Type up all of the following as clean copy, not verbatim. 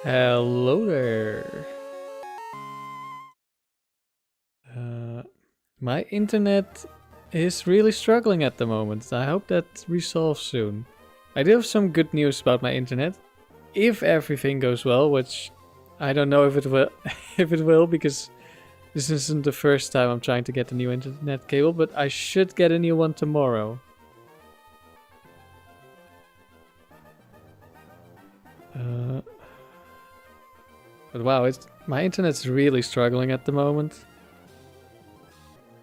Hello there. My internet is really struggling at the moment. I hope that resolves soon. I do have some good news about my internet. If everything goes well, which I don't know if it will, if it will, because this isn't the first time I'm trying to get a new internet cable, but I should get a new one tomorrow. But wow, my internet's really struggling at the moment.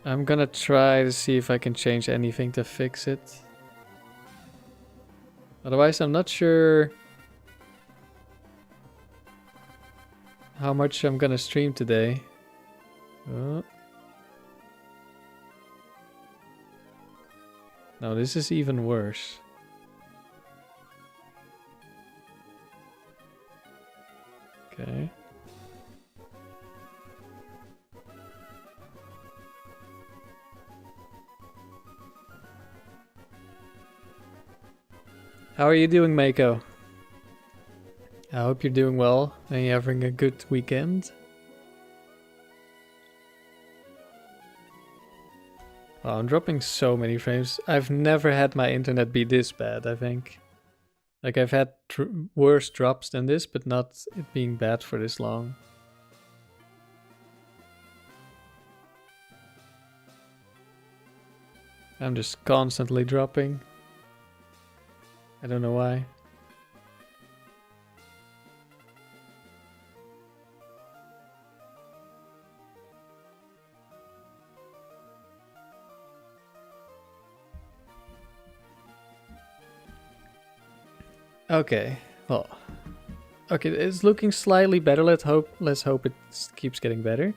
I'm gonna try to see if I can change anything to fix it. Otherwise, I'm not sure how much I'm gonna stream today. Oh. No, this is even worse. Okay. How are you doing, Mako? I hope you're doing well and you're having a good weekend. Oh, I'm dropping so many frames. I've never had my internet be this bad, I think. Like, I've had worse drops than this, but not it being bad for this long. I'm just constantly dropping. I don't know why. Okay, well, okay, it's looking slightly better. Let's hope it keeps getting better.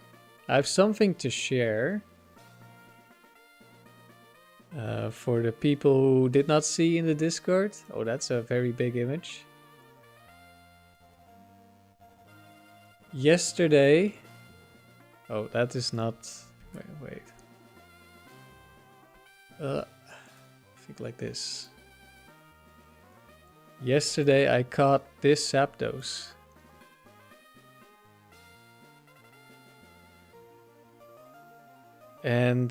I have something to share for the people who did not see in the Discord. Oh, that's a very big image. Yesterday. Oh, that is not. Wait. I think like this. Yesterday I caught this Zapdos. And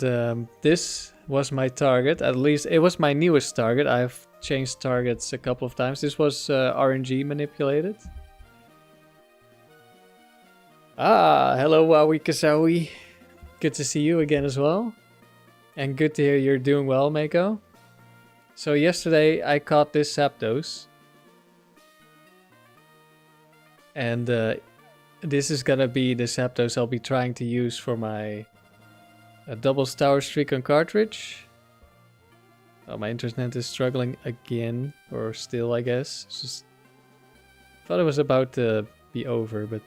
this was my target. At least it was my newest target. I've changed targets a couple of times. This was RNG manipulated. Ah, hello Wowie Kazawi. Good to see you again as well. And good to hear you're doing well, Mako. So yesterday I caught this Zapdos. And this is gonna be the Zapdos I'll be trying to use for my double tower streak on cartridge. Oh, my internet is struggling again, or still, I guess. Just thought it was about to be over, but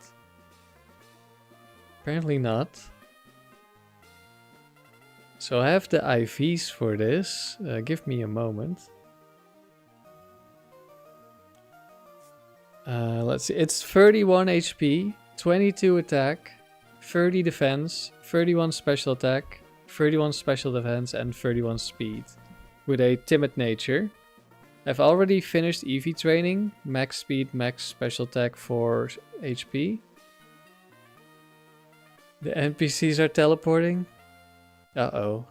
apparently not. So I have the IVs for this. Give me a moment. Let's see. It's 31 HP, 22 attack, 30 defense, 31 special attack, 31 special defense, and 31 speed. With a Timid Nature. I've already finished EV training. Max speed, max special attack, 4 HP. The NPCs are teleporting. Uh-oh.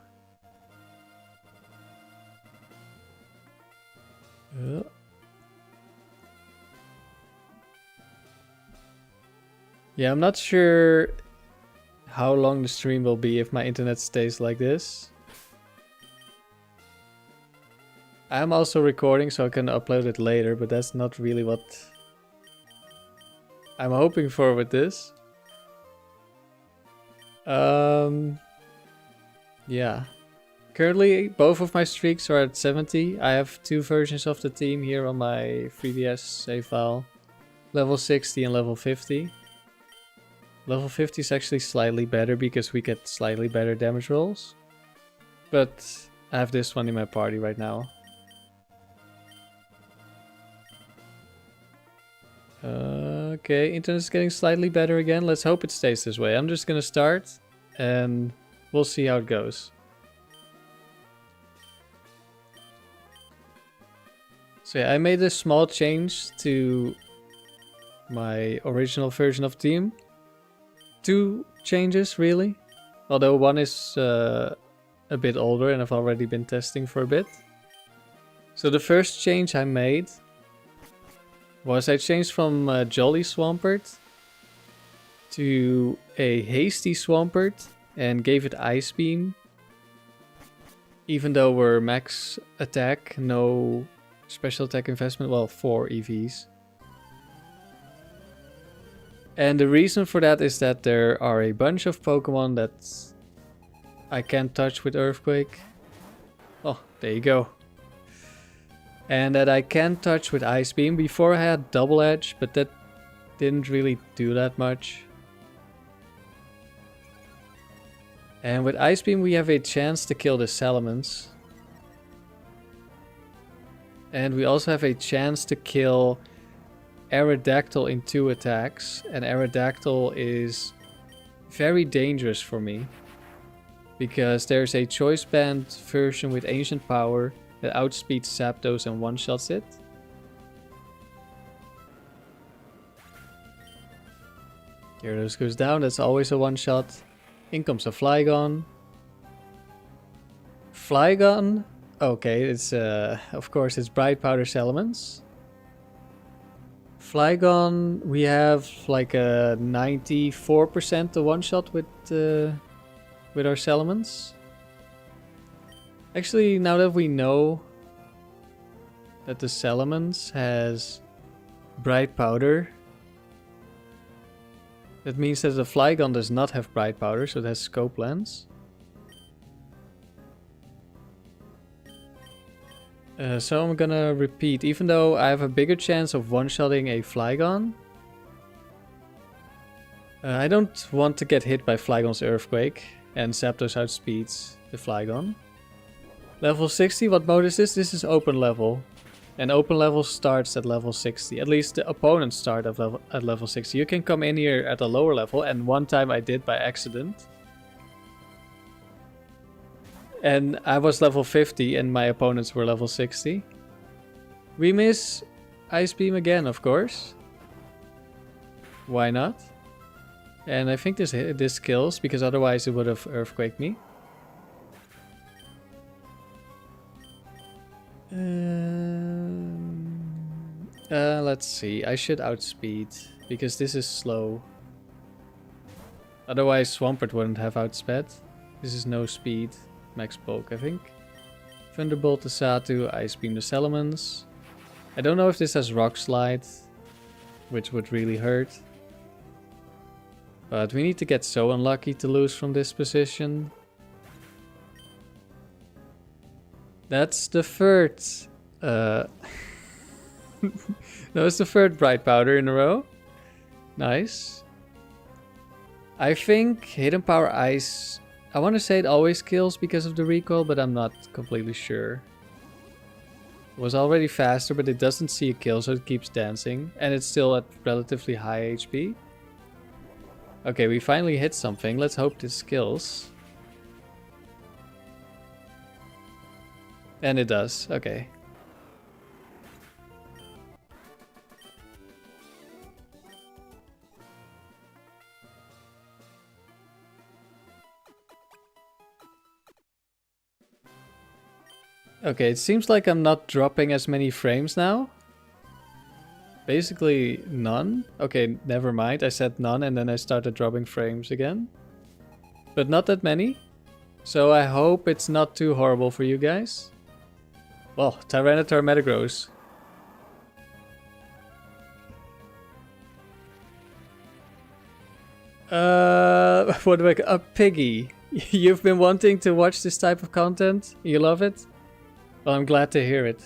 Yeah, I'm not sure how long the stream will be if my internet stays like this. I'm also recording, so I can upload it later, but that's not really what I'm hoping for with this. Yeah. Currently, both of my streaks are at 70. I have two versions of the team here on my 3DS save file. Level 60 and level 50. Level 50 is actually slightly better because we get slightly better damage rolls. But I have this one in my party right now. Okay, internet's getting slightly better again. Let's hope it stays this way. I'm just gonna start and we'll see how it goes. So yeah, I made a small change to my original version of team. 2 changes really, although one is a bit older and I've already been testing for a bit. So the first change I made was I changed from Jolly Swampert to a Hasty Swampert and gave it Ice Beam. Even though we're max attack, no special attack investment, well, 4 EVs. And the reason for that is that there are a bunch of Pokemon that I can't touch with Earthquake. Oh, there you go. And that I can't touch with Ice Beam. Before I had Double Edge, but that didn't really do that much. And with Ice Beam we have a chance to kill the Salamence. And we also have a chance to kill Aerodactyl in 2 attacks. And Aerodactyl is very dangerous for me. Because there's a choice band version with Ancient Power that outspeeds Zapdos and one-shots it. Gyarados goes down, that's always a one-shot. In comes a Flygon. Flygon, okay, it's of course it's Bright Powder Salamence. Flygon, we have like a 94% to one-shot with our Salamence. Actually, now that we know that the Salamence has Bright Powder, that means that the Flygon does not have Bright Powder, so it has Scope Lens. So I'm gonna repeat, even though I have a bigger chance of one-shotting a Flygon, I don't want to get hit by Flygon's Earthquake, and Zapdos outspeeds the Flygon. Level 60, what mode is this? This is open level. And open level starts at level 60. At least the opponents start at level 60. You can come in here at a lower level, and one time I did by accident. And I was level 50 and my opponents were level 60. We miss Ice Beam again, of course. Why not? And I think this kills, because otherwise it would have Earthquaked me. Let's see. I should outspeed, because this is slow. Otherwise Swampert wouldn't have outsped. This is no speed. Max bulk, I think. Thunderbolt the Satu, Ice Beam the Salamence. I don't know if this has Rock Slide, which would really hurt. But we need to get so unlucky to lose from this position. That's the third. No, it's the third Bright Powder in a row. Nice. I think Hidden Power Ice, I want to say it always kills because of the recoil, but I'm not completely sure. It was already faster, but it doesn't see a kill, so it keeps dancing. And it's still at relatively high HP. Okay, we finally hit something. Let's hope this kills. And it does. Okay. Okay, it seems like I'm not dropping as many frames now. Basically none. Okay, never mind. I said none and then I started dropping frames again. But not that many. So I hope it's not too horrible for you guys. Well, Tyranitar Metagross. What do I... A Piggy. You've been wanting to watch this type of content? You love it? Well, I'm glad to hear it.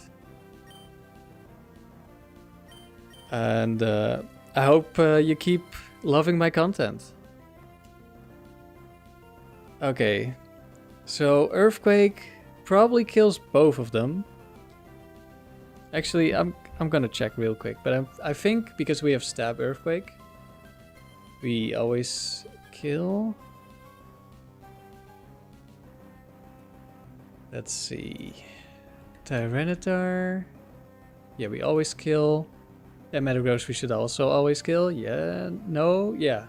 And I hope you keep loving my content. Okay. So Earthquake probably kills both of them. Actually, I'm gonna check real quick. But I think because we have Stab Earthquake, we always kill. Let's see. Tyranitar. Yeah, we always kill. And metagross we should also always kill. Yeah, no, yeah.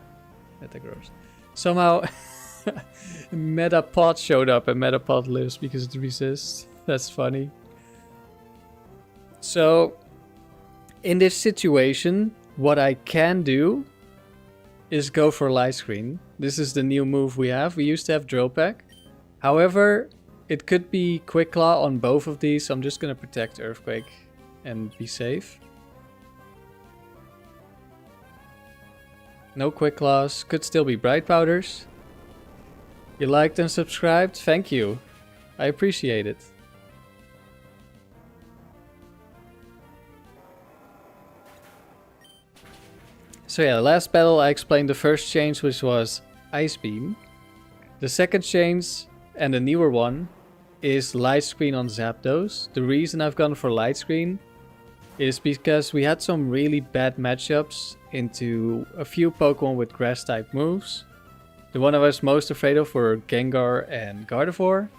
Metagross. Somehow Metapod showed up and Metapod lives because it resists. That's funny. So, in this situation, what I can do is go for Light Screen. This is the new move we have. We used to have Drill Peck. However, it could be Quick Claw on both of these, so I'm just going to protect Earthquake and be safe. No Quick Claws. Could still be Bright Powders. You liked and subscribed? Thank you. I appreciate it. So yeah, last battle I explained the first change, which was Ice Beam. The second change, and the newer one, is Light Screen on Zapdos. The reason I've gone for Light Screen is because we had some really bad matchups into a few Pokemon with Grass type moves. The one I was most afraid of were Gengar and Gardevoir.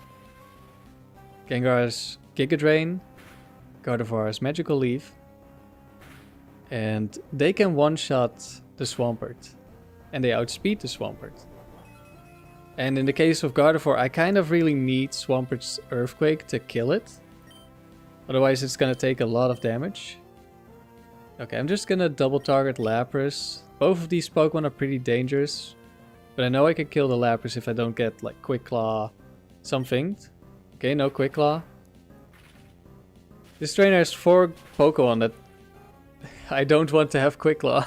Gengar has Giga Drain, Gardevoir has Magical Leaf. And they can one-shot the Swampert. And they outspeed the Swampert. And in the case of Gardevoir, I kind of really need Swampert's Earthquake to kill it. Otherwise it's gonna take a lot of damage. Okay, I'm just gonna double target Lapras. Both of these Pokemon are pretty dangerous. But I know I can kill the Lapras if I don't get like Quick Claw something. Okay, no Quick Claw. This trainer has 4 Pokemon that I don't want to have Quick Claw.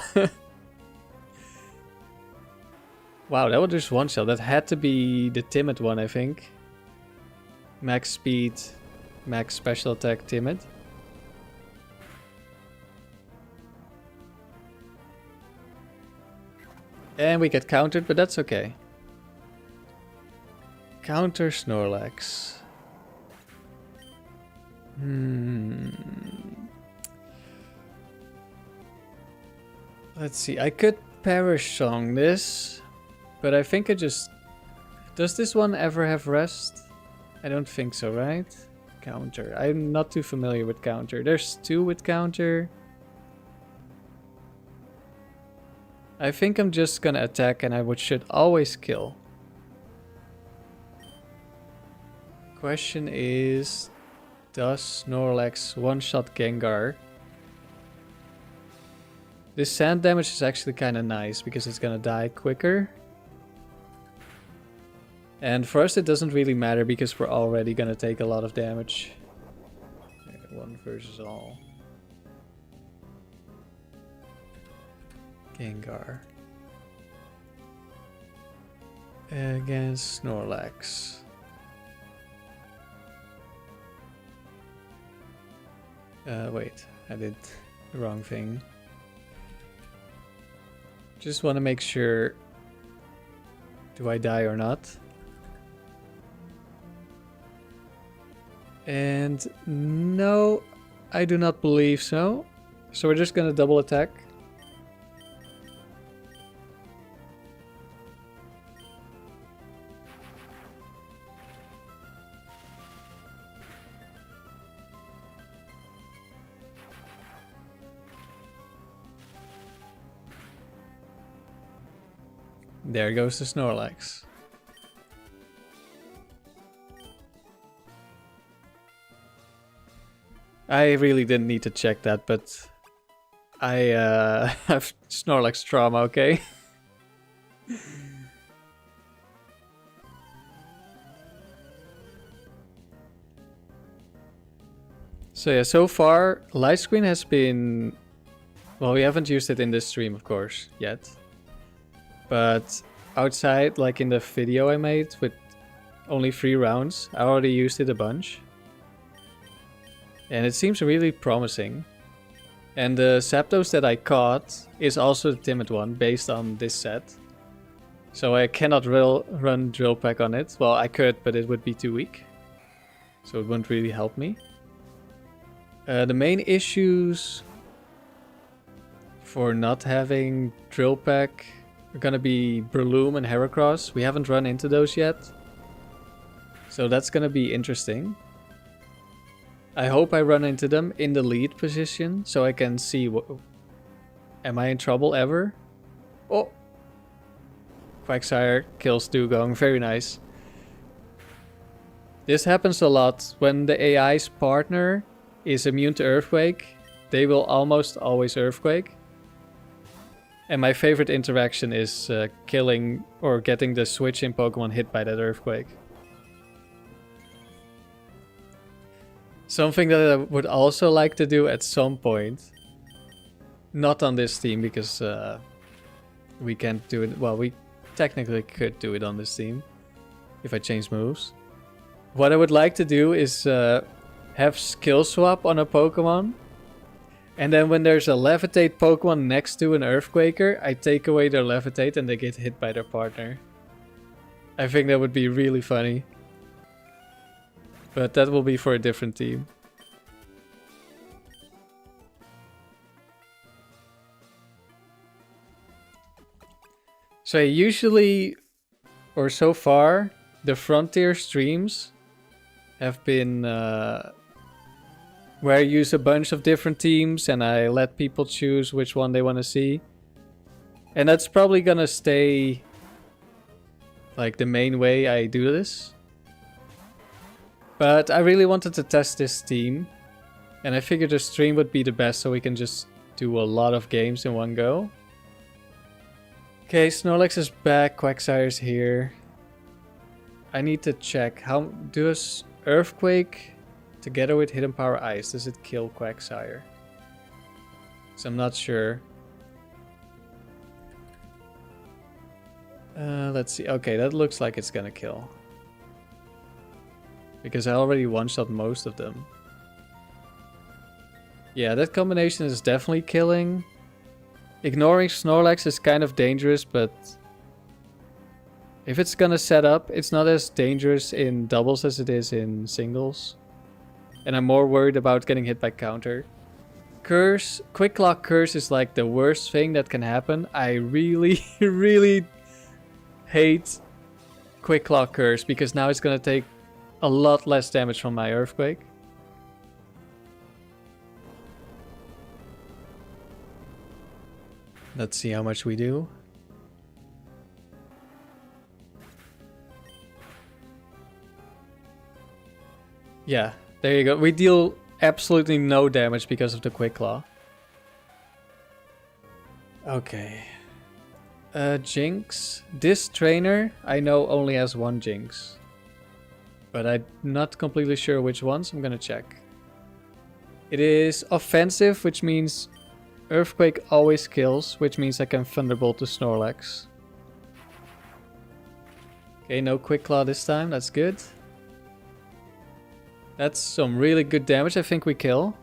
Wow, that was just one shot. That had to be the Timid one, I think. Max speed, max special attack, Timid. And we get countered, but that's okay. Counter Snorlax. Let's see, I could Perish Song this, but I think I just... Does this one ever have rest? I don't think so, right? Counter. I'm not too familiar with counter. There's 2 with counter. I think I'm just gonna attack and I should always kill. Question is... Does Snorlax one-shot Gengar? This sand damage is actually kind of nice because it's gonna die quicker. And for us it doesn't really matter because we're already gonna take a lot of damage. Okay, 1 versus all. Gengar. Against Snorlax. Wait, I did the wrong thing. Just want to make sure. Do I die or not? And no, I do not believe so. So we're just gonna double attack. There goes the Snorlax. I really didn't need to check that, but I have Snorlax trauma, okay? So yeah, so far, Light Screen has been... Well, we haven't used it in this stream, of course, yet. But outside, like in the video I made with only 3 rounds, I already used it a bunch. And it seems really promising. And the Zapdos that I caught is also the Timid one, based on this set. So I cannot run Drill Peck on it. Well, I could, but it would be too weak. So it wouldn't really help me. The main issues for not having Drill Peck are gonna be Breloom and Heracross. We haven't run into those yet. So that's gonna be interesting. I hope I run into them in the lead position, so I can see Am I in trouble ever? Oh! Quagsire kills Dugong. Very nice. This happens a lot. When the AI's partner is immune to Earthquake, they will almost always Earthquake. And my favorite interaction is killing or getting the switch in Pokemon hit by that Earthquake. Something that I would also like to do at some point. Not on this team because we can't do it. Well, we technically could do it on this team if I change moves. What I would like to do is have skill swap on a Pokemon. And then when there's a levitate Pokemon next to an Earthquaker, I take away their levitate and they get hit by their partner. I think that would be really funny. But that will be for a different team. So usually, or so far, the Frontier streams have been where I use a bunch of different teams and I let people choose which one they want to see. And that's probably gonna stay like the main way I do this. But I really wanted to test this team. And I figured a stream would be the best so we can just do a lot of games in one go. Okay, Snorlax is back, Quagsire's here. I need to check, how does Earthquake together with Hidden Power Ice, does it kill Quagsire? So I'm not sure. Let's see. Okay, that looks like it's gonna kill. Because I already one-shot most of them. Yeah, that combination is definitely killing. Ignoring Snorlax is kind of dangerous, but if it's gonna set up, it's not as dangerous in doubles as it is in singles. And I'm more worried about getting hit by counter. Curse, Quick Claw Curse is like the worst thing that can happen. I really, really hate Quick Claw Curse because now it's gonna take a lot less damage from my Earthquake. Let's see how much we do. Yeah, there you go. We deal absolutely no damage because of the Quick Claw. Okay. Jinx. This trainer I know only has one Jinx. But I'm not completely sure which ones. I'm gonna check. It is offensive, which means Earthquake always kills, which means I can Thunderbolt to Snorlax. Okay, no Quick Claw this time. That's good. That's some really good damage. I think we kill.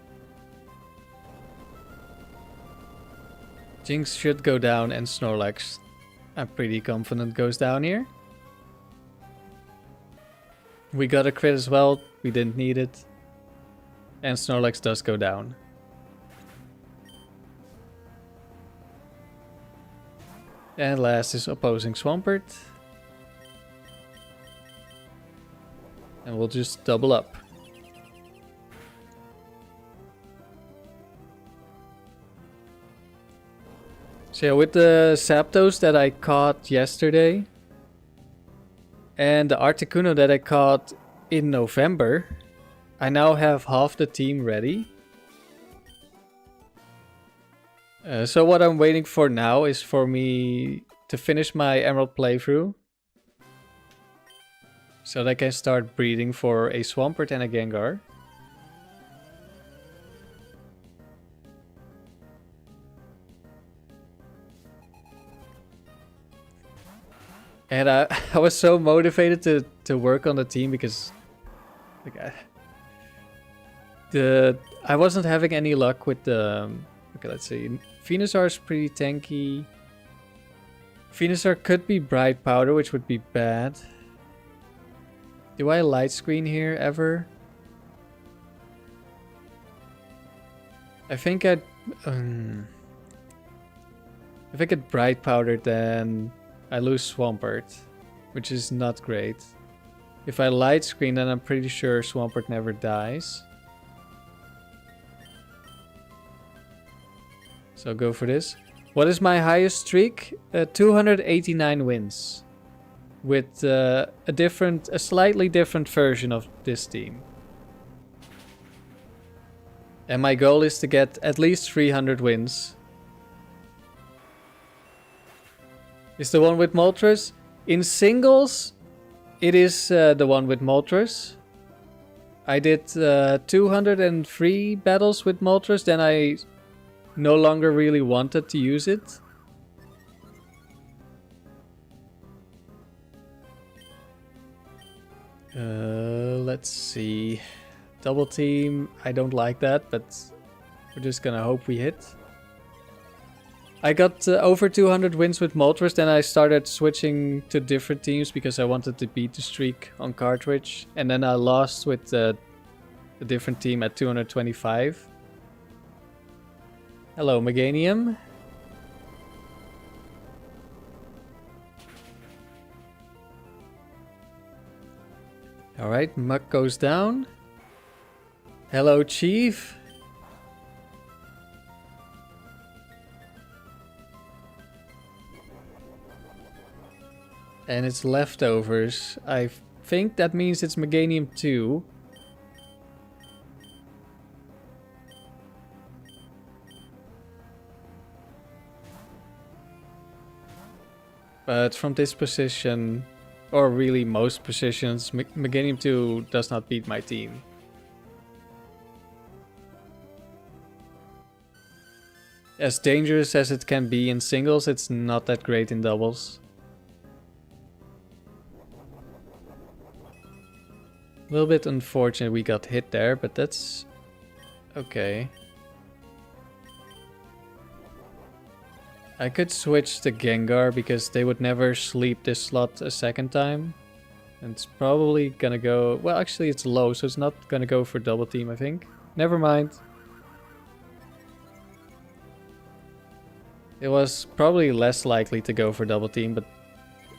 Jinx should go down and Snorlax, I'm pretty confident, goes down here. We got a crit as well. We didn't need it. And Snorlax does go down. And last is opposing Swampert. And we'll just double up. So yeah, with the Zapdos that I caught yesterday and the Articuno that I caught in November, I now have half the team ready. So what I'm waiting for now is for me to finish my Emerald playthrough. So that I can start breeding for a Swampert and a Gengar. And I was so motivated to work on the team because like, I wasn't having any luck with the... Okay, let's see. Venusaur is pretty tanky. Venusaur could be Bright Powder, which would be bad. Do I light screen here ever? I think I'd... if I get Bright Powder, then I lose Swampert, which is not great. If I light screen, then I'm pretty sure Swampert never dies. So go for this. What is my highest streak? 289 wins. With a slightly different version of this team. And my goal is to get at least 300 wins. Is the one with Moltres? In singles, it is the one with Moltres. I did 203 battles with Moltres, then I no longer really wanted to use it. Let's see. Double team, I don't like that, but we're just gonna hope we hit. I got over 200 wins with Moltres, then I started switching to different teams because I wanted to beat the streak on cartridge. And then I lost with a different team at 225. Hello, Meganium. Alright, Muck goes down. Hello, Chief. And it's leftovers. I think that means it's Meganium 2. But from this position, or really most positions, Meganium 2 does not beat my team. As dangerous as it can be in singles, it's not that great in doubles. A little bit unfortunate we got hit there, but that's okay. I could switch to Gengar because they would never sleep this slot a second time. And it's probably gonna go... Well, actually it's low, so it's not gonna go for double team, I think. Never mind. It was probably less likely to go for double team, but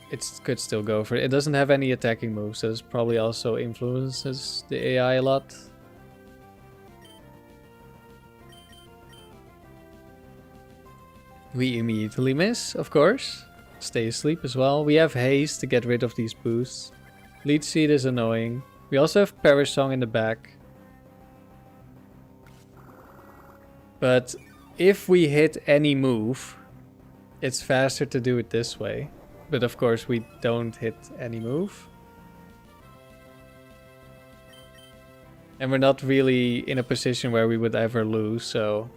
it could still go for it. It doesn't have any attacking moves, so this probably also influences the AI a lot. We immediately miss, of course. Stay asleep as well. We have haste to get rid of these boosts. Lead Seed is annoying. We also have Perish Song in the back. But if we hit any move, it's faster to do it this way. But of course we don't hit any move. And we're not really in a position where we would ever lose, so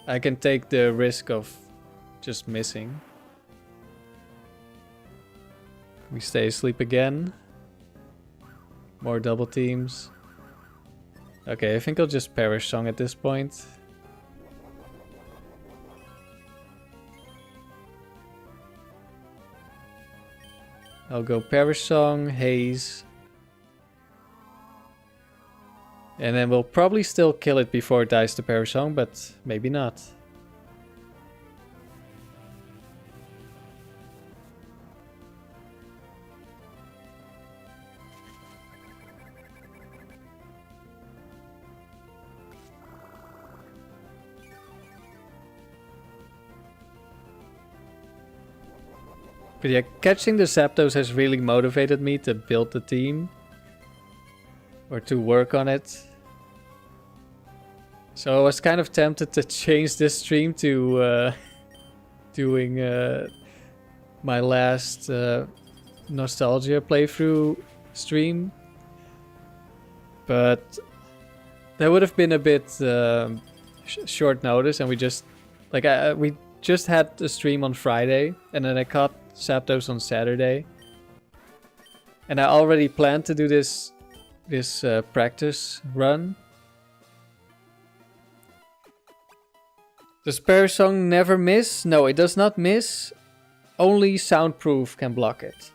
I can take the risk of just missing. We stay asleep again. More double teams. Okay, I think I'll just Perish Song at this point. I'll go Perish Song, Haze. And then we'll probably still kill it before it dies to Perish Song, but maybe not. But yeah, catching the Zapdos has really motivated me to build the team. Or to work on it. So I was kind of tempted to change this stream to doing my last nostalgia playthrough stream. But that would have been a bit short notice, and we just we just had the stream on Friday, and then I caught Zapdos on Saturday. And I already planned to do this practice run. Does Perish Song never miss? No, it does not miss. Only Soundproof can block it.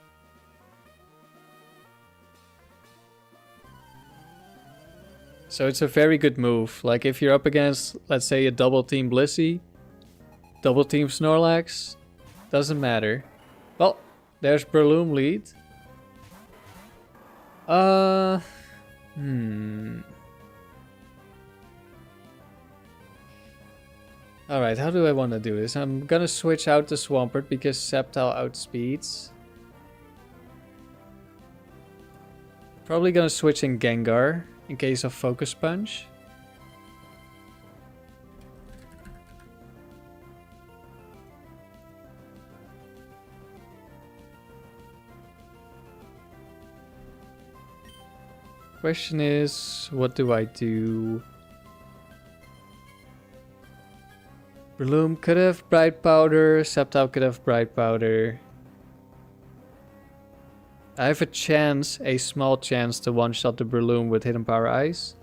So it's a very good move. Like if you're up against, let's say, a double team Blissey, double team Snorlax, doesn't matter. Well, there's Breloom lead. Alright, how do I want to do this? I'm gonna switch out the Swampert because Sceptile outspeeds. Probably gonna switch in Gengar in case of Focus Punch. Question is, what do I do? Breloom could have Bright Powder, Sceptile could have Bright Powder. I have a chance, a small chance to one-shot the Breloom with Hidden Power Ice.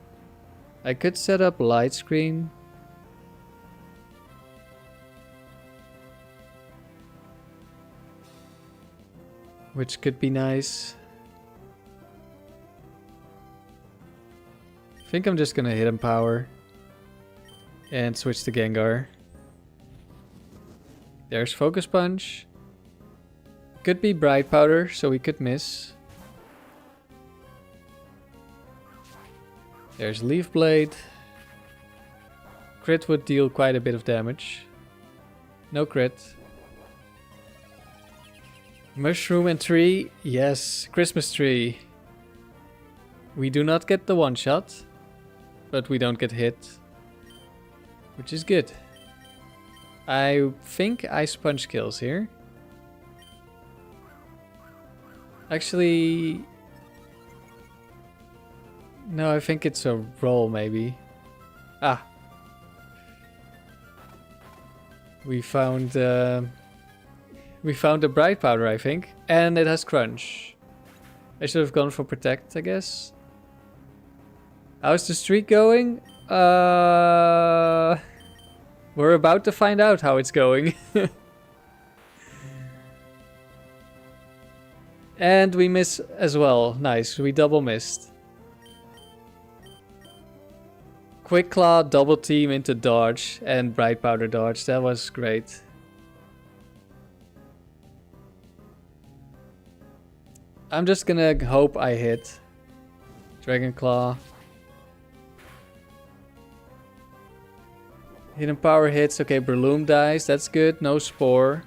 I could set up Light Screen. Which could be nice. I think I'm just gonna Hidden Power. And switch to Gengar. There's Focus Punch. Could be Bright Powder, so we could miss. There's Leaf Blade. Crit would deal quite a bit of damage. No crit. Mushroom and Tree. Yes, Christmas Tree. We do not get the one shot, but we don't get hit, which is good. I think Ice Punch kills here. Actually, no, I think it's a roll maybe. Ah. We found a Bright Powder, I think. And it has Crunch. I should have gone for Protect, I guess. How's the streak going? We're about to find out how it's going. And we miss as well. Nice, we double missed. Quick Claw, double team into dodge and Bright Powder dodge. That was great. I'm just gonna hope I hit. Dragon Claw. Hidden Power hits. Okay, Breloom dies. That's good. No Spore.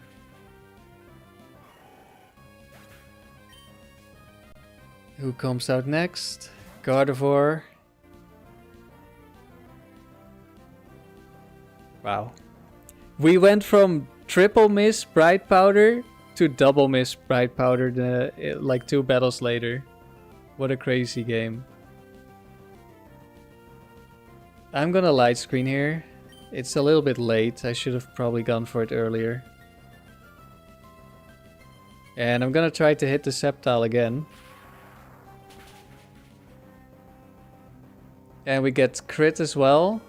Who comes out next? Gardevoir. Wow. We went from triple miss Bright Powder to double miss Bright Powder like 2 battles later. What a crazy game. I'm gonna Light Screen here. It's a little bit late. I should have probably gone for it earlier. And I'm gonna try to hit the Sceptile again. And we get crit as well.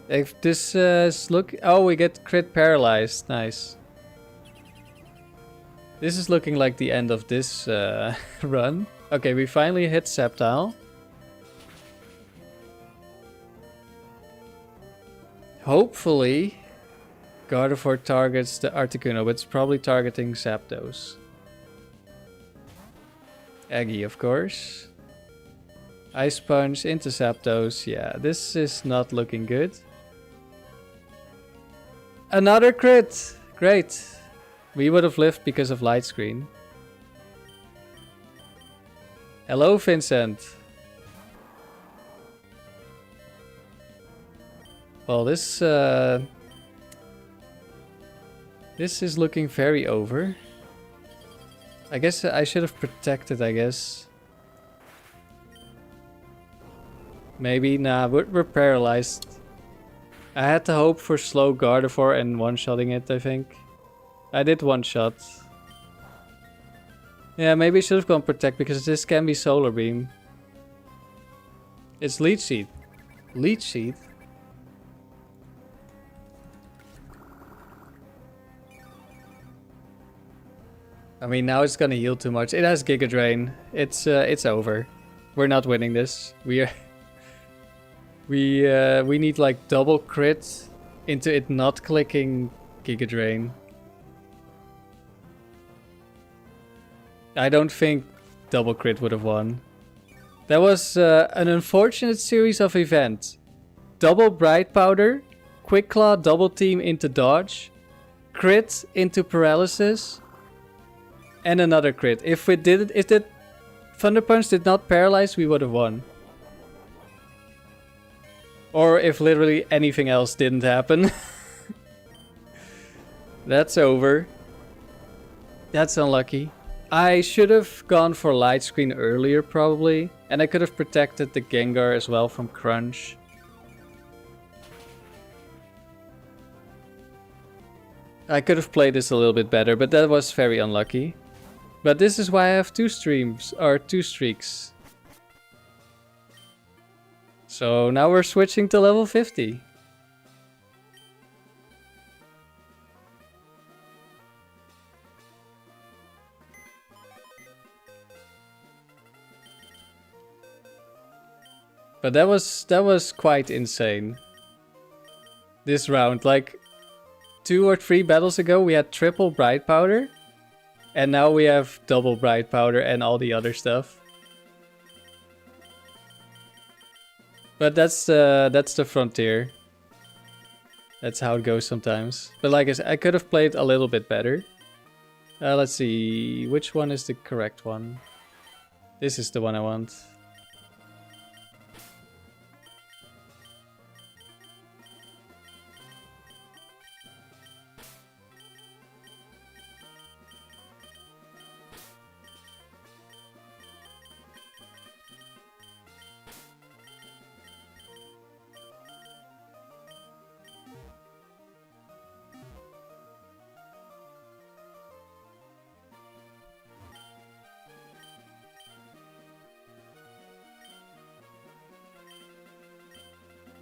If this look... Oh, we get crit paralyzed. Nice. This is looking like the end of this run. Okay, we finally hit Sceptile. Hopefully, Gardevoir targets the Articuno, but it's probably targeting Zapdos. Aggie, of course. Ice Punch into Zapdos. Yeah, this is not looking good. Another crit! Great. We would have lived because of Light Screen. Hello, Vincent. Well, this is looking very over. I guess I should have protected, I guess. Maybe, nah, we're paralyzed. I had to hope for slow Gardevoir and one-shotting it, I think. I did one-shot. Yeah, maybe I should have gone Protect because this can be Solar Beam. It's Leech Seed. Leech Seed? I mean, now it's gonna heal too much. It has Giga Drain. It's over. We're not winning this. We need like double crit into it not clicking Giga Drain. I don't think double crit would have won. That was an unfortunate series of events. Double Bright Powder, Quick Claw, Double Team into Dodge, crit into Paralysis, and another crit. If the Thunder Punch did not paralyze, we would have won. Or if literally anything else didn't happen. That's over. That's unlucky. I should have gone for Light Screen earlier probably. And I could have protected the Gengar as well from Crunch. I could have played this a little bit better, but that was very unlucky. But this is why I have 2 streams, or 2 streaks. So now we're switching to level 50. But that was quite insane. This round, like 2 or 3 battles ago we had triple Bright Powder. And now we have double Bright Powder and all the other stuff. But that's the frontier. That's how it goes sometimes. But like I said, I could have played a little bit better. Let's see, which one is the correct one? This is the one I want.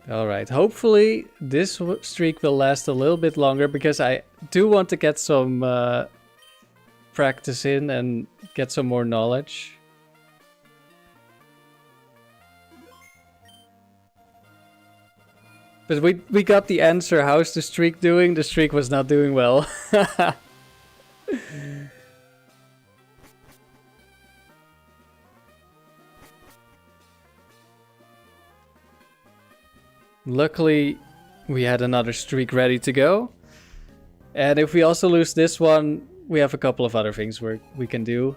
Alright, hopefully this streak will last a little bit longer because I do want to get some practice in and get some more knowledge. But we got the answer. How's the streak doing? The streak was not doing well. Luckily, we had another streak ready to go. And if we also lose this one, we have a couple of other things we can do.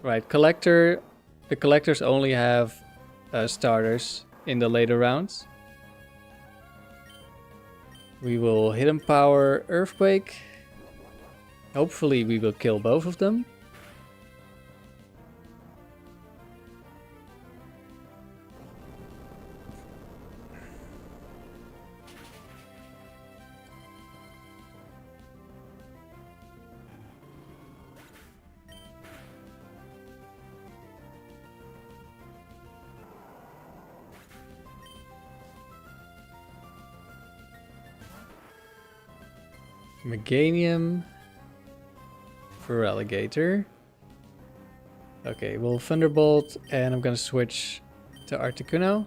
Right, collector. The collectors only have starters in the later rounds. We will Hidden Power Earthquake. Hopefully we will kill both of them. Meganium for Alligator. Okay, we'll Thunderbolt and I'm gonna switch to Articuno.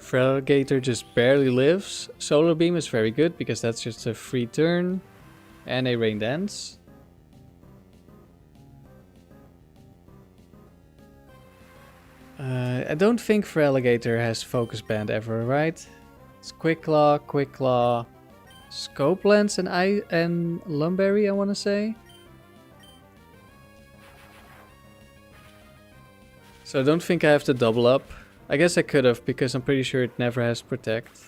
Feraligatr just barely lives. Solar Beam is very good because that's just a free turn. And a Rain Dance. I don't think Feraligatr has Focus Band ever, right? It's Quick Claw, Scope Lens and Lum Berry, I want to say. So I don't think I have to double up. I guess I could have because I'm pretty sure it never has Protect.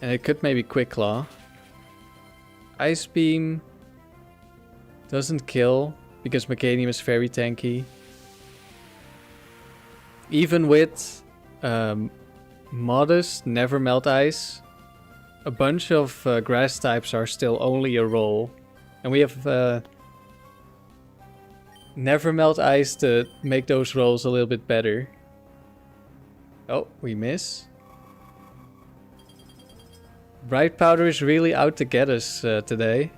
And it could maybe Quick Claw. Ice Beam doesn't kill because Meganium is very tanky. Even with Modest, Never Melt Ice, a bunch of grass types are still only a roll. And we have Never Melt Ice to make those rolls a little bit better. Oh, we miss. Bright Powder is really out to get us today.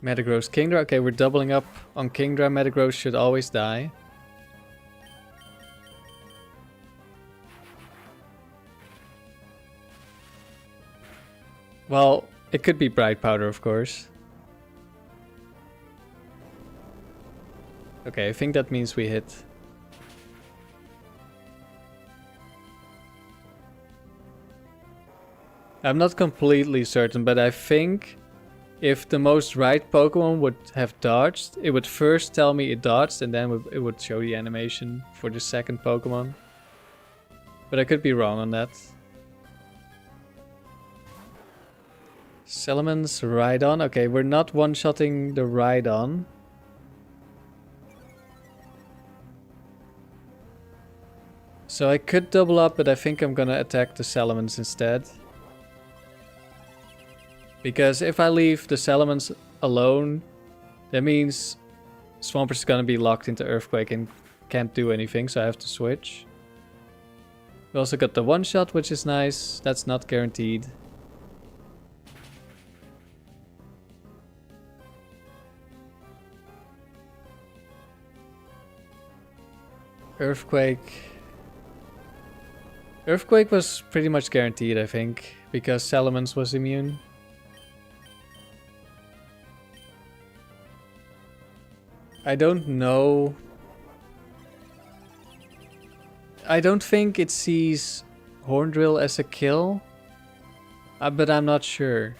Metagross Kingdra. Okay, we're doubling up on Kingdra. Metagross should always die. Well, it could be Bright Powder, of course. Okay, I think that means we hit. I'm not completely certain, but I think if the most right Pokemon would have dodged, it would first tell me it dodged and then it would show the animation for the second Pokemon. But I could be wrong on that. Salamon's Rhydon. Okay, we're not one-shotting the Rhydon. So I could double up, but I think I'm gonna attack the Salamence instead. Because if I leave the Salamence alone, that means Swampert's gonna be locked into Earthquake and can't do anything, so I have to switch. We also got the one-shot, which is nice. That's not guaranteed. Earthquake. Earthquake was pretty much guaranteed, I think, because Salamence was immune. I don't know. I don't think it sees Horndrill as a kill, but I'm not sure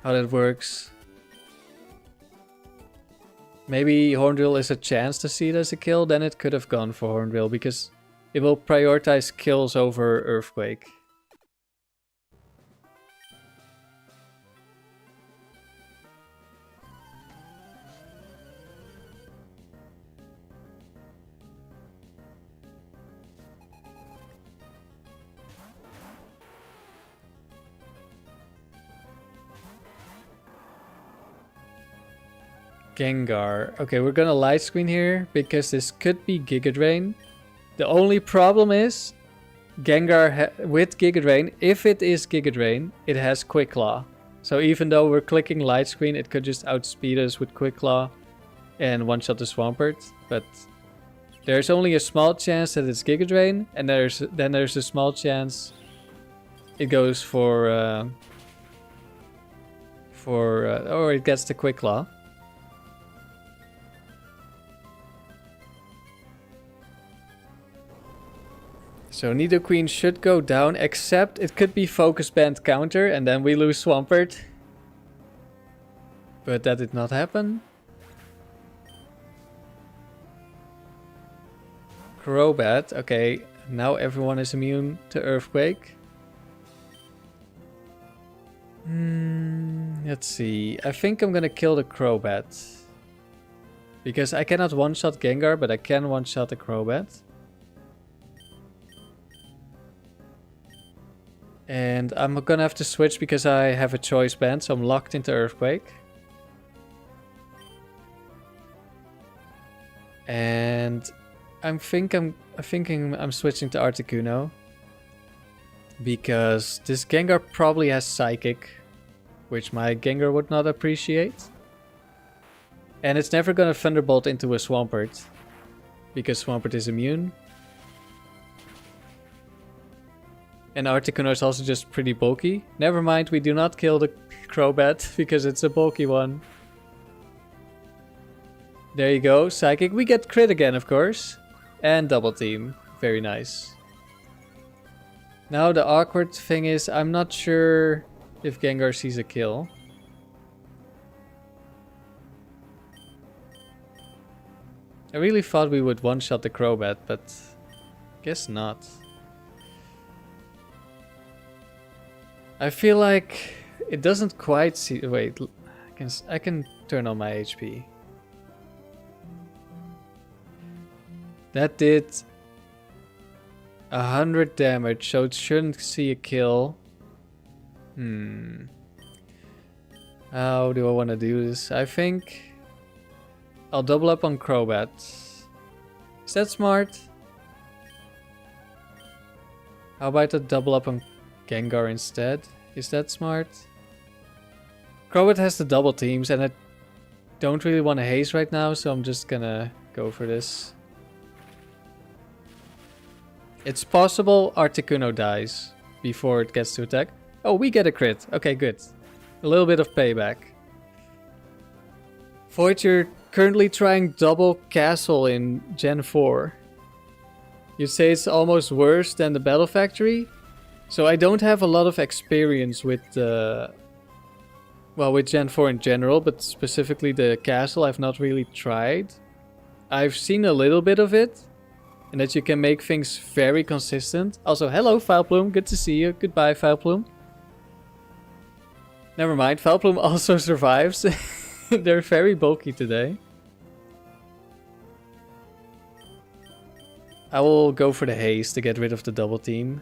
how that works. Maybe Horndrill is a chance to see it as a kill, then it could have gone for Horndrill because it will prioritize kills over Earthquake. Gengar. Okay, we're gonna light screen here because this could be Giga Drain. The only problem is Gengar with Giga Drain, if it is Giga Drain, it has Quick Claw. So even though we're clicking light screen, it could just outspeed us with Quick Claw and one-shot the Swampert. But there's only a small chance that it's Giga Drain, and then there's a small chance it goes or it gets the Quick Claw. So Nidoqueen should go down, except it could be Focus Band counter and then we lose Swampert. But that did not happen. Crobat. Okay, now everyone is immune to Earthquake. Let's see. I think I'm gonna kill the Crobat. Because I cannot one-shot Gengar, but I can one-shot the Crobat. And I'm gonna have to switch because I have a choice band, so I'm locked into Earthquake. And I'm thinking I'm switching to Articuno. Because this Gengar probably has Psychic, which my Gengar would not appreciate. And it's never gonna Thunderbolt into a Swampert, because Swampert is immune. And Articuno is also just pretty bulky. Never mind, we do not kill the Crobat because it's a bulky one. There you go, Psychic. We get crit again, of course. And double team. Very nice. Now the awkward thing is, I'm not sure if Gengar sees a kill. I really thought we would one-shot the Crobat, but guess not. I feel like it doesn't quite see. Wait, I can turn on my HP. That did 100 damage, so it shouldn't see a kill. How do I want to do this? I think I'll double up on Crobat. Is that smart? How about I double up on Gengar instead? Is that smart? Crowbat has the double teams, and I don't really want to haze right now, so I'm just gonna go for this. It's possible Articuno dies before it gets to attack. Oh, we get a crit. Okay, good. A little bit of payback. Void, you're currently trying double castle in Gen 4. You'd say it's almost worse than the Battle Factory? So I don't have a lot of experience with well, with Gen 4 in general, but specifically the castle I've not really tried. I've seen a little bit of it, and that you can make things very consistent. Also, hello Vileplume, good to see you. Goodbye Vileplume. Never mind, Vileplume also survives. They're very bulky today. I will go for the haze to get rid of the double team.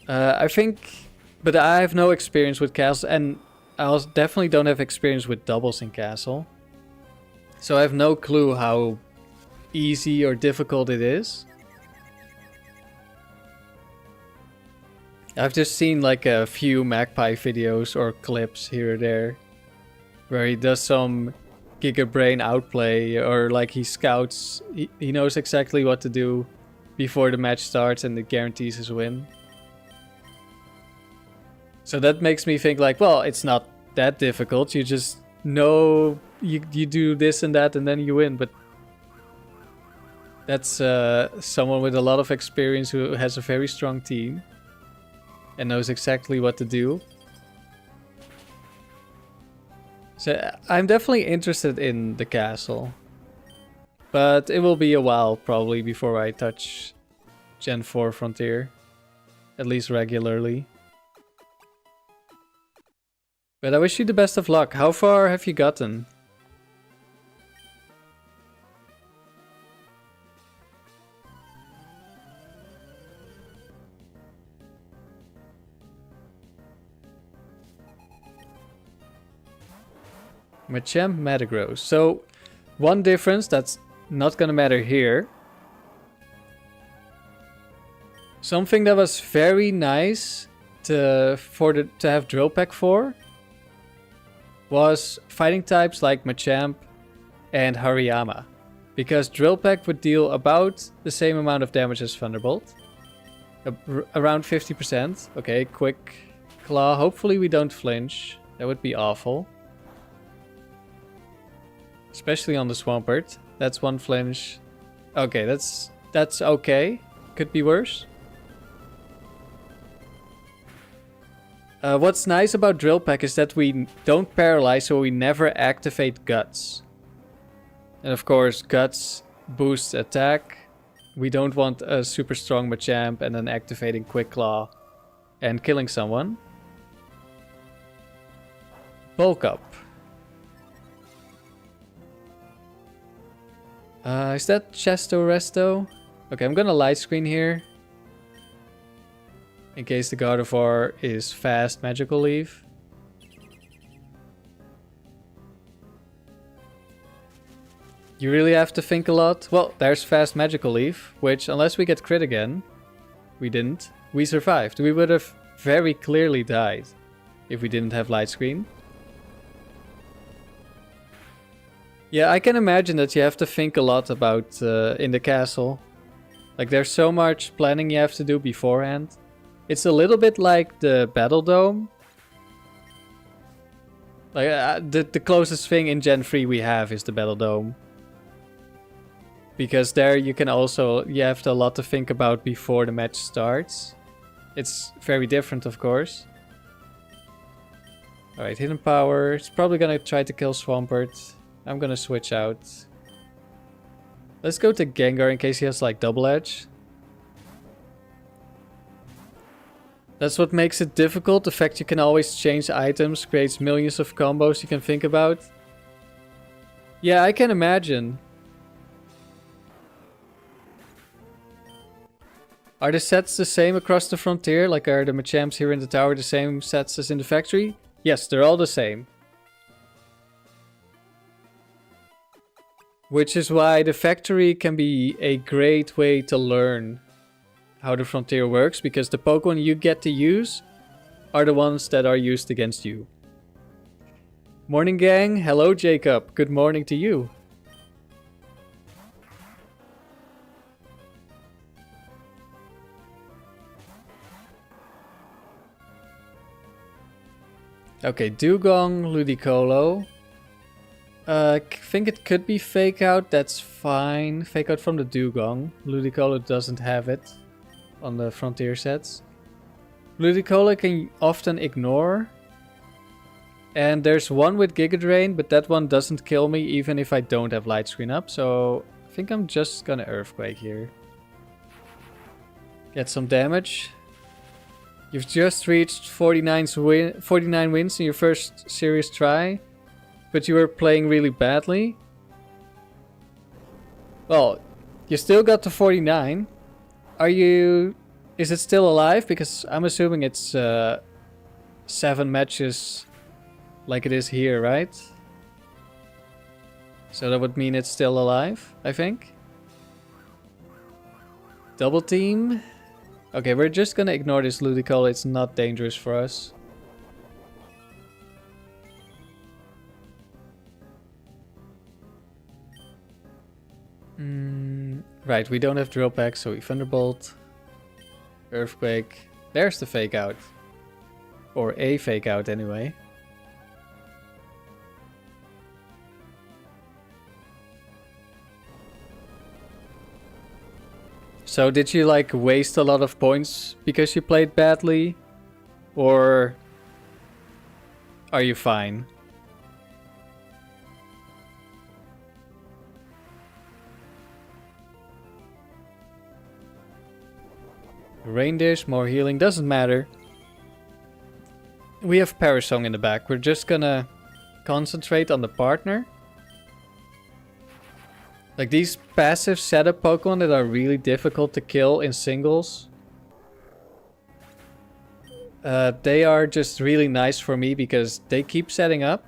I think... But I have no experience with castle, and I also definitely don't have experience with doubles in castle. So I have no clue how easy or difficult it is. I've just seen like a few Magpie videos or clips here or there, where he does some Giga Brain outplay, or like he scouts, he knows exactly what to do before the match starts and it guarantees his win. So that makes me think like, well, it's not that difficult. You just know you do this and that and then you win. But that's someone with a lot of experience who has a very strong team and knows exactly what to do. So I'm definitely interested in the castle. But it will be a while probably before I touch Gen 4 Frontier. At least regularly. But I wish you the best of luck. How far have you gotten? Machamp, Metagross. So, one difference that's not gonna matter here. Something that was very nice to have Drill Peck for was fighting types like Machamp and Hariyama. Because Drill Peck would deal about the same amount of damage as Thunderbolt. Around 50%. Okay, Quick Claw. Hopefully we don't flinch. That would be awful. Especially on the Swampert. That's one flinch. Okay, that's okay. Could be worse. What's nice about Drill Peck is that we don't paralyze, so we never activate Guts. And of course, Guts boosts attack. We don't want a super strong Machamp and then activating Quick Claw and killing someone. Bulk Up. Is that Chesto Resto? Okay, I'm gonna light screen here. In case the Gardevoir is fast Magical Leaf. You really have to think a lot. Well, there's fast Magical Leaf, which unless we get crit again, we didn't. We survived. We would have very clearly died if we didn't have light screen. Yeah, I can imagine that you have to think a lot about in the castle. Like there's so much planning you have to do beforehand. It's a little bit like the Battle Dome. Like the closest thing in Gen 3 we have is the Battle Dome. Because there you can also, you have a lot to think about before the match starts. It's very different, of course. Alright, Hidden Power. It's probably gonna try to kill Swampert. I'm gonna switch out. Let's go to Gengar in case he has like Double Edge. That's what makes it difficult. The fact you can always change items creates millions of combos you can think about. Yeah, I can imagine. Are the sets the same across the frontier? Like are the Machamps here in the tower the same sets as in the factory? Yes, they're all the same. Which is why the factory can be a great way to learn how the frontier works, because the Pokemon you get to use are the ones that are used against you. Morning gang, hello Jacob, good morning to you. Okay, Dugong, Ludicolo. I think it could be Fake Out, that's fine. Fake Out from the Dugong. Ludicolo doesn't have it on the Frontier sets. Ludicolo can often ignore. And there's one with Giga Drain, but that one doesn't kill me even if I don't have Light Screen up. So I think I'm just gonna Earthquake here. Get some damage. You've just reached 49 wins in your first serious try. But you were playing really badly. Well, you still got to 49. Is it still alive? Because I'm assuming it's 7 matches like it is here, right? So that would mean it's still alive, I think. Double team. Okay, we're just gonna ignore this Ludicolo. It's not dangerous for us. Right, we don't have drill pack, so we Thunderbolt. Earthquake. There's the Fake Out. Or a Fake Out anyway. So did you like waste a lot of points because you played badly? Or are you fine? Rain Dish, more healing, doesn't matter. We have Parasong in the back. We're just gonna concentrate on the partner. Like these passive setup Pokemon that are really difficult to kill in singles. They are just really nice for me because they keep setting up.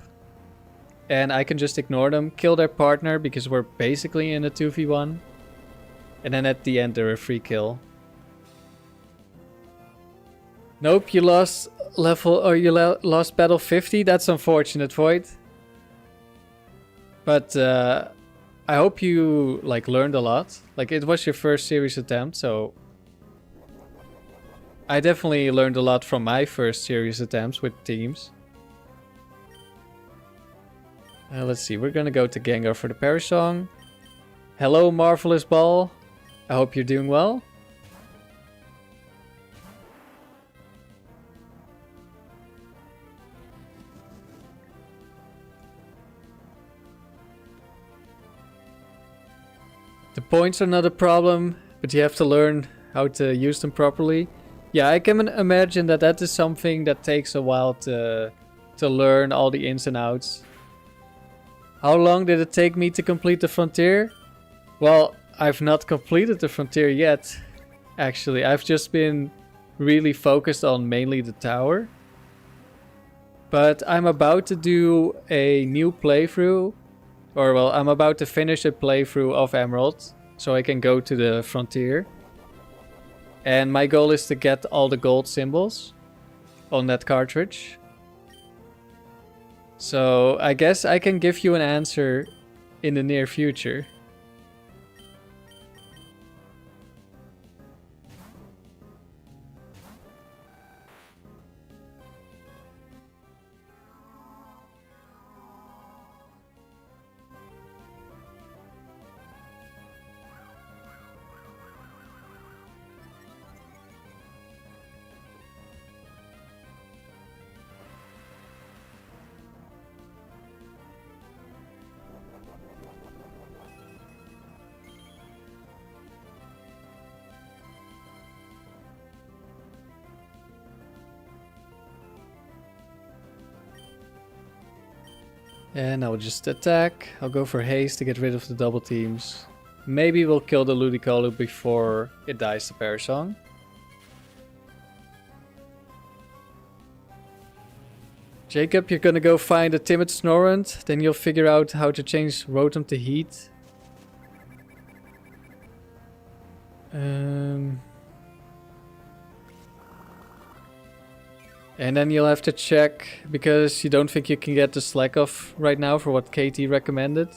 And I can just ignore them, kill their partner because we're basically in a 2v1. And then at the end they're a free kill. Nope, you lost lost battle 50. That's unfortunate, Void. But I hope you like learned a lot. Like it was your first series attempt, so I definitely learned a lot from my first series attempts with teams. Let's see, we're gonna go to Gengar for the Parasong. Hello, Marvelous Ball. I hope you're doing well. The points are not a problem, but you have to learn how to use them properly. Yeah, I can imagine that that is something that takes a while to learn all the ins and outs. How long did it take me to complete the Frontier? Well, I've not completed the Frontier yet, actually. I've just been really focused on mainly the tower. But I'm about to do a new playthrough. Or well, I'm about to finish a playthrough of Emerald. So I can go to the Frontier. And my goal is to get all the gold symbols on that cartridge. So I guess I can give you an answer in the near future. And I'll just attack. I'll go for haste to get rid of the double teams. Maybe we'll kill the Ludicolo before it dies to Parasong. Jacob, you're gonna go find a Timid Snorant. Then you'll figure out how to change Rotom to Heat. And then you'll have to check, because you don't think you can get the slack off right now for what KT recommended.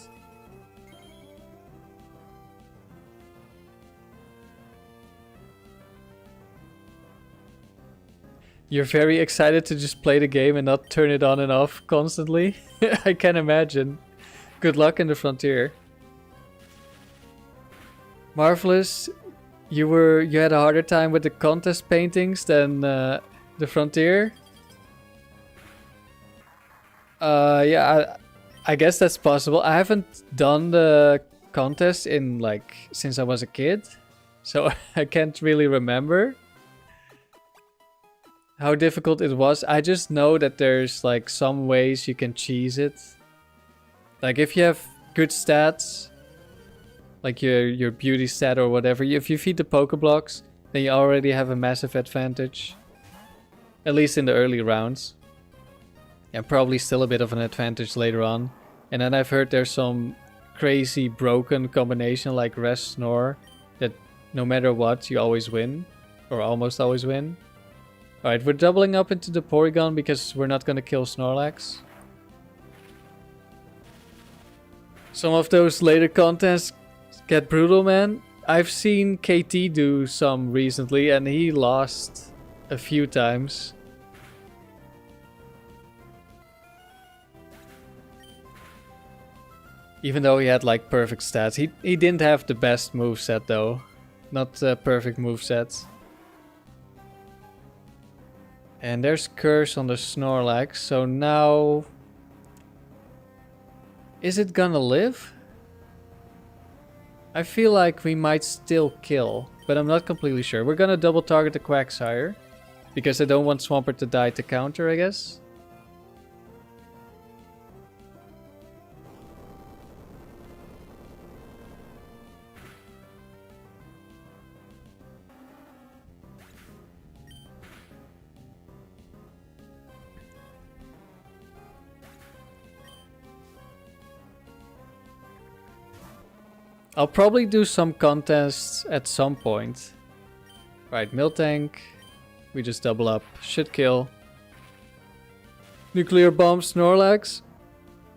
You're very excited to just play the game and not turn it on and off constantly. I can imagine. Good luck in the Frontier. Marvelous. You had a harder time with the contest paintings than the Frontier. Yeah, I guess that's possible. I haven't done the contest in since I was a kid, so I can't really remember how difficult it was. I just know that there's some ways you can cheese it. Like if you have good stats, like your beauty stat or whatever, if you feed the Pokeblocks, then you already have a massive advantage. At least in the early rounds. And probably still a bit of an advantage later on. And then I've heard there's some crazy broken combination like Rest Snore that no matter what you always win. Or almost always win. Alright, we're doubling up into the Porygon because we're not gonna kill Snorlax. Some of those later contests get brutal, man. I've seen KT do some recently and he lost a few times. Even though he had perfect stats. He didn't have the best moveset though. Not the perfect moveset. And there's Curse on the Snorlax, so now... Is it gonna live? I feel like we might still kill, but I'm not completely sure. We're gonna double target the Quagsire, because I don't want Swampert to die to counter, I guess. I'll probably do some contests at some point. Right, Miltank. We just double up. Should kill. Nuclear Bomb Snorlax.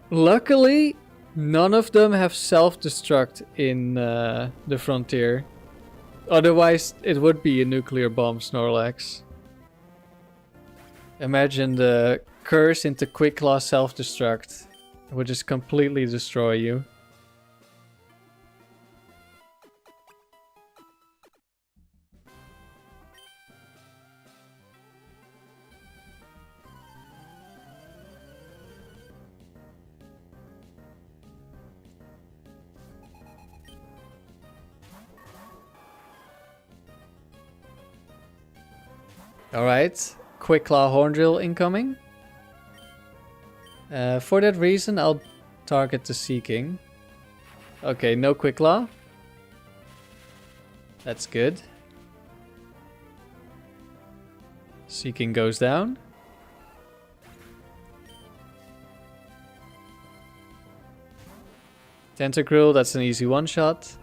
Luckily, none of them have self-destruct in the Frontier. Otherwise, it would be a Nuclear Bomb Snorlax. Imagine the Curse into Quick Claw self-destruct. It would just completely destroy you. Alright, Quick Claw Horn Drill incoming. For that reason, I'll target the Seeking. Okay, no Quick Claw. That's good. Seeking goes down. Tentacruel, that's an easy one-shot.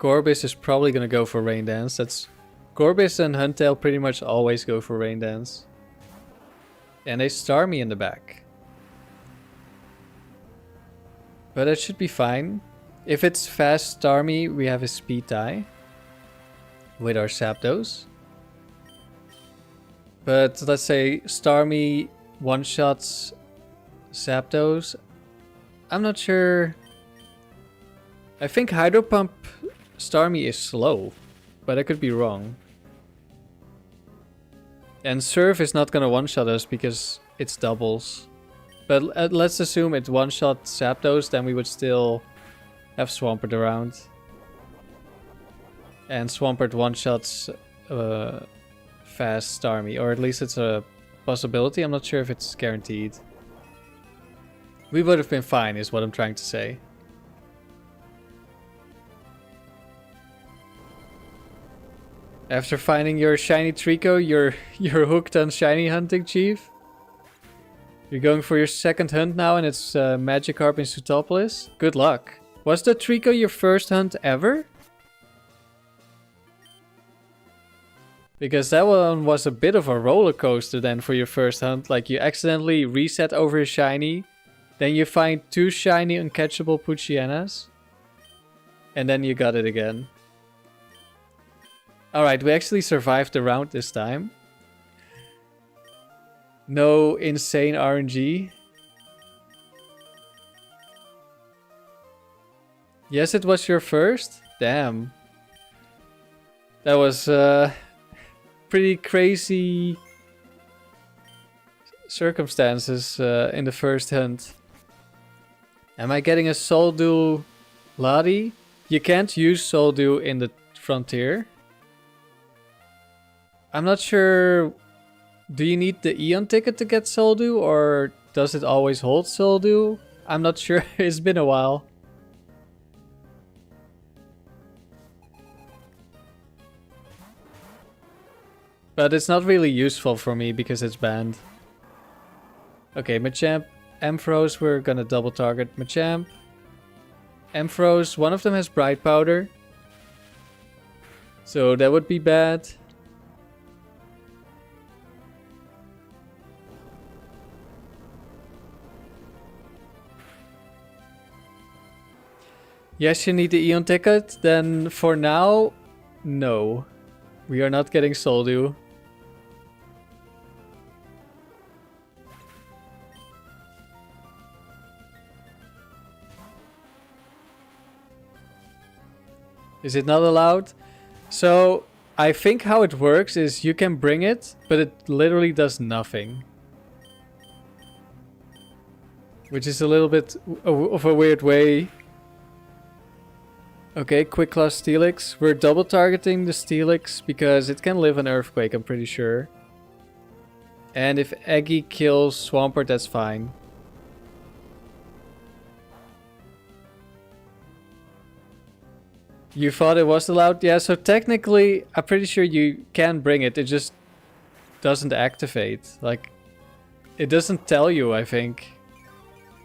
Gorbis is probably gonna go for Rain Dance. That's Gorbis and Huntail pretty much always go for Rain Dance. And they Starmie in the back. But it should be fine. If it's fast Starmie, we have a speed tie with our Zapdos. But let's say Starmie one-shots Zapdos. I'm not sure. I think Hydro Pump Starmie is slow, but I could be wrong. And Surf is not gonna one-shot us because it's doubles. But let's assume it one-shot Zapdos, then we would still have Swampert around. And Swampert one-shots fast Starmie, or at least it's a possibility. I'm not sure if it's guaranteed. We would have been fine, is what I'm trying to say. After finding your shiny Trico, you're hooked on shiny hunting, Chief? You're going for your second hunt now, and it's Magikarp in Sutopolis. Good luck. Was the Trico your first hunt ever? Because that one was a bit of a roller coaster then for your first hunt. Like, you accidentally reset over a shiny. Then you find 2 shiny uncatchable Poochyena. And then you got it again. Alright, we actually survived the round this time. No insane RNG. Yes, it was your first? Damn. That was pretty crazy circumstances in the first hunt. Am I getting a Soldew Lati? You can't use Soldew in the Frontier. I'm not sure. Do you need the Eon ticket to get Soldew, or does it always hold Soldew? I'm not sure. It's been a while. But it's not really useful for me because it's banned. Okay, Machamp, Ampharos, we're gonna double target Machamp. Ampharos, one of them has Bright Powder. So that would be bad. Yes, you need the Eon ticket. Then for now, no. We are not getting Soldew. Is it not allowed? So, I think how it works is you can bring it, but it literally does nothing. Which is a little bit of a weird way. Okay, Quick Claw Steelix. We're double targeting the Steelix because it can live an Earthquake, I'm pretty sure. And if Eggy kills Swampert, that's fine. You thought it was allowed? Yeah, so technically, I'm pretty sure you can bring it. It just doesn't activate. Like, it doesn't tell you, I think.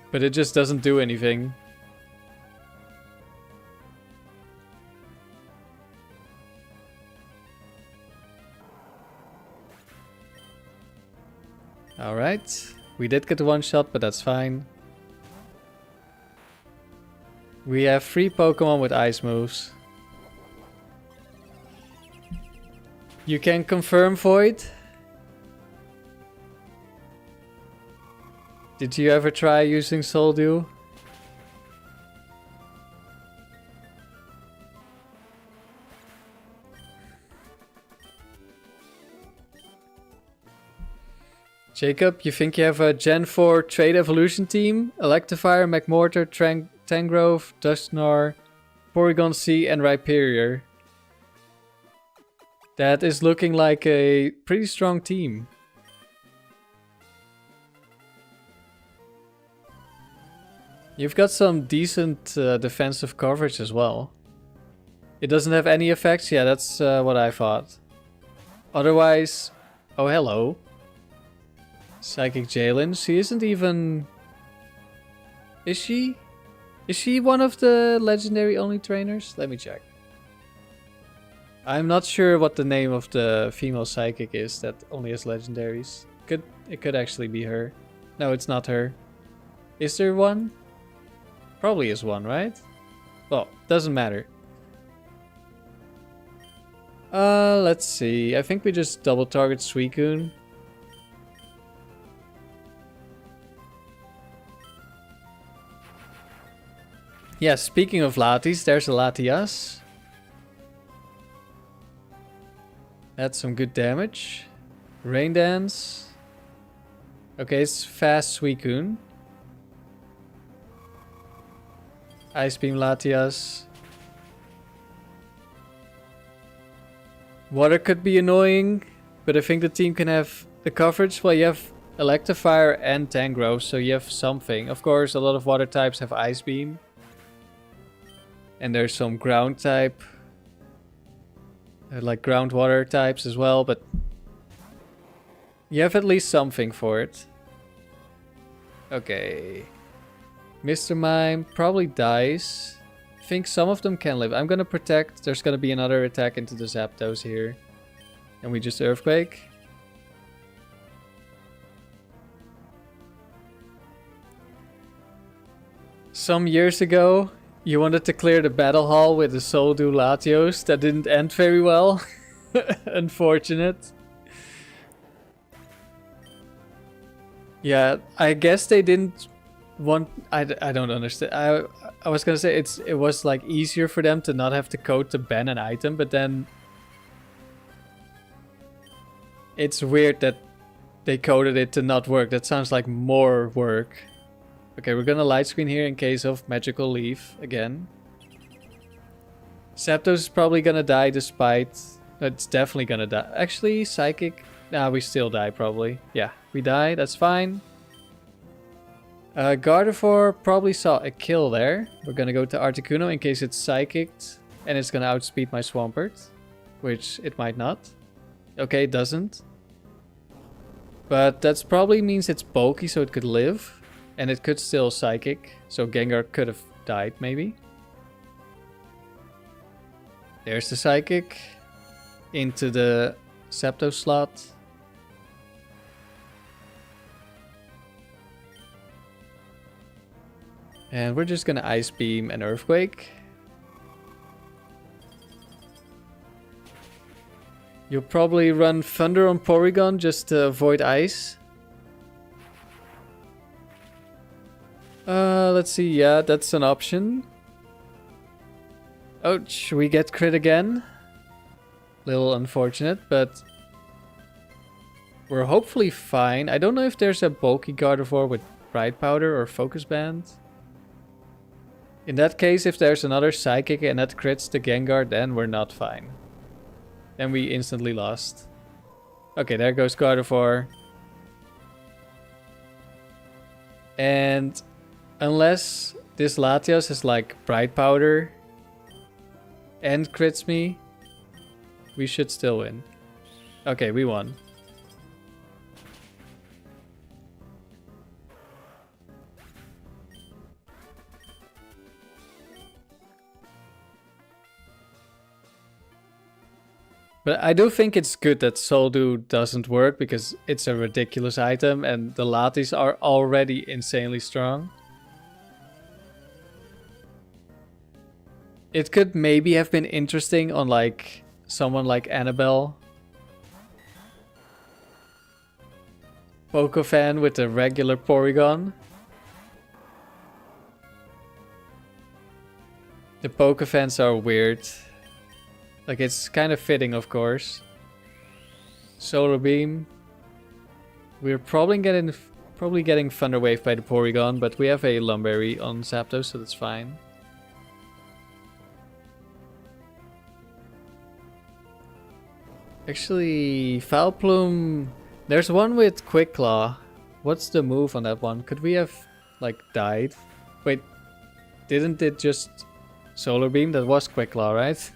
But it just doesn't do anything. Alright. We did get one shot, but that's fine. We have 3 Pokemon with ice moves. You can confirm Void. Did you ever try using Soldew? Jacob, you think you have a Gen 4 Trade Evolution team? Electivire, McMortar, Tangrove, Dusknoir, Porygon C, and Rhyperior. That is looking like a pretty strong team. You've got some decent defensive coverage as well. It doesn't have any effects? Yeah, that's what I thought. Otherwise... Oh, hello. Psychic Jalen. She isn't even... Is she? Is she one of the legendary only trainers? Let me check. I'm not sure what the name of the female psychic is that only has legendaries. It could actually be her. No, it's not her. Is there one? Probably is one, right? Well, doesn't matter. Let's see. I think we just double target Suicune. Yeah, speaking of Latis, there's a Latias. That's some good damage. Rain Dance. Okay, it's fast Suicune. Ice Beam Latias. Water could be annoying, but I think the team can have the coverage. Well, you have Electivire and Tangrowth, so you have something. Of course, a lot of water types have Ice Beam. And there's some ground type. Like groundwater types as well, but you have at least something for it. Okay. Mr. Mime probably dies. I think some of them can live. I'm gonna protect. There's gonna be another attack into the Zapdos here. And we just Earthquake. Some years ago, you wanted to clear the battle hall with the Soldu Latios. That didn't end very well. Unfortunate. Yeah, I guess they didn't want... I don't understand. I was gonna say it was like easier for them to not have to code to ban an item, but then... It's weird that they coded it to not work. That sounds like more work. Okay, we're gonna light screen here in case of Magical Leaf again. Zapdos is probably gonna die despite... It's definitely gonna die. Actually, Psychic... Nah, we still die probably. Yeah, we die. That's fine. Gardevoir probably saw a kill there. We're gonna go to Articuno in case it's Psychicked. And it's gonna outspeed my Swampert. Which it might not. Okay, it doesn't. But that probably means it's bulky, so it could live. And it could still Psychic. So Gengar could have died, maybe. There's the Psychic. Into the Zapdos slot. And we're just gonna Ice Beam and Earthquake. You'll probably run Thunder on Porygon just to avoid Ice. Let's see. Yeah, that's an option. Ouch, we get crit again. Little unfortunate, but we're hopefully fine. I don't know if there's a bulky Gardevoir with Bright Powder or Focus Band. In that case, if there's another Psychic and that crits the Gengar, then we're not fine. Then we instantly lost. Okay, there goes Gardevoir. And unless this Latios has like Bright Powder and crits me, we should still win. Okay, we won. But I do think it's good that Soldu doesn't work because it's a ridiculous item and the Latis are already insanely strong. It could maybe have been interesting on like someone like Annabelle. Pokefan with a regular Porygon. The Pokefans are weird. Like, it's kind of fitting, of course. Solar Beam. We're probably getting Thunder Wave by the Porygon, but we have a Lum Berry on Zapdos, so that's fine. Actually, Foulplume... There's one with Quick Claw. What's the move on that one? Could we have, like, died? Wait, didn't it just Solar Beam? That was Quick Claw, right?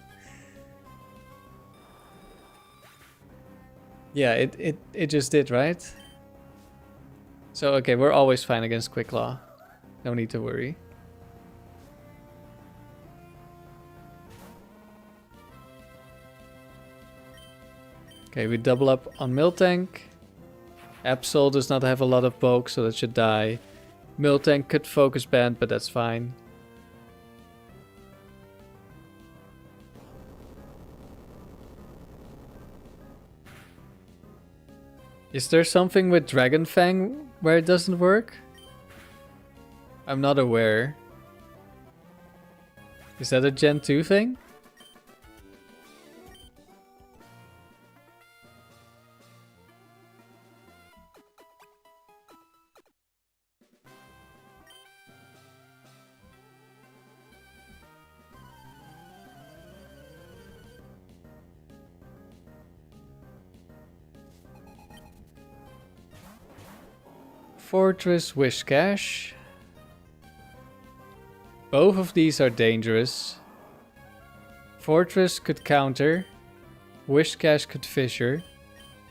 Yeah, it just did, right? So, okay, we're always fine against Quick Claw. No need to worry. Okay, we double up on Miltank. Absol does not have a lot of bulk, so that should die. Miltank could Focus Band, but that's fine. Is there something with Dragon Fang where it doesn't work? I'm not aware. Is that a Gen 2 thing? Fortress Whiscash. Both of these are dangerous. Fortress could counter. Whiscash could fissure.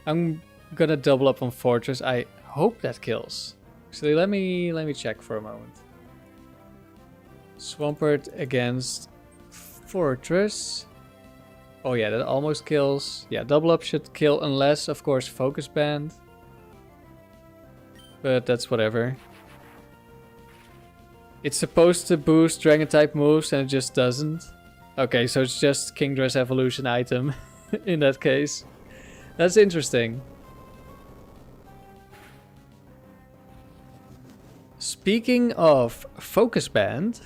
I'm gonna double up on Fortress. I hope that kills. Actually, let me check for a moment. Swampert against Fortress. Oh yeah, that almost kills. Yeah, double up should kill unless, of course, Focus Band. But that's whatever. It's supposed to boost Dragon type moves and it just doesn't. Okay, so it's just Kingdra's evolution item in that case. That's interesting. Speaking of Focus Band,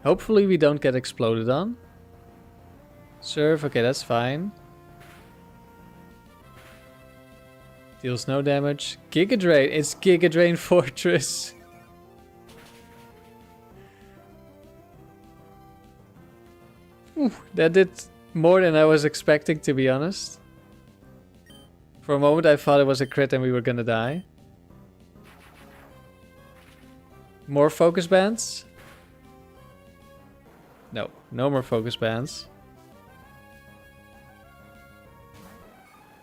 hopefully we don't get exploded on. Surf, okay, that's fine. Deals no damage. Giga Drain, it's Giga Drain Fortress. That did more than I was expecting, to be honest. For a moment I thought it was a crit and we were gonna die. More Focus Bands? No, no more Focus Bands.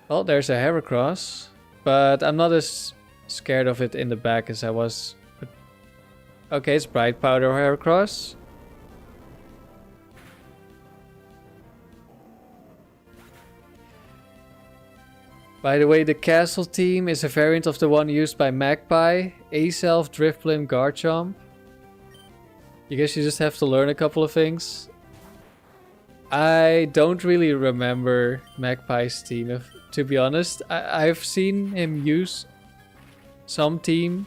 Well, there's a Heracross, but I'm not as scared of it in the back as I was. Okay, it's Bright Powder Heracross. By the way, the castle team is a variant of the one used by Magpie, Aself, Drifblim, Garchomp. I guess you just have to learn a couple of things. I don't really remember Magpie's team, to be honest. I've seen him use some team.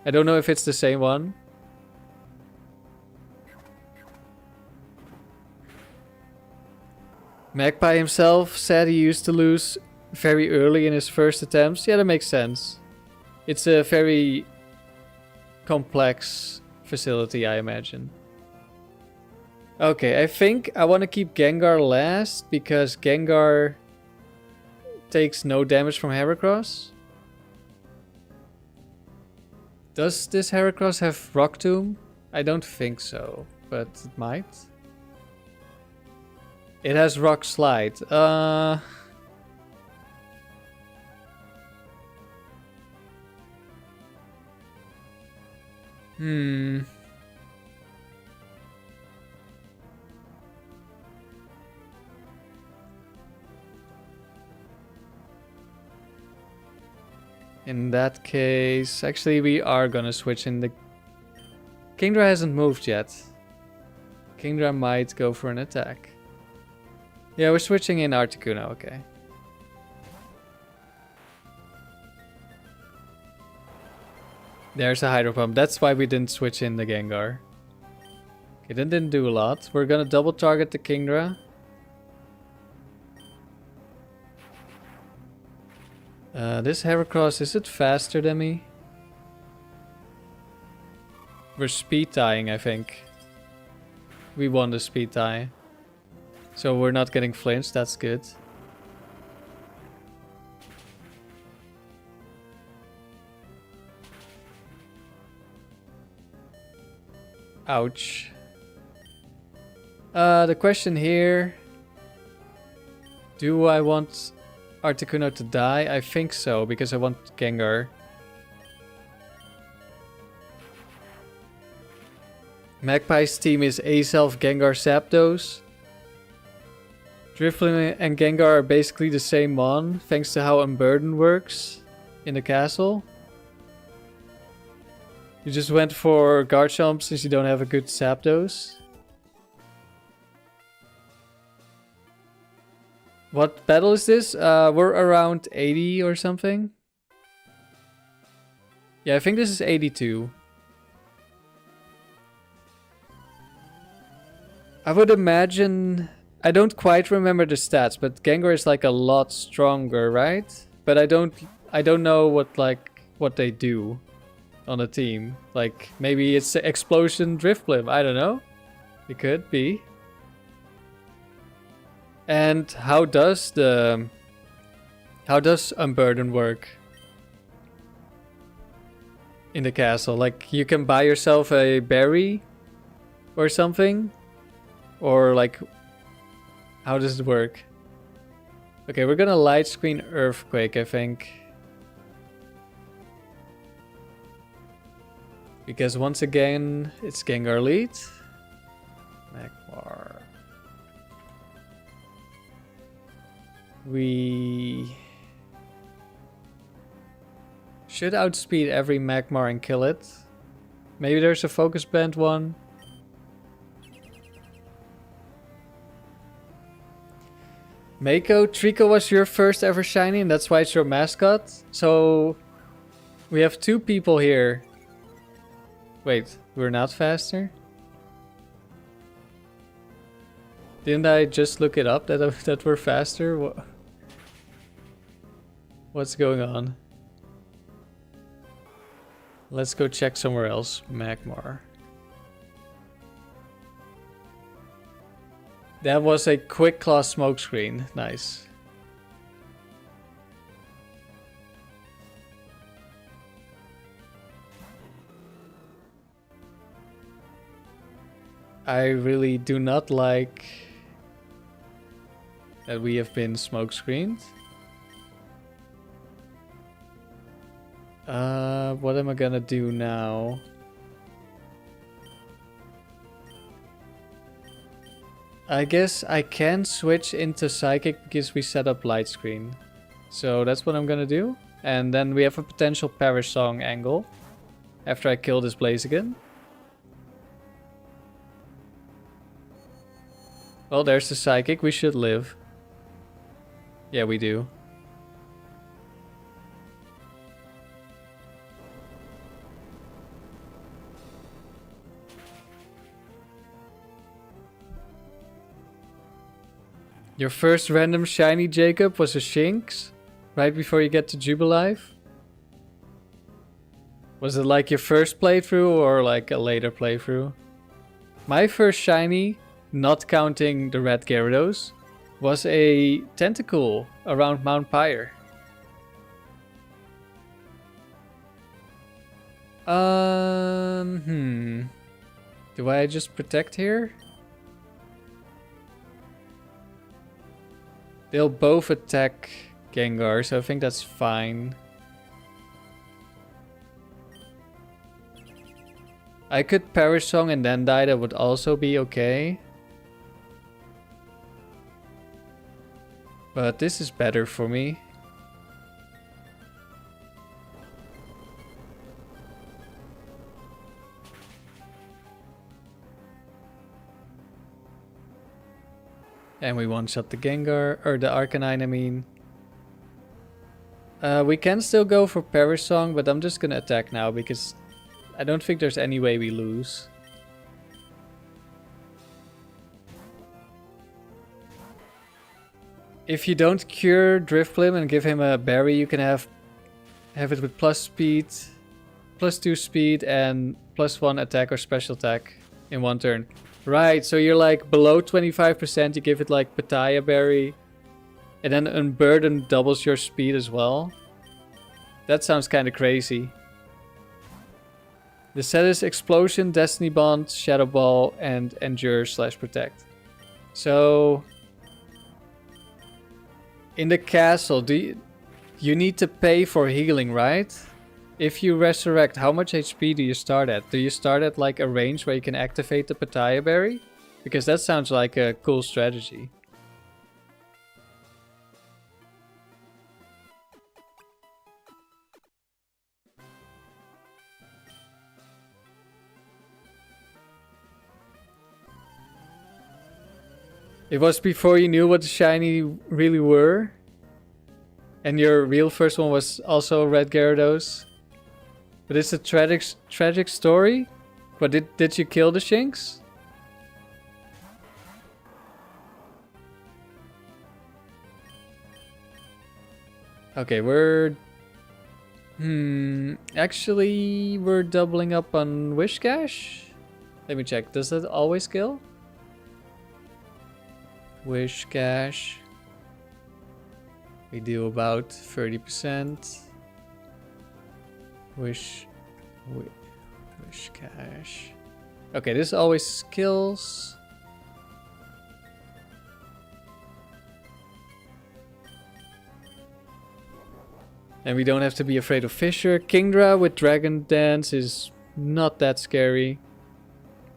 I don't know if it's the same one. Magpie himself said he used to lose very early in his first attempts. Yeah, that makes sense. It's a very complex facility, I imagine. Okay, I think I want to keep Gengar last because Gengar takes no damage from Heracross. Does this Heracross have Rock Tomb? I don't think so, but it might. It has Rock Slide. In that case, actually we are gonna switch in the... Kingdra hasn't moved yet. Kingdra might go for an attack. Yeah, we're switching in Articuno, okay. There's a Hydro Pump. That's why we didn't switch in the Gengar. Okay, that didn't do a lot. We're gonna double target the Kingdra. This Heracross, is it faster than me? We're speed tying, I think. We won the speed tie. So we're not getting flinched, that's good. Ouch. The question here... Do I want Articuno to die? I think so, because I want Gengar. Magpie's team is Aself, Gengar, Zapdos. Drifblim and Gengar are basically the same mon, thanks to how Unburden works in the castle. You just went for Garchomp since you don't have a good Zapdos. What battle is this? We're around 80 or something. Yeah, I think this is 82. I would imagine... I don't quite remember the stats, but Gengar is like a lot stronger, right? But I don't know what they do on a team. Like maybe it's Explosion Drifblim, I don't know. It could be. And how does Unburden work in the castle? Like you can buy yourself a berry or something? Or like how does it work? Okay, we're gonna light screen Earthquake, I think. Because once again, it's Gengar lead. Magmar. We should outspeed every Magmar and kill it. Maybe there's a focus band one. Mako, Trico was your first ever shiny and that's why it's your mascot. So we have 2 people here. Wait, we're not faster? Didn't I just look it up that we're faster? What's going on? Let's go check somewhere else. Magmar. That was a quick claw smokescreen. Nice. I really do not like that we have been smokescreened. What am I gonna do now? I guess I can switch into Psychic because we set up Light Screen. So that's what I'm gonna do. And then we have a potential Perish Song angle after I kill this Blaziken. Well, there's the Psychic. We should live. Yeah, we do. Your first random shiny, Jacob, was a Shinx? Right before you get to Jubilife? Was it like your first playthrough or like a later playthrough? My first shiny, not counting the red Gyarados, was a Tentacool around Mount Pyre. Do I just protect here? They'll both attack Gengar, so I think that's fine. I could Perish Song and then die, that would also be okay. But this is better for me. And we one-shot the Gengar, or the Arcanine, I mean. We can still go for Perish Song, but I'm just gonna attack now because I don't think there's any way we lose. If you don't cure Drifblim and give him a berry, you can have it with plus speed, plus 2 speed, and plus 1 attack or special attack in one turn. Right, so you're like below 25%, you give it like Pitaya Berry, and then Unburden doubles your speed as well. That sounds kind of crazy. The set is Explosion, Destiny Bond, Shadow Ball, and Endure/Protect. So in the castle, you need to pay for healing, right? If you resurrect, how much HP do you start at? Do you start at like a range where you can activate the Pitaya Berry? Because that sounds like a cool strategy. It was before you knew what the shiny really were? And your real first one was also Red Gyarados? But it's a tragic story? But did you kill the Shinx? Okay, we're... Actually, we're doubling up on Whiscash? Let me check. Does that always kill? Whiscash. We do about 30%. Whiscash. Okay, this always kills. And we don't have to be afraid of Fissure. Kingdra with Dragon Dance is not that scary.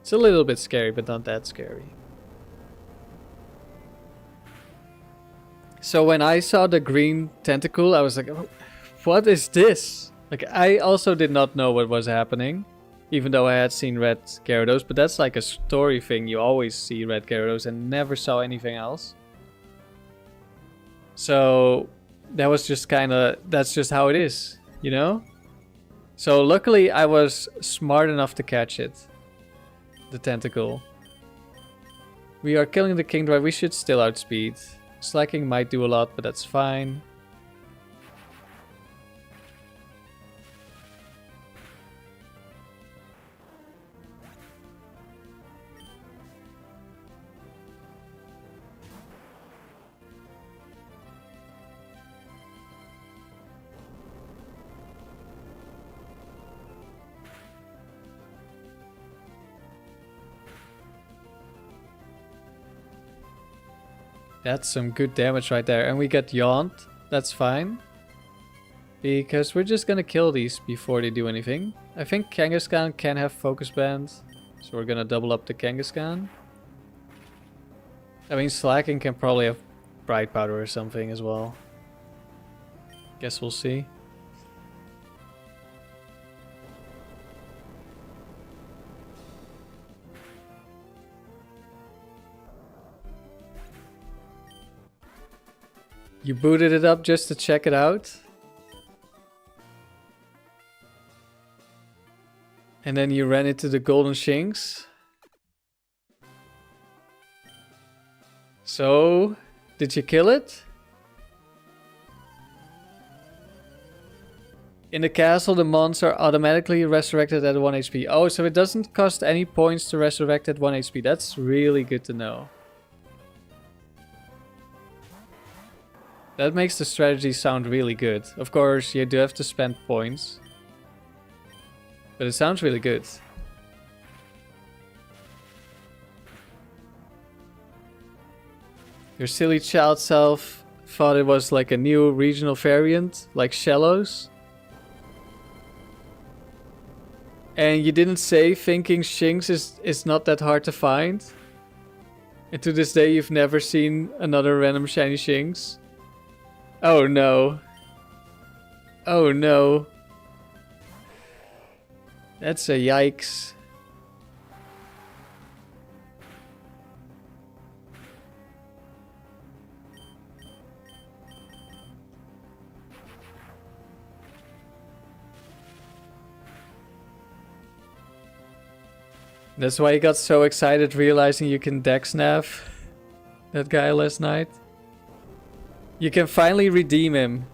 It's a little bit scary, but not that scary. So when I saw the green tentacle, I was like, oh, what is this? Like, I also did not know what was happening, even though I had seen red Gyarados, but that's like a story thing. You always see red Gyarados and never saw anything else. So that was just that's just how it is, you know? So luckily I was smart enough to catch it. The tentacle. We are killing the King Drive. We should still outspeed. Slacking might do a lot, but that's fine. That's some good damage right there. And we get yawned. That's fine. Because we're just gonna kill these before they do anything. I think Kangaskhan can have Focus Band. So we're gonna double up the Kangaskhan. I mean, Slacking can probably have Bright Powder or something as well. Guess we'll see. You booted it up just to check it out. And then you ran into the Golden Shinx. So, did you kill it? In the castle, the mons are automatically resurrected at 1 HP. Oh, so it doesn't cost any points to resurrect at 1 HP. That's really good to know. That makes the strategy sound really good. Of course, you do have to spend points. But it sounds really good. Your silly child self thought it was like a new regional variant, like Shallows. And you didn't say thinking Shinx is not that hard to find. And to this day you've never seen another random shiny Shinx. Oh no. Oh no. That's a yikes. That's why you got so excited realizing you can dex nav that guy last night. You can finally redeem him.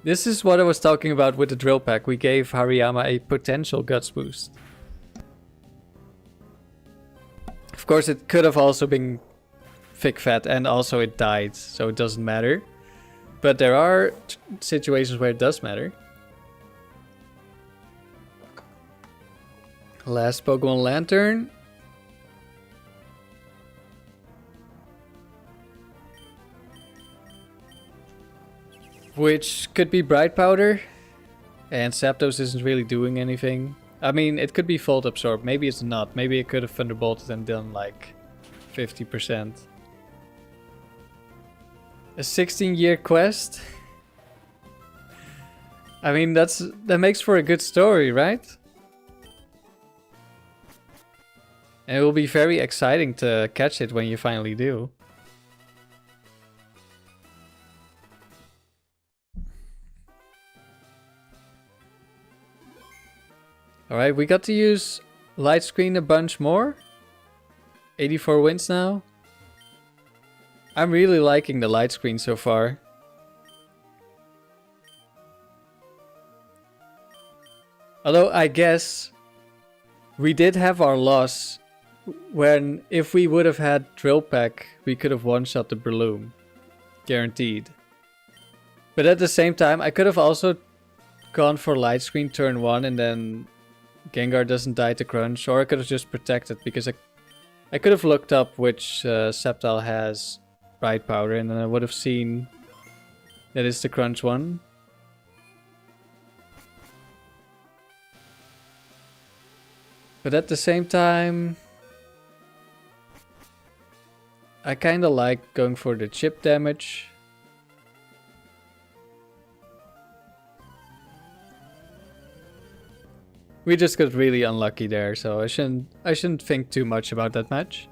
This is what I was talking about with the drill pack. We gave Hariyama a potential guts boost. Of course, it could have also been thick fat and also it died, so it doesn't matter. But there are situations where it does matter. Last Pokemon Lantern. Which could be Bright Powder. And Zapdos isn't really doing anything. I mean, it could be Volt Absorb. Maybe it's not. Maybe it could have Thunderbolted and done like 50%. A 16-year quest? I mean, that makes for a good story, right? And it will be very exciting to catch it when you finally do. Alright, we got to use Light Screen a bunch more. 84 wins now. I'm really liking the Light Screen so far. Although I guess we did have our loss when if we would have had Drill Pack, we could have one-shot the Breloom. Guaranteed. But at the same time, I could have also gone for Light Screen turn 1 and then Gengar doesn't die to Crunch, or I could have just protected because I could have looked up which Sceptile has Bright Powder and then I would have seen that it's the Crunch one. But at the same time, I kinda like going for the chip damage. We just got really unlucky there, so I shouldn't think too much about that match.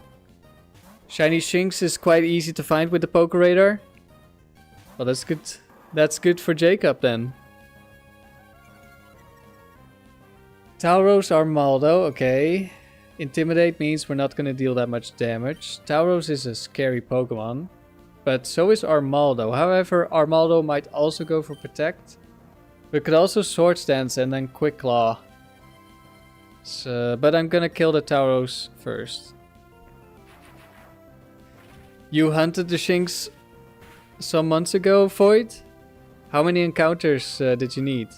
Shiny Shinx is quite easy to find with the Poké Radar. Well, that's good. That's good for Jacob then. Tauros Armaldo, okay. Intimidate means we're not gonna deal that much damage. Tauros is a scary Pokemon, but so is Armaldo. However, Armaldo might also go for Protect. We could also Swords Dance and then Quick Claw. So, but I'm gonna kill the Tauros first. You hunted the Shinx some months ago, Void? How many encounters did you need?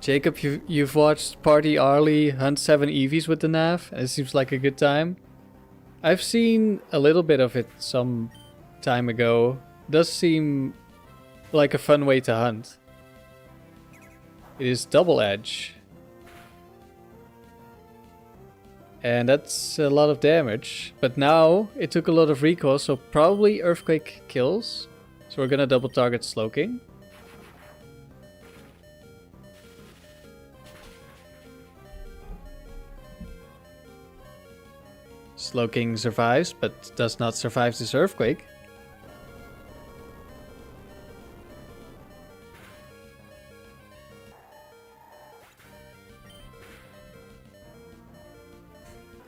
Jacob, you've watched Party Arlie hunt 7 Eevees with the nav. It seems like a good time. I've seen a little bit of it some time ago. Does seem like a fun way to hunt. It is double edge. And that's a lot of damage. But now it took a lot of recoil, so probably Earthquake kills. So we're gonna double target Slowking. Slowking survives, but does not survive this Earthquake.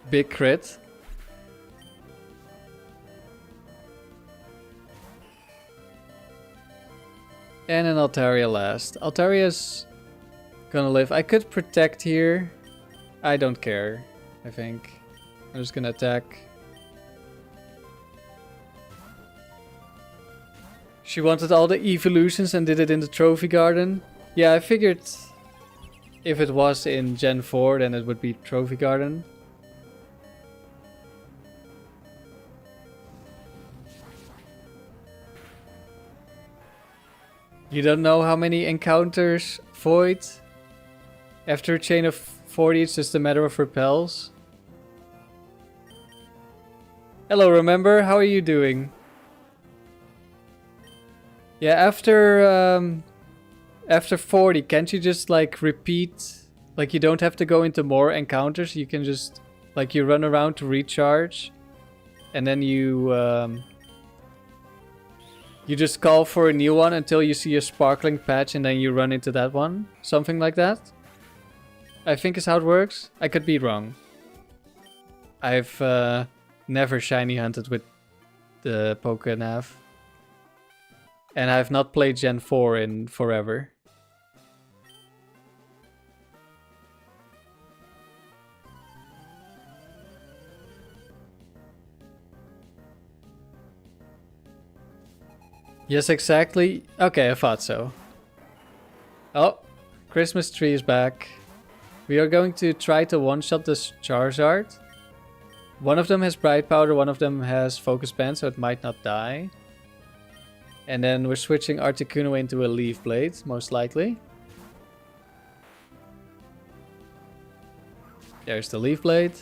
Big crit. And an Altaria last. Altaria's gonna live. I could protect here. I don't care, I think. I'm just gonna attack. She wanted all the evolutions and did it in the trophy garden. Yeah, I figured if it was in Gen 4 then it would be trophy garden. You don't know how many encounters Void? After a chain of 40 it's just a matter of repels. Hello, remember? How are you doing? Yeah, after 40, can't you just like repeat? Like you don't have to go into more encounters. You can just like you run around to recharge, and then you just call for a new one until you see a sparkling patch, and then you run into that one. Something like that. I think is how it works. I could be wrong. I've never shiny hunted with the Pokénav. And I've not played Gen 4 in forever. Yes, exactly. Okay, I thought so. Oh, Christmas tree is back. We are going to try to one-shot this Charizard. One of them has Bright Powder, one of them has Focus Band, so it might not die. And then we're switching Articuno into a Leaf Blade, most likely. There's the Leaf Blade.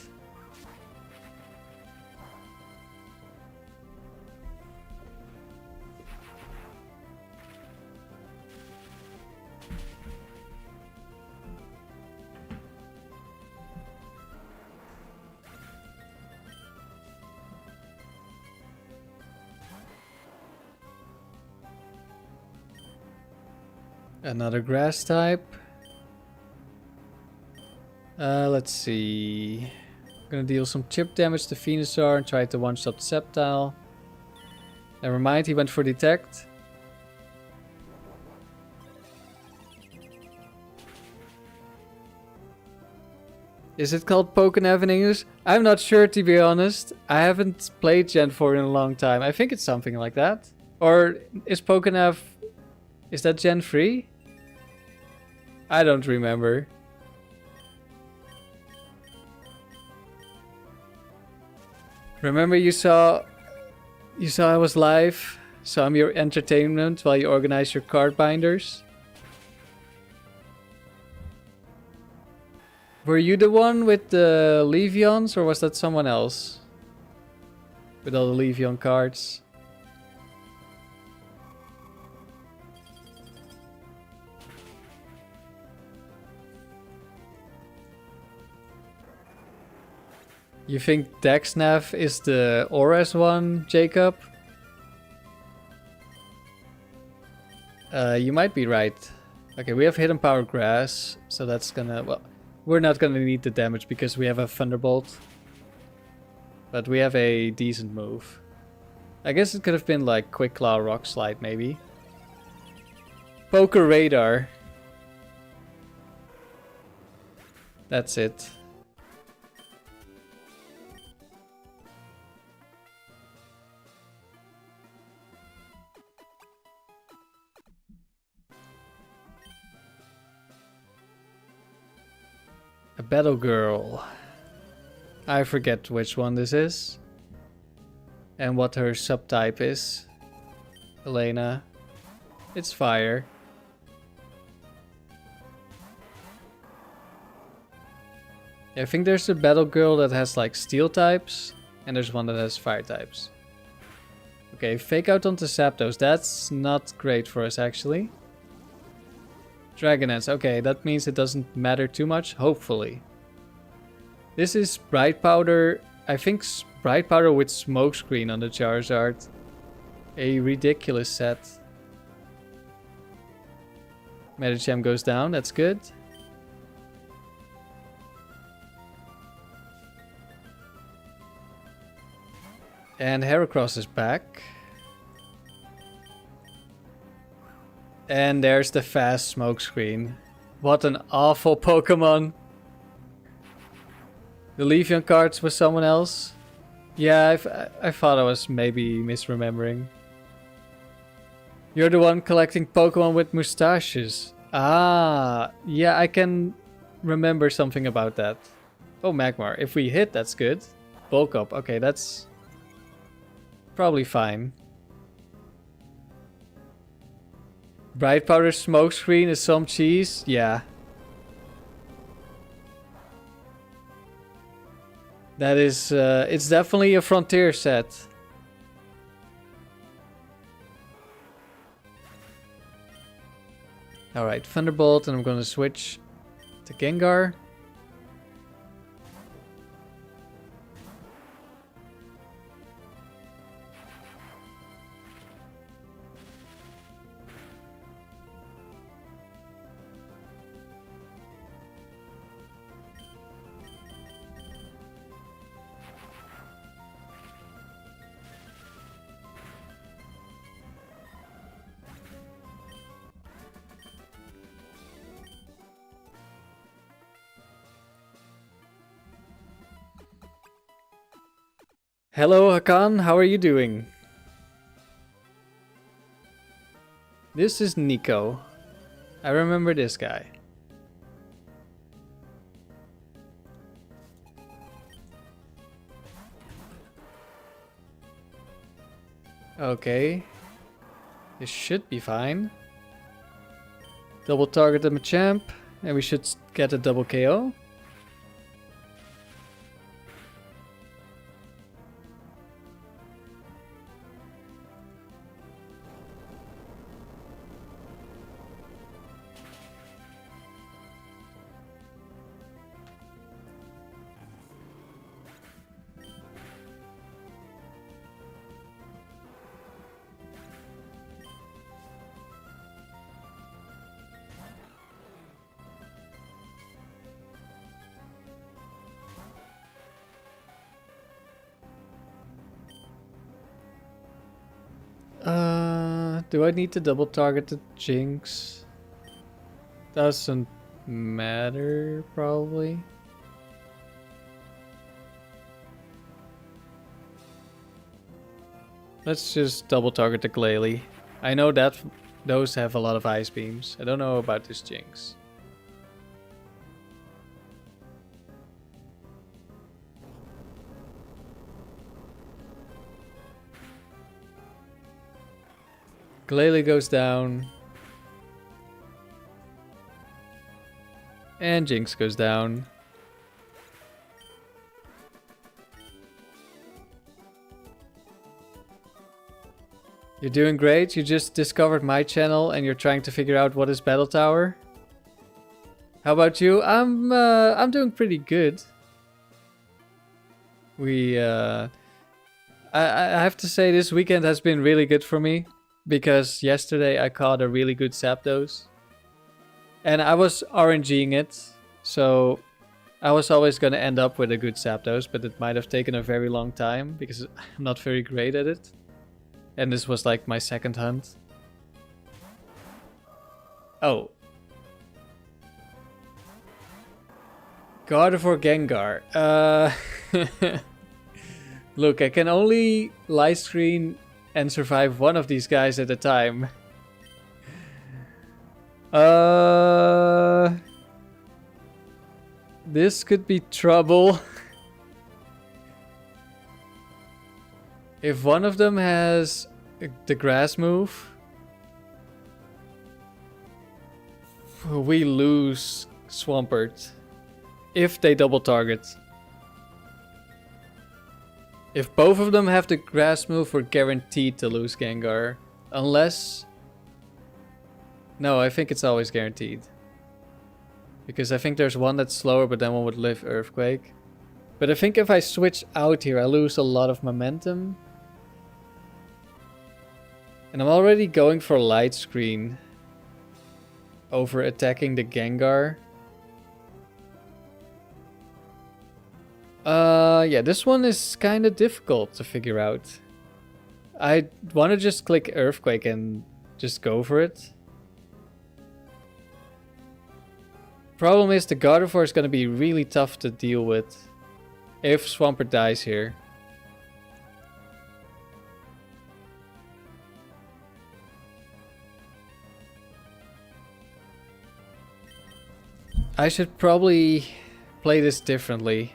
Another grass type. Let's see. I'm gonna deal some chip damage to Venusaur and try to one-shot Sceptile. Never mind, he went for Detect. Is it called Pokénav in English? I'm not sure, to be honest. I haven't played Gen 4 in a long time. I think it's something like that. Or is Pokénav... Is that Gen 3? I don't remember. Remember you saw I was live So I'm your entertainment while you organize your card binders. Were you the one with the Levions, or was that someone else? With all the Levion cards. You think Dexnav is the Auras one, Jacob? You might be right. Okay, we have Hidden Power Grass, so that's gonna... Well, we're not gonna need the damage because we have a Thunderbolt. But we have a decent move. I guess it could have been like Quick Claw, Rock Slide, maybe. Poker Radar. That's it. A Battle Girl. I forget which one this is. And what her subtype is. Elena. It's fire. I think there's a Battle Girl that has like steel types. And there's one that has fire types. Okay, fake out onto Zapdos. That's not great for us actually. Dragonance. Okay, that means it doesn't matter too much, hopefully. This is Bright Powder. I think Bright Powder with Smokescreen on the Charizard. A ridiculous set. Medicham goes down, that's good. And Heracross is back. And there's the fast Smokescreen. What an awful Pokemon. The Levion cards was someone else? Yeah, I thought I was maybe misremembering. You're the one collecting Pokemon with mustaches. Ah, yeah, I can remember something about that. Oh, Magmar. If we hit, that's good. Bulk up. Okay, that's probably fine. Bright Powder Smokescreen is some cheese? Yeah. That is, it's definitely a Frontier set. Alright, Thunderbolt, and I'm gonna switch to Gengar. Hello Hakan, how are you doing? This is Nico. I remember this guy. Okay. This should be fine. Double target the Machamp, and we should get a double KO. Do I need to double target the Jinx? Doesn't matter, probably. Let's just double target the Glalie. I know that those have a lot of ice beams. I don't know about this Jinx. Glalie goes down. And Jinx goes down. You're doing great. You just discovered my channel and you're trying to figure out what is Battle Tower. How about you? I'm doing pretty good. I have to say this weekend has been really good for me because yesterday I caught a really good Zapdos. And I was RNGing it, so I was always going to end up with a good Zapdos, but it might have taken a very long time because I'm not very great at it. And this was like my second hunt. Oh. Gardevoir Gengar. Look, I can only light screen and survive one of these guys at a time. This could be trouble. If one of them has the grass move, we lose Swampert. If they double target. If both of them have the grass move, we're guaranteed to lose Gengar. Unless... No, I think it's always guaranteed. Because I think there's one that's slower, but then one would live Earthquake. But I think if I switch out here, I lose a lot of momentum. And I'm already going for Light Screen over attacking the Gengar. Yeah, this one is kind of difficult to figure out. I want to just click Earthquake and just go for it. Problem is the Gardevoir is going to be really tough to deal with if Swampert dies here. I should probably play this differently.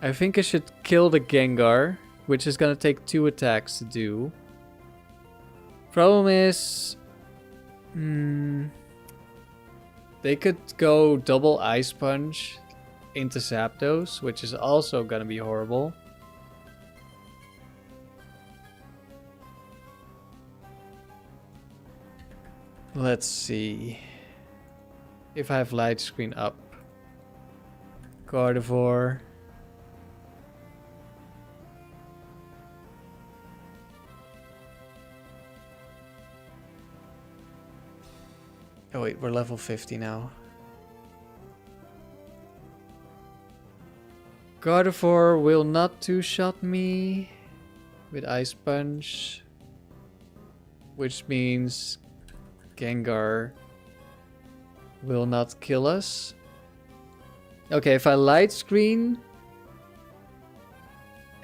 I think I should kill the Gengar, which is gonna take 2 attacks to do. Problem is... they could go double Ice Punch into Zapdos, which is also gonna be horrible. Let's see if I have Light Screen up. Gardevoir. Oh wait, we're level 50 now. Gardevoir will not two-shot me with Ice Punch, which means Gengar will not kill us. Okay, if I Light Screen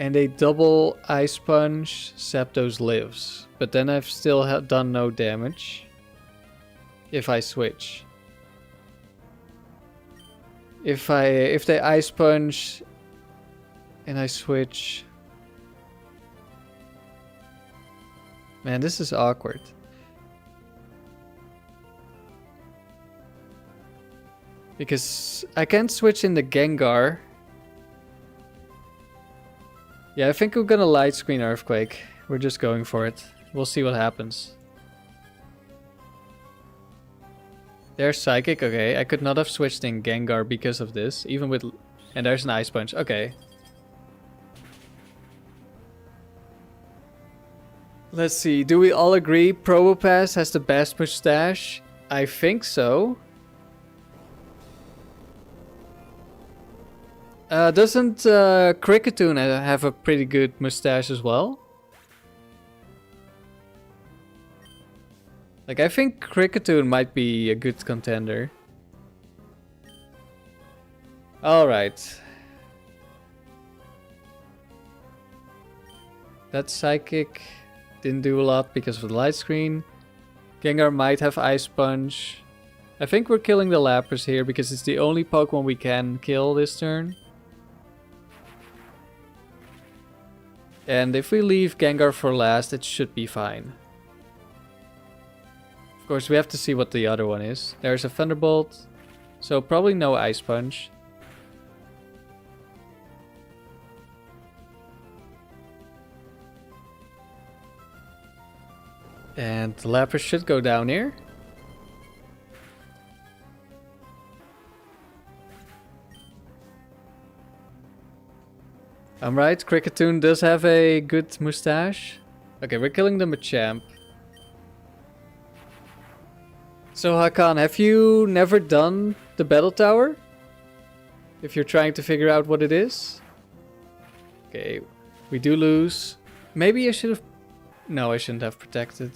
and a double Ice Punch, Zapdos lives. But then I've still done no damage. If I switch. If they Ice Punch and I switch. Man, this is awkward. Because I can't switch in the Gengar. Yeah, I think we're gonna Light Screen Earthquake. We're just going for it. We'll see what happens. There's Psychic, okay. I could not have switched in Gengar because of this. Even with... And there's an Ice Punch, okay. Let's see, do we all agree Probopass has the best mustache? I think so. Doesn't Kricketune have a pretty good mustache as well? Like, I think Kricketune might be a good contender. Alright. That Psychic didn't do a lot because of the Light Screen. Gengar might have Ice Punch. I think we're killing the Lapras here because it's the only Pokemon we can kill this turn. And if we leave Gengar for last, it should be fine. Of course, we have to see what the other one is. There's a Thunderbolt, so probably no Ice Punch. And the Lapras should go down here. I'm right, Cricketune does have a good mustache. Okay, we're killing the Machamp. So Hakan, have you never done the Battle Tower? If you're trying to figure out what it is? Okay, we do lose. Maybe I should have... No, I shouldn't have protected.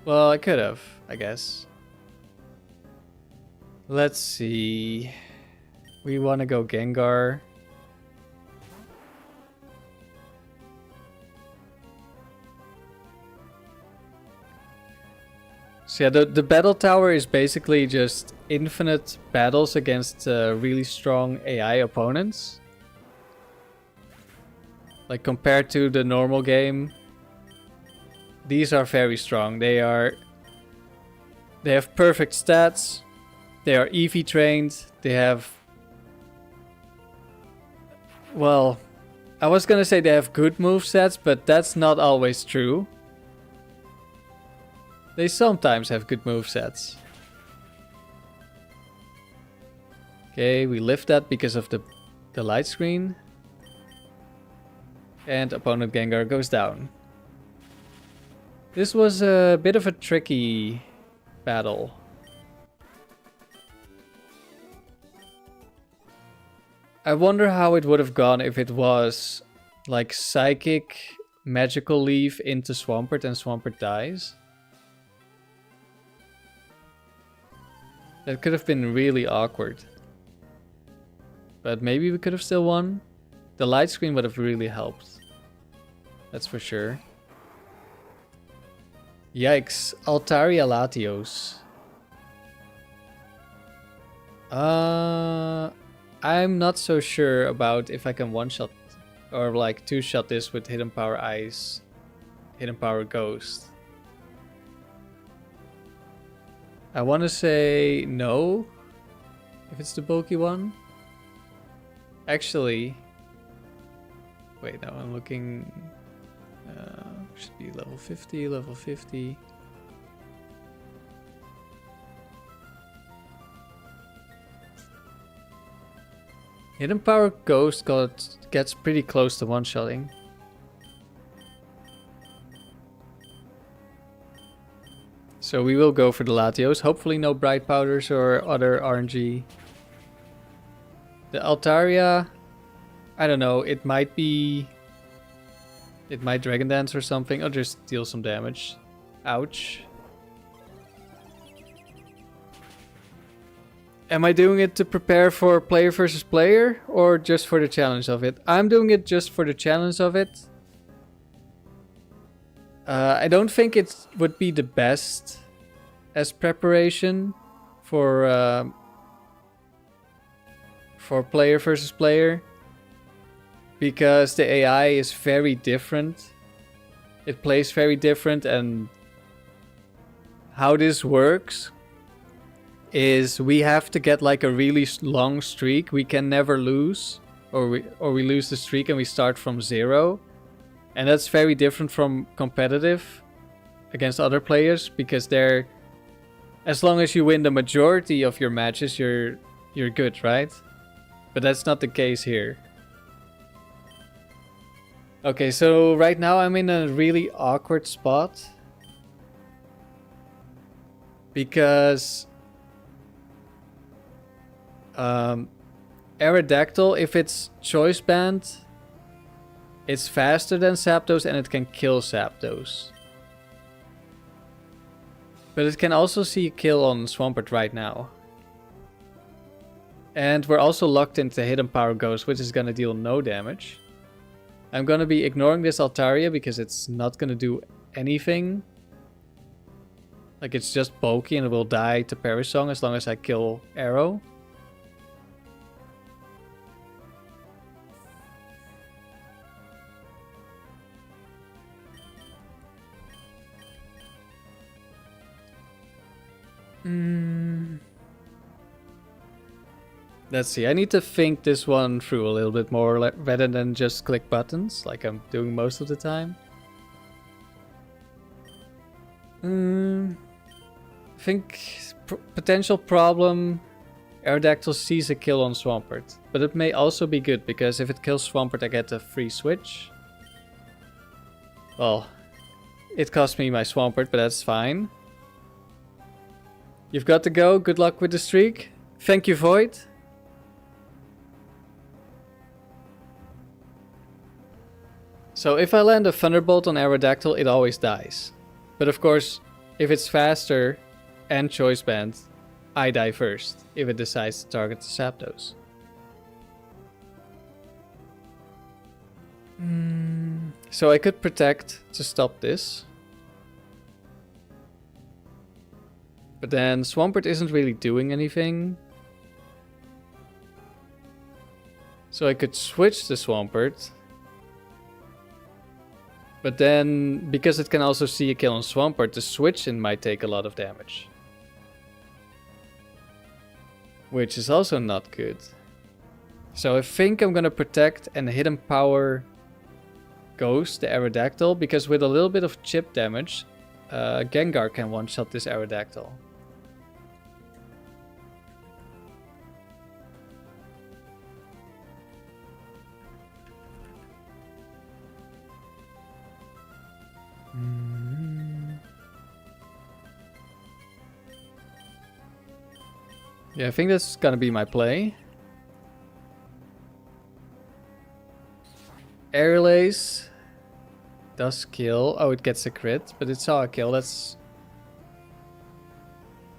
Well, I could have, I guess. Let's see. We want to go Gengar. So yeah, the Battle Tower is basically just infinite battles against really strong AI opponents. Like compared to the normal game, these are very strong. They have perfect stats. They are EV trained. They have... Well, I was gonna say they have good movesets, but that's not always true. They sometimes have good movesets. Okay, we lift that because of the light screen. And opponent Gengar goes down. This was a bit of a tricky battle. I wonder how it would have gone if it was like Psychic Magical Leaf into Swampert and Swampert dies. That could have been really awkward. But maybe we could have still won. The light screen would have really helped. That's for sure. Yikes. Altaria Latios. I'm not so sure about if I can one-shot or like two-shot this with Hidden Power Ice, Hidden Power Ghost. I want to say no, if it's the bulky one. Actually, wait, no, I'm looking, should be level 50, level 50. Hidden Power Ghost gets pretty close to one-shotting. So we will go for the Latios. Hopefully no Bright Powders or other RNG. The Altaria, I don't know, it might Dragon Dance or something. I'll just deal some damage. Ouch. Am I doing it to prepare for player versus player or just for the challenge of it? I'm doing it just for the challenge of it. I don't think it would be the best as preparation for player versus player, because the AI is very different. It plays very different, and how this works is we have to get like a really long streak. We can never lose, or we lose the streak and we start from 0. And that's very different from competitive against other players, because they're, as long as you win the majority of your matches, you're good, right? But that's not the case here. Okay, so right now I'm in a really awkward spot, because Aerodactyl, if it's choice band, it's faster than Zapdos and it can kill Zapdos. But it can also see a kill on Swampert right now. And we're also locked into Hidden Power Ghost, which is gonna deal no damage. I'm gonna be ignoring this Altaria because it's not gonna do anything. Like, it's just bulky and it will die to Parasong as long as I kill Arrow. Let's see, I need to think this one through a little bit more rather than just click buttons like I'm doing most of the time. I think potential problem, Aerodactyl sees a kill on Swampert. But it may also be good, because if it kills Swampert I get a free switch. Well, it cost me my Swampert, but that's fine. You've got to go, good luck with the streak. Thank you, Void. So if I land a Thunderbolt on Aerodactyl, it always dies. But of course, if it's faster and choice band, I die first if it decides to target the Zapdos. So I could protect to stop this. But then Swampert isn't really doing anything. So I could switch to Swampert. But then, because it can also see a kill on Swampert, the switch-in might take a lot of damage. Which is also not good. So I think I'm gonna protect and hidden power Ghost, the Aerodactyl, because with a little bit of chip damage, Gengar can one-shot this Aerodactyl. Yeah, I think that's gonna be my play. Aerial Ace does kill. Oh, it gets a crit, but it saw a kill. That's...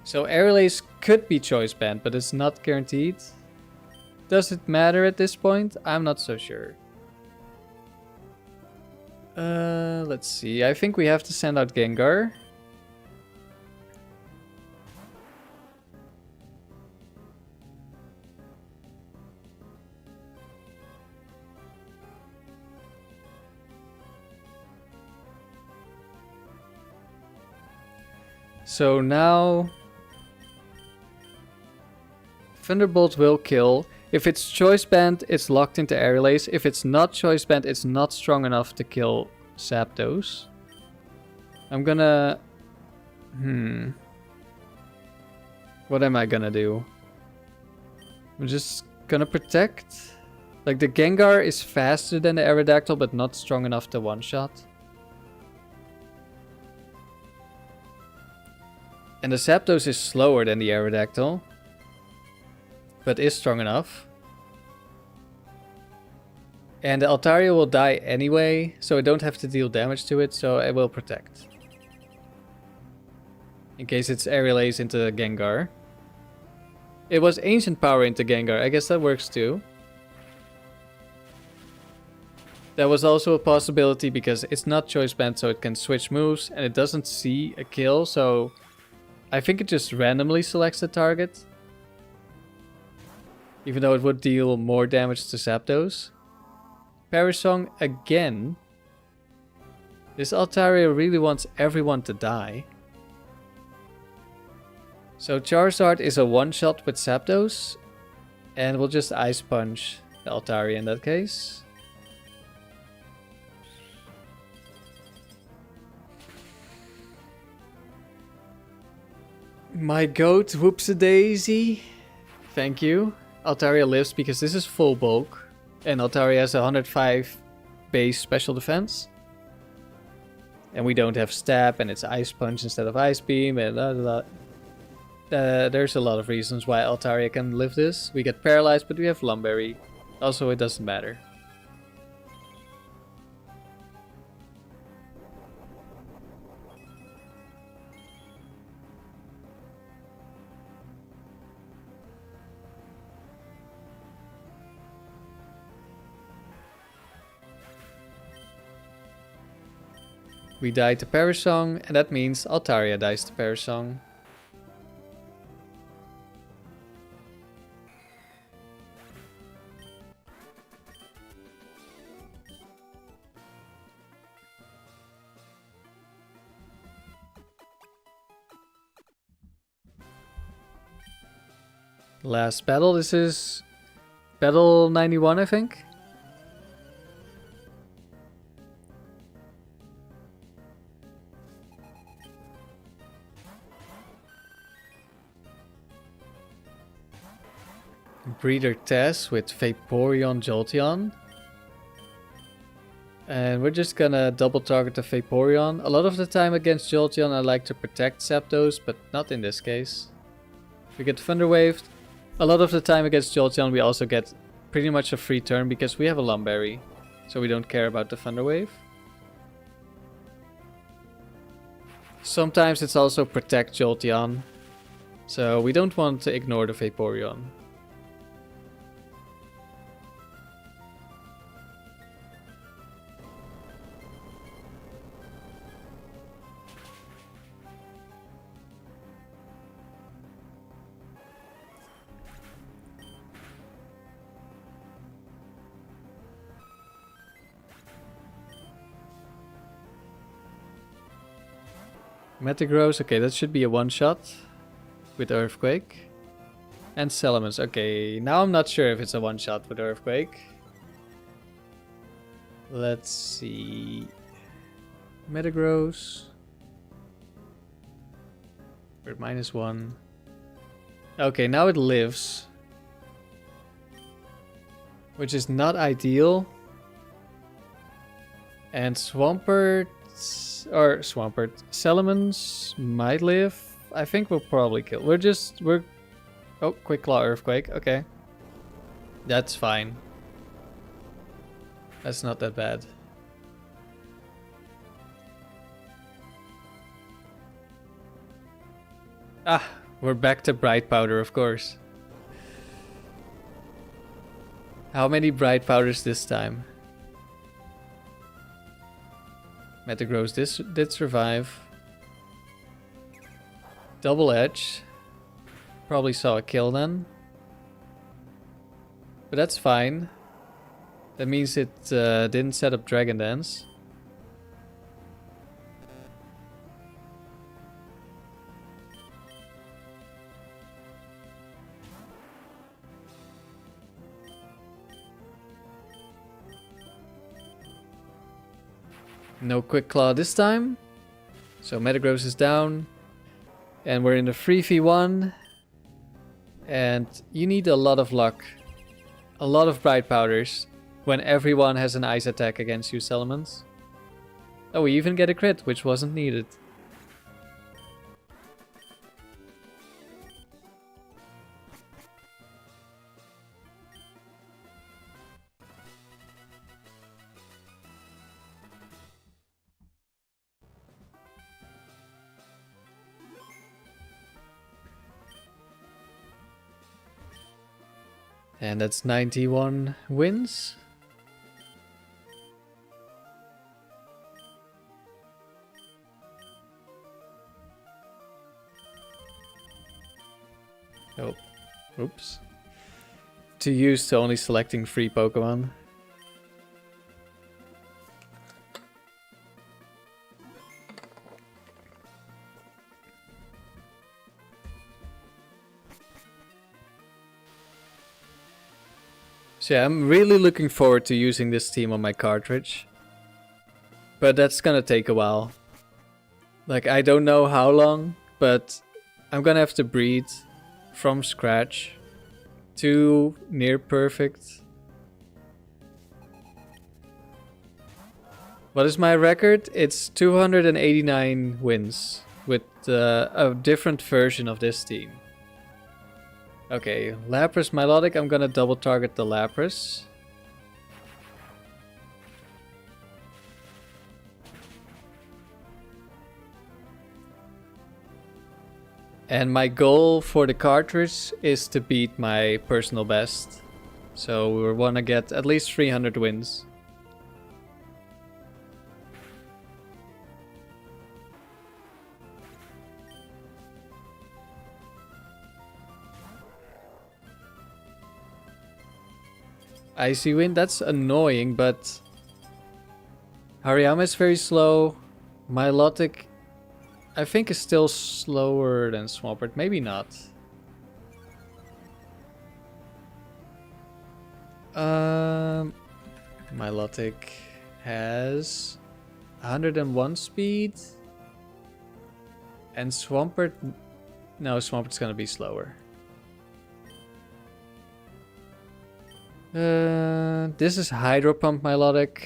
So Aerial Ace could be choice banned, but it's not guaranteed. Does it matter at this point? I'm not so sure. Let's see. I think we have to send out Gengar. So now Thunderbolt will kill. If it's choice band, it's locked into Aerial Ace. If it's not choice band, it's not strong enough to kill Zapdos. I'm gonna... What am I gonna do? I'm just gonna protect. Like, the Gengar is faster than the Aerodactyl, but not strong enough to one-shot. And the Zapdos is slower than the Aerodactyl, but is strong enough. And the Altaria will die anyway, so I don't have to deal damage to it, so I will protect. In case it's Aerial Ace into Gengar. It was Ancient Power into Gengar, I guess that works too. That was also a possibility because it's not choice band, so it can switch moves, and it doesn't see a kill, so I think it just randomly selects the target. Even though it would deal more damage to Zapdos. Parasong again. This Altaria really wants everyone to die. So Charizard is a one-shot with Zapdos. And we'll just Ice Punch the Altaria in that case. My goat, whoops-a-daisy. Thank you. Altaria lives because this is full bulk. And Altaria has 105 base special defense. And we don't have stab and it's Ice Punch instead of Ice Beam and blah, blah, blah. There's a lot of reasons why Altaria can live this. We get paralyzed, but we have Lum Berry. Also, it doesn't matter. We die to Parasong, and that means Altaria dies to Parasong. Last battle. This is battle 91, I think. Breeder Tess with Vaporeon Jolteon. And we're just gonna double target the Vaporeon. A lot of the time against Jolteon I like to protect Zapdos, but not in this case. We get Thunder Waved. A lot of the time against Jolteon we also get pretty much a free turn because we have a Lum Berry. So we don't care about the Thunder Wave. Sometimes it's also protect Jolteon. So we don't want to ignore the Vaporeon. Metagross, okay, that should be a one-shot with Earthquake. And Salamence, okay, now I'm not sure if it's a one-shot with Earthquake. Let's see. Metagross. We're at -1. Okay, now it lives. Which is not ideal. And Swampert... Or Swampert. Salamence might live. I think we'll probably kill. We're... Oh, Quick Claw Earthquake. Okay. That's fine. That's not that bad. Ah, we're back to Bright Powder, of course. How many Bright Powders this time? Metagross did survive. Double Edge. Probably saw a kill then. But that's fine. That means it didn't set up Dragon Dance. No Quick Claw this time. So Metagross is down. And we're in the 3v1. And you need a lot of luck. A lot of Bright Powders. When everyone has an Ice attack against you, Salamence. Oh, we even get a crit, which wasn't needed. And that's 91 wins. Oh, oops. Too used to only selecting 3 Pokemon. So yeah, I'm really looking forward to using this team on my cartridge. But that's gonna take a while. Like, I don't know how long, but I'm gonna have to breed from scratch to near perfect. What is my record? It's 289 wins with a different version of this team. Okay, Lapras Milotic, I'm gonna double target the Lapras. And my goal for the cartridge is to beat my personal best. So we want to get at least 300 wins. Icy Wind, that's annoying, but Hariyama is very slow. Milotic, I think, is still slower than Swampert. Maybe not. Milotic has 101 speed. And Swampert... No, Swampert's gonna be slower. This is Hydro Pump Milotic.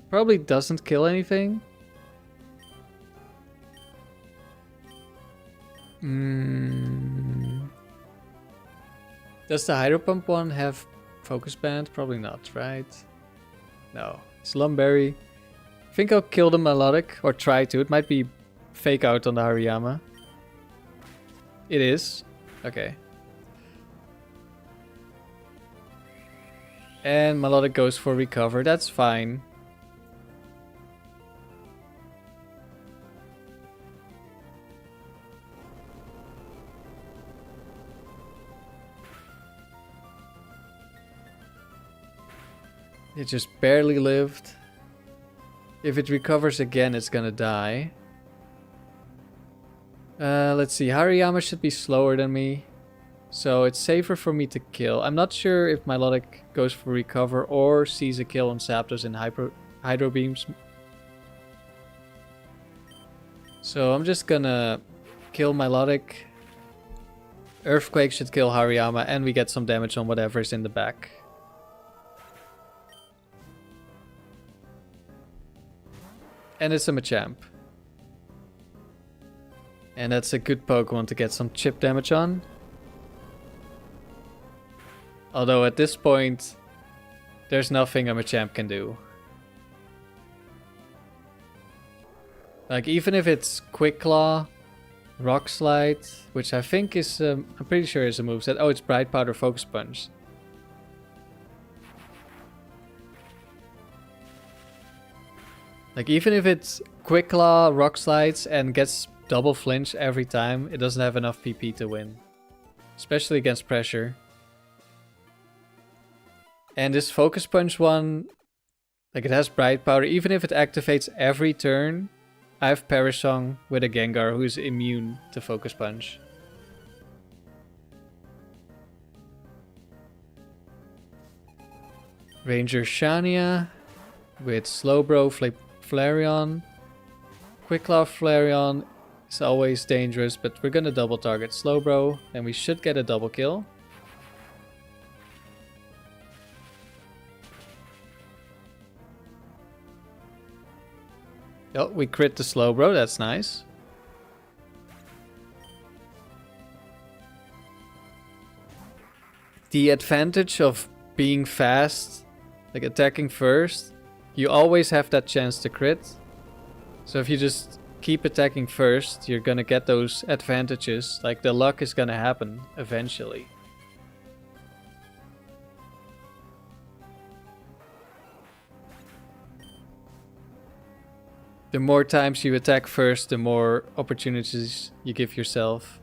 Probably doesn't kill anything. Does the Hydro Pump one have Focus Band? Probably not, right? No. It's Lum Berry. I think I'll kill the Milotic, or try to. It might be fake out on the Hariyama. It is. Okay. And Milotic goes for recover. That's fine. It just barely lived. If it recovers again, it's gonna die. Let's see. Hariyama should be slower than me. So it's safer for me to kill. I'm not sure if Milotic goes for recover or sees a kill on Zapdos in Hydro Beams. So I'm just gonna kill Milotic. Earthquake should kill Hariyama and we get some damage on whatever's in the back. And it's a Machamp. And that's a good Pokemon to get some chip damage on. Although at this point, there's nothing a Machamp can do. Like even if it's Quick Claw, Rock Slide, which I think is, I'm pretty sure is a moveset. Oh, it's Bright Powder, Focus Punch. Like even if it's Quick Claw, Rock Slides and gets double flinch every time, it doesn't have enough PP to win. Especially against pressure. And this Focus Punch one, like it has Bright Powder. Even if it activates every turn, I have Perish Song with a Gengar who is immune to Focus Punch. Ranger Shania with Slowbro, Flareon. Quick Claw Flareon is always dangerous, but we're gonna double target Slowbro and we should get a double kill. Oh, we crit the Slowbro, that's nice. The advantage of being fast, like attacking first, you always have that chance to crit. So if you just keep attacking first, you're gonna get those advantages. Like the luck is gonna happen eventually. The more times you attack first, the more opportunities you give yourself.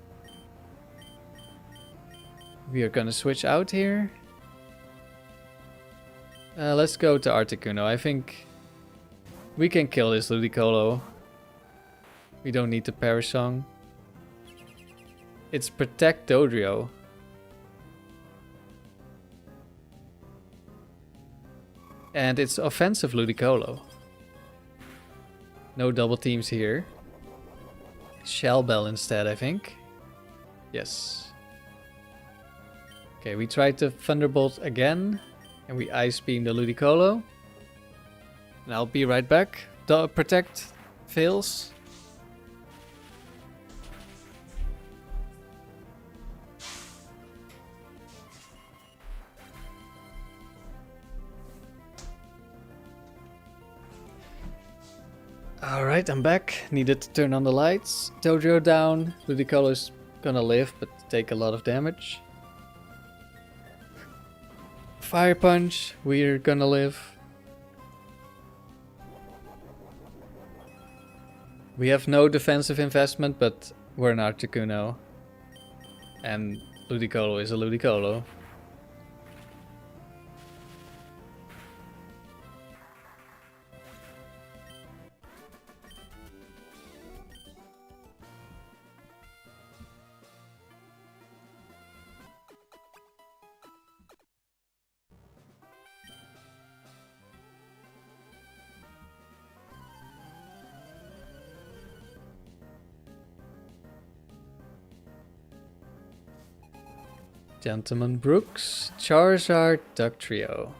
We are gonna switch out here. Let's go to Articuno. I think we can kill this Ludicolo. We don't need the Perish Song. It's Protect Dodrio. And it's offensive Ludicolo. No double teams here. Shell Bell instead, I think. Yes. Okay, we tried to Thunderbolt again. And we Ice Beam the Ludicolo. And I'll be right back. The Protect fails. Alright, I'm back. Needed to turn on the lights. Dodrio down. Ludicolo is gonna live, but take a lot of damage. Fire Punch, we're gonna live. We have no defensive investment, but we're an Articuno. And Ludicolo is a Ludicolo. Gentleman Brooks, Charizard, Dugtrio.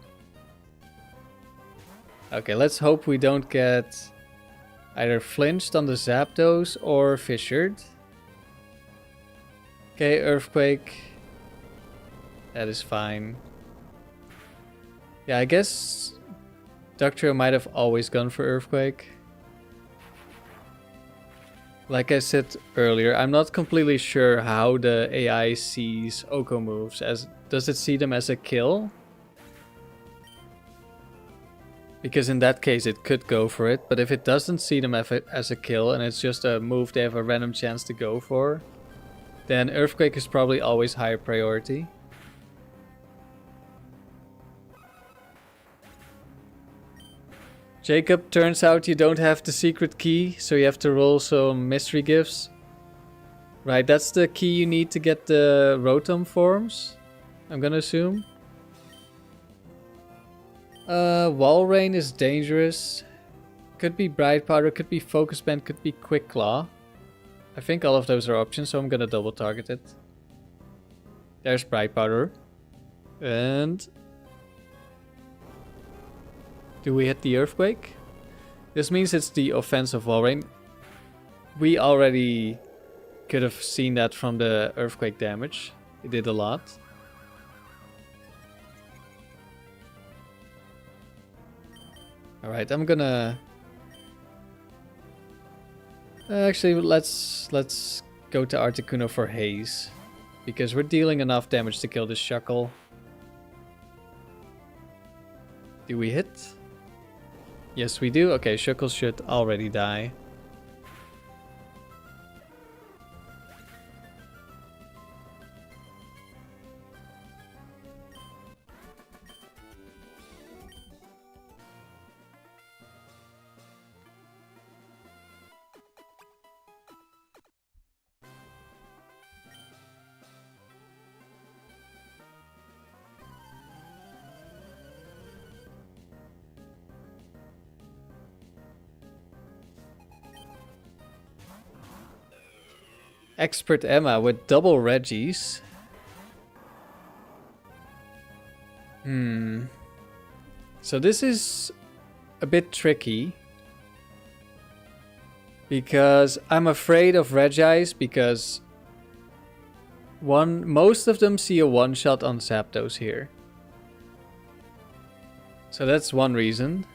Okay, let's hope we don't get either flinched on the Zapdos or fissured. Okay, Earthquake. That is fine. Yeah, I guess Dugtrio might have always gone for Earthquake. Like I said earlier, I'm not completely sure how the AI sees Oko moves. Does it see them as a kill? Because in that case it could go for it, but if it doesn't see them as a kill and it's just a move they have a random chance to go for, then Earthquake is probably always higher priority. Jacob, turns out you don't have the secret key, so you have to roll some mystery gifts. Right, that's the key you need to get the Rotom forms, I'm gonna assume. Walrein is dangerous. Could be Bright Powder, could be Focus Band, could be Quick Claw. I think all of those are options, so I'm gonna double target it. There's Bright Powder. And... do we hit the Earthquake? This means it's the offensive Walrein. We already could have seen that from the Earthquake damage. It did a lot. Alright, I'm gonna... actually, let's go to Articuno for Haze. Because we're dealing enough damage to kill this Shuckle. Do we hit? Yes, we do. Okay, Shuckle should already die. Expert Emma with double Reggies. So this is a bit tricky. Because I'm afraid of Regis because most of them see a one-shot on Zapdos here. So that's one reason.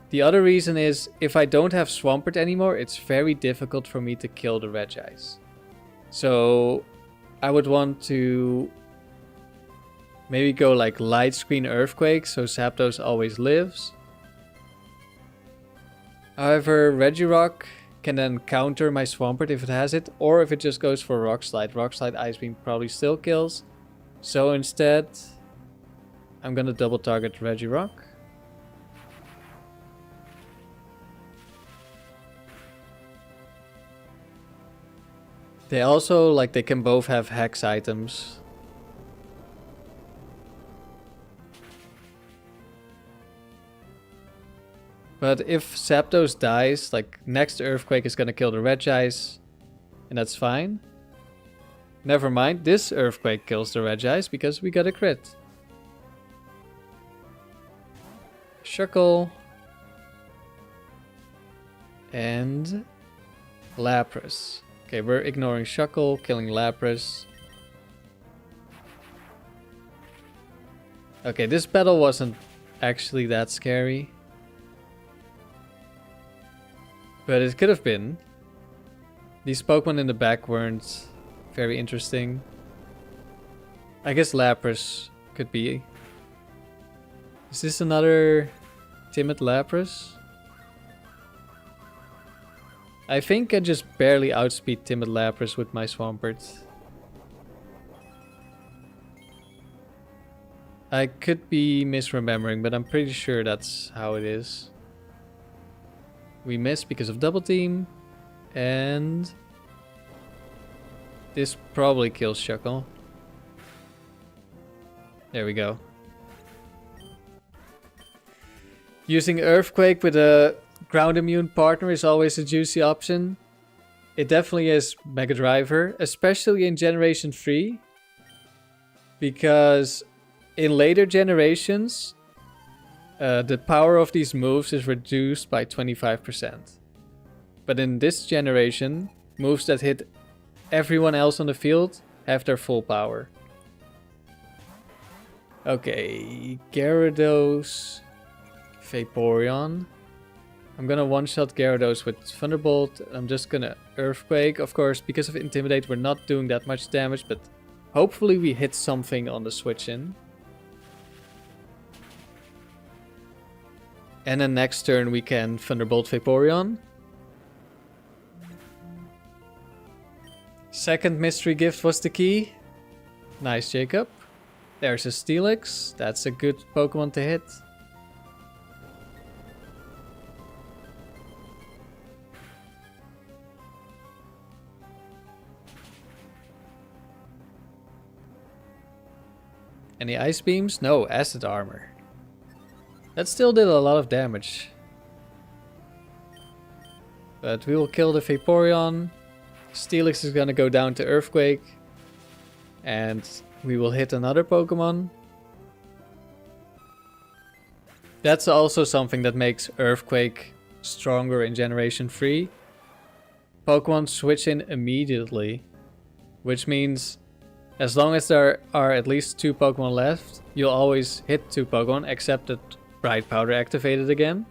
The other reason is if I don't have Swampert anymore, it's very difficult for me to kill the Regis. So I would want to maybe go like Light Screen Earthquake so Zapdos always lives. However, Regirock can then counter my Swampert if it has it, or if it just goes for Rock Slide. Rock Slide Ice Beam probably still kills. So instead, I'm gonna double target Regirock. They also, they can both have Hex items. But if Zapdos dies, next Earthquake is gonna kill the Regis, and that's fine. Never mind, this Earthquake kills the Regis because we got a crit. Shuckle. And Lapras. Okay, we're ignoring Shuckle, killing Lapras. Okay, this battle wasn't actually that scary. But it could have been. These Pokemon in the back weren't very interesting. I guess Lapras could be. Is this another Timid Lapras? I think I just barely outspeed Timid Lapras with my Swampert. I could be misremembering, but I'm pretty sure that's how it is. We missed because of double team. And this probably kills Shuckle. There we go. Using Earthquake with a ground immune partner is always a juicy option. It definitely is Mega Driver, especially in Generation 3. Because in later generations, the power of these moves is reduced by 25%. But in this generation, moves that hit everyone else on the field have their full power. Okay, Gyarados, Vaporeon. I'm gonna one-shot Gyarados with Thunderbolt. I'm just gonna Earthquake. Of course, because of Intimidate, we're not doing that much damage, but hopefully we hit something on the switch in. And then next turn we can Thunderbolt Vaporeon. Second mystery gift was the key. Nice, Jacob. There's a Steelix. That's a good Pokemon to hit. Any Ice Beams? No, Acid Armor. That still did a lot of damage. But we will kill the Vaporeon. Steelix is gonna go down to Earthquake. And we will hit another Pokemon. That's also something that makes Earthquake stronger in Generation 3. Pokemon switch in immediately. Which means as long as there are at least 2 Pokemon left, you'll always hit 2 Pokemon, except that Bright Powder activated again.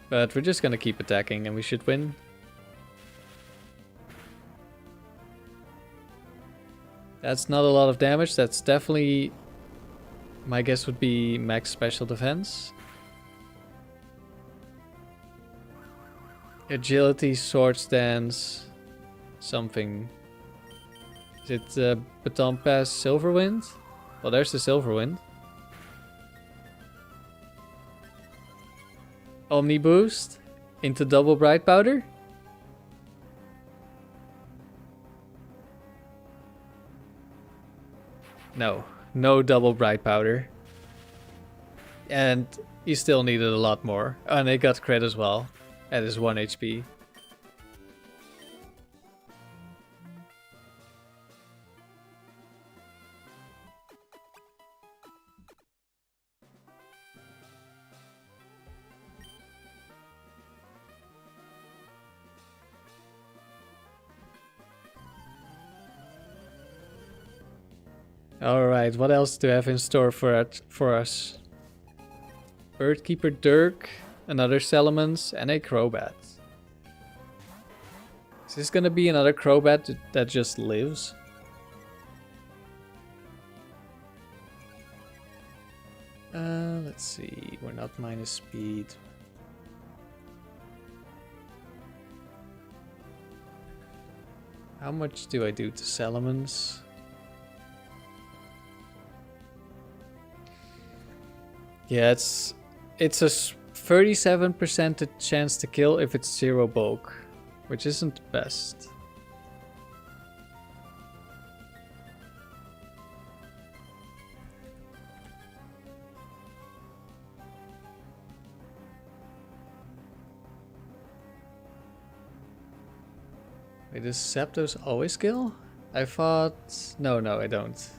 But we're just gonna keep attacking and we should win. That's not a lot of damage. That's definitely, my guess would be max special defense. Agility, Sword Stance, something. Is it Baton Pass Silverwind? Well, there's the Silverwind. Omni Boost into double Bright Powder. No, no double Bright Powder. And he still needed a lot more. And it got crit as well at his 1 HP. Alright, what else do I have in store for us? Birdkeeper Dirk, another Salamence, and a Crobat. Is this gonna be another Crobat that just lives? Let's see, we're not minus speed. How much do I do to Salamence? Yeah, it's a 37% chance to kill if it's 0 bulk, which isn't the best. Wait, does Zapdos always kill? I thought... No, I don't.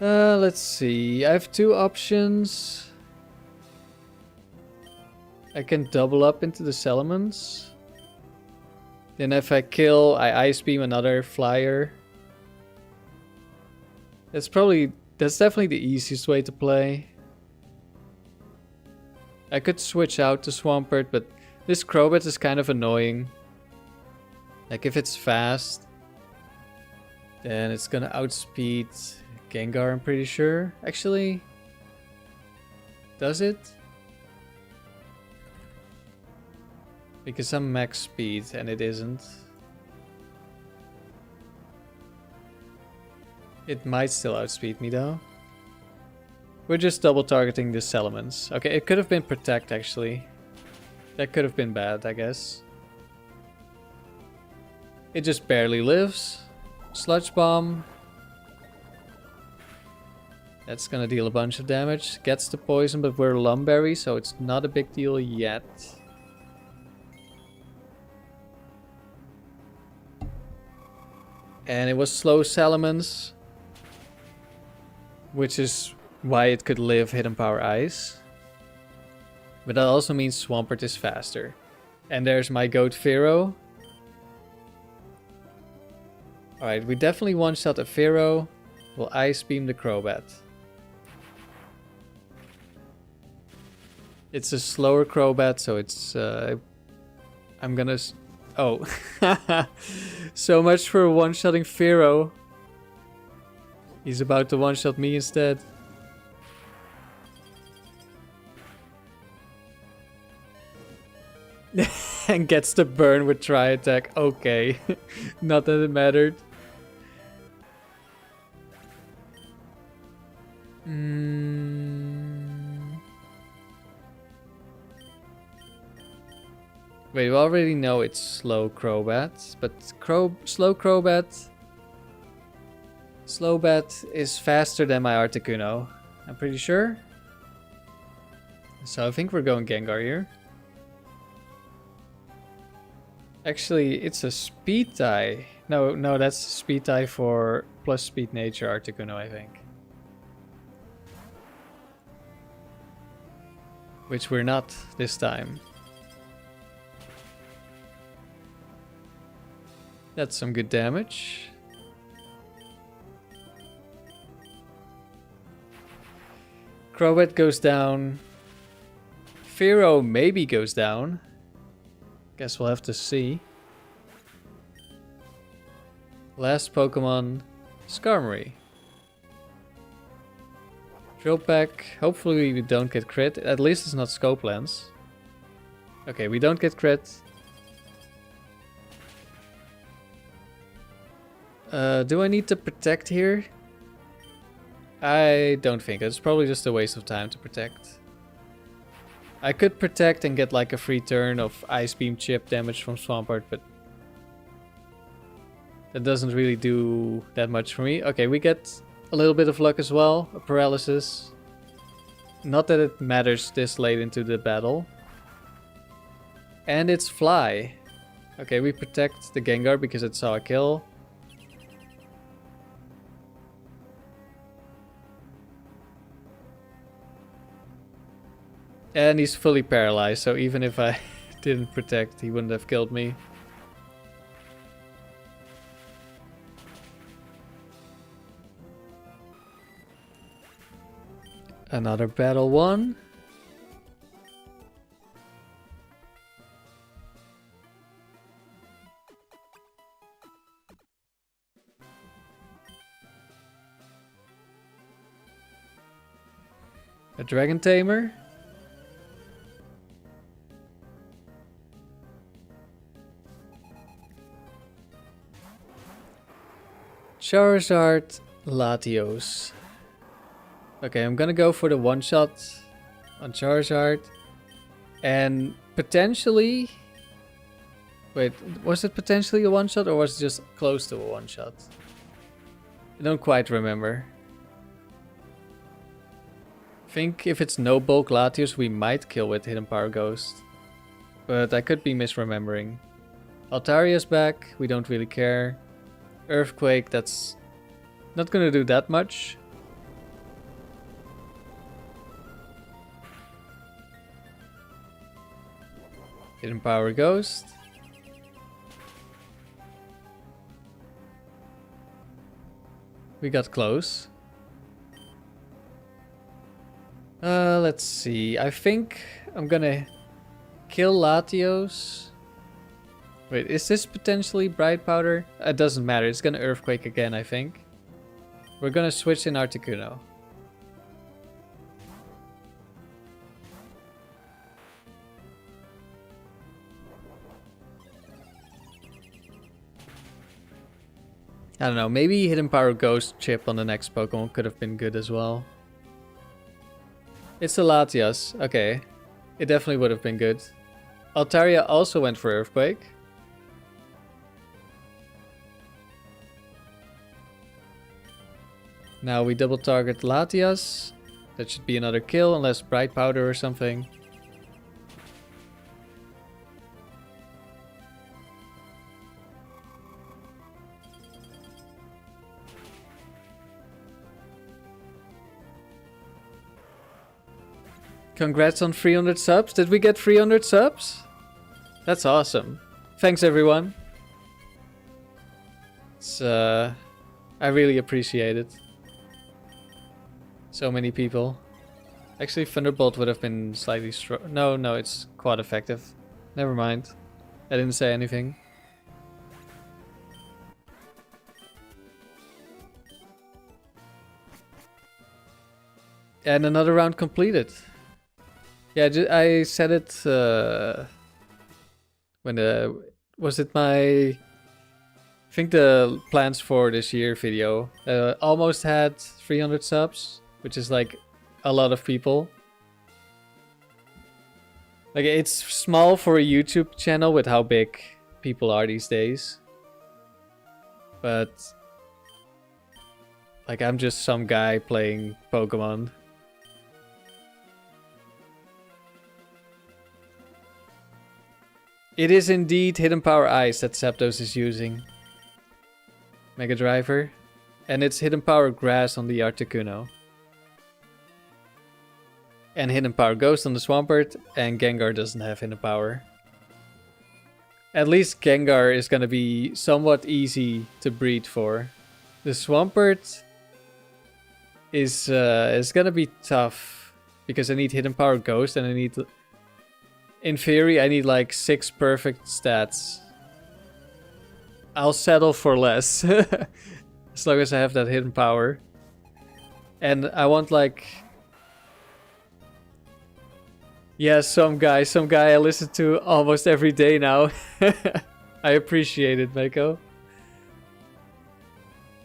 Let's see. I have 2 options. I can double up into the Salamence. Then if I kill, I Ice Beam another Flyer. That's definitely the easiest way to play. I could switch out to Swampert, but this Crobat is kind of annoying. Like if it's fast, then it's gonna outspeed Gengar, I'm pretty sure. Actually, does it? Because I'm max speed and it isn't. It might still outspeed me though. We're just double targeting the Salamence. Okay, it could have been Protect actually. That could have been bad, I guess. It just barely lives. Sludge Bomb. That's gonna deal a bunch of damage. Gets the poison, but we're Lum Berry, so it's not a big deal yet. And it was slow Salamence, which is why it could live Hidden Power Ice. But that also means Swampert is faster. And there's my goat Pharaoh. Alright, we definitely one-shot a Pharaoh. We'll Ice Beam the Crobat. It's a slower Crobat, so it's... I'm gonna... Oh. So much for one-shotting Pharaoh. He's about to one-shot me instead. And gets the burn with Tri-Attack. Okay. Not that it mattered. Wait, we already know it's slow Crobat, but slow Crobat... Slowbat is faster than my Articuno. I'm pretty sure. So I think we're going Gengar here. Actually, it's a speed tie. No, that's speed tie for plus speed nature Articuno, I think. Which we're not this time. That's some good damage. Crobat goes down. Pharaoh maybe goes down. Guess we'll have to see. Last Pokemon, Skarmory. Drill Pack. Hopefully we don't get crit. At least it's not Scope Lens. Okay, we don't get crit. Do I need to protect here? I don't think. It's probably just a waste of time to protect. I could protect and get like a free turn of Ice Beam chip damage from Swampert, but that doesn't really do that much for me. Okay, we get a little bit of luck as well. A paralysis. Not that it matters this late into the battle. And it's Fly. Okay, we protect the Gengar because it saw a kill. And he's fully paralyzed, so even if I didn't protect, he wouldn't have killed me. Another battle won. A Dragon Tamer. Charizard, Latios. Okay, I'm gonna go for the one-shot on Charizard. And potentially... Wait, was it potentially a one-shot or was it just close to a one-shot? I don't quite remember. I think if it's no bulk Latios, we might kill with Hidden Power Ghost. But I could be misremembering. Altaria's back, we don't really care. Earthquake, that's not gonna do that much. Hidden Power Ghost. We got close. Let's see. I think I'm gonna kill Latios. Wait, is this potentially Bright Powder? It doesn't matter. It's gonna Earthquake again, I think. We're gonna switch in Articuno. I don't know, maybe Hidden Power Ghost chip on the next Pokemon could have been good as well. It's a Latias. Okay. It definitely would have been good. Altaria also went for Earthquake. Now we double target Latias. That should be another kill unless Bright Powder or something. Congrats on 300 subs. Did we get 300 subs? That's awesome. Thanks everyone. It's, I really appreciate it. So many people. Actually, Thunderbolt would have been slightly No, it's quite effective. Never mind. I didn't say anything. And another round completed. Yeah, I said it when was it my... I think the plans for this year video. Almost had 300 subs, which is like a lot of people. Like, it's small for a YouTube channel with how big people are these days. But like, I'm just some guy playing Pokemon. It is indeed Hidden Power Ice that Zapdos is using. Mega Driver. And it's Hidden Power Grass on the Articuno. And Hidden Power Ghost on the Swampert. And Gengar doesn't have Hidden Power. At least Gengar is gonna be somewhat easy to breed for. The Swampert is gonna be tough. Because I need Hidden Power Ghost and I need... In theory, I need like 6 perfect stats. I'll settle for less. As long as I have that hidden power. And I want like... Yeah, some guy I listen to almost every day now. I appreciate it, Mako.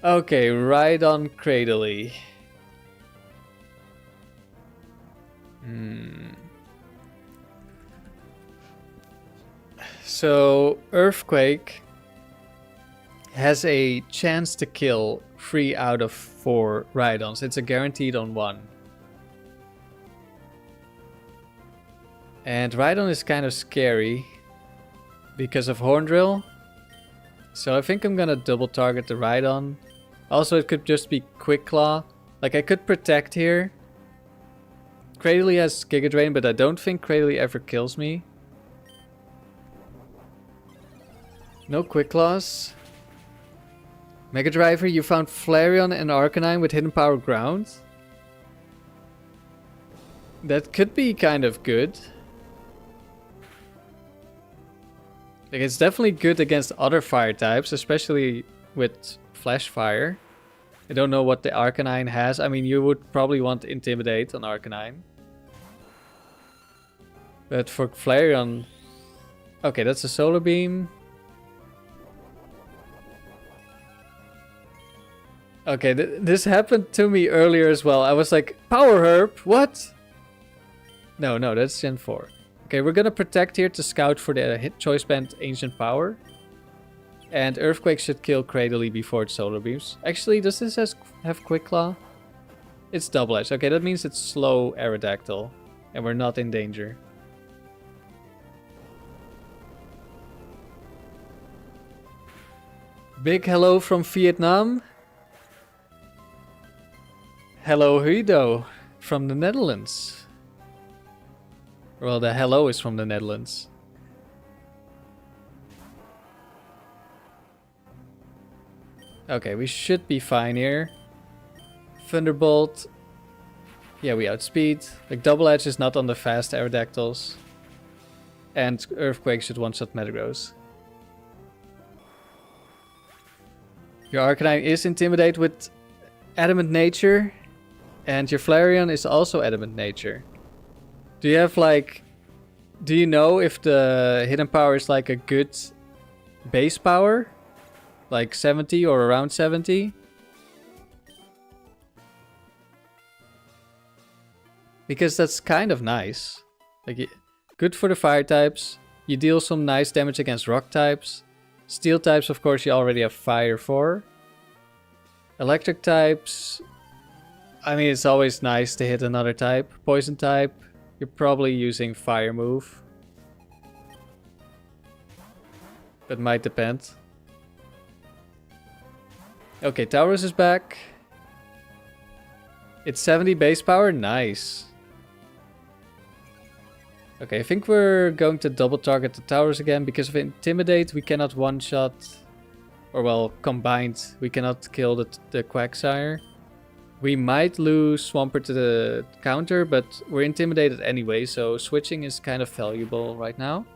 Okay, Rhydon Cradily. So, Earthquake has a chance to kill 3 out of 4 Rhydons. It's a guaranteed on 1. And Rhydon is kind of scary because of Horn Drill. So I think I'm gonna double target the Rhydon. Also, it could just be Quick Claw. Like, I could protect here. Cradily has Giga Drain, but I don't think Cradily ever kills me. No Quick Claws. Mega Driver, you found Flareon and Arcanine with Hidden Power Ground. That could be kind of good. Like, it's definitely good against other fire types, especially with Flash Fire. I don't know what the Arcanine has. I mean, you would probably want Intimidate on Arcanine. But for Flareon... Okay, that's a Solar Beam. Okay, this happened to me earlier as well. I was like, Power Herb? What? No, that's Gen 4. Okay, we're gonna protect here to scout for the hit Choice Band Ancient Power. And Earthquake should kill Cradily before it Solar Beams. Actually, does this have Quick Claw? It's Double Edge. Okay, that means it's slow Aerodactyl. And we're not in danger. Big hello from Vietnam. Hello Huido from the Netherlands. Well, the hello is from the Netherlands. Okay, we should be fine here. Thunderbolt. Yeah, we outspeed. Like, Double Edge is not on the fast Aerodactyls. And Earthquake should one-shot Metagross. Your Arcanine is Intimidate with Adamant Nature. And your Flareon is also Adamant Nature. Do you have like... Do you know if the Hidden Power is like a good base power? Like 70 or around 70? Because that's kind of nice. Like, good for the fire types. You deal some nice damage against rock types. Steel types, of course, you already have fire for. Electric types... I mean, it's always nice to hit another type. Poison type, you're probably using Fire Move. That might depend. Okay, Tauros is back. It's 70 base power, nice. Okay, I think we're going to double target the towers again. Because of Intimidate, we cannot one-shot... Or well, combined, we cannot kill the Quagsire. We might lose Swampert to the counter, but we're intimidated anyway, so switching is kind of valuable right now.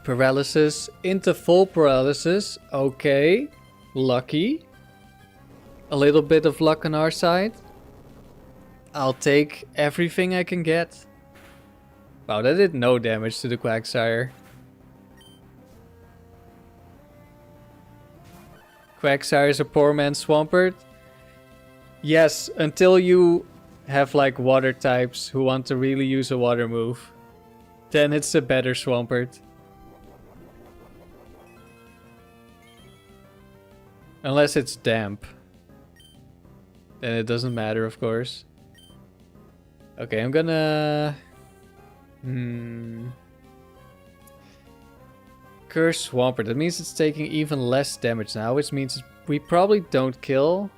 Paralysis into full paralysis. Okay, lucky. A little bit of luck on our side. I'll take everything I can get. Wow, that did no damage to the Quagsire. Quagsire is a poor man's Swampert. Yes, until you have like water types who want to really use a water move. Then it's a better Swampert. Unless it's damp. Then it doesn't matter, of course. Okay, I'm gonna... Curse Swampert. That means it's taking even less damage now, which means we probably don't kill,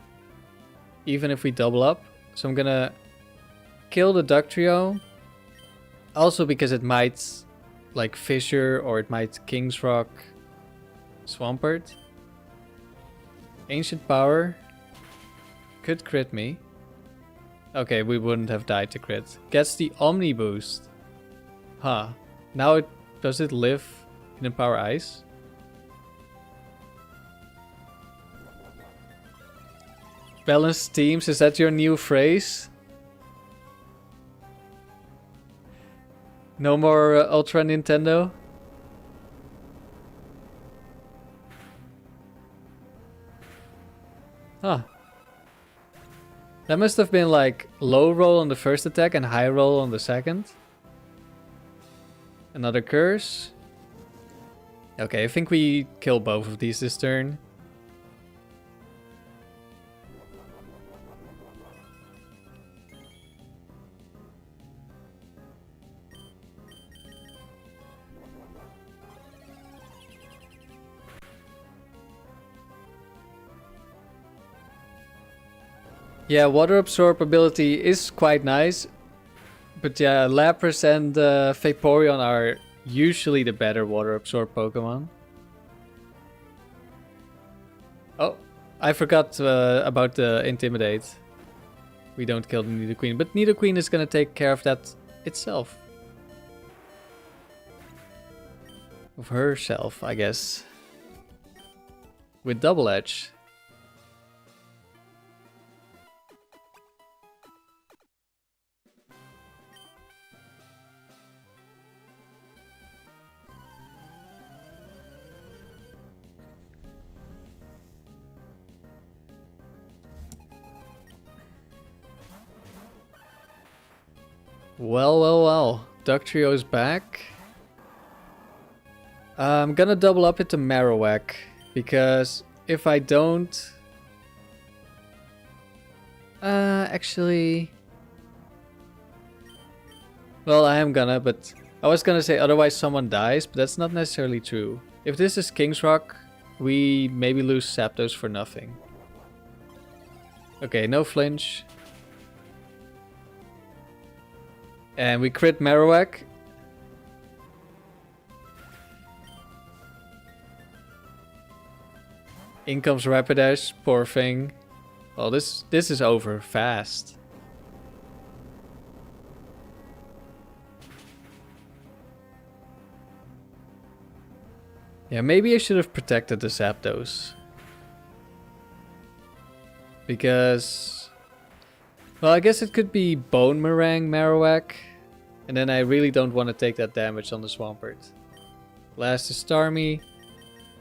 even if we double up. So I'm gonna kill the Duck Trio. Also because it might, like, Fissure, or it might King's Rock Swampert. Ancient Power. Could crit me. Okay, we wouldn't have died to crit. Gets the Omni boost. Huh. Now does it live in Empower Ice? Balanced teams, is that your new phrase? No more Ultra Nintendo? Huh. That must have been like low roll on the first attack and high roll on the second. Another curse. Okay, I think we kill both of these this turn. Yeah, water absorb ability is quite nice. But yeah, Lapras and Vaporeon are usually the better water absorb Pokemon. Oh, I forgot about the Intimidate. We don't kill the Nidoqueen, but Nidoqueen is gonna take care of that itself. Of herself, I guess. With Double Edge. Well. Duck Trio's back. I'm gonna double up into Marowak. Because if I don't... actually... Well, I am gonna, but... I was gonna say otherwise someone dies, but that's not necessarily true. If this is King's Rock, we maybe lose Zapdos for nothing. Okay, no flinch. And we crit Marowak. In comes Rapidash, poor thing. Well, this is over fast. Yeah, maybe I should have protected the Zapdos. Because... Well, I guess it could be Bone Meringue Marowak. And then I really don't want to take that damage on the Swampert. Last is Starmie.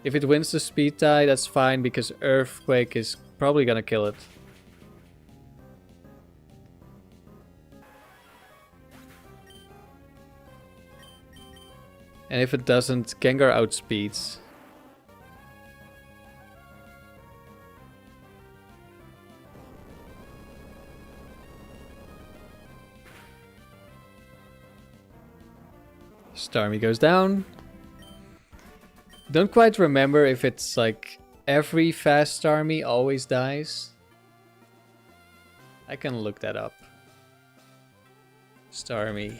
If it wins the speed tie, that's fine because Earthquake is probably gonna kill it. And if it doesn't, Gengar outspeeds. Starmie goes down. Don't quite remember if it's like every fast Starmie always dies? I can look that up. Starmie.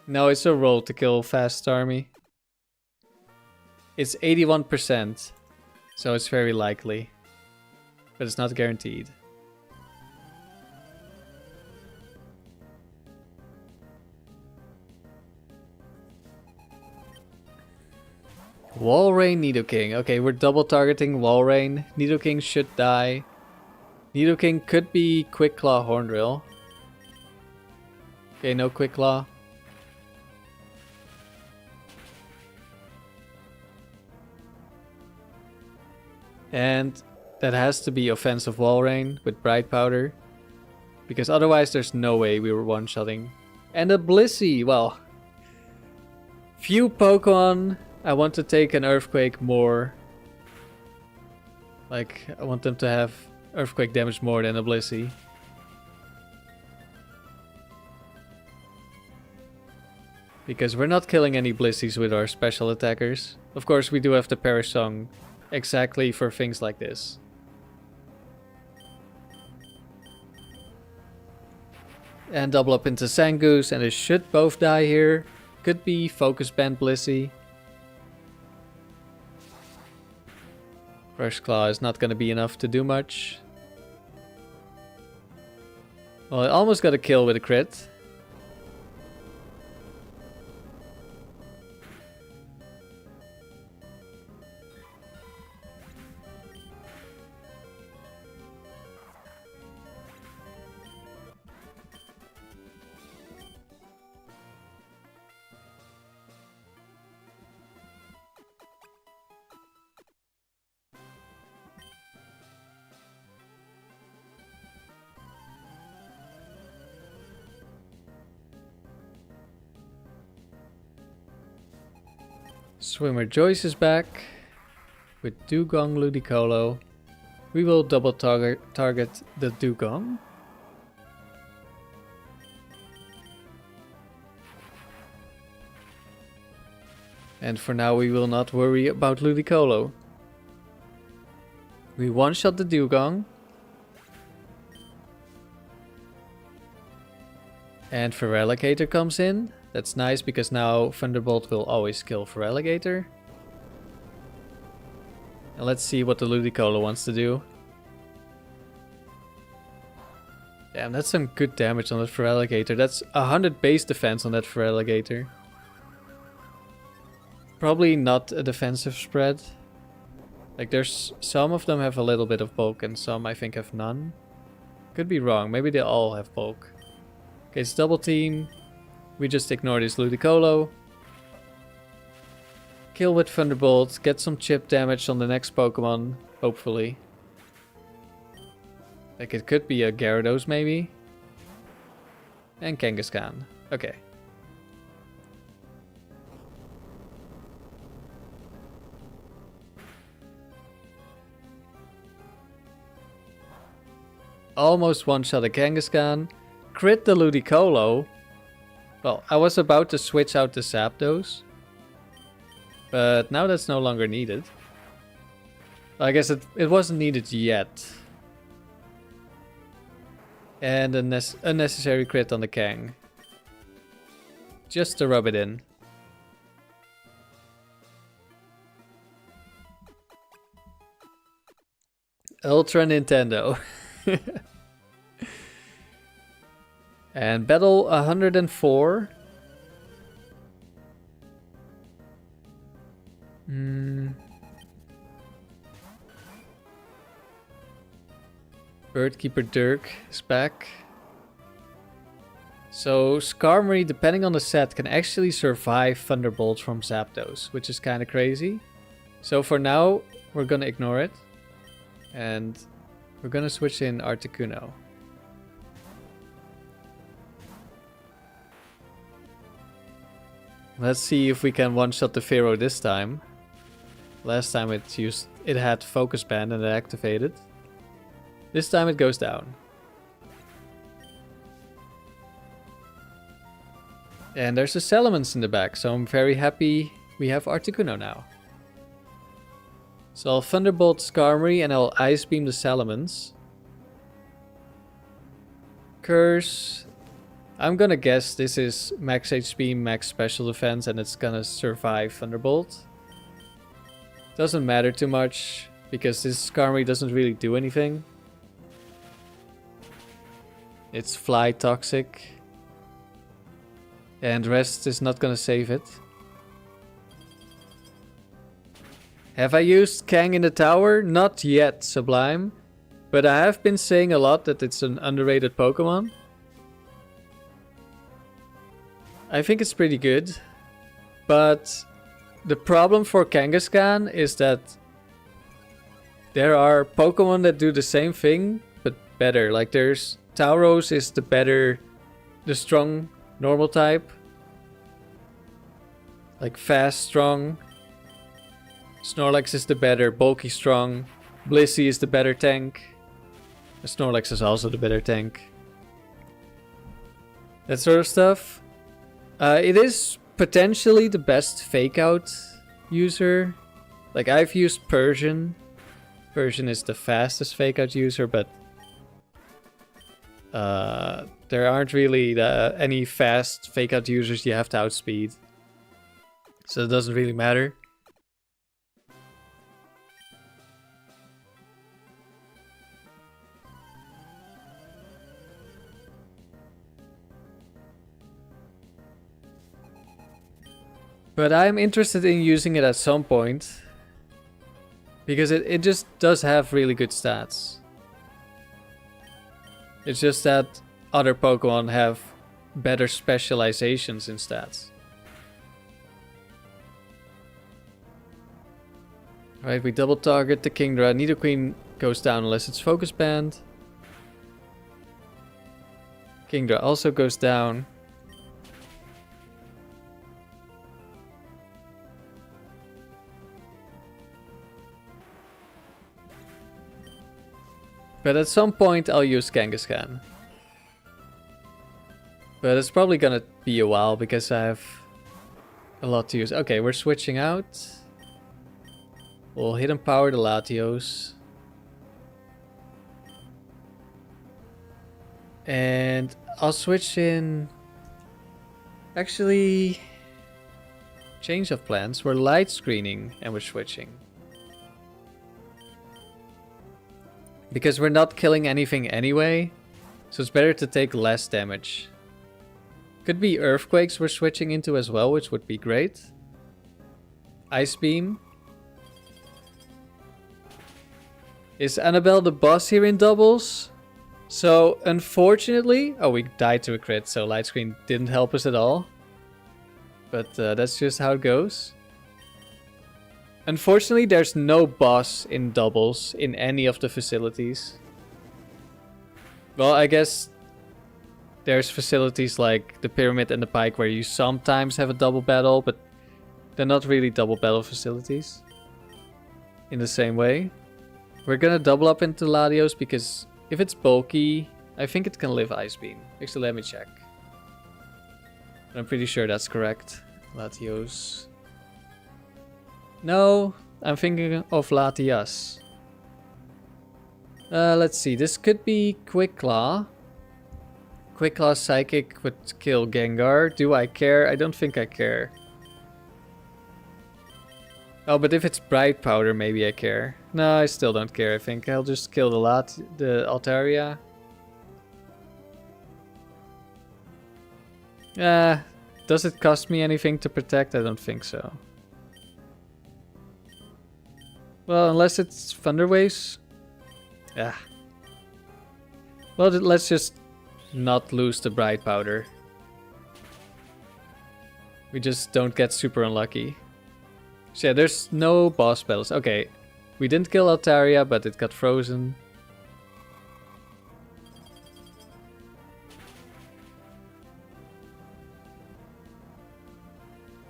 No, it's a roll to kill fast Starmie. It's 81%, so it's very likely. But it's not guaranteed. Walrein, Nidoking. Okay, we're double targeting Walrein. Nidoking should die. Nidoking could be Quick Claw Hornrill. Okay, no Quick Claw. And that has to be offensive Walrein with Bright Powder. Because otherwise there's no way we were one-shotting. And a Blissey, well. Few Pokemon. I want to take an Earthquake more. Like, I want them to have Earthquake damage more than a Blissey. Because we're not killing any Blisseys with our special attackers. Of course, we do have the Perish Song exactly for things like this. And double up into Zangoose, and they should both die here. Could be Focus Band Blissey. Fresh Claw is not going to be enough to do much. Well, I almost got a kill with a crit. Swimmer Joyce is back with Dugong Ludicolo. We will double target the Dugong. And for now we will not worry about Ludicolo. We one-shot the Dugong. And Feraligatr comes in. That's nice because now Thunderbolt will always kill Feraligatr. And let's see what the Ludicolo wants to do. Damn, that's some good damage on that Feraligatr. That's 100 base defense on that Feraligatr. Probably not a defensive spread. Like there's some of them have a little bit of bulk and some I think have none. Could be wrong, maybe they all have bulk. Okay, it's double team. We just ignore this Ludicolo. Kill with Thunderbolt. Get some chip damage on the next Pokemon. Hopefully. Like it could be a Gyarados maybe. And Kangaskhan. Okay. Almost one-shot a Kangaskhan. Crit the Ludicolo. Well, I was about to switch out the Zapdos. But now that's no longer needed. I guess it wasn't needed yet. And a unnecessary crit on the Kang. Just to rub it in. Ultra Nintendo. And battle 104. Birdkeeper Dirk is back. So Skarmory, depending on the set, can actually survive Thunderbolts from Zapdos, which is kind of crazy. So for now, we're gonna ignore it. And we're gonna switch in Articuno. Let's see if we can one-shot the Pharaoh this time. Last time it had Focus Band and it activated. This time it goes down. And there's a Salamence in the back, so I'm very happy we have Articuno now. So I'll Thunderbolt Skarmory and I'll Ice Beam the Salamence. Curse. I'm gonna guess this is max HP, max special defense, and it's gonna survive Thunderbolt. Doesn't matter too much, because this Skarmory doesn't really do anything. It's fly toxic. And rest is not gonna save it. Have I used Kang in the tower? Not yet, Sublime. But I have been saying a lot that it's an underrated Pokemon. I think it's pretty good. But the problem for Kangaskhan is that there are Pokemon that do the same thing, but better. Like there's Tauros is the strong normal type. Like fast, strong. Snorlax is the better bulky, strong. Blissey is the better tank. Snorlax is also the better tank. That sort of stuff. It is potentially the best fake out user. Like I've used Persian. Persian is the fastest fake out user, but there aren't really any fast fake out users you have to outspeed. So it doesn't really matter. But I'm interested in using it at some point. Because it just does have really good stats. It's just that other Pokemon have better specializations in stats. Right, we double target the Kingdra. Nidoqueen goes down unless it's focus banned. Kingdra also goes down. But at some point I'll use Kangaskhan. But it's probably gonna be a while because I have a lot to use. Okay, we're switching out. We'll hidden power the Latios. And I'll switch in... Actually... Change of plans. We're light screening and we're switching. Because we're not killing anything anyway, so it's better to take less damage. Could be Earthquakes we're switching into as well, which would be great. Ice Beam. Is Annabelle the boss here in doubles? So, unfortunately... Oh, we died to a crit, so Light Screen didn't help us at all. But that's just how it goes. Unfortunately, there's no boss in doubles in any of the facilities. Well, I guess there's facilities like the Pyramid and the Pike where you sometimes have a double battle, but they're not really double battle facilities in the same way. We're gonna double up into Latios because if it's bulky, I think it can live Ice Beam. Actually, let me check. I'm pretty sure that's correct. Latios. No, I'm thinking of Latias. Let's see, this could be Quick Claw. Quick Claw Psychic would kill Gengar. Do I care? I don't think I care. Oh, but if it's Bright Powder, maybe I care. No, I still don't care. I think I'll just kill the Altaria. Does it cost me anything to protect? I don't think so. Well, unless it's Thunder Waves. Yeah. Well, let's just not lose the Bright Powder. We just don't get super unlucky. So yeah, there's no boss battles. Okay, we didn't kill Altaria, but it got frozen.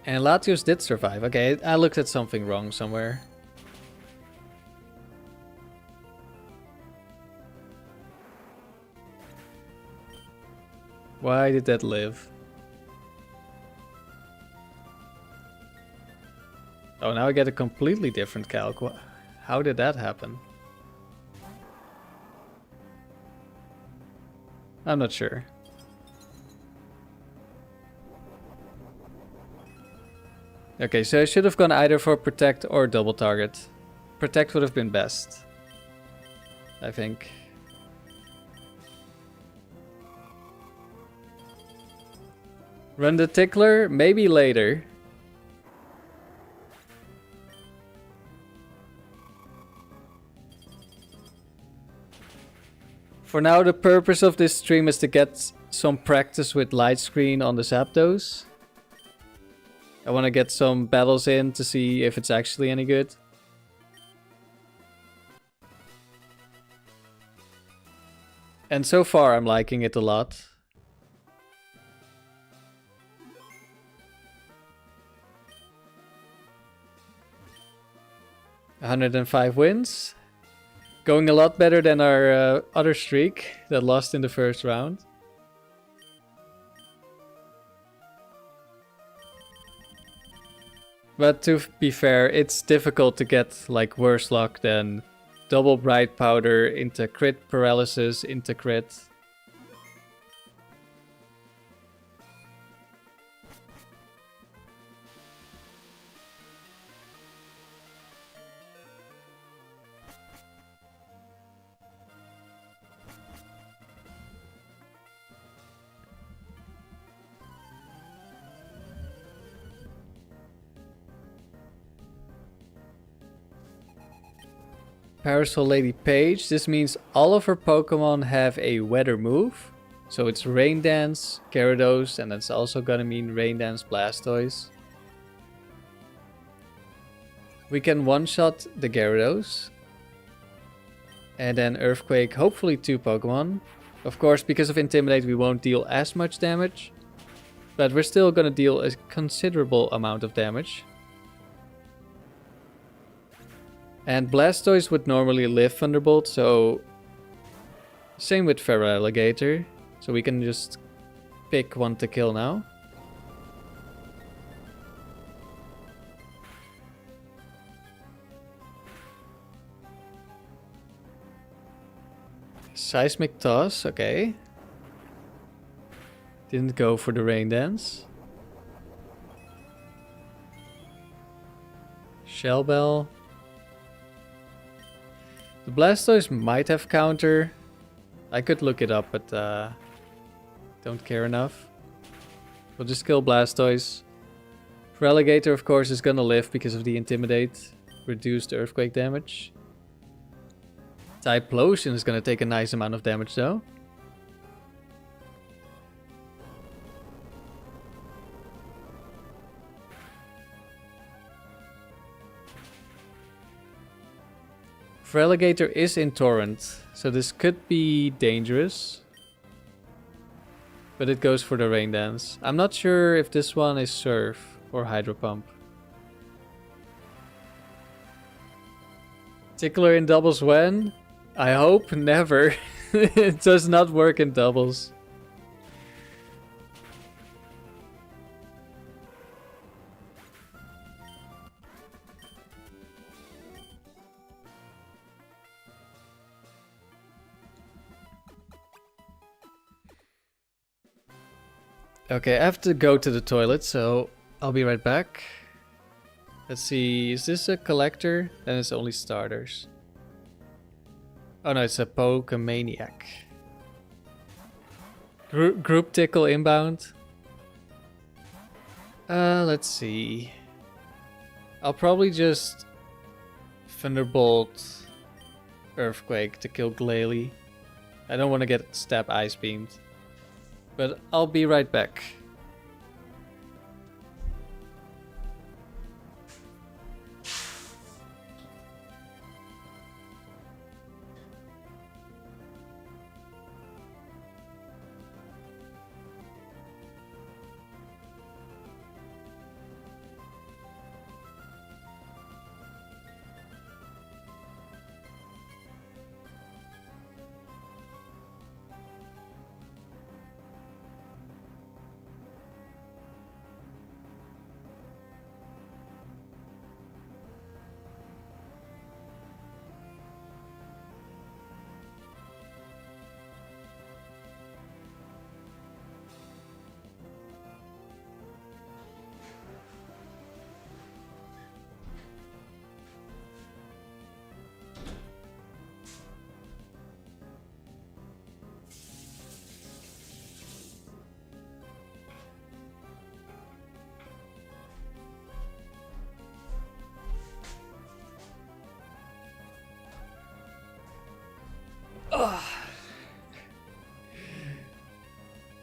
And Latios did survive. Okay, I looked at something wrong somewhere. Why did that live? Oh, now I get a completely different calc. How did that happen? I'm not sure. Okay, so I should have gone either for protect or double target. Protect would have been best, I think. Run the tickler, maybe later. For now, the purpose of this stream is to get some practice with light screen on the Zapdos. I want to get some battles in to see if it's actually any good. And so far, I'm liking it a lot. $105 wins. Going a lot better than our other streak that lost in the first round. But to be fair, it's difficult to get like worse luck than double bright powder into crit paralysis into crit. Parasol Lady Page. This means all of her Pokemon have a weather move. So it's Rain Dance, Gyarados, and that's also gonna mean Rain Dance Blastoise. We can one-shot the Gyarados. And then Earthquake, hopefully 2 Pokemon. Of course, because of Intimidate, we won't deal as much damage. But we're still gonna deal a considerable amount of damage. And Blastoise would normally live Thunderbolt, so same with Feraligatr. So we can just pick one to kill now. Seismic Toss, okay. Didn't go for the Rain Dance. Shell Bell. The Blastoise might have counter. I could look it up, but don't care enough. We'll just kill Blastoise. Feraligatr, of course, is gonna live because of the Intimidate. Reduced earthquake damage. Typhlosion is gonna take a nice amount of damage though. Feraligatr is in Torrent, so this could be dangerous. But it goes for the Rain Dance. I'm not sure if this one is Surf or Hydro Pump. Tickler in doubles when? I hope never. It does not work in doubles. Okay, I have to go to the toilet, so I'll be right back. Let's see, is this a collector? Then it's only starters. Oh no, it's a Pokemaniac. Group Tickle inbound. Let's see. I'll probably just Thunderbolt Earthquake to kill Glalie. I don't want to get Stab Ice Beamed. But I'll be right back.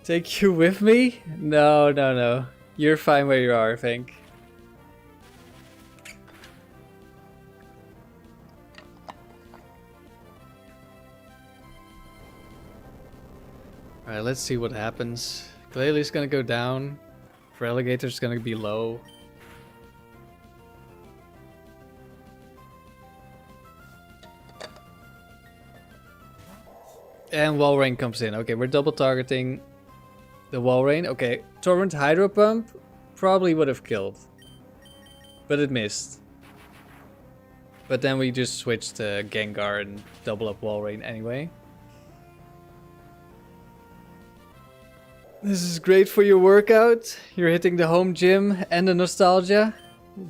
Take you with me? No, no, no. You're fine where you are, I think. Alright, let's see what happens. Glalie gonna go down. Relegator's gonna be low. And Walrein comes in. Okay, we're double targeting the Walrein. Okay, Torrent Hydro Pump probably would have killed. But it missed. But then we just switched to Gengar and double up Walrein anyway. This is great for your workout. You're hitting the home gym and the nostalgia.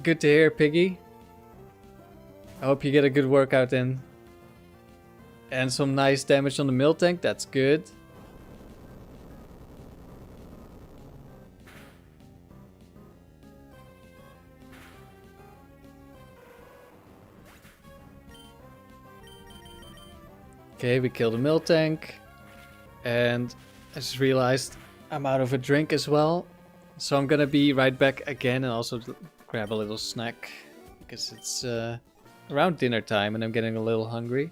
Good to hear, Piggy. I hope you get a good workout in. And some nice damage on the Miltank, that's good. Okay, we killed the Miltank. And I just realized I'm out of a drink as well. So I'm gonna be right back again and also grab a little snack. Because it's around dinner time and I'm getting a little hungry.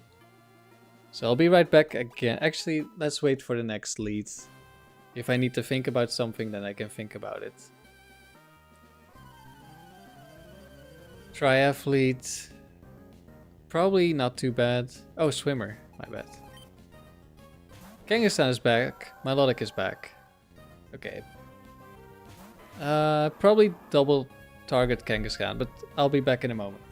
So I'll be right back again. Actually, let's wait for the next lead. If I need to think about something, then I can think about it. Triathlete. Probably not too bad. Oh, swimmer. My bad. Kangaskhan is back. Milotic is back. Okay. Probably double target Kangaskhan, but I'll be back in a moment.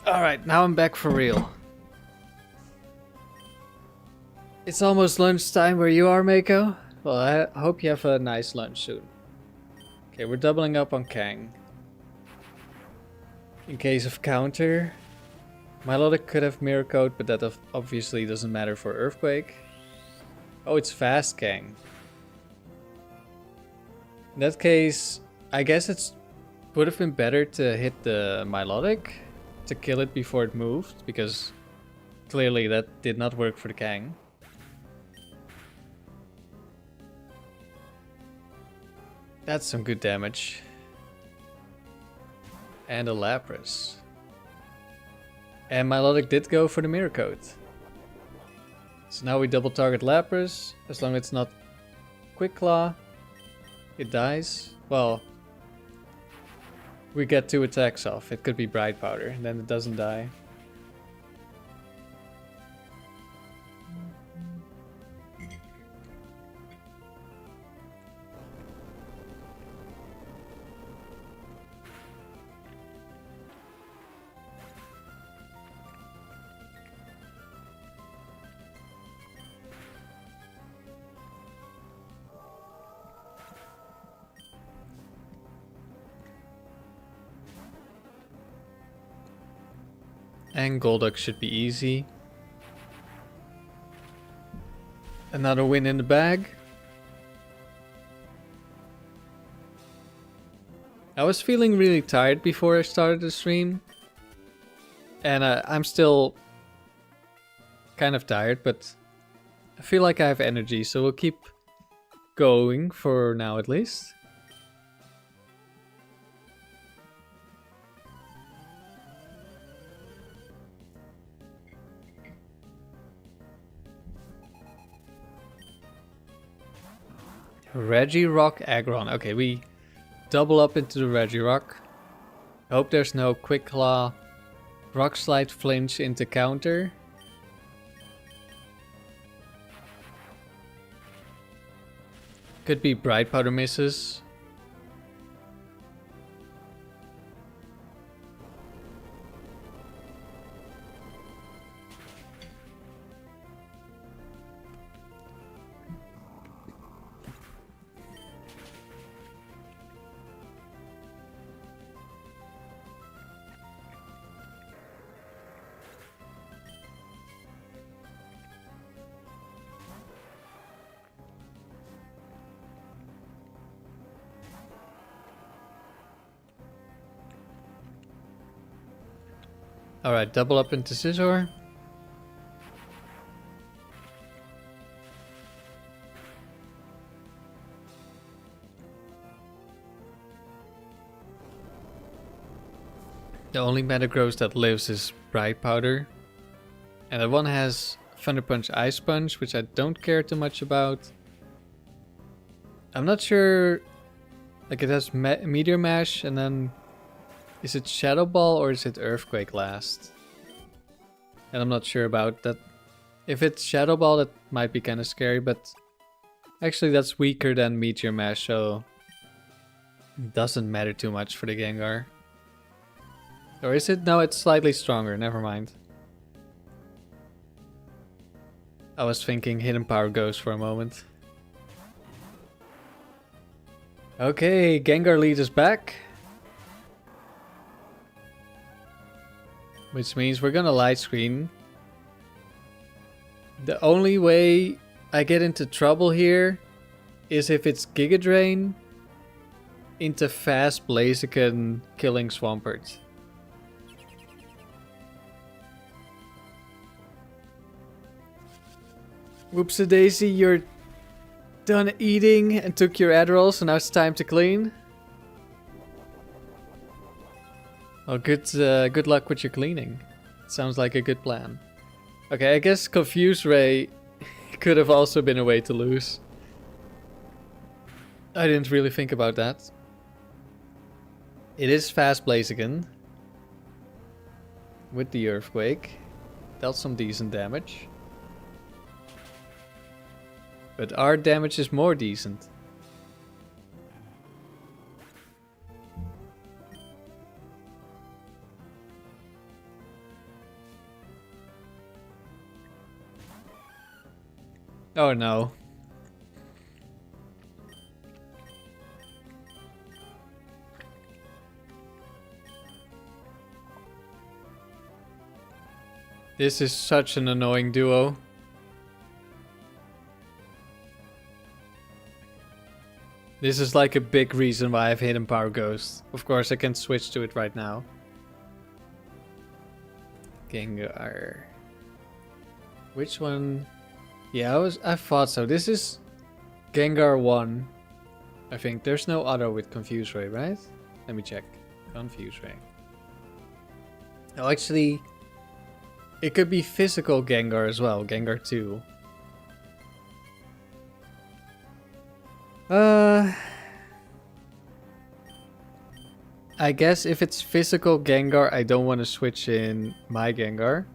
Alright, now I'm back for real. It's almost lunchtime where you are, Mako. Well, I hope you have a nice lunch soon. Okay, we're doubling up on Kang. In case of counter. Milotic could have Mirror Coat, but that obviously doesn't matter for Earthquake. Oh, it's fast Kang. In that case, I guess it would have been better to hit the Milotic to kill it before it moved, because clearly that did not work for the Kang. That's some good damage. And a Lapras. And Milotic did go for the Mirror Coat. So now we double target Lapras. As long as it's not Quick Claw, it dies. Well, we get 2 attacks off. It could be Bright Powder, and then it doesn't die. And Golduck should be easy. Another win in the bag. I was feeling really tired before I started the stream. And I'm still kind of tired, but I feel like I have energy, so we'll keep going for now at least. Regirock Aggron. Okay, we double up into the Regirock. Hope there's no Quick Claw, Rock Slide, Flinch into counter. Could be Bright Powder misses. Alright, double up into Scizor. The only metagross that lives is Bright Powder. And that one has Thunder Punch, Ice Punch, which I don't care too much about. I'm not sure... Like it has Meteor Mash and then... Is it Shadow Ball or is it Earthquake last? And I'm not sure about that. If it's Shadow Ball, that might be kind of scary, but actually that's weaker than Meteor Mash, so it doesn't matter too much for the Gengar. Or is it? No, it's slightly stronger, never mind. I was thinking Hidden Power Ghost for a moment. Okay, Gengar lead is back. Which means we're gonna light screen. The only way I get into trouble here is if it's Giga Drain into fast Blaziken killing Swampert. Whoopsie daisy, you're done eating and took your Adderall, so now it's time to clean. Well, good luck with your cleaning. Sounds like a good plan. Okay, I guess Confuse Ray could have also been a way to lose. I didn't really think about that. It is fast Blaziken. With the Earthquake. Dealt some decent damage. But our damage is more decent. Oh no. This is such an annoying duo. This is like a big reason why I have Hidden Power Ghost. Of course I can switch to it right now. Gengar. Which one? Yeah, I thought so. This is Gengar 1. I think there's no other with Confuse Ray, right? Let me check. Confuse Ray. Oh, actually, it could be physical Gengar as well. Gengar 2. I guess if it's physical Gengar, I don't want to switch in my Gengar.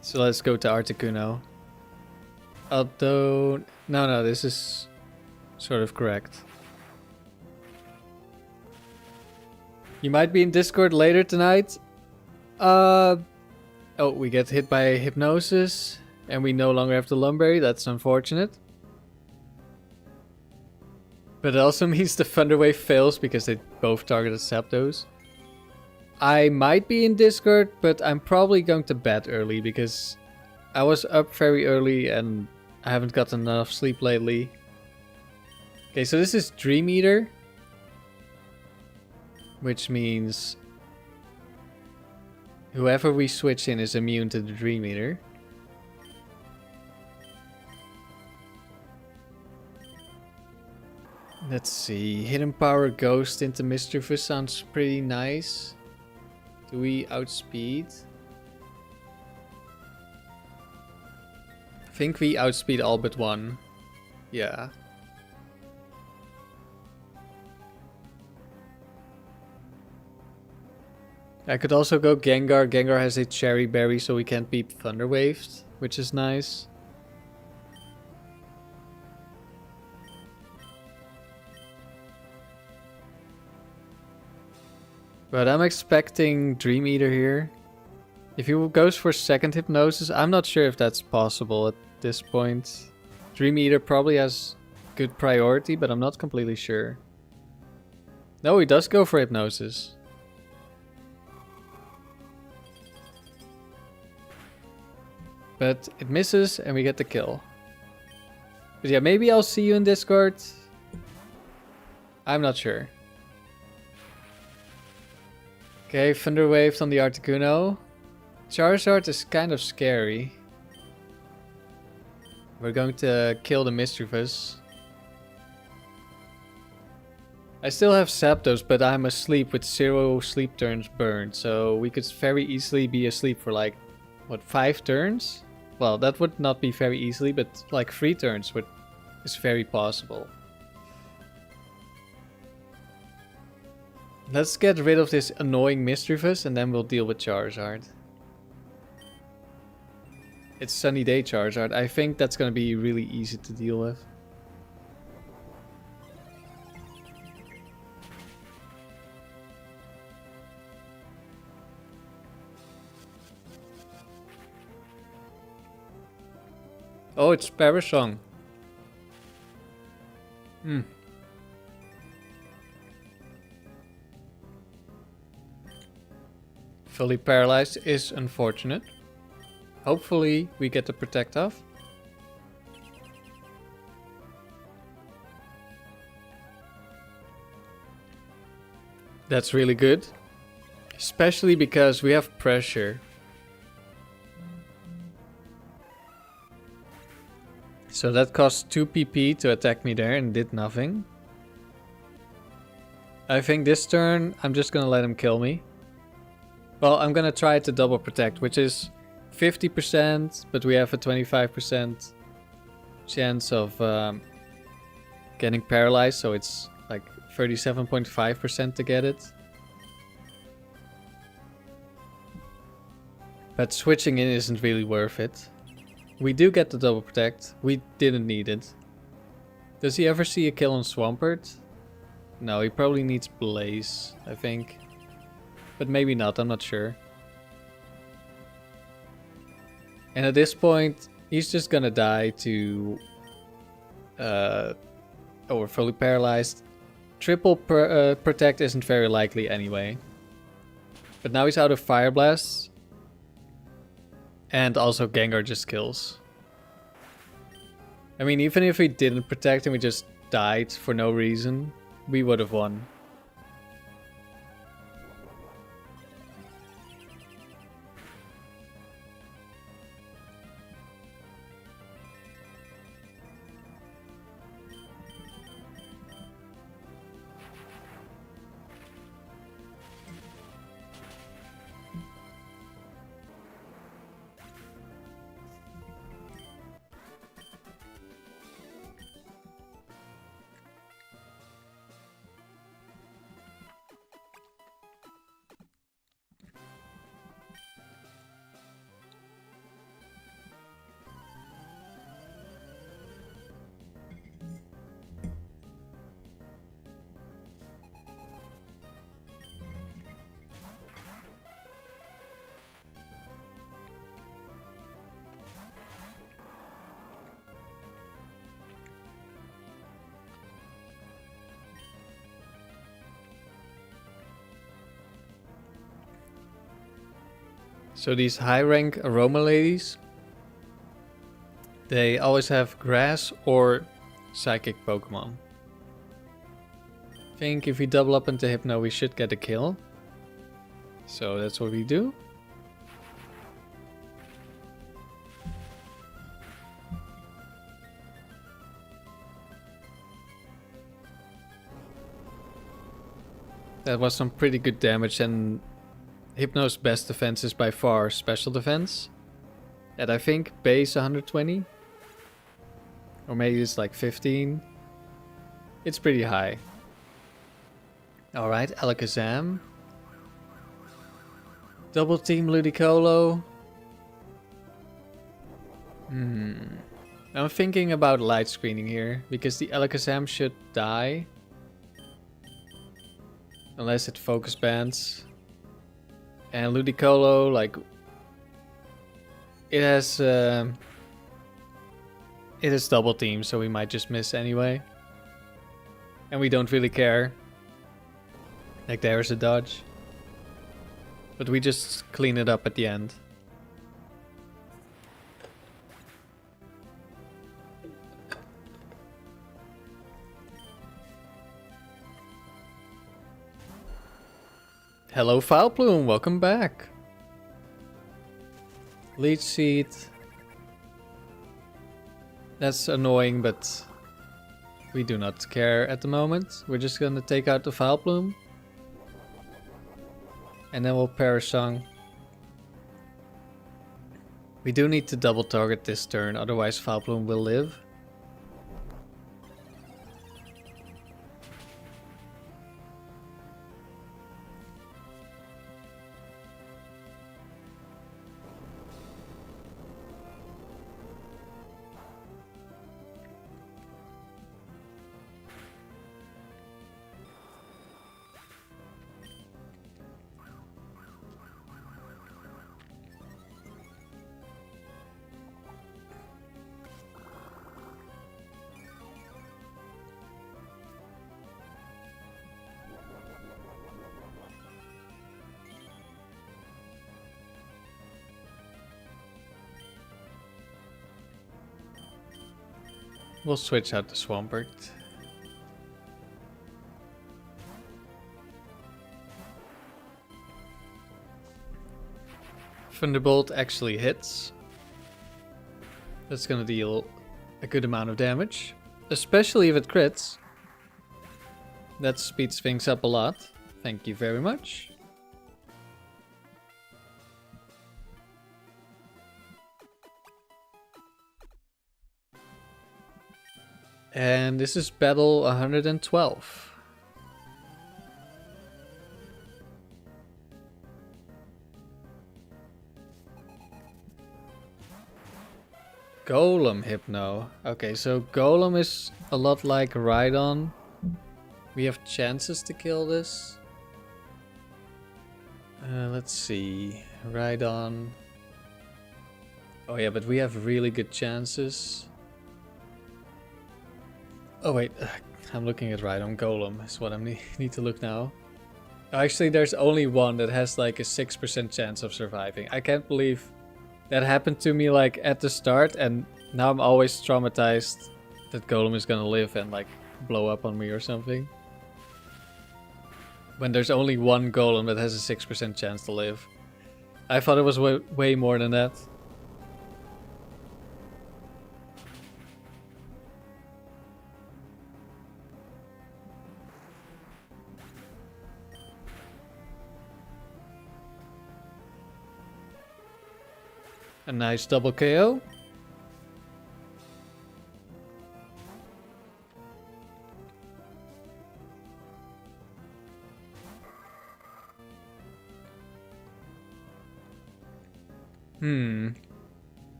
So let's go to Articuno. Although... No, this is sort of correct. You might be in Discord later tonight. Oh, we get hit by Hypnosis. And we no longer have the Lum Berry. That's unfortunate. But it also means the Thunder Wave fails because they both targeted Zapdos. I might be in Discord, but I'm probably going to bed early because I was up very early and I haven't gotten enough sleep lately. Okay, so this is Dream Eater, which means whoever we switch in is immune to the Dream Eater. Let's see, Hidden Power Ghost into Mischievous sounds pretty nice. Do we outspeed? I think we outspeed all but one. Yeah. I could also go Gengar. Gengar has a Cherry Berry, so we can't be Thunder Waved, which is nice. But I'm expecting Dream Eater here. If he goes for second Hypnosis, I'm not sure if that's possible at this point. Dream Eater probably has good priority, but I'm not completely sure. No, he does go for Hypnosis. But it misses and we get the kill. But yeah, maybe I'll see you in Discord. I'm not sure. Okay, Thunder Wave on the Articuno. Charizard is kind of scary. We're going to kill the Mischievous. I still have Zapdos, but I'm asleep with 0 sleep turns burned. So we could very easily be asleep for like, what, 5 turns? Well, that would not be very easily, but like 3 turns is very possible. Let's get rid of this annoying Mischievous and then we'll deal with Charizard. It's Sunny Day Charizard. I think that's going to be really easy to deal with. Oh, it's Parasong. Fully paralyzed is unfortunate. Hopefully we get the protect off. That's really good. Especially because we have pressure. So that cost 2 PP to attack me there and did nothing. I think this turn I'm just gonna let him kill me. Well, I'm gonna try to double protect, which is 50%, but we have a 25% chance of getting paralyzed, so it's like 37.5% to get it. But switching in isn't really worth it. We do get the double protect. We didn't need it. Does he ever see a kill on Swampert? No, he probably needs Blaze, I think. But maybe not, I'm not sure. And at this point, he's just gonna die to... oh, we're fully paralyzed. Triple protect isn't very likely anyway. But now he's out of Fire Blast. And also Gengar just kills. I mean, even if we didn't protect and we just died for no reason, we would have won. So these high rank aroma ladies, they always have grass or psychic Pokemon. I think if we double up into Hypno, we should get a kill. So that's what we do. That was some pretty good damage, and Hypno's best defense is by far special defense. At I think base 120. Or maybe it's like 15. It's pretty high. Alright, Alakazam. Double team Ludicolo. I'm thinking about light screening here, because the Alakazam should die. Unless it focus bands. And Ludicolo, like, it has double team, so we might just miss anyway. And we don't really care. Like, there's a dodge. But we just clean it up at the end. Hello Foulplume, welcome back. Leech Seed. That's annoying, but we do not care at the moment. We're just gonna take out the Foulplume. And then we'll Parasong. We do need to double target this turn, otherwise Foulplume will live. We'll switch out the Swampert. Thunderbolt actually hits. That's gonna deal a good amount of damage. Especially if it crits. That speeds things up a lot. Thank you very much. And this is battle 112. Golem Hypno. Okay, so Golem is a lot like Rhydon. We have chances to kill this. Let's see. Rhydon. Oh yeah, but we have really good chances. Oh wait, I'm looking at Rhydon. Golem is what I need to look now. Actually, there's only one that has like a 6% chance of surviving. I can't believe that happened to me like at the start, and now I'm always traumatized that Golem is gonna live and like blow up on me or something. When there's only one Golem that has a 6% chance to live. I thought it was way more than that. A nice double KO.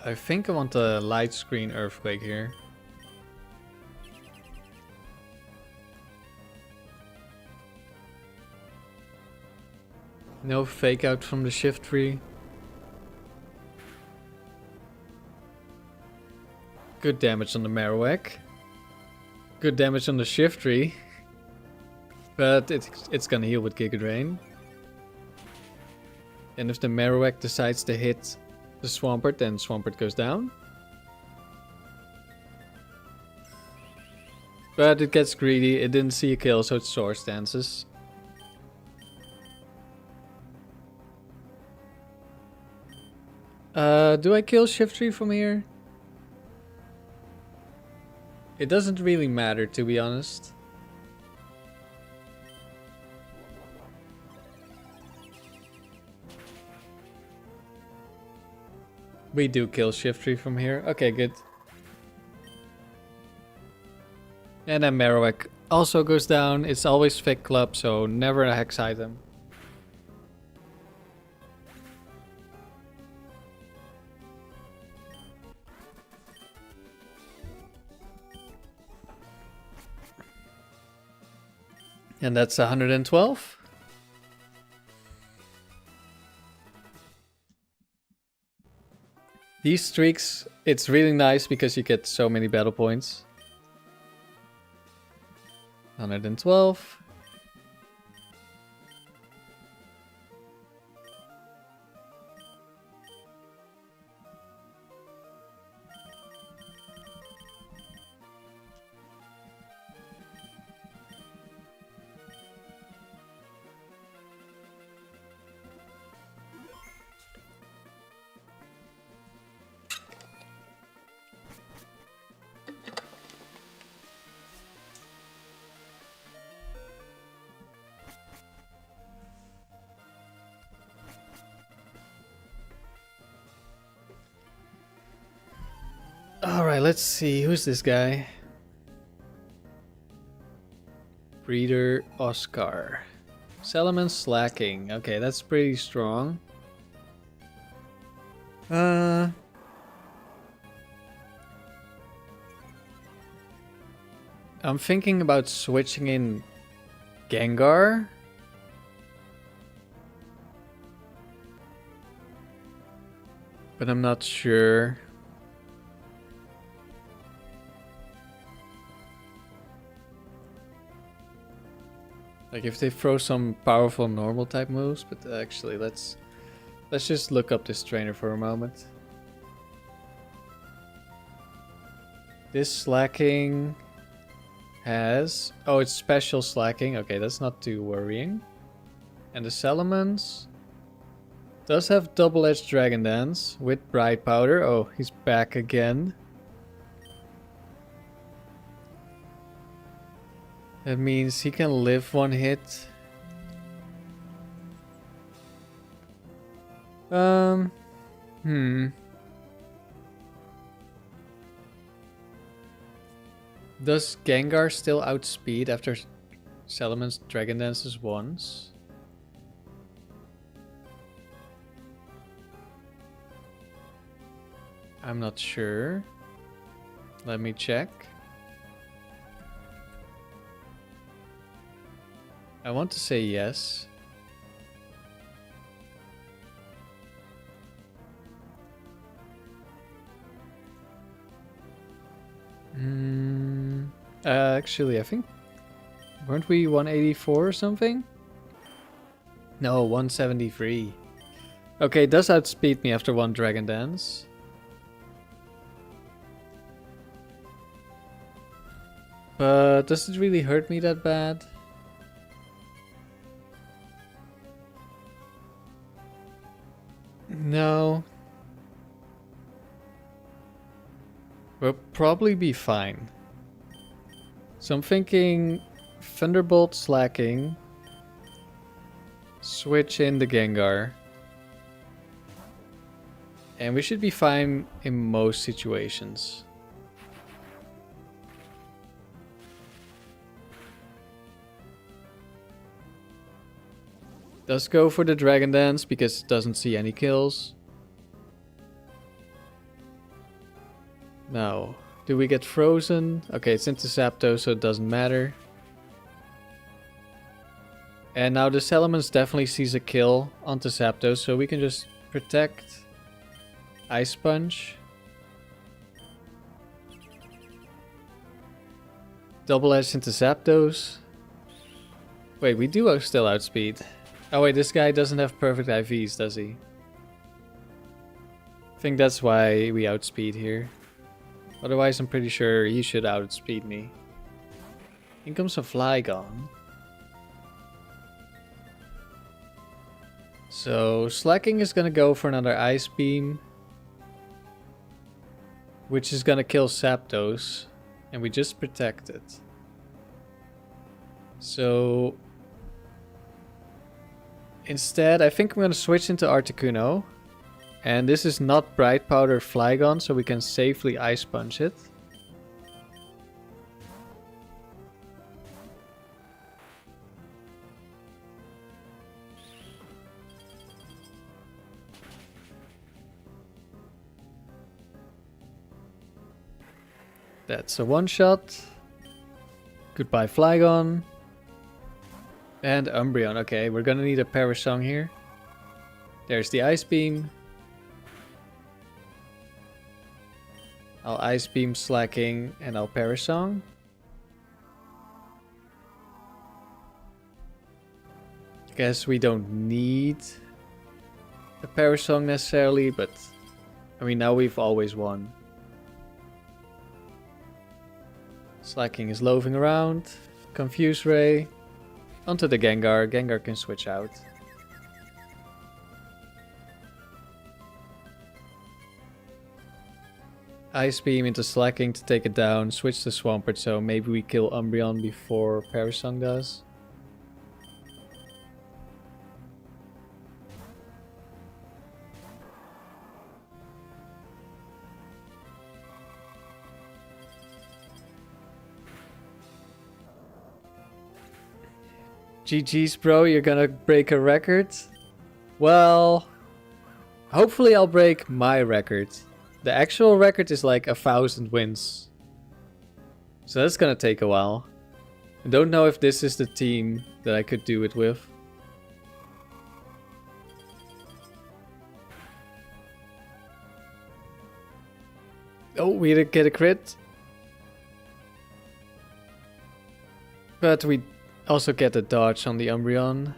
I think I want a light screen Earthquake here. No fake out from the shift tree. Good damage on the Marowak. Good damage on the Shiftry. But it's gonna heal with Giga Drain. And if the Marowak decides to hit the Swampert, then Swampert goes down. But it gets greedy, it didn't see a kill, so it Swords Dances. Do I kill Shiftry from here? It doesn't really matter, to be honest. We do kill Shiftry from here. Okay, good. And then Marowak also goes down. It's always Fake Club, so never a Hex item. And that's 112. These streaks, it's really nice because you get so many battle points. 112. Alright, let's see. Who's this guy? Breeder Oscar. Salomon Slacking. Okay, that's pretty strong. I'm thinking about switching in Gengar. But I'm not sure. Like if they throw some powerful normal type moves, but actually let's just look up this trainer for a moment. This Slacking has... Oh, it's special Slacking. Okay, that's not too worrying. And the Salamence does have double-edged Dragon Dance with Bright Powder. Oh, he's back again. That means he can live one hit. Does Gengar still outspeed after Salamon's Dragon Dances once? I'm not sure. Let me check. I want to say yes. Actually, I think... Weren't we 184 or something? No, 173. Okay, it does outspeed me after one Dragon Dance. But does it really hurt me that bad? No. We'll probably be fine. So I'm thinking Thunderbolt Slacking. Switch in the Gengar. And we should be fine in most situations. Does go for the Dragon Dance because it doesn't see any kills. Now, do we get frozen? Okay, it's into Zapdos, so it doesn't matter. And now the Salamence definitely sees a kill onto Zapdos, so we can just protect. Ice Punch. Double edge into Zapdos. Wait, we do still outspeed. Oh wait, this guy doesn't have perfect IVs, does he? I think that's why we outspeed here. Otherwise, I'm pretty sure he should outspeed me. In comes a Flygon. So, Slacking is gonna go for another Ice Beam. Which is gonna kill Zapdos. And we just protect it. So... instead, I think I'm gonna switch into Articuno. And this is not Bright Powder Flygon, so we can safely Ice Punch it. That's a one-shot. Goodbye Flygon. And Umbreon. Okay, we're gonna need a Parasong here. There's the Ice Beam. I'll Ice Beam Slacking and I'll Parasong. Guess we don't need a Parasong necessarily, but I mean now we've always won. Slacking is loafing around. Confuse Ray. Onto the Gengar. Gengar can switch out. Ice Beam into Slacking to take it down. Switch to Swampert, so maybe we kill Umbreon before Parasong does. GG's bro, you're gonna break a record? Well, hopefully I'll break my record. The actual record is like 1,000 wins. So that's gonna take a while. I don't know if this is the team that I could do it with. Oh, we didn't get a crit. But we also get a dodge on the Umbreon.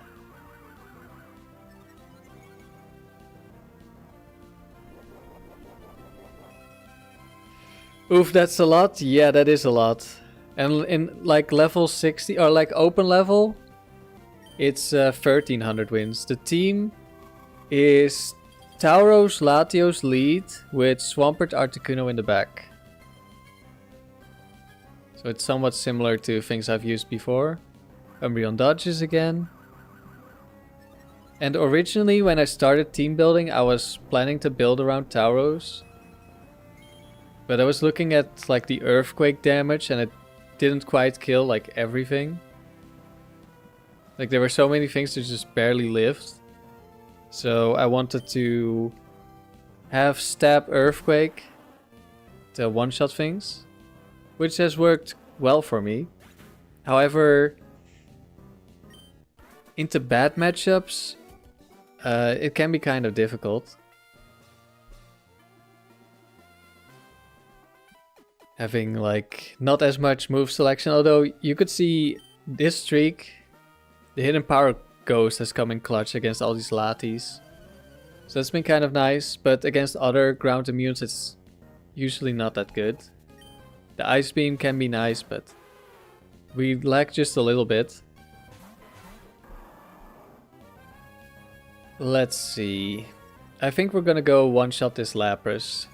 Oof, that's a lot? Yeah, that is a lot. And in like level 60, or like open level, it's 1300 wins. The team is Tauros, Latios lead with Swampert, Articuno in the back. So it's somewhat similar to things I've used before. Umbreon dodges again. And originally when I started team building, I was planning to build around Tauros. But I was looking at like the earthquake damage and it didn't quite kill like everything. Like there were so many things that just barely lived. So I wanted to have stab earthquake to one-shot things, which has worked well for me. However, into bad matchups, it can be kind of difficult. Having like not as much move selection, although you could see this streak, the Hidden Power Ghost has come in clutch against all these Latis. So that's been kind of nice, but against other ground immunes it's usually not that good. The Ice Beam can be nice, but we lack just a little bit. Let's see. I think we're gonna go one-shot this Lapras.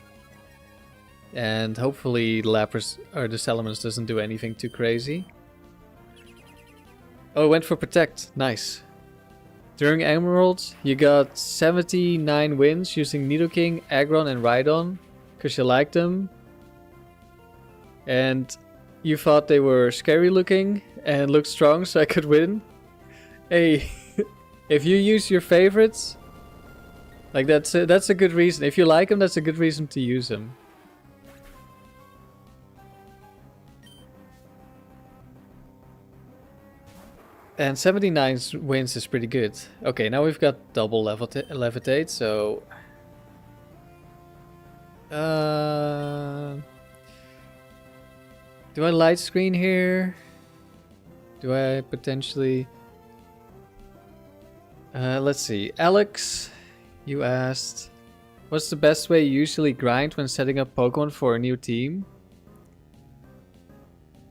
And hopefully the Lapras or the Salamence doesn't do anything too crazy. Oh, it went for Protect. Nice. During Emeralds, you got 79 wins using Nidoking, Aggron and Rhydon. Because you liked them. And you thought they were scary looking and looked strong so I could win. Hey, if you use your favorites, like that's a good reason. If you like them, that's a good reason to use them. And 79 wins is pretty good. Okay, now we've got double levitate, so... Do I light screen here? Do I potentially... let's see. Alex, you asked, what's the best way you usually grind when setting up Pokemon for a new team?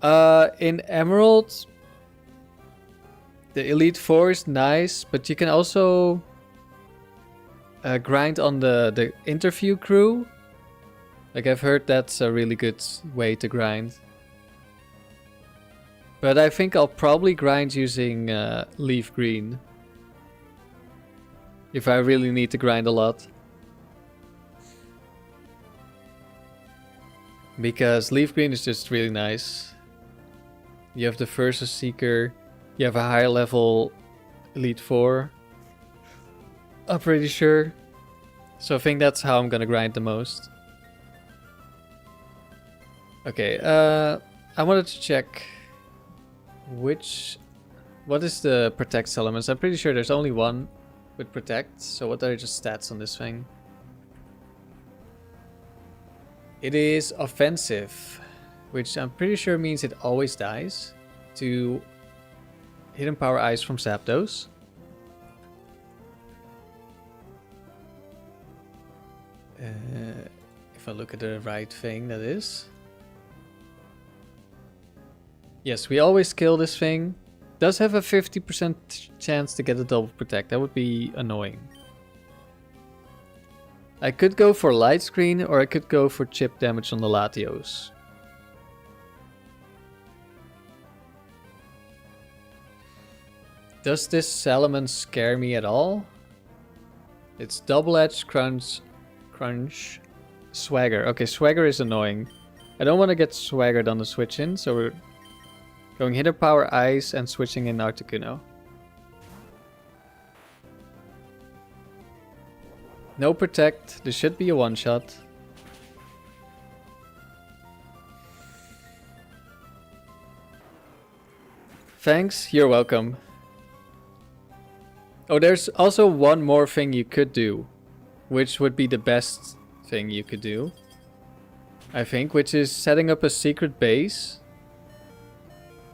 In Emerald, the Elite Four is nice, but you can also grind on the interview crew. Like, I've heard that's a really good way to grind. But I think I'll probably grind using Leaf Green. If I really need to grind a lot. Because Leaf Green is just really nice. You have the Versus Seeker. You have a higher level Elite Four. I'm pretty sure. So I think that's how I'm gonna grind the most. Okay, I wanted to check what is the Protect elements. I'm pretty sure there's only one with Protect. So what are just stats on this thing? It is offensive, which I'm pretty sure means it always dies to Hidden Power Ice from Zapdos. If I look at the right thing, that is. Yes, we always kill this thing. Does have a 50% chance to get a double protect. That would be annoying. I could go for light screen or I could go for chip damage on the Latios. Does this Salamence scare me at all? It's double edge, crunch, swagger. Okay, swagger is annoying. I don't want to get swaggered on the switch in, so we're going Hidden Power Ice and switching in Articuno. No protect. This should be a one-shot. Thanks. You're welcome. Oh, there's also one more thing you could do, which would be the best thing you could do, I think, which is setting up a secret base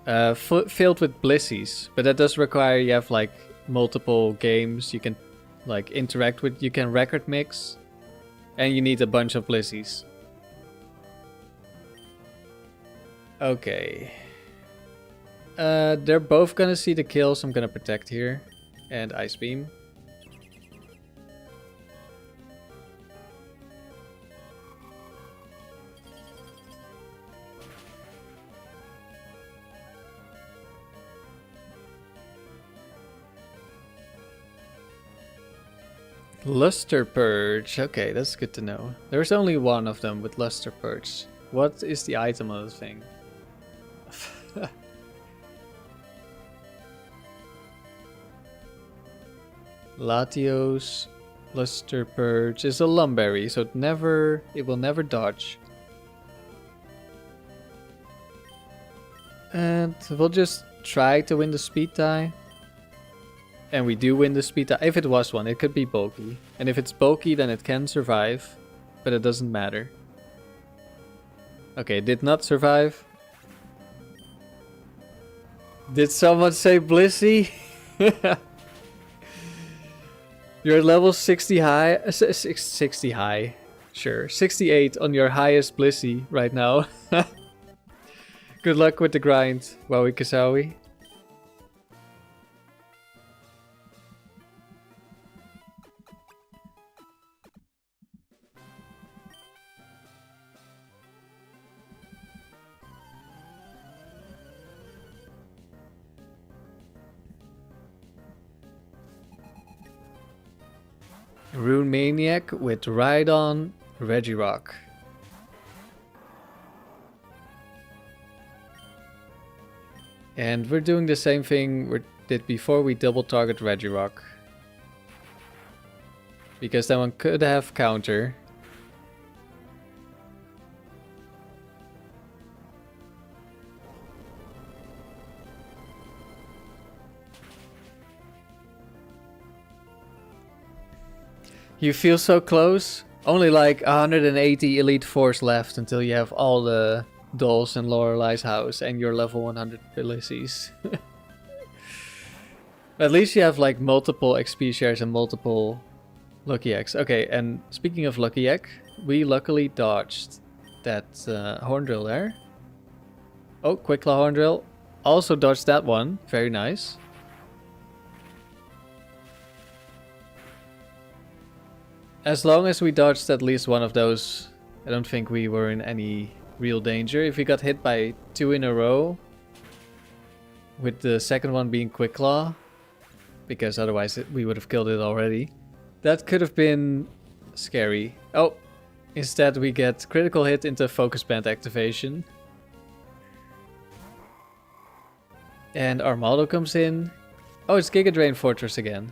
filled with Blissies. But that does require you have like multiple games you can like interact with. You can record mix, and you need a bunch of Blissies. Okay. They're both gonna see the kills. I'm gonna protect here and Ice Beam. Luster Purge. Okay, that's good to know. There's only one of them with Luster Purge. What is the item of the thing? Latios Luster Purge is a Lum Berry, so it will never dodge. And we'll just try to win the speed tie. And we do win the speed tie. If it was one, it could be bulky. And if it's bulky, then it can survive. But it doesn't matter. Okay, it did not survive. Did someone say Blissey? You're at level 60 high. 60 high. Sure. 68 on your highest Blissey right now. Good luck with the grind, Wowie Kasawi. Rune Maniac with Rhydon, Regirock. And we're doing the same thing we did before. We double target Regirock. Because that one could have counter. You feel so close. Only like 180 Elite Fours left until you have all the dolls in Lorelei's house and your level 100 abilities. At least you have like multiple XP shares and multiple Lucky Eggs. Okay, and speaking of Lucky Egg, we luckily dodged that horn drill there. Oh, Quick Claw horn drill. Also dodged that one. Very nice. As long as we dodged at least one of those, I don't think we were in any real danger. If we got hit by 2 in a row, with the second one being Quick Claw, because otherwise we would have killed it already, that could have been scary. Oh, instead we get critical hit into focus band activation. And Armaldo comes in. Oh, it's Giga Drain Fortress again.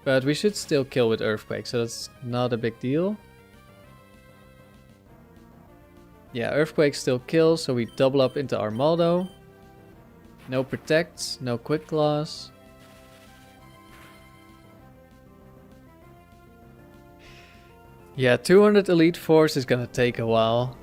But we should still kill with Earthquake, so that's not a big deal. Yeah, Earthquake still kills, so we double up into Armaldo. No Protects, no Quick Claws. Yeah, 200 Elite Force is gonna take a while.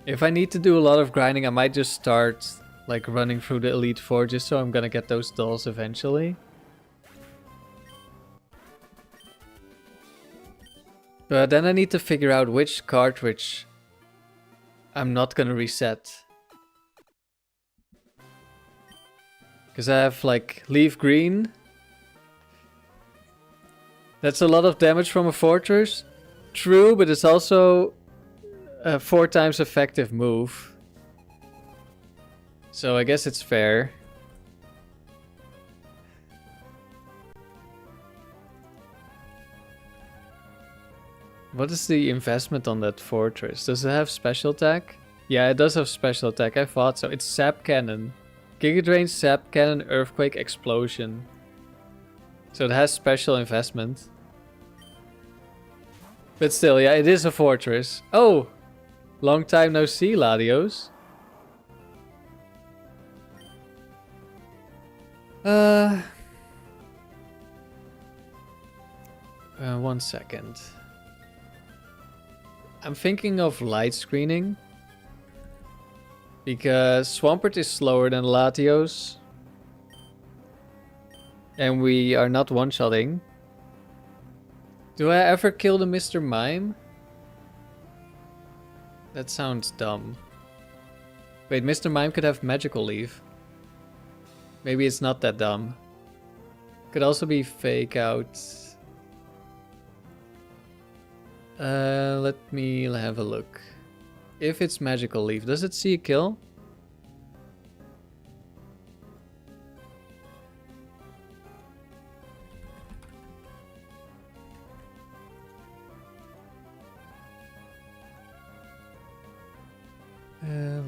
If I need to do a lot of grinding, I might just start like running through the Elite Four just so I'm gonna get those dolls eventually. But then I need to figure out which cartridge I'm not gonna reset. Because I have like Leaf Green. That's a lot of damage from a fortress. True, but it's also a 4 times effective move. So I guess it's fair. What is the investment on that fortress? Does it have special attack? Yeah, it does have special attack. I thought so. It's Sap Cannon. Giga Drain, Sap Cannon, Earthquake, Explosion. So it has special investment. But still, yeah, it is a fortress. Oh! Long time no see, Latios. 1 second. I'm thinking of light screening. Because Swampert is slower than Latios. And we are not one-shotting. Do I ever kill the Mr. Mime? That sounds dumb. Wait, Mr. Mime could have Magical Leaf. Maybe it's not that dumb. Could also be Fake Out. Let me have a look. If it's Magical Leaf, does it see a kill?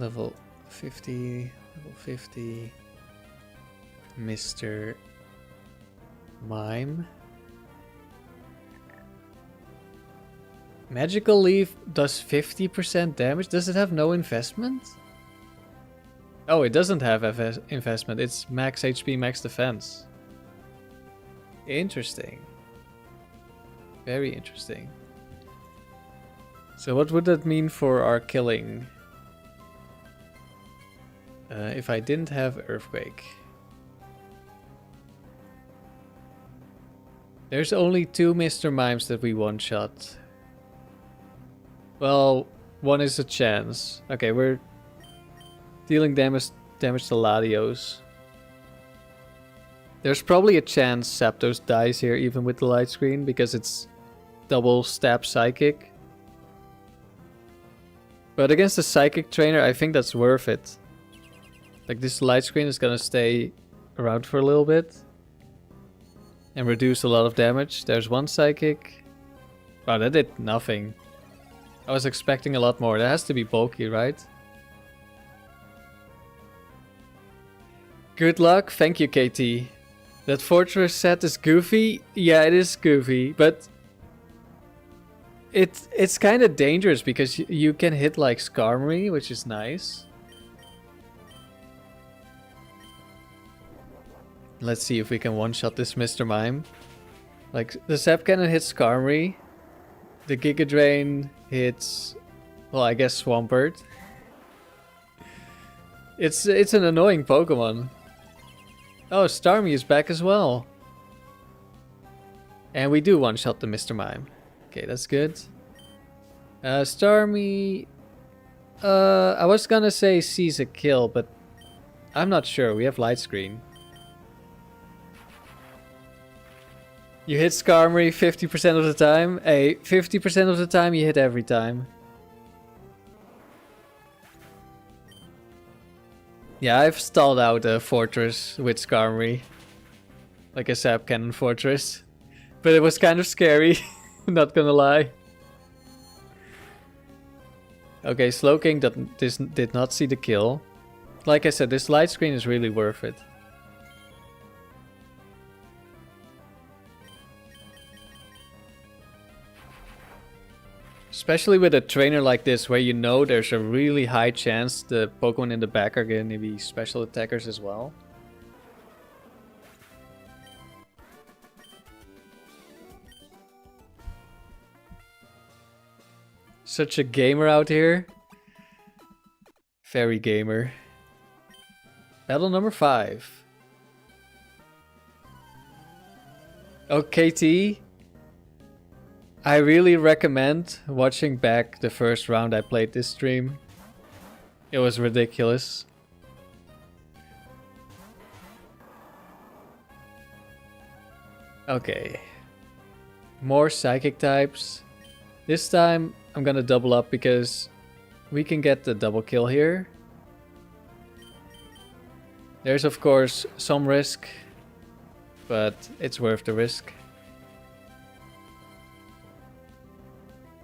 Level 50, level 50. Mr. Mime. Magical Leaf does 50% damage. Does it have no investment? Oh, it doesn't have investment. It's max HP, max defense. Interesting. Very interesting. So what would that mean for our killing? If I didn't have Earthquake. There's only 2 Mr. Mimes that we one-shot. Well, one is a chance. Okay, we're dealing damage to Latios. There's probably a chance Zapdos dies here even with the light screen because it's double stab psychic. But against the psychic trainer, I think that's worth it. Like this light screen is gonna stay around for a little bit. And reduce a lot of damage. There's one psychic. Wow, that did nothing. I was expecting a lot more. That has to be bulky, right? Good luck. Thank you, KT. That fortress set is goofy. Yeah, it is goofy, but it's kind of dangerous because you can hit like Skarmory, which is nice. Let's see if we can one-shot this Mr. Mime. Like, the Zap Cannon hits Skarmory. The Giga Drain hits, well, I guess Swampert. It's an annoying Pokemon. Oh, Starmie is back as well. And we do one-shot the Mr. Mime. Okay, that's good. Starmie... I was gonna say sees a kill, but I'm not sure. We have Light Screen. You hit Skarmory 50% of the time. Hey, 50% of the time you hit every time. Yeah, I've stalled out a fortress with Skarmory. Like a Sap Cannon fortress. But it was kind of scary, not gonna lie. Okay, Slowking did not see the kill. Like I said, this Light Screen is really worth it. Especially with a trainer like this, where you know there's a really high chance the Pokemon in the back are going to be special attackers as well. Such a gamer out here. Very gamer. Battle number 5. Okay, T. I really recommend watching back the first round I played this stream. It was ridiculous. Okay. More psychic types. This time I'm gonna double up because we can get the double kill here. There's of course some risk, but it's worth the risk.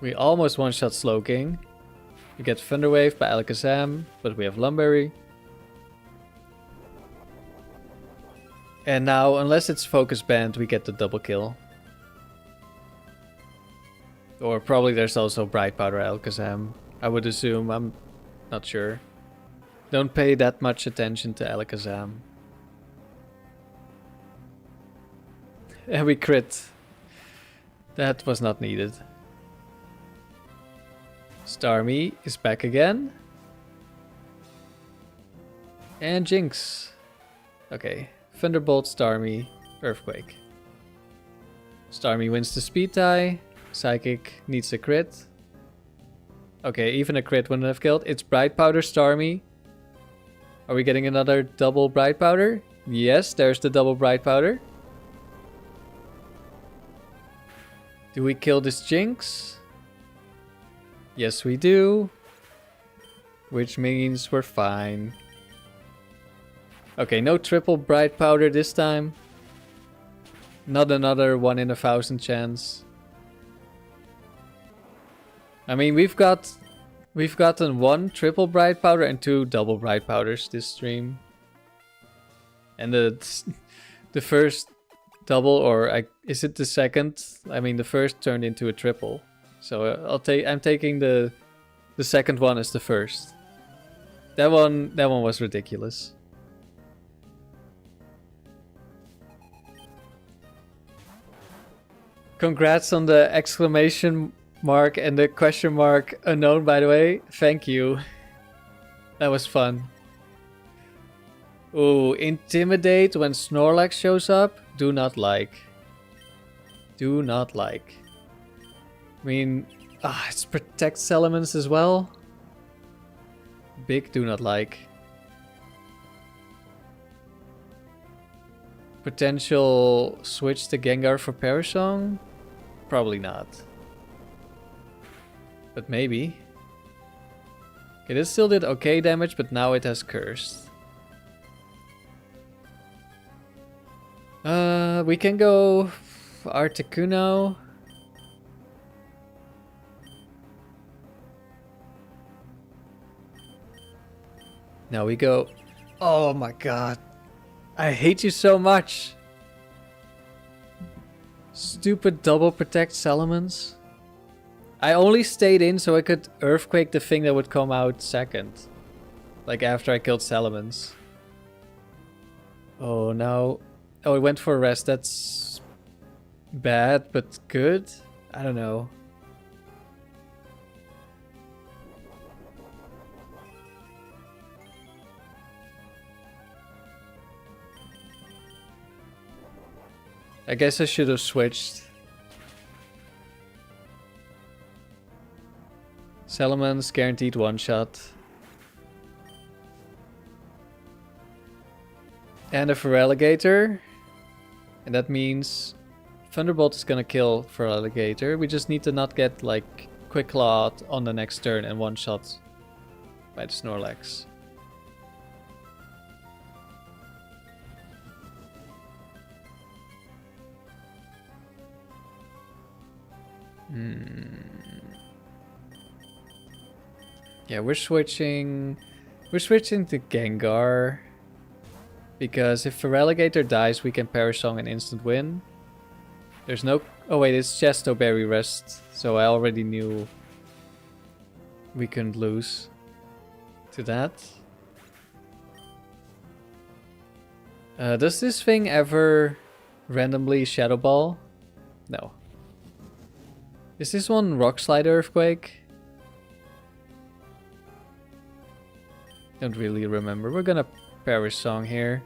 We almost one-shot Slowking. We get Thunder Wave by Alakazam, but we have Lum Berry. And now, unless it's Focus Band, we get the double kill. Or probably there's also Bright Powder Alakazam. I would assume, I'm not sure. Don't pay that much attention to Alakazam. And we crit. That was not needed. Starmie is back again. And Jinx. Okay. Thunderbolt, Starmie, Earthquake. Starmie wins the speed tie. Psychic needs a crit. Okay, even a crit wouldn't have killed. It's Bright Powder, Starmie. Are we getting another double Bright Powder? Yes, there's the double Bright Powder. Do we kill this Jinx? Yes, we do. Which means we're fine. Okay, no triple Bright Powder this time. Not another 1 in 1,000 chance. I mean, we've gotten 1 triple Bright Powder and 2 double Bright Powders this stream. And the first double, or is it the second? I mean, the first turned into a triple. So I'm taking the second one as the first. That one was ridiculous. Congrats on the exclamation mark and the question mark unknown, by the way. Thank you. That was fun. Ooh, Intimidate when Snorlax shows up? Do not like. Do not like. I mean, it's Protect elements as well. Big do not like. Potential switch to Gengar for Parasong? Probably not. But maybe. Okay, this still did okay damage, but now it has Cursed. We can go Articuno. Now we go. Oh my god. I hate you so much. Stupid double protect Salamence. I only stayed in so I could Earthquake the thing that would come out second. Like after I killed Salamence. Oh no. Oh, it went for a rest. That's bad, but good? I don't know. I guess I should have switched. Salamence guaranteed one shot. And a Feraligatr. And that means Thunderbolt is gonna kill Feraligatr. We just need to not get like Quick Claw on the next turn and one shot by the Snorlax. Yeah, we're switching to Gengar. Because if Feraligatr dies, we can Perish Song and instant win. There's no... Oh wait, it's Chesto Berry Rest. So I already knew we couldn't lose to that. Does this thing ever randomly Shadow Ball? No. Is this one Rock Slide Earthquake? Don't really remember. We're gonna Perish Song here.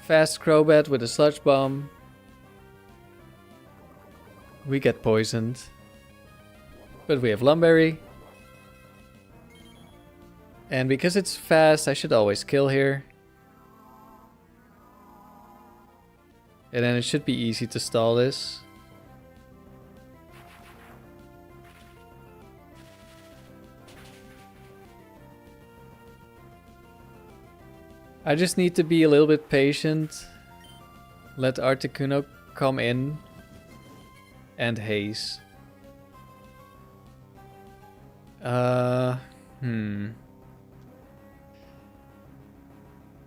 Fast Crobat with a Sludge Bomb. We get poisoned. But we have Lum Berry. And because it's fast, I should always kill here. And then it should be easy to stall this. I just need to be a little bit patient. Let Articuno come in. And Haze.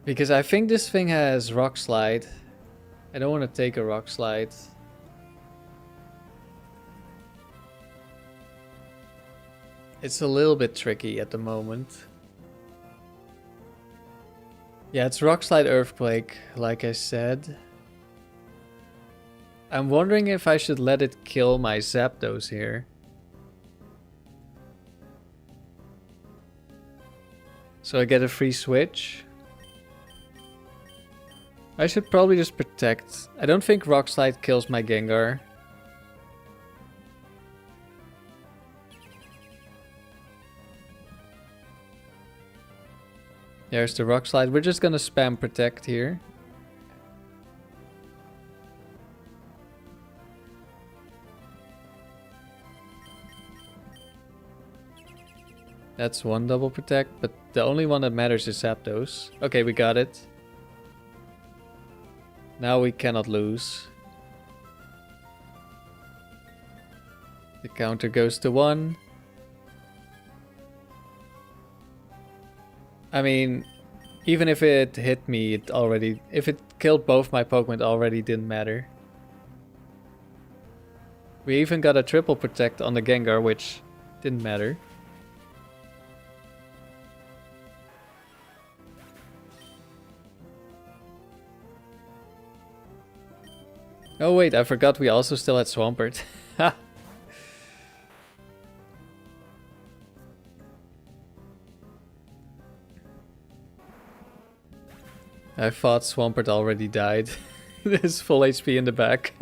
Because I think this thing has Rock Slide. I don't want to take a Rock Slide. It's a little bit tricky at the moment. Yeah, it's Rock Slide Earthquake, like I said. I'm wondering if I should let it kill my Zapdos here. So I get a free switch. I should probably just protect. I don't think Rock Slide kills my Gengar. There's the Rock Slide. We're just gonna spam protect here. That's one double protect, but the only one that matters is Zapdos. Okay, we got it. Now we cannot lose. The counter goes to 1. I mean, even if it hit me, it already... If it killed both my Pokemon, it already didn't matter. We even got a triple protect on the Gengar, which didn't matter. Oh wait, I forgot we also still had Swampert. I thought Swampert already died. There's full HP in the back.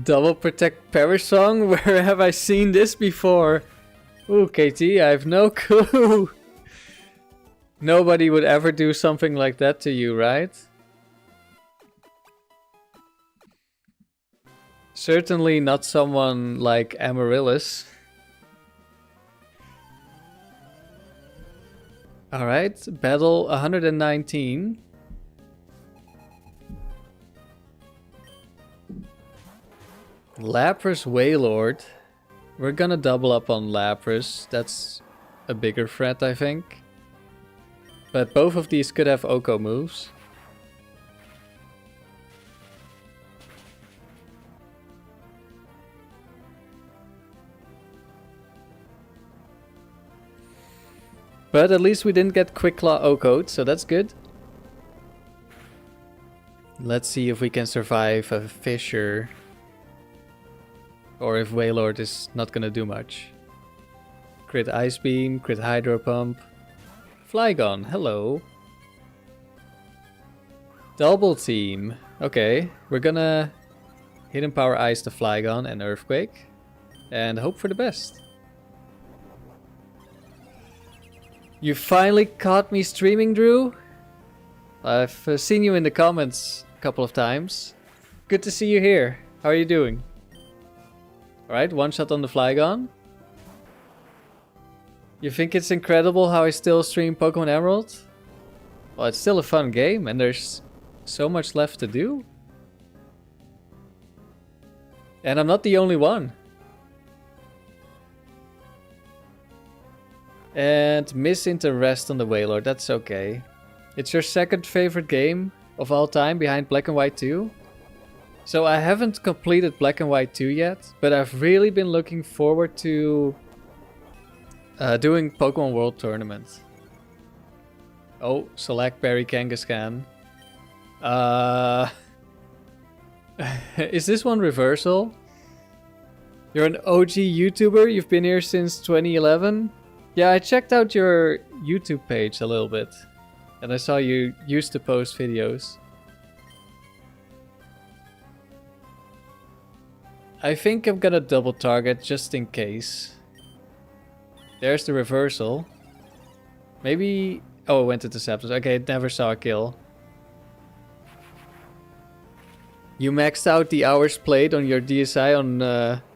Double protect Perish Song? Where have I seen this before? Ooh, KT, I have no clue. Nobody would ever do something like that to you, right? Certainly not someone like Amaryllis. Alright, battle 119. Lapras Wailord. We're gonna double up on Lapras. That's a bigger threat, I think. But both of these could have Oko moves. But at least we didn't get Quick Claw Oko'd, so that's good. Let's see if we can survive a Fissure. Or if Wailord is not gonna do much. Crit Ice Beam, crit Hydro Pump. Flygon, hello. Double team. Okay, we're gonna Hidden Power Ice the Flygon and Earthquake. And hope for the best. You finally caught me streaming, Drew. I've seen you in the comments a couple of times. Good to see you here. How are you doing? Alright, one shot on the Flygon. You think it's incredible how I still stream Pokemon Emerald? Well, it's still a fun game and there's so much left to do. And I'm not the only one. And misinterest on the Wailord, that's okay. It's your second favorite game of all time behind Black and White 2. So I haven't completed Black and White 2 yet, but I've really been looking forward to doing Pokemon World Tournament. Oh, select Berry Kangaskhan. Is this one reversal? You're an OG YouTuber? You've been here since 2011? Yeah, I checked out your YouTube page a little bit. And I saw you used to post videos. I think I'm gonna double target just in case. There's the reversal. Maybe... Oh, it went into Zapdos. Okay, never saw a kill. You maxed out the hours played on your DSi on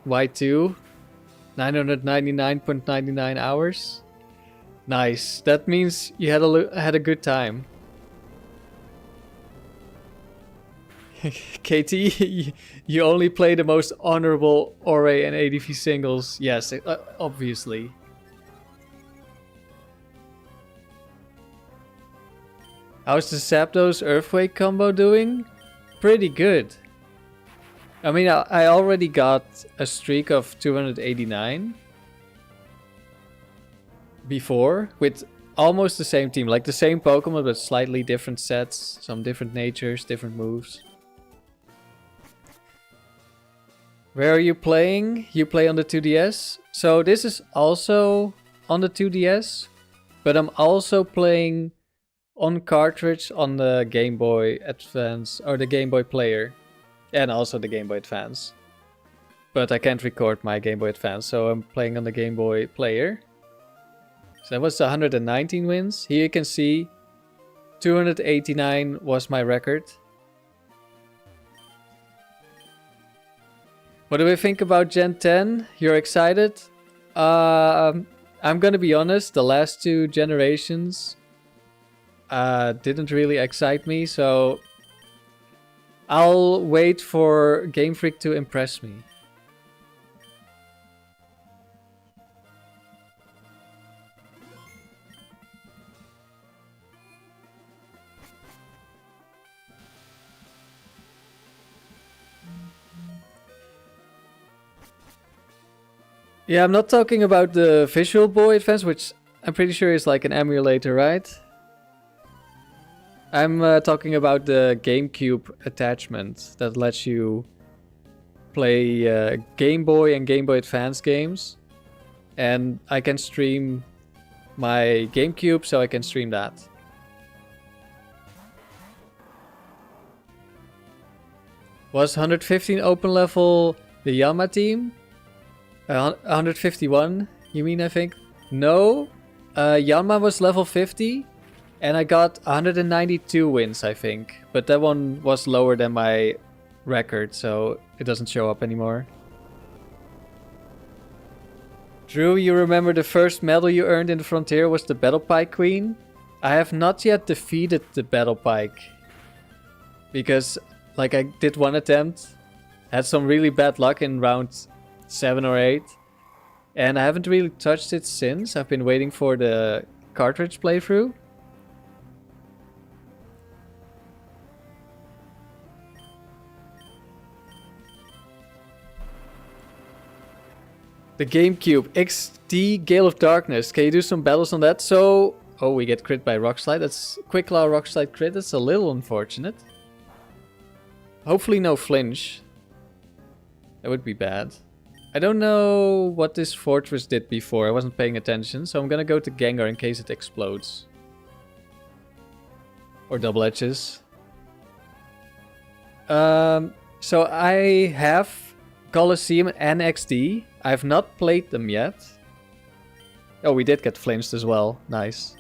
Y2. 999.99 hours. Nice. That means you had a good time. KT, you only play the most honorable ORA and ADV singles. Yes, obviously. How's the Zapdos Earthquake combo doing? Pretty good. I mean, I already got a streak of 289 before with almost the same team, like the same Pokemon but slightly different sets, some different natures, different moves. Where are you playing? You play on the 2DS? So this is also on the 2DS, but I'm also playing on cartridge on the Game Boy Advance or the Game Boy Player. And also the Game Boy Advance. But I can't record my Game Boy Advance, so I'm playing on the Game Boy Player. So that was 119 wins. Here you can see 289 was my record. What do we think about Gen 10? You're excited? I'm gonna be honest, the last two generations didn't really excite me, so I'll wait for Game Freak to impress me. Yeah, I'm not talking about the Visual Boy Advance, which I'm pretty sure is like an emulator, right? I'm talking about the GameCube attachment that lets you play Game Boy and Game Boy Advance games. And I can stream my GameCube, so I can stream that. Was 115 open level the Yama team? 151, you mean, I think? No, Yanma was level 50 and I got 192 wins, I think. But that one was lower than my record, so it doesn't show up anymore. Drew, you remember the first medal you earned in the Frontier was the Battle Pike Queen? I have not yet defeated the Battle Pike. Because, like, I did one attempt, had some really bad luck in round 7 or 8. And I haven't really touched it since. I've been waiting for the cartridge playthrough. The GameCube XD Gale of Darkness. Can you do some battles on that? So, oh, we get crit by Rock Slide. That's Quick Claw Rock Slide crit. That's a little unfortunate. Hopefully no flinch. That would be bad. I don't know what this fortress did before. I wasn't paying attention, so I'm gonna go to Gengar in case it explodes. Or double edges. So I have Colosseum and XD. I have not played them yet. Oh, we did get flinched as well. Nice.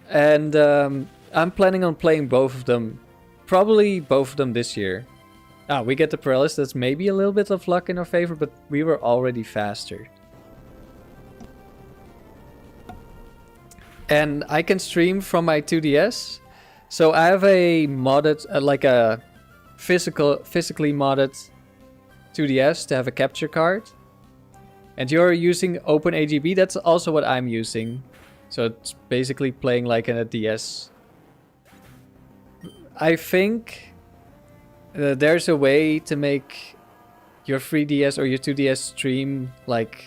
And I'm planning on playing both of them. Probably both of them this year. Ah, we get the paralysis. That's maybe a little bit of luck in our favor, but we were already faster. And I can stream from my 2DS. So I have a modded, like a physically modded 2DS to have a capture card. And you're using OpenAGB. That's also what I'm using. So it's basically playing like in a DS. I think there's a way to make your 3DS or your 2DS stream like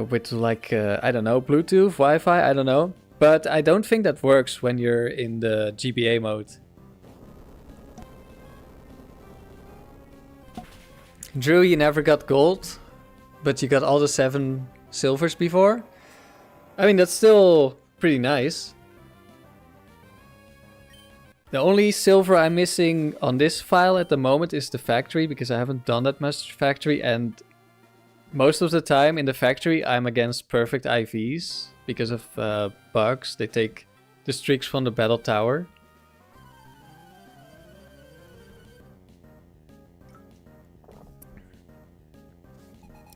with like I don't know, Bluetooth, Wi-Fi, I don't know. But I don't think that works when you're in the GBA mode. Drew, you never got gold, but you got all the 7 silvers before. I mean, that's still pretty nice. The only silver I'm missing on this file at the moment is the factory, because I haven't done that much factory, and most of the time in the factory I'm against perfect IVs because of bugs. They take the streaks from the battle tower.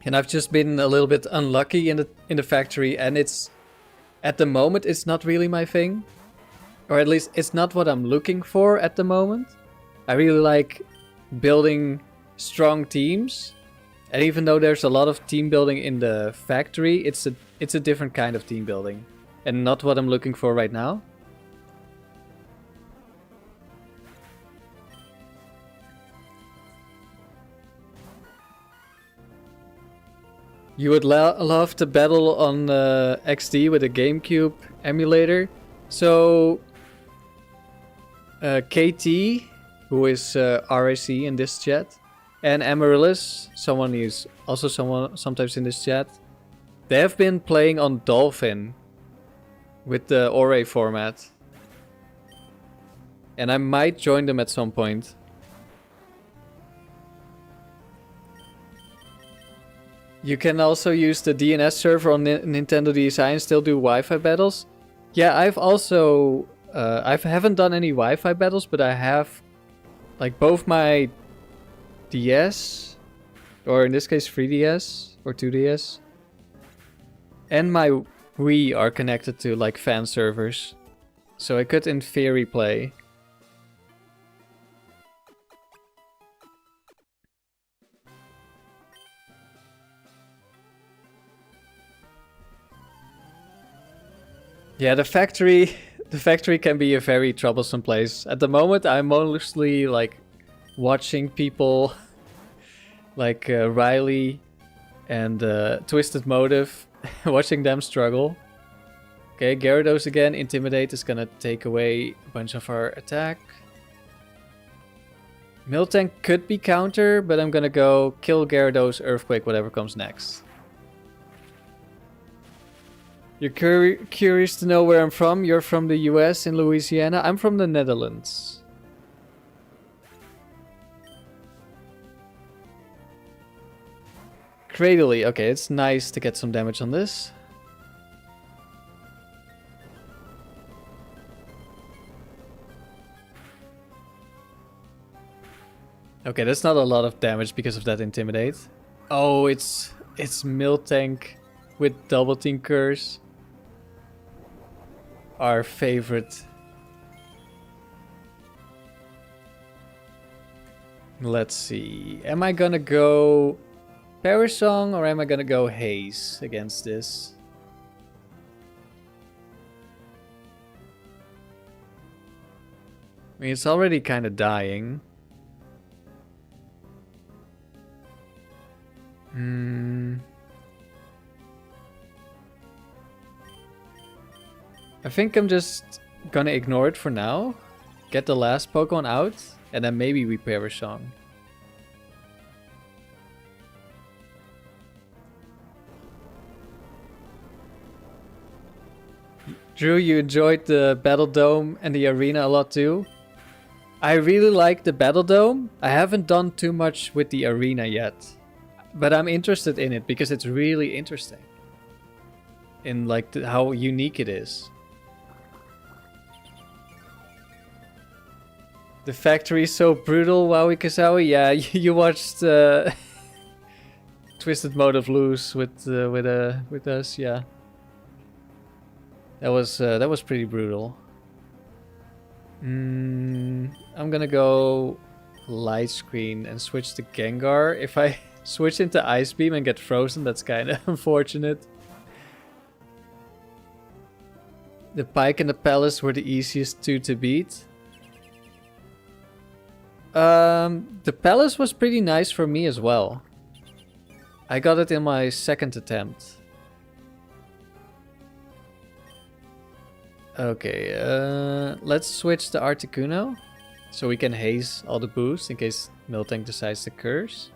And I've just been a little bit unlucky in the factory, and it's at the moment it's not really my thing. Or at least it's not what I'm looking for at the moment. I really like building strong teams. And even though there's a lot of team building in the factory, it's a different kind of team building. And not what I'm looking for right now. You would love to battle on XD with a GameCube emulator. So KT, who is RIC in this chat, and Amaryllis, someone who's also sometimes in this chat, they have been playing on Dolphin with the Ore format. And I might join them at some point. You can also use the DNS server on Nintendo DSi and still do Wi-Fi battles. Yeah, I've also... I haven't done any Wi-Fi battles, but I have... Like both my DS, or in this case 3DS, or 2DS, and my Wii are connected to like fan servers. So I could in theory play. Yeah, the factory can be a very troublesome place. At the moment, I'm mostly like watching people like Riley and Twisted Motive, watching them struggle. Okay, Gyarados again. Intimidate is gonna take away a bunch of our attack. Miltank could be counter, but I'm gonna go kill Gyarados, Earthquake, whatever comes next. You're curious to know where I'm from? You're from the US in Louisiana. I'm from the Netherlands. Cradily. Okay, it's nice to get some damage on this. Okay, that's not a lot of damage because of that Intimidate. Oh, it's Miltank with Double Team Curse. Our favorite. Let's see. Am I gonna go Perish Song or am I gonna go Haze against this? I mean, it's already kind of dying. I think I'm just gonna ignore it for now. Get the last Pokemon out, and then maybe we Perish Song. Drew, you enjoyed the Battle Dome and the arena a lot too. I really like the Battle Dome. I haven't done too much with the arena yet. But I'm interested in it because it's really interesting. In like how unique it is. The factory is so brutal, Wowie Kazawi. Yeah, you watched Twisted Mode of Loose with us, yeah. That was pretty brutal. I'm gonna go light screen and switch to Gengar. If I switch into Ice Beam and get frozen, that's kind of unfortunate. The Pike and the Palace were the easiest two to beat. The Palace was pretty nice for me as well. I got it in my second attempt. Okay, let's switch to Articuno. So we can haze all the boosts in case Miltank decides to curse.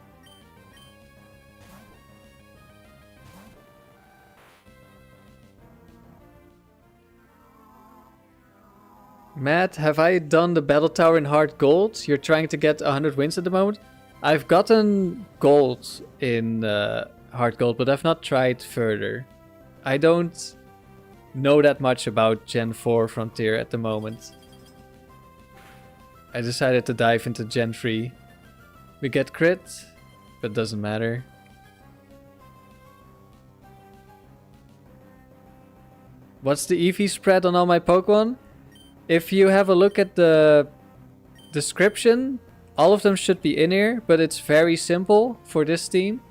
Matt, have I done the Battle Tower in Hard Gold? You're trying to get 100 wins at the moment? I've gotten gold in Hard Gold, but I've not tried further. I don't know that much about Gen 4 Frontier at the moment. I decided to dive into Gen 3. We get crit, but doesn't matter. What's the EV spread on all my Pokemon? If you have a look at the description, all of them should be in here, but it's very simple for this team.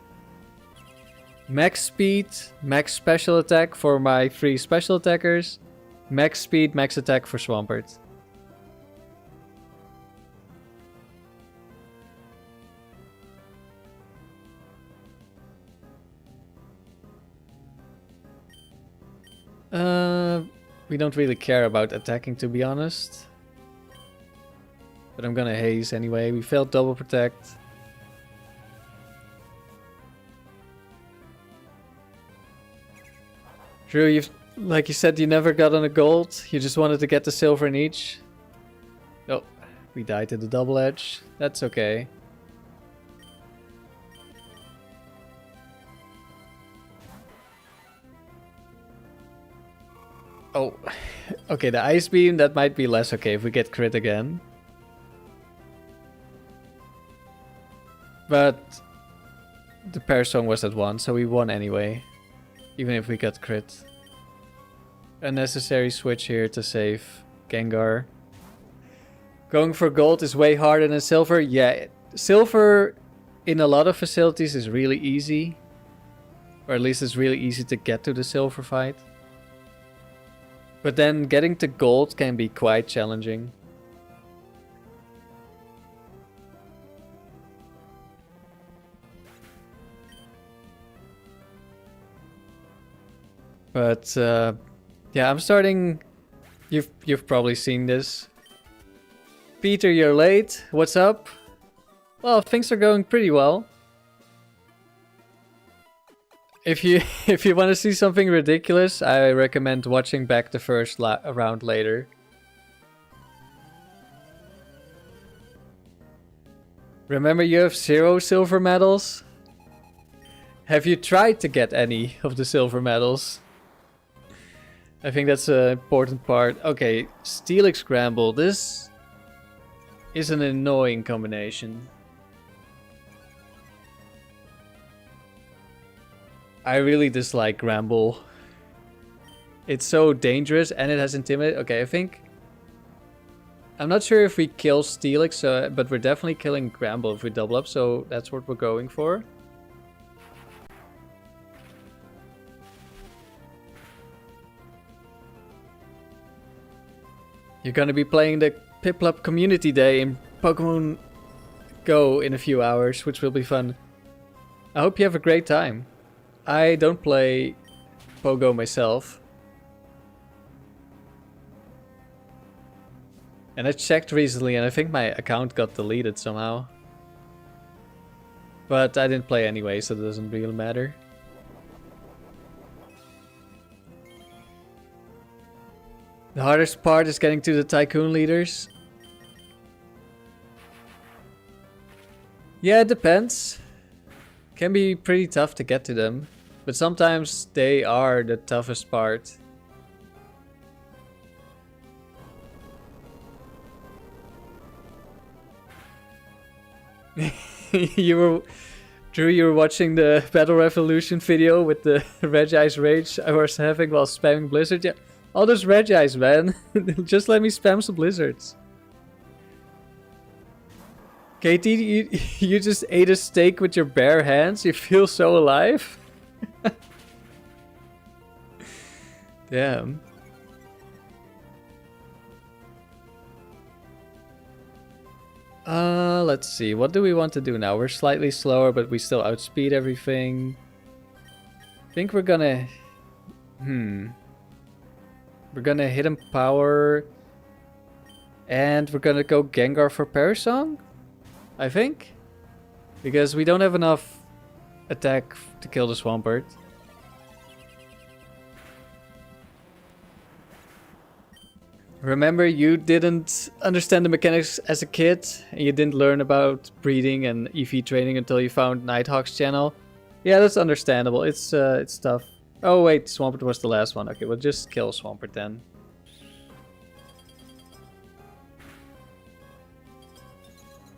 Max speed, max special attack for my 3 special attackers. Max speed, max attack for Swampert. We don't really care about attacking, to be honest. But I'm gonna haze anyway. We failed double protect. Drew, like you said, you never got on a gold. You just wanted to get the silver in each. Oh, we died to the double edge. That's okay. Oh, okay, the Ice Beam, that might be less okay if we get crit again. But the Pair Song was at 1, so we won anyway. Even if we got crit. Unnecessary switch here to save Gengar. Going for gold is way harder than silver. Yeah, silver in a lot of facilities is really easy. Or at least it's really easy to get to the silver fight. But then getting to gold can be quite challenging. But yeah, I'm starting. You've probably seen this. Peter, you're late. What's up? Well, things are going pretty well. If you want to see something ridiculous, I recommend watching back the first round later. Remember, you have 0 silver medals? Have you tried to get any of the silver medals? I think that's an important part. Okay, Steelix Scramble. This is an annoying combination. I really dislike Gramble. It's so dangerous and it has Intimidate. Okay, I think... I'm not sure if we kill Steelix, but we're definitely killing Gramble if we double up, so that's what we're going for. You're gonna be playing the Piplup Community Day in Pokemon Go in a few hours, which will be fun. I hope you have a great time. I don't play Pogo myself. And I checked recently and I think my account got deleted somehow. But I didn't play anyway, so it doesn't really matter. The hardest part is getting to the tycoon leaders. Yeah, it depends. Can be pretty tough to get to them, but sometimes they are the toughest part. Drew, you were watching the Battle Revolution video with the Regice rage I was having while spamming Blizzard. Yeah, all those Regice, man. Just let me spam some Blizzards. Katie, you just ate a steak with your bare hands? You feel so alive? Damn. Let's see. What do we want to do now? We're slightly slower, but we still outspeed everything. I think we're gonna... We're gonna hit him power. And we're gonna go Gengar for Parasong? I think. Because we don't have enough attack to kill the Swampert. Remember, you didn't understand the mechanics as a kid, and you didn't learn about breeding and EV training until you found Nighthawk's channel. Yeah, that's understandable. It's tough. Oh wait, Swampert was the last one. Okay, we'll just kill Swampert then.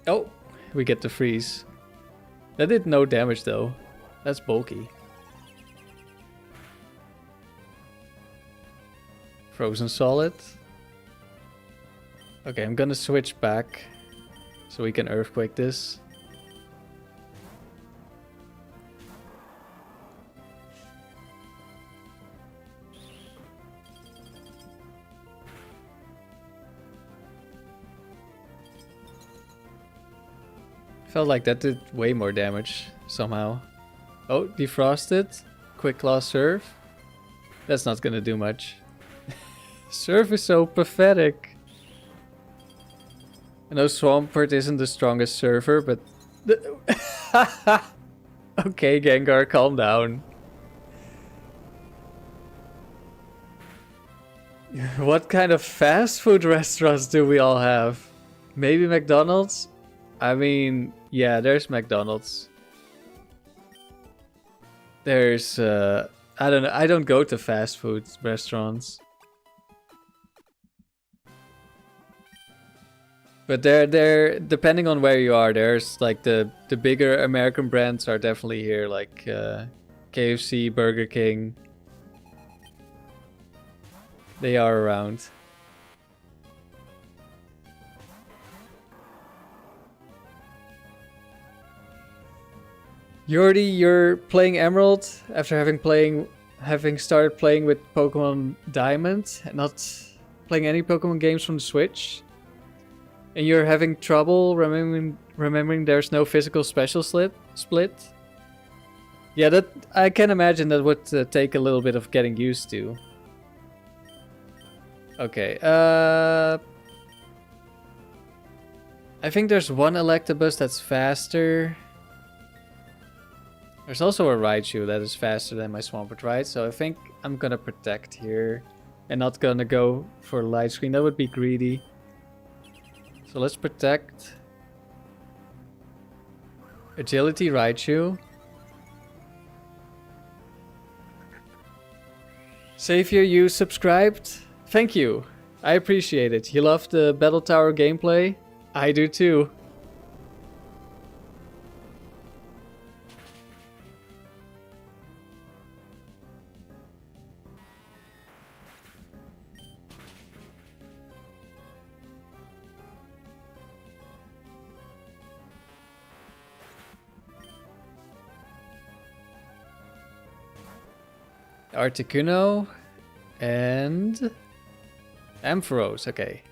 Oh, we get the freeze. That did no damage though. That's bulky. Frozen Solid. Okay, I'm gonna switch back so we can Earthquake this. Felt like that did way more damage somehow. Oh, defrosted. Quick Claw Surf. That's not gonna do much. Surf is so pathetic. I know Swampert isn't the strongest surfer, but... Okay, Gengar, calm down. What kind of fast food restaurants do we all have? Maybe McDonald's? I mean, yeah, there's McDonald's. There's, I don't know, I don't go to fast food restaurants. But they're depending on where you are, there's like the bigger American brands are definitely here, like KFC, Burger King. They are around. Yordi, you're playing Emerald after having started playing with Pokemon Diamond and not playing any Pokemon games from the Switch. And you're having trouble remembering there's no physical special split? Yeah, that I can imagine that would take a little bit of getting used to. Okay, I think there's one Electabuzz that's faster. There's also a Raichu that is faster than my Swampert, right? So I think I'm gonna protect here and not gonna go for Light Screen. That would be greedy. So let's protect. Agility Raichu. Savior, you subscribed? Thank you. I appreciate it. You love the Battle Tower gameplay? I do too. Articuno and Ampharos. Okay,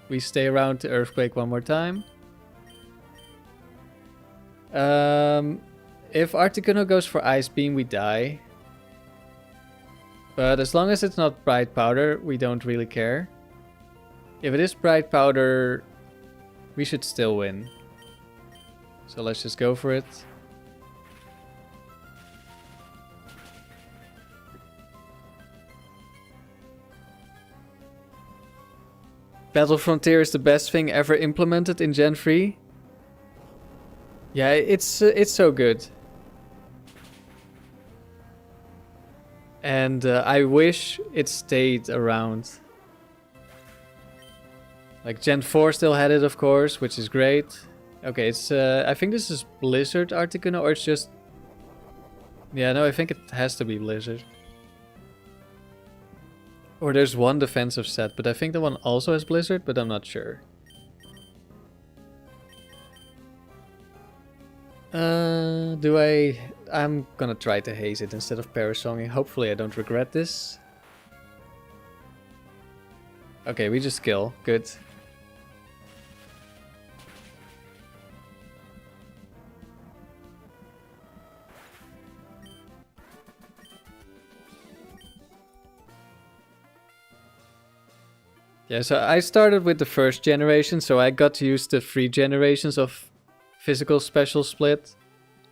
we stay around to Earthquake one more time. If Articuno goes for Ice Beam, we die. But as long as it's not Bright Powder, we don't really care. If it is Bright Powder, we should still win. So let's just go for it. Battle Frontier is the best thing ever implemented in Gen 3. Yeah, it's so good. And I wish it stayed around. Like Gen 4 still had it, of course, which is great. Okay, it's I think this is Blizzard Articuno, or it's just... Yeah, no, I think it has to be Blizzard. Or there's one defensive set, but I think the one also has Blizzard, but I'm not sure. I'm gonna try to haze it instead of parasonging. Hopefully I don't regret this. Okay, we just kill. Good. Yeah, so I started with the first generation, so I got to use the 3 generations of physical special split.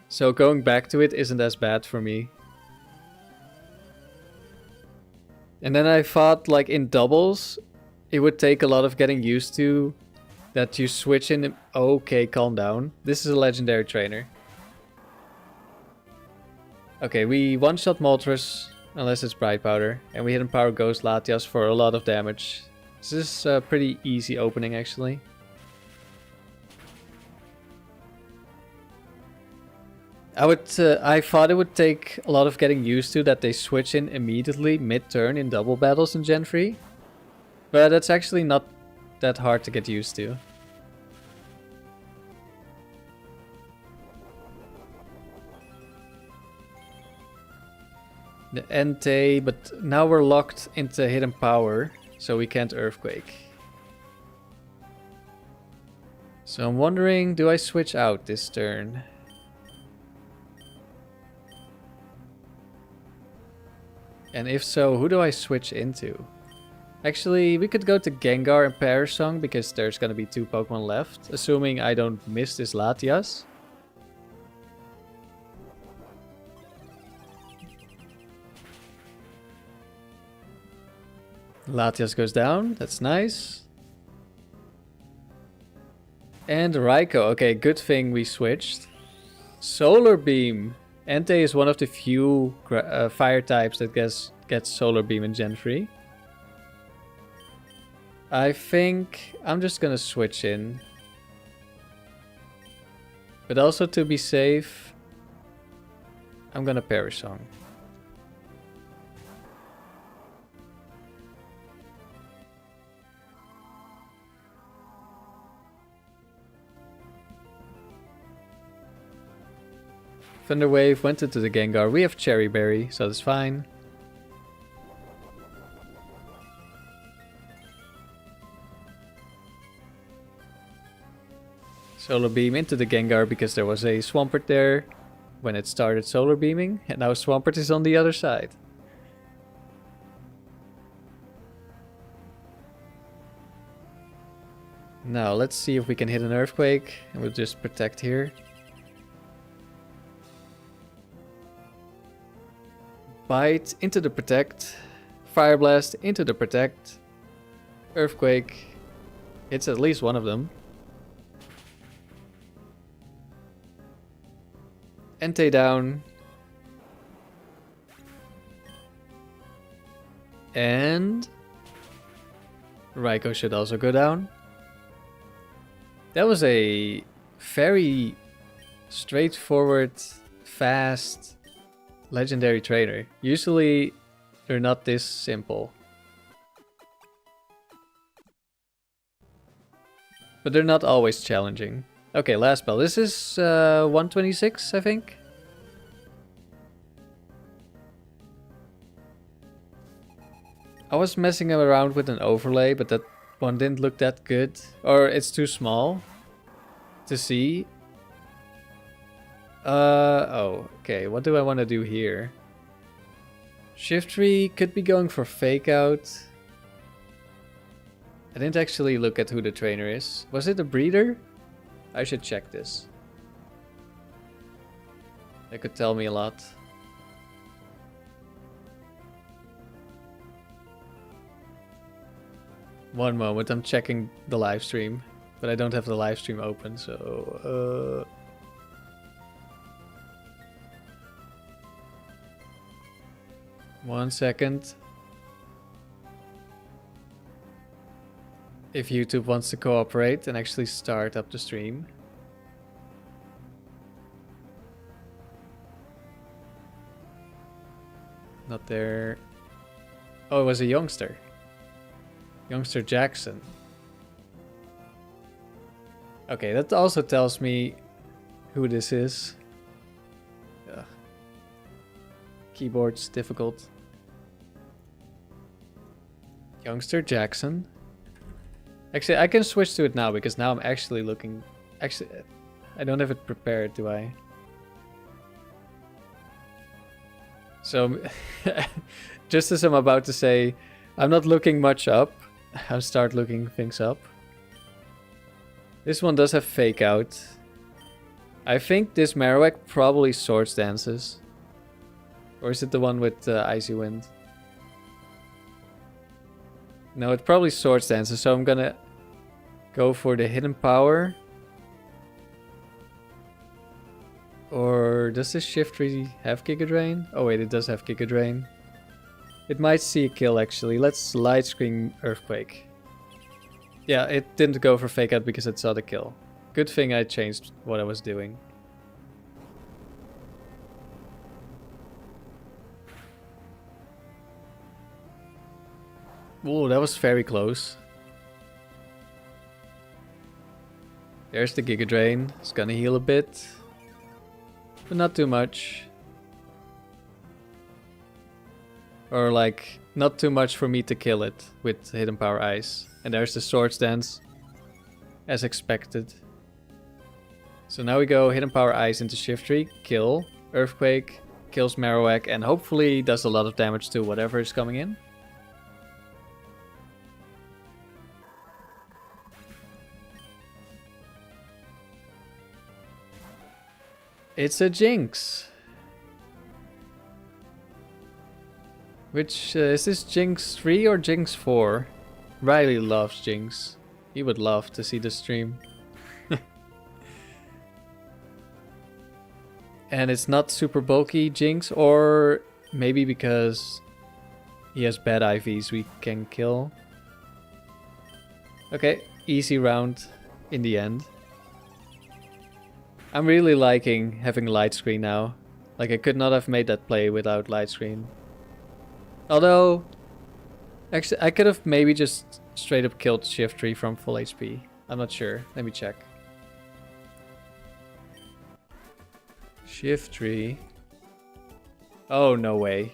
So going back to it isn't as bad for me. And then I thought, like, in doubles, it would take a lot of getting used to that you switch in... Okay, calm down. This is a legendary trainer. Okay, we one-shot Moltres, unless it's Bright Powder. And we hit Power Ghost Latias for a lot of damage. This is a pretty easy opening, actually. I thought it would take a lot of getting used to that they switch in immediately mid-turn in double battles in Gen 3. But that's actually not that hard to get used to. The Entei, but now we're locked into hidden power, so we can't Earthquake. So I'm wondering, do I switch out this turn? And if so, who do I switch into? Actually, we could go to Gengar and Parasong because there's gonna be 2 Pokemon left, assuming I don't miss this Latias. Latias goes down, that's nice. And Raikou, okay, good thing we switched. Solar Beam. Entei is one of the few fire types that gets Solar Beam in Gen 3. I think I'm just gonna switch in. But also to be safe, I'm gonna Parasong. Thunder Wave went into the Gengar. We have Cherry Berry, so that's fine. Solar Beam into the Gengar because there was a Swampert there when it started Solar Beaming. And now Swampert is on the other side. Now let's see if we can hit an Earthquake. And we'll just protect here. Bite into the Protect. Fire Blast into the Protect. Earthquake. Hits at least one of them. Entei down. And Raikou should also go down. That was a very straightforward, fast, legendary trainer. Usually they're not this simple. But they're not always challenging. Okay, last spell. This is 126, I think. I was messing around with an overlay, but that one didn't look that good. Or it's too small to see. Oh, okay. What do I want to do here? Shift tree could be going for Fake Out. I didn't actually look at who the trainer is. Was it a breeder? I should check this. That could tell me a lot. One moment, I'm checking the live stream. But I don't have the live stream open, so... 1 second. If YouTube wants to cooperate and actually start up the stream. Not there. Oh, it was a youngster. Youngster Jackson. Okay, that also tells me who this is. Ugh. Keyboard's difficult. Youngster Jackson. Actually, I can switch to it now because now I'm actually looking... Actually, I don't have it prepared, do I? So, just as I'm about to say, I'm not looking much up. I'll start looking things up. This one does have Fake Out. I think this Marowak probably Swords Dances. Or is it the one with Icy Wind? No, it probably Swords Dances, so I'm gonna go for the Hidden Power. Or does this Shiftry have Giga Drain? Oh wait, it does have Giga Drain. It might see a kill actually. Let's Light Screen Earthquake. Yeah, it didn't go for Fake Out because it saw the kill. Good thing I changed what I was doing. Ooh, that was very close. There's the Giga Drain. It's gonna heal a bit. But not too much. Or like, not too much for me to kill it with Hidden Power Ice. And there's the Swords Dance. As expected. So now we go Hidden Power Ice into Shiftry. Kill. Earthquake. Kills Marowak. And hopefully does a lot of damage to whatever is coming in. It's a Jinx. Which, is this Jinx 3 or Jinx 4? Riley loves Jinx. He would love to see the stream. And it's not super bulky Jinx, or maybe because he has bad IVs we can kill. Okay, easy round in the end. I'm really liking having light screen now. Like, I could not have made that play without light screen. Although, actually, I could have maybe just straight up killed Shiftry from full HP. I'm not sure. Let me check. Shiftry. Oh, no way.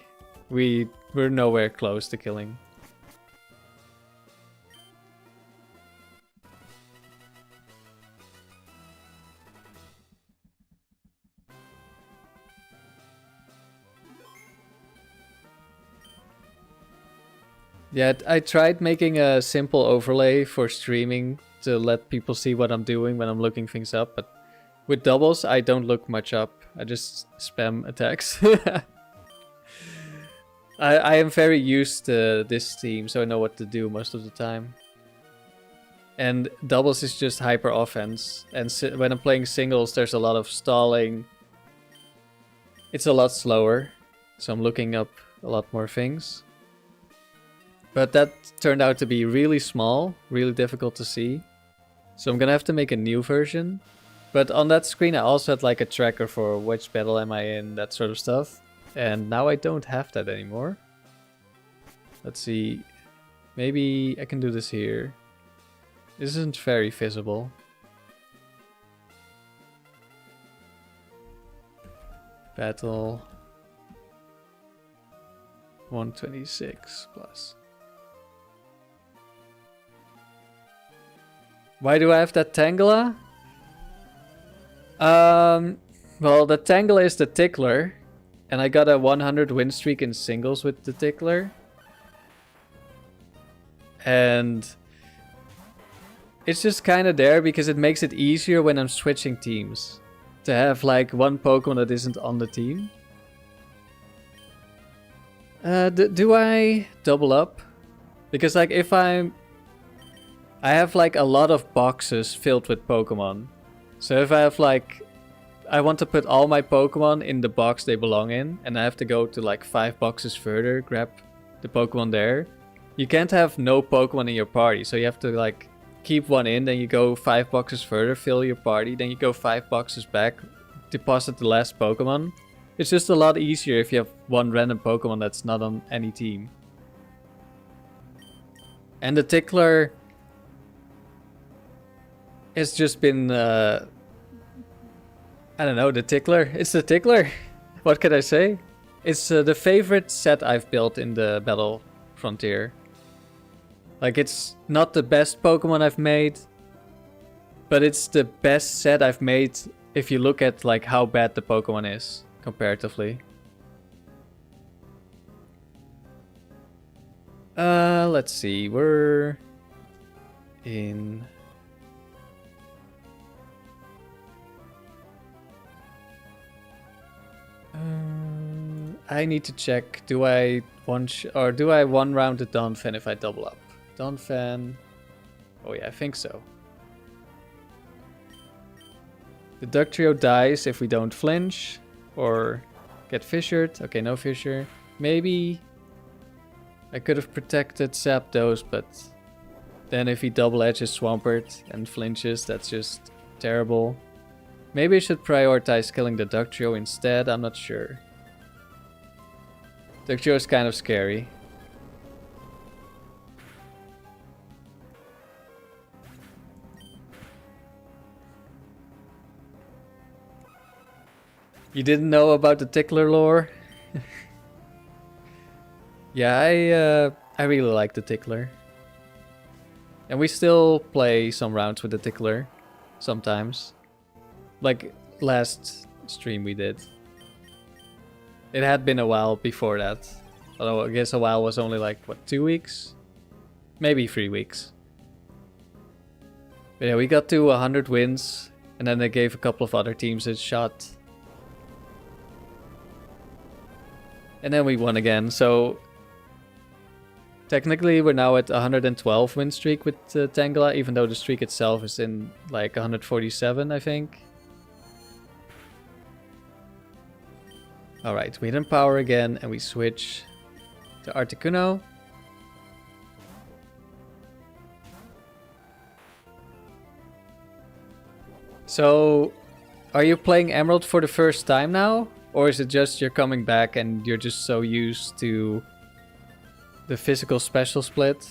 We're nowhere close to killing. Yeah, I tried making a simple overlay for streaming to let people see what I'm doing when I'm looking things up, but with doubles, I don't look much up. I just spam attacks. I am very used to this team, so I know what to do most of the time. And doubles is just hyper offense, and when I'm playing singles, there's a lot of stalling. It's a lot slower, so I'm looking up a lot more things. But that turned out to be really small, really difficult to see. So I'm gonna have to make a new version. But on that screen I also had like a tracker for which battle am I in, that sort of stuff. And now I don't have that anymore. Let's see. Maybe I can do this here. This isn't very visible. Battle 126 plus. Why do I have that Tangela? Well, the Tangela is the Tickler. And I got a 100 win streak in singles with the Tickler. And it's just kind of there because it makes it easier when I'm switching teams. To have like one Pokemon that isn't on the team. Do I double up? Because like if I'm I have like a lot of boxes filled with Pokemon. So if I have like, I want to put all my Pokemon in the box they belong in, and I have to go to like 5 boxes further, grab the Pokemon there. You can't have no Pokemon in your party, so you have to like keep one in, then you go 5 boxes further, fill your party, then you go 5 boxes back, deposit the last Pokemon. It's just a lot easier if you have one random Pokemon that's not on any team. And the Tickler has just been, I don't know, the Tickler. It's the Tickler. What can I say? It's the favorite set I've built in the Battle Frontier. Like, it's not the best Pokemon I've made, but it's the best set I've made if you look at like how bad the Pokemon is comparatively. Let's see, we're in I need to check, do I one round the Donphan if I double up? Donphan, oh yeah, I think so. The Ductrio dies if we don't flinch or get fissured. Okay, no fissure. Maybe I could have protected Zapdos, but then if he double edges Swampert and flinches, that's just terrible. Maybe I should prioritize killing the Ductrio instead, I'm not sure. Ductrio is kind of scary. You didn't know about the Tickler lore? Yeah, I really like the Tickler. And we still play some rounds with the Tickler. Sometimes. Like last stream we did. It had been a while before that. Although I guess a while was only like, what, 2 weeks? Maybe 3 weeks. But yeah, we got to 100 wins. And then they gave a couple of other teams a shot. And then we won again, so technically we're now at 112 win streak with Tangela, even though the streak itself is in like 147, I think. Alright, we hit power again and we switch to Articuno. So, are you playing Emerald for the first time now? Or is it just you're coming back and you're just so used to the physical special split?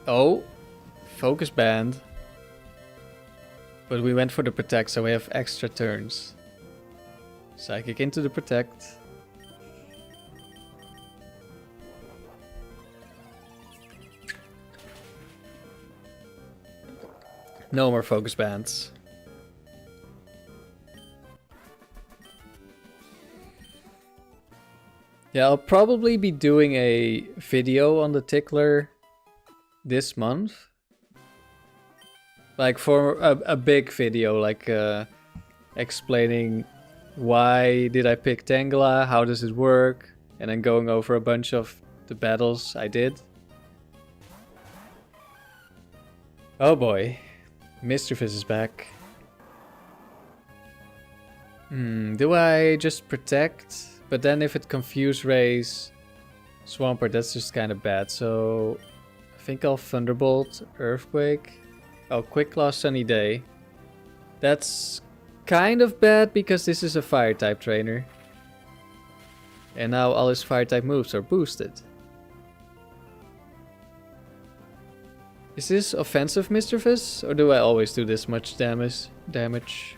Oh, focus band. But we went for the protect, so we have extra turns. Psychic into the protect. No more focus bands. Yeah, I'll probably be doing a video on the Tickler this month. Like for a big video, like explaining why did I pick Tangela, how does it work, and then going over a bunch of the battles I did. Oh boy, Mischievous is back. Do I just protect? But then if it confuse rays Swampert, that's just kind of bad. So I think I'll Thunderbolt, Earthquake. Oh, Quick Claw, Sunny Day. That's kind of bad because this is a fire type trainer. And now all his fire type moves are boosted. Is this offensive Mischievous? Or do I always do this much damage?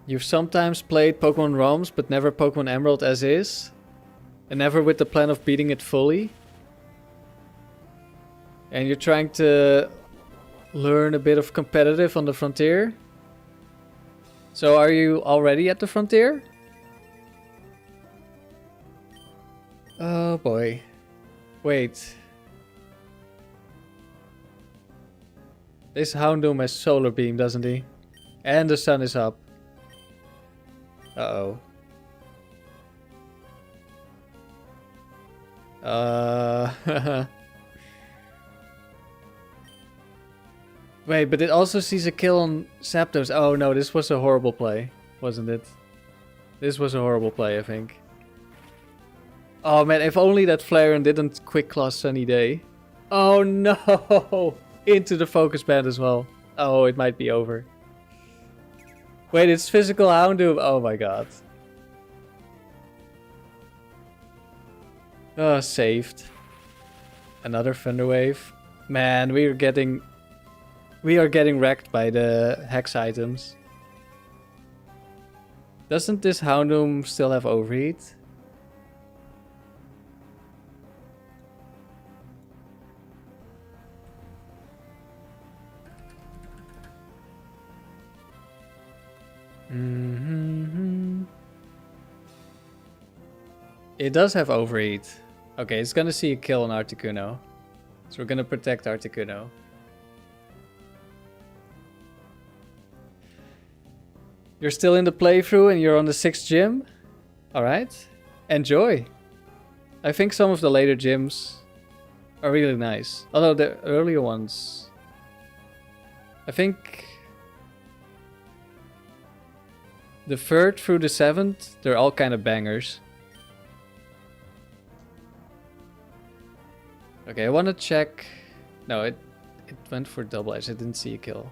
You've sometimes played Pokemon ROMs, but never Pokemon Emerald as is? And never with the plan of beating it fully? And you're trying to learn a bit of competitive on the frontier? So are you already at the frontier? Oh boy. Wait. This Houndoom has solar beam, doesn't he? And the sun is up. Uh-oh. Wait, but it also sees a kill on Zapdos. Oh no, this was a horrible play, wasn't it? This was a horrible play, I think. Oh man, if only that Flareon didn't Quick Claw Sunny Day. Oh no! Into the focus band as well. Oh, it might be over. Wait, it's physical Houndoom. Oh my god. Oh, saved. Another Thunder Wave. Man, we are getting wrecked by the Hex items. Doesn't this Houndoom still have Overheat? It does have Overheat. Okay, it's gonna see a kill on Articuno. So we're gonna protect Articuno. You're still in the playthrough and you're on the 6th gym? Alright. Enjoy. I think some of the later gyms are really nice. Although the earlier ones... I think... the 3rd through the 7th, they're all kind of bangers. Okay, I want to check... No, it went for double edge. I didn't see a kill.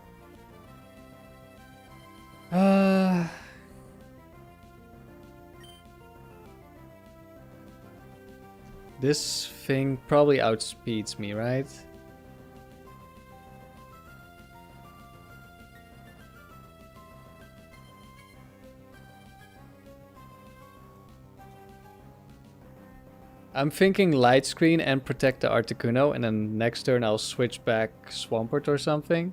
This thing probably outspeeds me, right? I'm thinking light screen and protect the Articuno, and then next turn I'll switch back Swampert or something.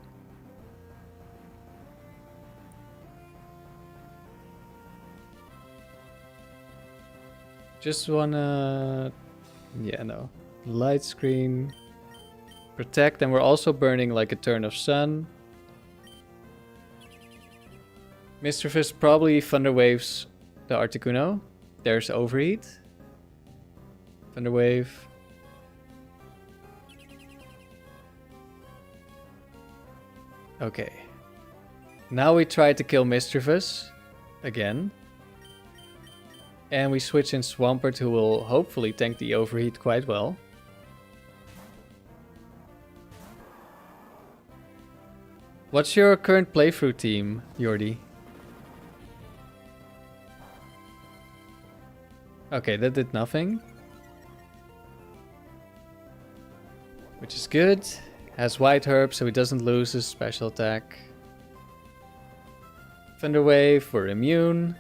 Just wanna... yeah, no. Light screen. Protect, and we're also burning like a turn of sun. Mischievous probably Thunder Waves the Articuno. There's Overheat. Thunder Wave. Okay. Now we try to kill Mischievous again. And we switch in Swampert, who will hopefully tank the Overheat quite well. What's your current playthrough team, Jordi? Okay, that did nothing. Which is good. Has White Herb, so he doesn't lose his special attack. Thunder Wave, we're immune.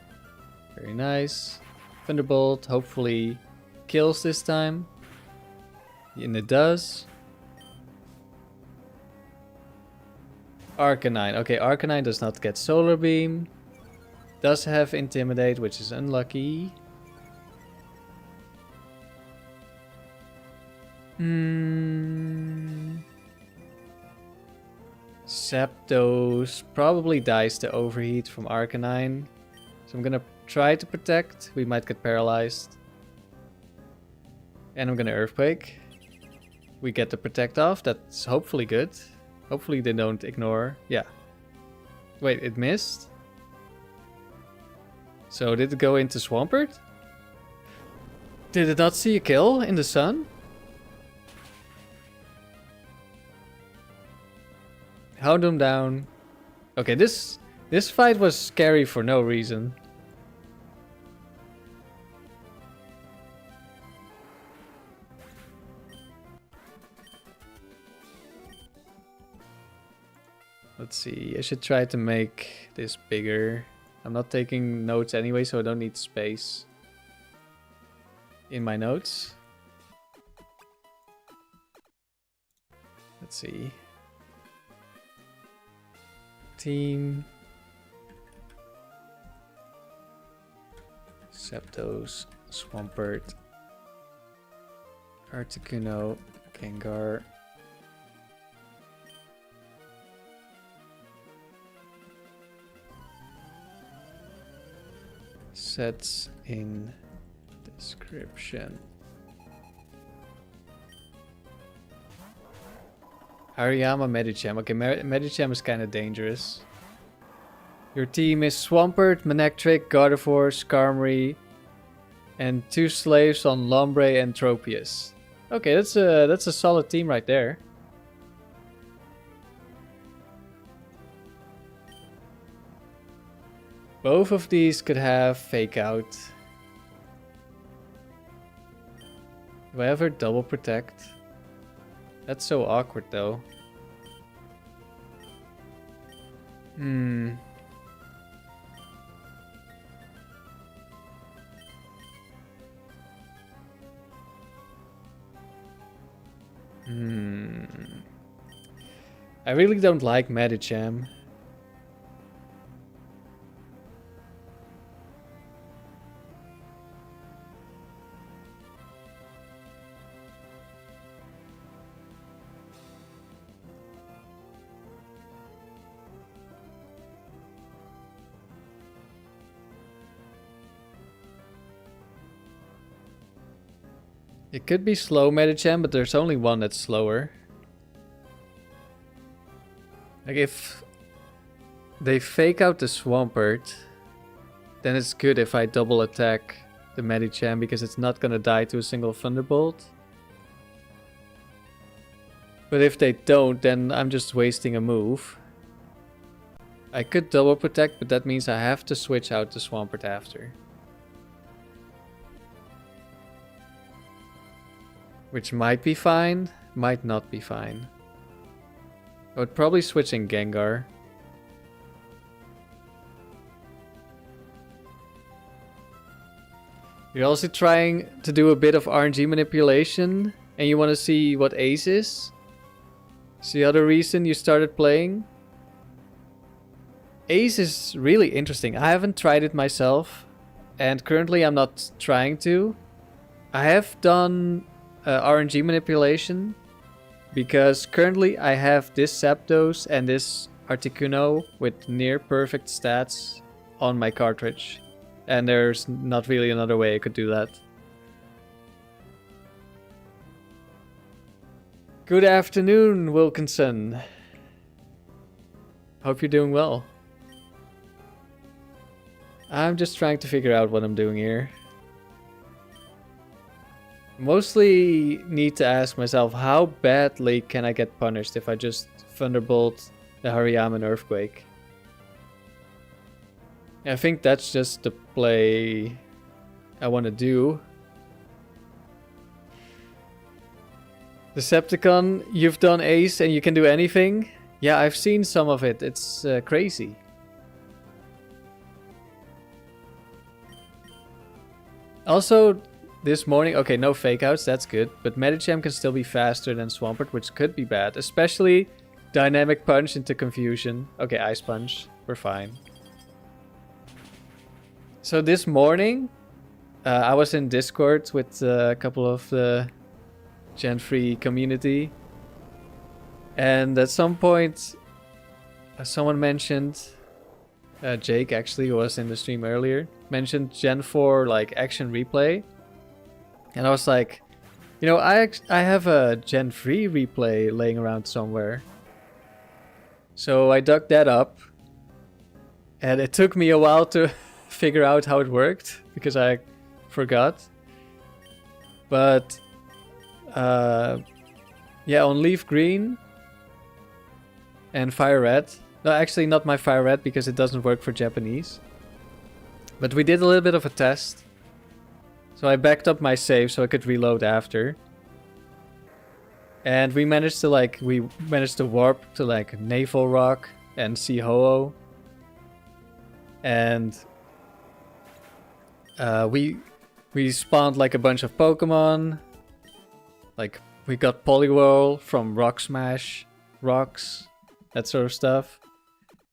Very nice. Thunderbolt hopefully kills this time. And it does. Arcanine. Okay, Arcanine does not get Solar Beam. Does have Intimidate, which is unlucky. Zapdos probably dies to Overheat from Arcanine. So I'm gonna try to protect. We might get paralyzed. And I'm gonna Earthquake. We get the protect off. That's hopefully good. Hopefully they don't ignore. Yeah. Wait, it missed? So did it go into Swampert? Did it not see a kill in the sun? Houndoom down. Okay, this fight was scary for no reason. Let's see, I should try to make this bigger. I'm not taking notes anyway, so I don't need space in my notes. Let's see. Team. Zapdos, Swampert, Articuno, Gengar. Sets in description. Hariyama, Medicham. Okay, Medicham is kind of dangerous. Your team is Swampert, Manectric, Gardevoir, Skarmory, and 2 slaves on Lombre and Tropius. Okay, that's a solid team right there. Both of these could have Fake Out. Do I ever double protect? That's so awkward though. I really don't like Medicham. It could be slow Medicham, but there's only one that's slower. Like if they fake out the Swampert, then it's good if I double attack the Medicham because it's not gonna die to a single Thunderbolt. But if they don't, then I'm just wasting a move. I could double protect, but that means I have to switch out the Swampert after. Which might be fine, might not be fine. I would probably switch in Gengar. You're also trying to do a bit of RNG manipulation and you want to see what Ace is? Is the other reason you started playing? Ace is really interesting. I haven't tried it myself and currently I'm not trying to. I have done RNG manipulation because currently I have this Zapdos and this Articuno with near perfect stats on my cartridge, and there's not really another way I could do that. Good afternoon, Wilkinson. Hope you're doing well. I'm just trying to figure out what I'm doing here. Mostly need to ask myself, how badly can I get punished if I just Thunderbolt the Hariyama and Earthquake? I think that's just the play I want to do. Decepticon, you've done Ace and you can do anything? Yeah, I've seen some of it. It's crazy. Also, this morning, okay, no fake outs, that's good. But Medicham can still be faster than Swampert, which could be bad. Especially Dynamic Punch into Confusion. Okay, Ice Punch, we're fine. So this morning, I was in Discord with a couple of the Gen 3 community. And at some point, someone mentioned, Jake actually, who was in the stream earlier, mentioned Gen 4 like action replay. And I was like, you know, I have a Gen 3 replay laying around somewhere. So I dug that up. And it took me a while to figure out how it worked, because I forgot. But, yeah, on Leaf Green and Fire Red. No, actually not my Fire Red, because it doesn't work for Japanese. But we did a little bit of a test. So I backed up my save so I could reload after. And we managed to warp to like Naval Rock and see Ho-Oh. And we spawned like a bunch of Pokemon. Like we got Poliwhirl from Rock Smash, Rocks, that sort of stuff.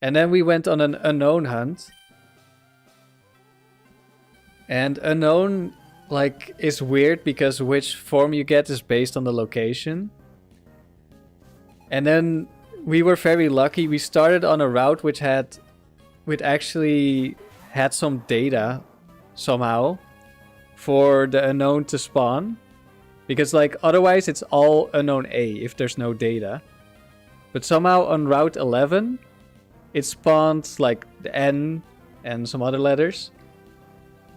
And then we went on an unknown hunt. And unknown, like, is weird because which form you get is based on the location. And then we were very lucky. We started on a route which actually had some data somehow for the unknown to spawn. Because like otherwise it's all unknown A if there's no data. But somehow on route 11 it spawned like the N and some other letters.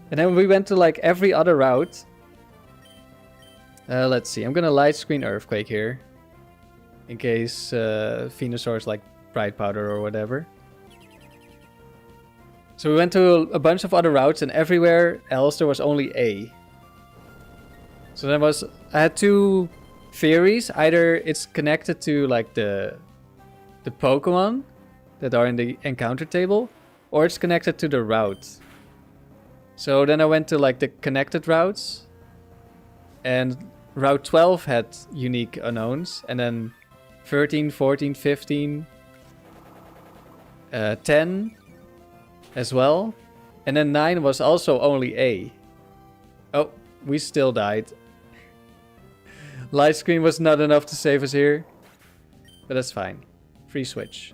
And then we went to like every other route. Let's see, I'm gonna light screen Earthquake here. In case Venusaur's like Bright Powder or whatever. So we went to a bunch of other routes and everywhere else there was only A. So I had two theories. Either it's connected to like the Pokemon that are in the encounter table, or it's connected to the route. So then I went to like the connected routes, and route 12 had unique unknowns, and then 13, 14, 15, 10 as well, and then 9 was also only A. Oh, we still died. Light screen was not enough to save us here, but that's fine. Free switch.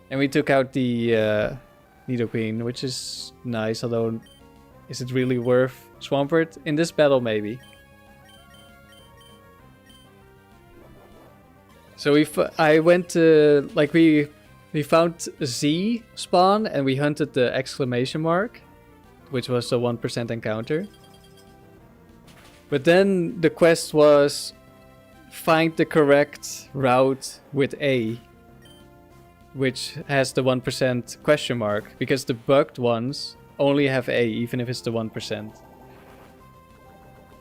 And we took out the Nidoqueen, which is nice, although is it really worth Swampert? In this battle, maybe. So I went to, like we found Z spawn and we hunted the exclamation mark, which was a 1% encounter. But then the quest was find the correct route with A, which has the 1% question mark, because the bugged ones only have A, even if it's the 1%.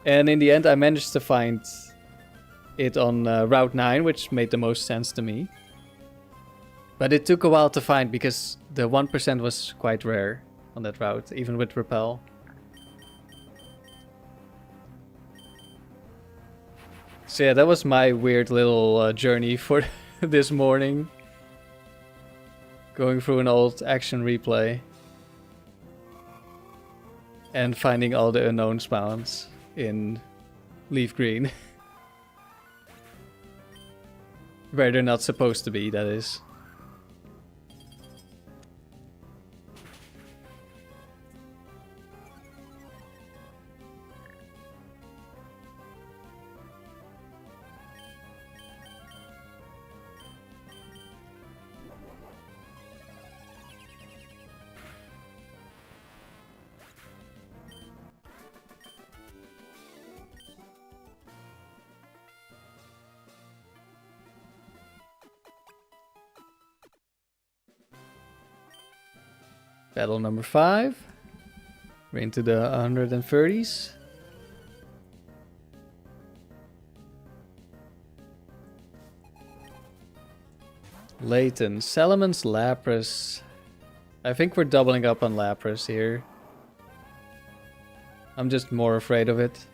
And in the end I managed to find it on Route 9, which made the most sense to me. But it took a while to find, because the 1% was quite rare on that route, even with Repel. So yeah, that was my weird little journey for this morning. Going through an old action replay. And finding all the unknown spawns in Leaf Green. Where they're not supposed to be, that is. Battle number 5. We're into the 130s. Layton, Salamence, Lapras. I think we're doubling up on Lapras here. I'm just more afraid of it.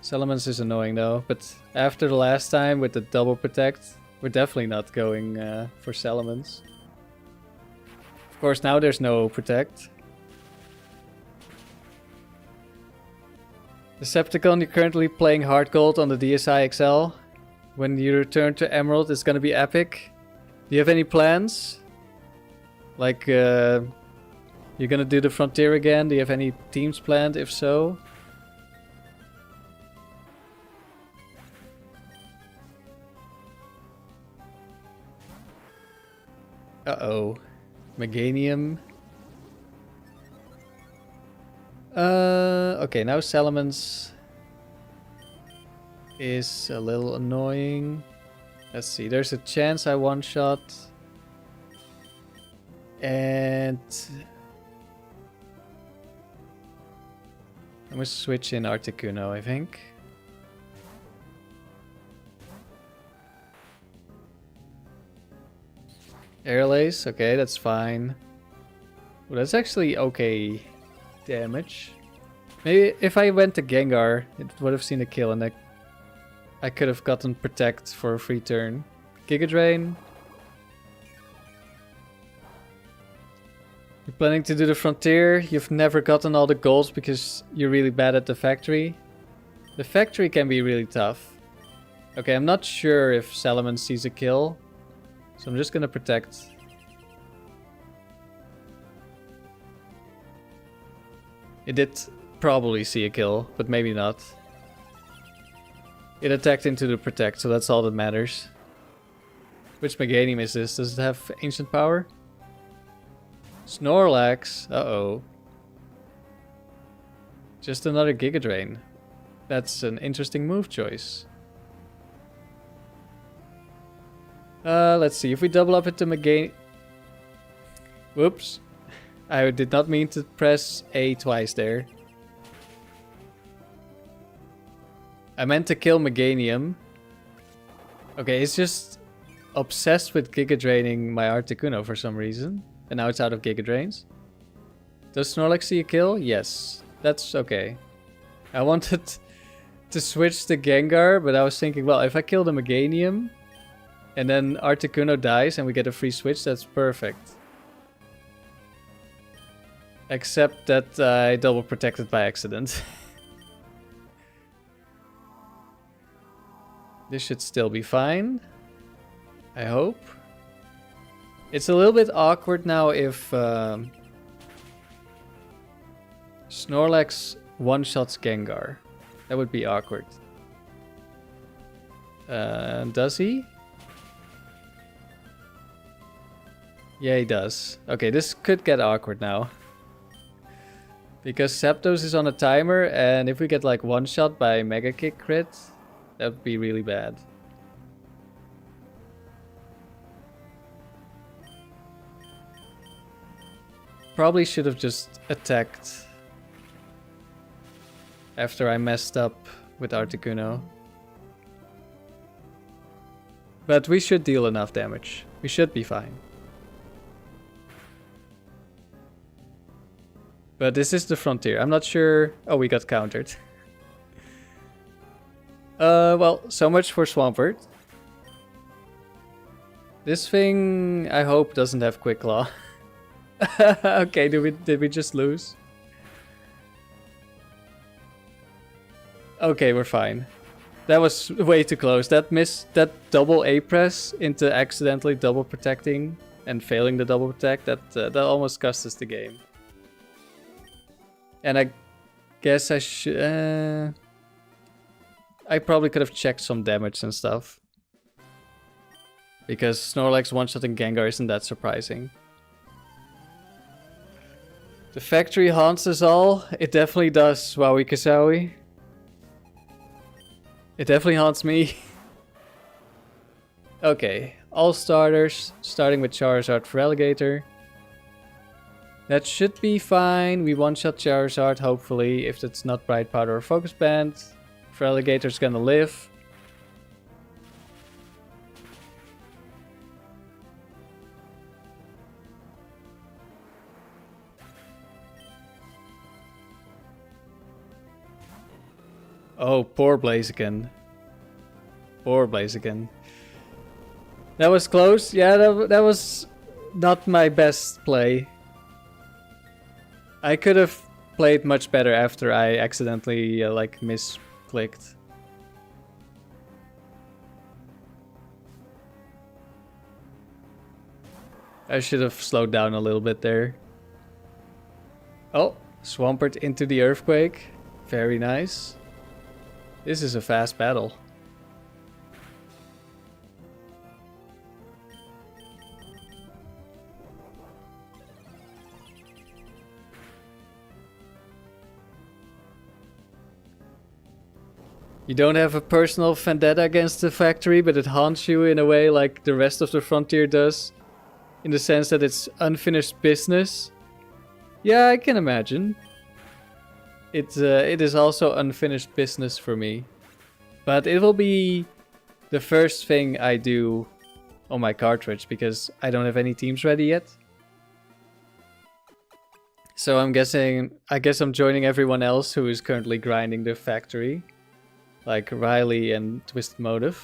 Salamence is annoying though, but after the last time with the double protect, we're definitely not going for Salamence. Of course, now there's no protect. Decepticon, you're currently playing Hard Gold on the DSi XL. When you return to Emerald, it's gonna be epic. Do you have any plans? Like, you're gonna do the Frontier again? Do you have any teams planned, if so? Uh-oh. Meganium. Okay, now Salamence is a little annoying. Let's see, there's a chance I one-shot. And I'm gonna switch in Articuno, I think. Airlace, okay, that's fine. Well, that's actually okay damage. Maybe if I went to Gengar, it would have seen a kill and I could have gotten Protect for a free turn. Giga Drain. Planning to do the frontier. You've never gotten all the golds because you're really bad at the factory. The factory can be really tough. Okay, I'm not sure if Salomon sees a kill. So I'm just gonna protect. It did probably see a kill, but maybe not. It attacked into the protect, so that's all that matters. Which Meganium is this? Does it have ancient power? Snorlax. Uh-oh. Just another Giga Drain. That's an interesting move choice. Let's see. If we double up into Meganium... Whoops. I did not mean to press A twice there. I meant to kill Meganium. Okay, it's just obsessed with Giga Draining my Articuno for some reason. And now it's out of Giga Drains. Does Snorlax see a kill? Yes. That's okay. I wanted to switch to Gengar, but I was thinking, well, if I kill the Meganium and then Articuno dies and we get a free switch, that's perfect. Except that I double protected by accident. This should still be fine. I hope. It's a little bit awkward now if Snorlax one-shots Gengar. That would be awkward. Does he? Yeah, he does. Okay, this could get awkward now. Because Zapdos is on a timer, and if we get like one-shot by Mega Kick crit, that would be really bad. Probably should have just attacked after I messed up with Articuno. But we should deal enough damage. We should be fine. But this is the frontier. I'm not sure... Oh, we got countered. Well, so much for Swampert. This thing, I hope, doesn't have Quick Claw. Okay, did we just lose? Okay, we're fine. That was way too close. That double A press into accidentally double protecting and failing the double protect, that almost cost us the game. And I guess I should... I probably could have checked some damage and stuff. Because Snorlax one-shotting Gengar isn't that surprising. The factory haunts us all. It definitely does, Wowie Kazowie. It definitely haunts me. Okay, all starters, starting with Charizard for Alligator. That should be fine. We one-shot Charizard, hopefully, if it's not Bright Powder or Focus Band. Feraligator's gonna live. Oh, poor Blaziken. Poor Blaziken. That was close. Yeah, that was not my best play. I could have played much better after I accidentally like misclicked. I should have slowed down a little bit there. Oh, Swampert into the Earthquake. Very nice. This is a fast battle. You don't have a personal vendetta against the factory, but it haunts you in a way like the rest of the frontier does. In the sense that it's unfinished business. Yeah, I can imagine. It is also unfinished business for me. But it will be the first thing I do on my cartridge, because I don't have any teams ready yet. So I guess I'm joining everyone else who is currently grinding the factory. Like Riley and Twisted Motive.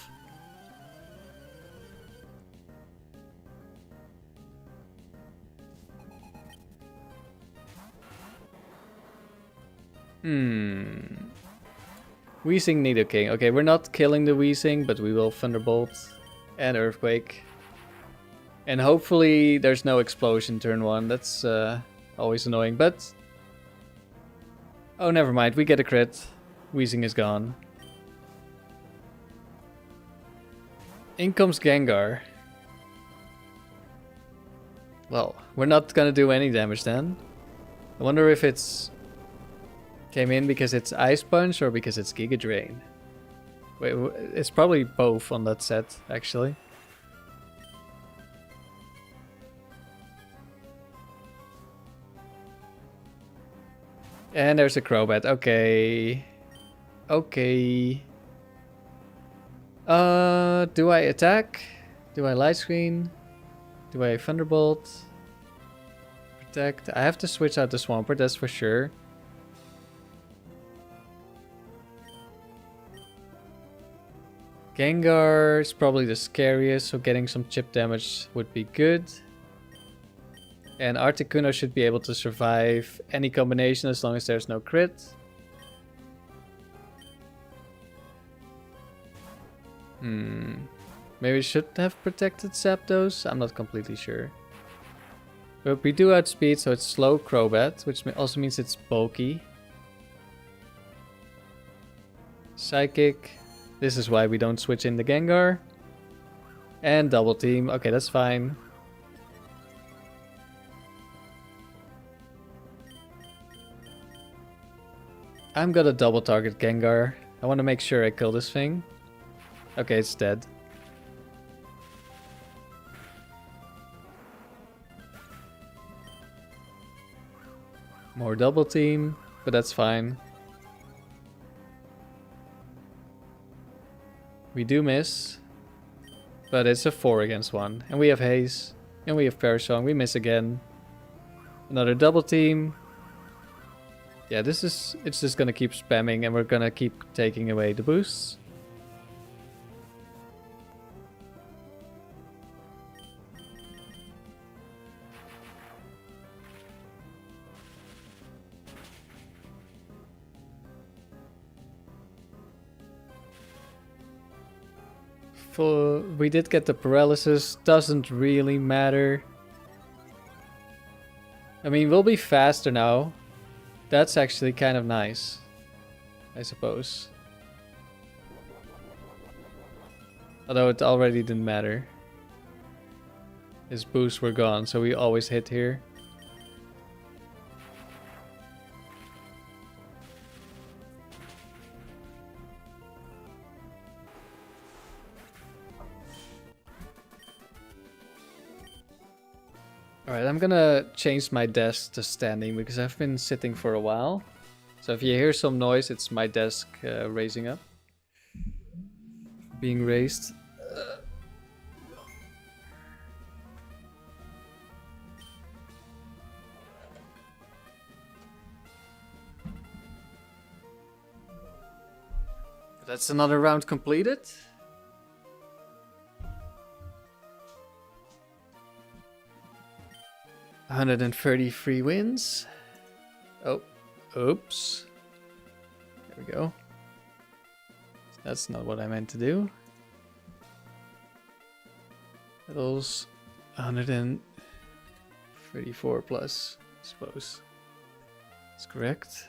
Weezing Nidoking. Okay, we're not killing the Weezing, but we will Thunderbolt and Earthquake. And hopefully there's no explosion turn 1. That's always annoying, but... Oh, never mind. We get a crit. Weezing is gone. In comes Gengar. Well, we're not gonna do any damage then. I wonder if it's... came in because it's Ice Punch or because it's Giga Drain. Wait, it's probably both on that set, actually. And there's a Crobat. Okay. Okay. Do I attack? Do I Light Screen? Do I Thunderbolt? Protect. I have to switch out the Swampert, that's for sure. Gengar is probably the scariest, so getting some chip damage would be good. And Articuno should be able to survive any combination as long as there's no crit. Maybe we should have protected Zapdos? I'm not completely sure. But we do outspeed, so it's slow Crobat, which also means it's bulky. Psychic. This is why we don't switch in the Gengar. And double team. Okay, that's fine. I'm gonna double target Gengar. I want to make sure I kill this thing. Okay, it's dead. More double team, but that's fine. We do miss, but it's a 4 against 1. And we have Haze, and we have Parasong. We miss again. Another double team. Yeah, it's just gonna keep spamming, and we're gonna keep taking away the boosts. We did get the paralysis, doesn't really matter. I mean, we'll be faster now. That's actually kind of nice, I suppose. Although it already didn't matter. His boosts were gone, so we always hit here. Alright, I'm gonna change my desk to standing because I've been sitting for a while. So if you hear some noise, it's my desk raising up. Being raised. That's another round completed. $133 wins. Oh, oops. There we go. That's not what I meant to do. Battles 134 plus, I suppose. That's correct.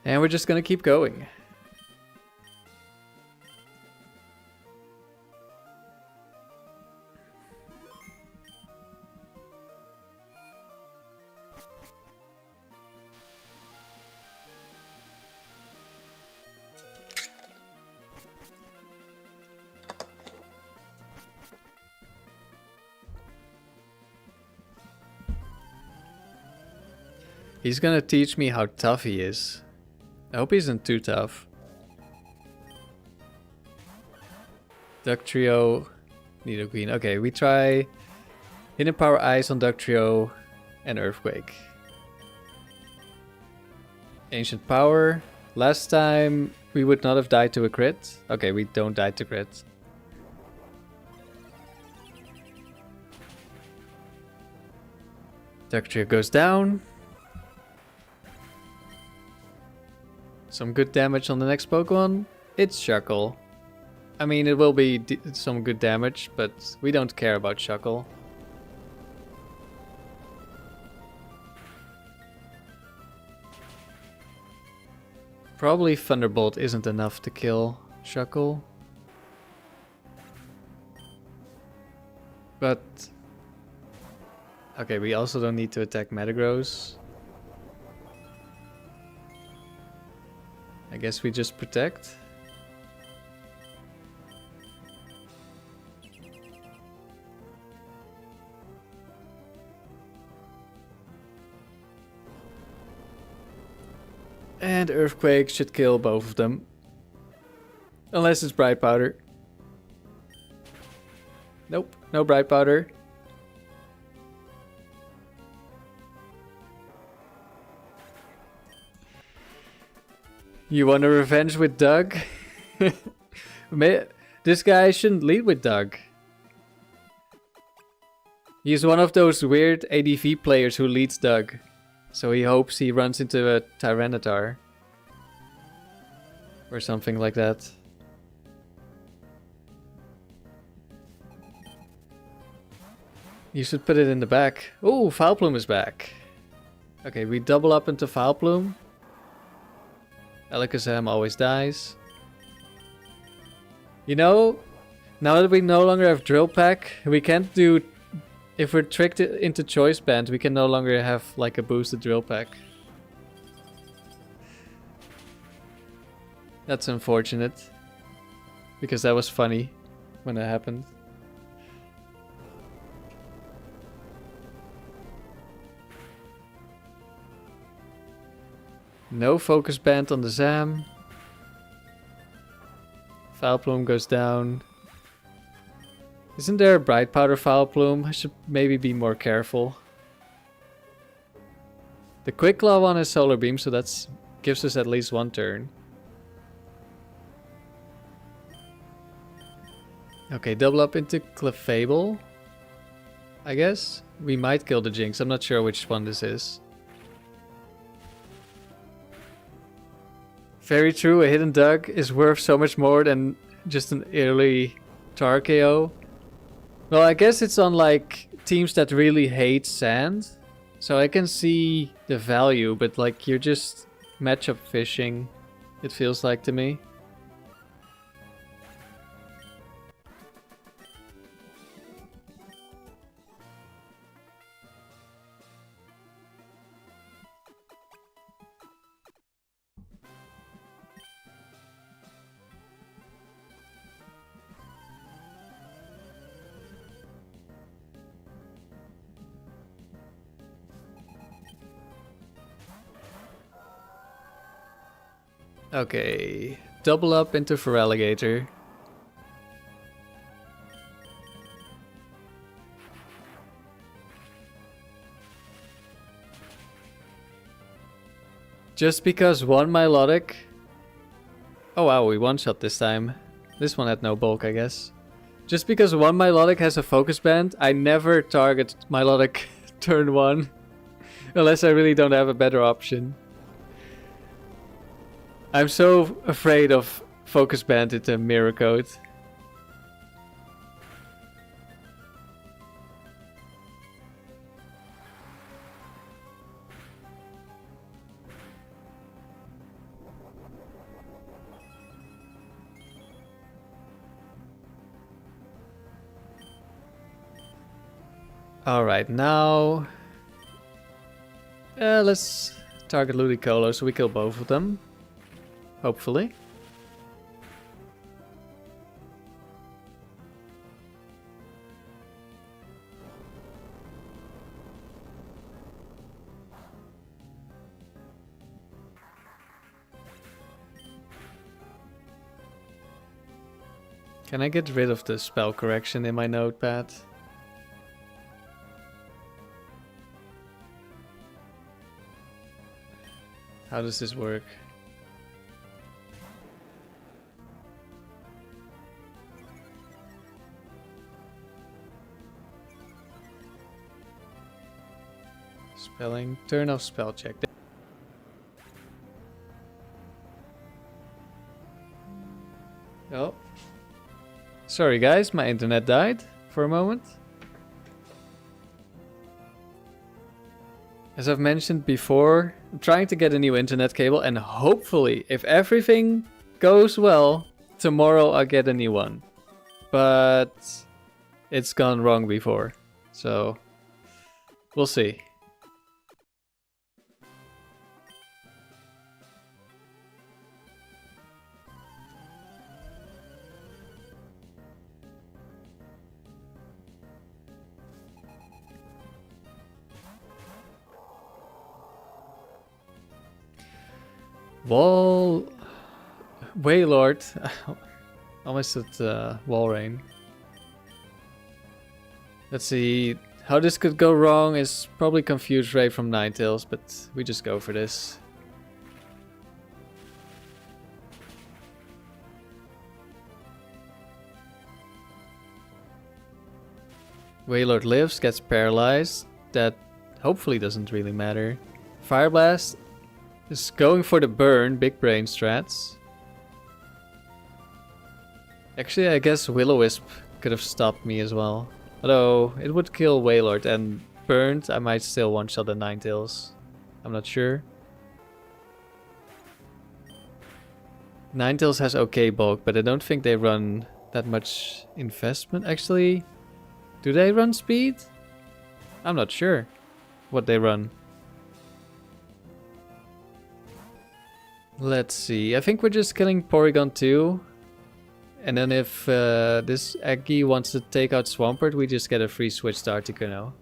And we're just gonna keep going. He's gonna teach me how tough he is. I hope he isn't too tough. Duck Trio, Nidoqueen. Okay, we try Hidden Power Ice on Duck Trio and Earthquake. Ancient Power. Last time we would not have died to a crit. Okay, we don't die to crit. Texture goes down. Some good damage on the next Pokemon. It's Shuckle. I mean, it will be some good damage, but we don't care about Shuckle. Probably Thunderbolt isn't enough to kill Shuckle. But... okay, we also don't need to attack Metagross. I guess we just protect. And Earthquake should kill both of them. Unless it's Bright Powder. Nope, no Bright Powder. You want a revenge with Doug? This guy shouldn't lead with Doug. He's one of those weird ADV players who leads Doug. So he hopes he runs into a Tyranitar. Or something like that. You should put it in the back. Oh, Vileplume is back. Okay, we double up into Vileplume. Alakazam always dies. You know, now that we no longer have Drill Peck, we can't do... if we're tricked into Choice Band, we can no longer have like a boosted Drill Peck. That's unfortunate. Because that was funny when it happened. No Focus Band on the Zam. Vileplume goes down. Isn't there a Bright Powder Vileplume? I should maybe be more careful. The Quick Claw one is Solar Beam, so that gives us at least one turn. Okay, double up into Clefable. I guess. We might kill the Jinx. I'm not sure which one this is. Very true, a hidden Doug is worth so much more than just an early Tar KO. Well, I guess it's on like teams that really hate sand. So I can see the value, but like you're just matchup fishing, it feels like to me. Okay, double up into Feraligatr. Just because one Milotic... oh wow, we one-shot this time. This one had no bulk, I guess. Just because one Milotic has a Focus Band, I never target Milotic turn 1. Unless I really don't have a better option. I'm so afraid of Focus Band into Mirror Code. Alright, now... let's target Ludicolo so we kill both of them. Hopefully. Can I get rid of the spell correction in my notepad? How does this work? Spelling. Turn off spell check. Oh. Sorry guys, my internet died for a moment. As I've mentioned before, I'm trying to get a new internet cable and hopefully, if everything goes well, tomorrow I'll get a new one. But it's gone wrong before, so we'll see. Wailord. Almost at Wall Rain. Let's see. How this could go wrong is probably Confused Ray from Ninetales, but we just go for this. Wailord lives, gets paralyzed. That hopefully doesn't really matter. Fire Blast is going for the burn, big brain strats. Actually, I guess Will-O-Wisp could have stopped me as well. Although, it would kill Wailord, and burned, I might still one-shot the Ninetales. I'm not sure. Ninetales has okay bulk, but I don't think they run that much investment. Actually, do they run speed? I'm not sure what they run. Let's see. I think we're just killing Porygon 2. And then if this Aggie wants to take out Swampert, we just get a free switch to Articuno.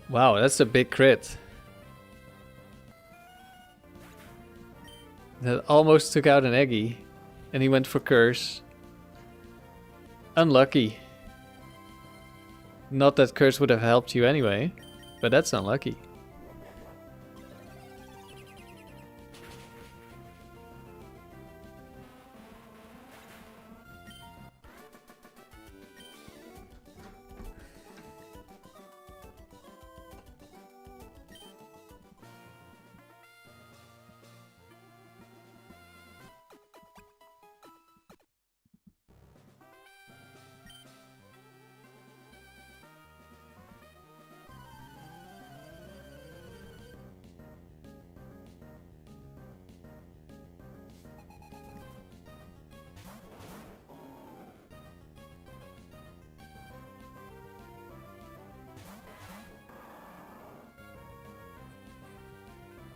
Wow, that's a big crit. That almost took out an Aggie. And he went for Curse. Unlucky. Not that Curse would have helped you anyway, but that's unlucky.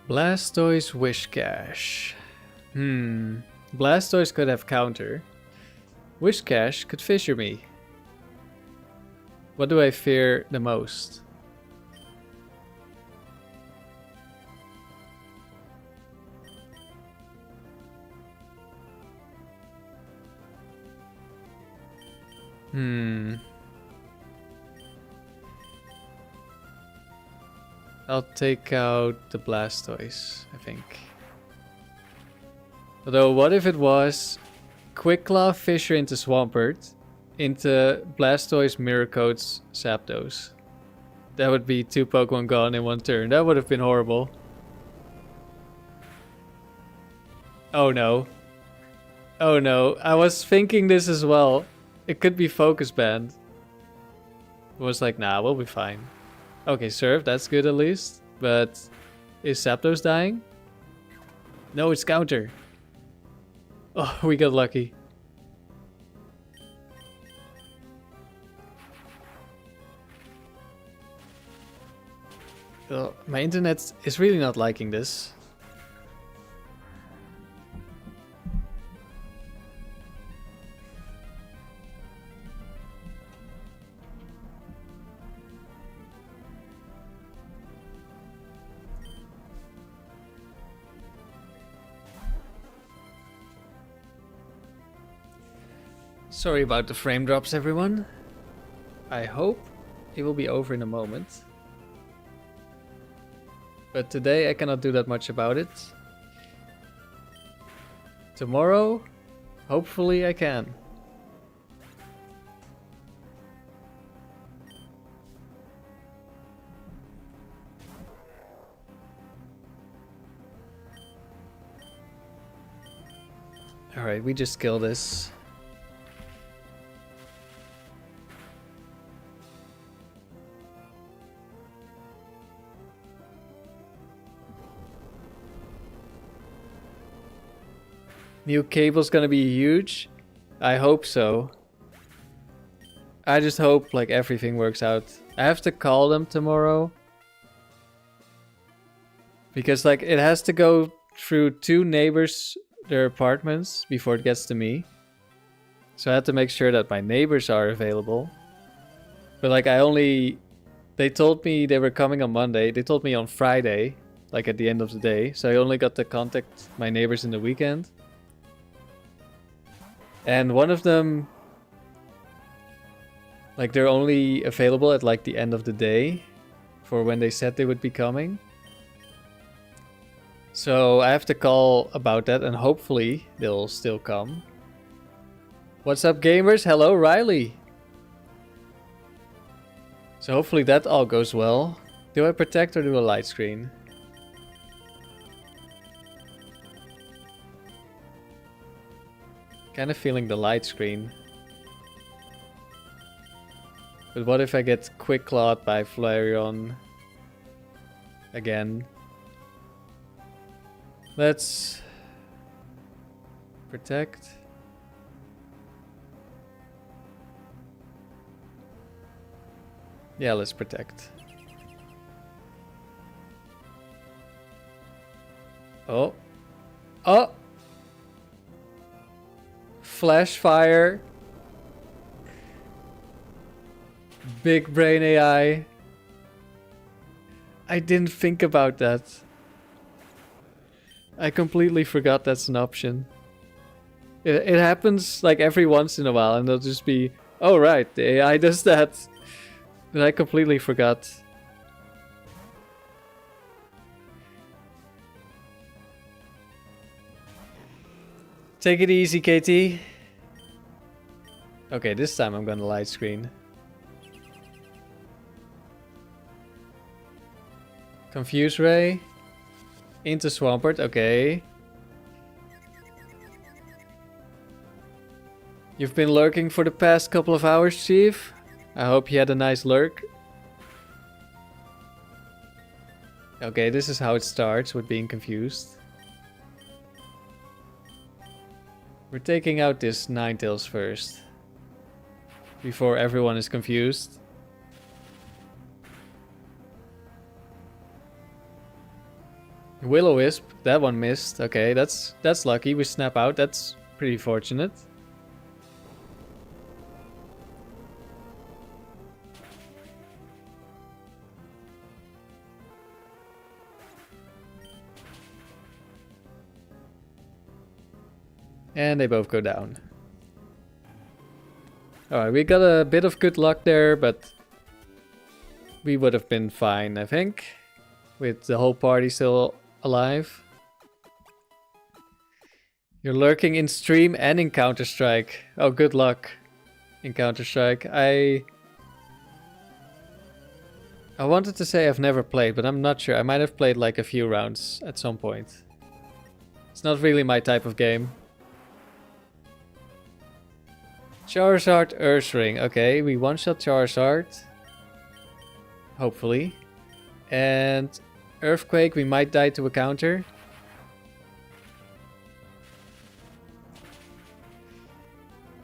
Blastoise Wishcash. Blastoise could have counter. Wishcash could fissure me. What do I fear the most? I'll take out the Blastoise, I think. Although, what if it was Quick Claw Fissure into Swampert, into Blastoise Mirror Coats Zapdos? That would be 2 Pokemon gone in 1 turn. That would have been horrible. Oh no. Oh no, I was thinking this as well. It could be Focus Band. It was like, nah, we'll be fine. Okay, Surf, that's good at least. But is Zapdos dying? No, it's counter. Oh, we got lucky. Oh, my internet is really not liking this. Sorry about the frame drops, everyone. I hope it will be over in a moment. But today I cannot do that much about it. Tomorrow, hopefully I can. Alright, we just kill this. New cable's gonna be huge. I hope so. I just hope like everything works out. I have to call them tomorrow. Because like it has to go through 2 neighbors, their apartments, before it gets to me. So I have to make sure that my neighbors are available. But like they told me they were coming on Monday. They told me on Friday, like at the end of the day. So I only got to contact my neighbors in the weekend. And one of them, like they're only available at like the end of the day for when they said they would be coming. So I have to call about that and hopefully they'll still come. What's up gamers? Hello Riley. So hopefully that all goes well. Do I protect or do a light screen? Kind of feeling the light screen. But what if I get quick clawed by Flareon again? Let's protect. Yeah, let's protect. Oh. Oh! Flash fire. Big brain AI. I didn't think about that. I completely forgot that's an option. It happens like every once in a while and they'll just be, oh right, the AI does that. But I completely forgot. Take it easy, KT. Okay, this time I'm gonna light screen. Confuse Ray. Into Swampert, okay. You've been lurking for the past couple of hours, Chief. I hope you had a nice lurk. Okay, this is how it starts with being confused. We're taking out this Ninetales first. Before everyone is confused. Will-O-Wisp, that one missed. Okay, that's lucky. We snap out. That's pretty fortunate. And they both go down. Alright, we got a bit of good luck there, but we would have been fine, I think. With the whole party still alive. You're lurking in stream and in Counter-Strike. Oh, good luck in Counter-Strike. I wanted to say I've never played, but I'm not sure. I might have played like a few rounds at some point. It's not really my type of game. Charizard, Ursaring. Okay, we one-shot Charizard. Hopefully. And Earthquake, we might die to a counter.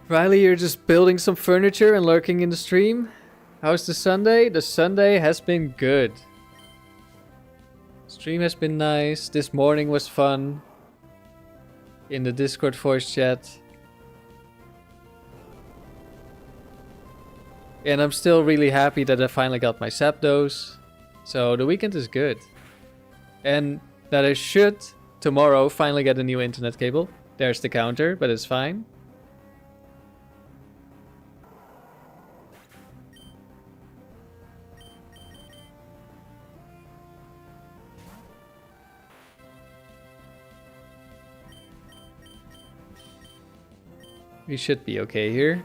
Riley, you're just building some furniture and lurking in the stream. How's the Sunday? The Sunday has been good. Stream has been nice. This morning was fun. In the Discord voice chat. And I'm still really happy that I finally got my Zapdos. So the weekend is good. And that I should tomorrow finally get a new internet cable. There's the counter, but it's fine. We should be okay here.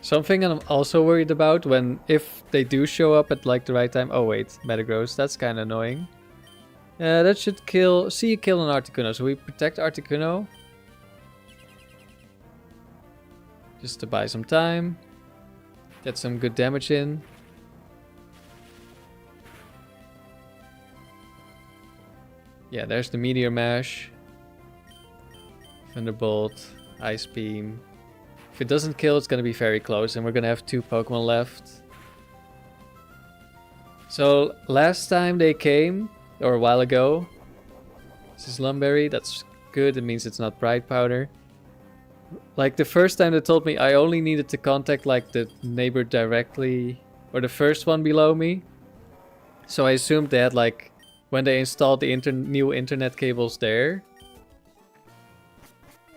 Something I'm also worried about if they do show up at like the right time. Oh wait, metagross, that's kind of annoying. That should kill. See you kill an Articuno, so we protect Articuno. Just to buy some time. Get some good damage in. Yeah, there's the Meteor Mash. Thunderbolt, Ice Beam. If it doesn't kill, it's going to be very close, and we're going to have 2 Pokemon left. So, last time they came, or a while ago, this is Lum Berry, that's good, it means it's not Bright Powder. Like, the first time they told me I only needed to contact, like, the neighbor directly, or the first one below me. So I assumed they had, like, when they installed the new internet cables there,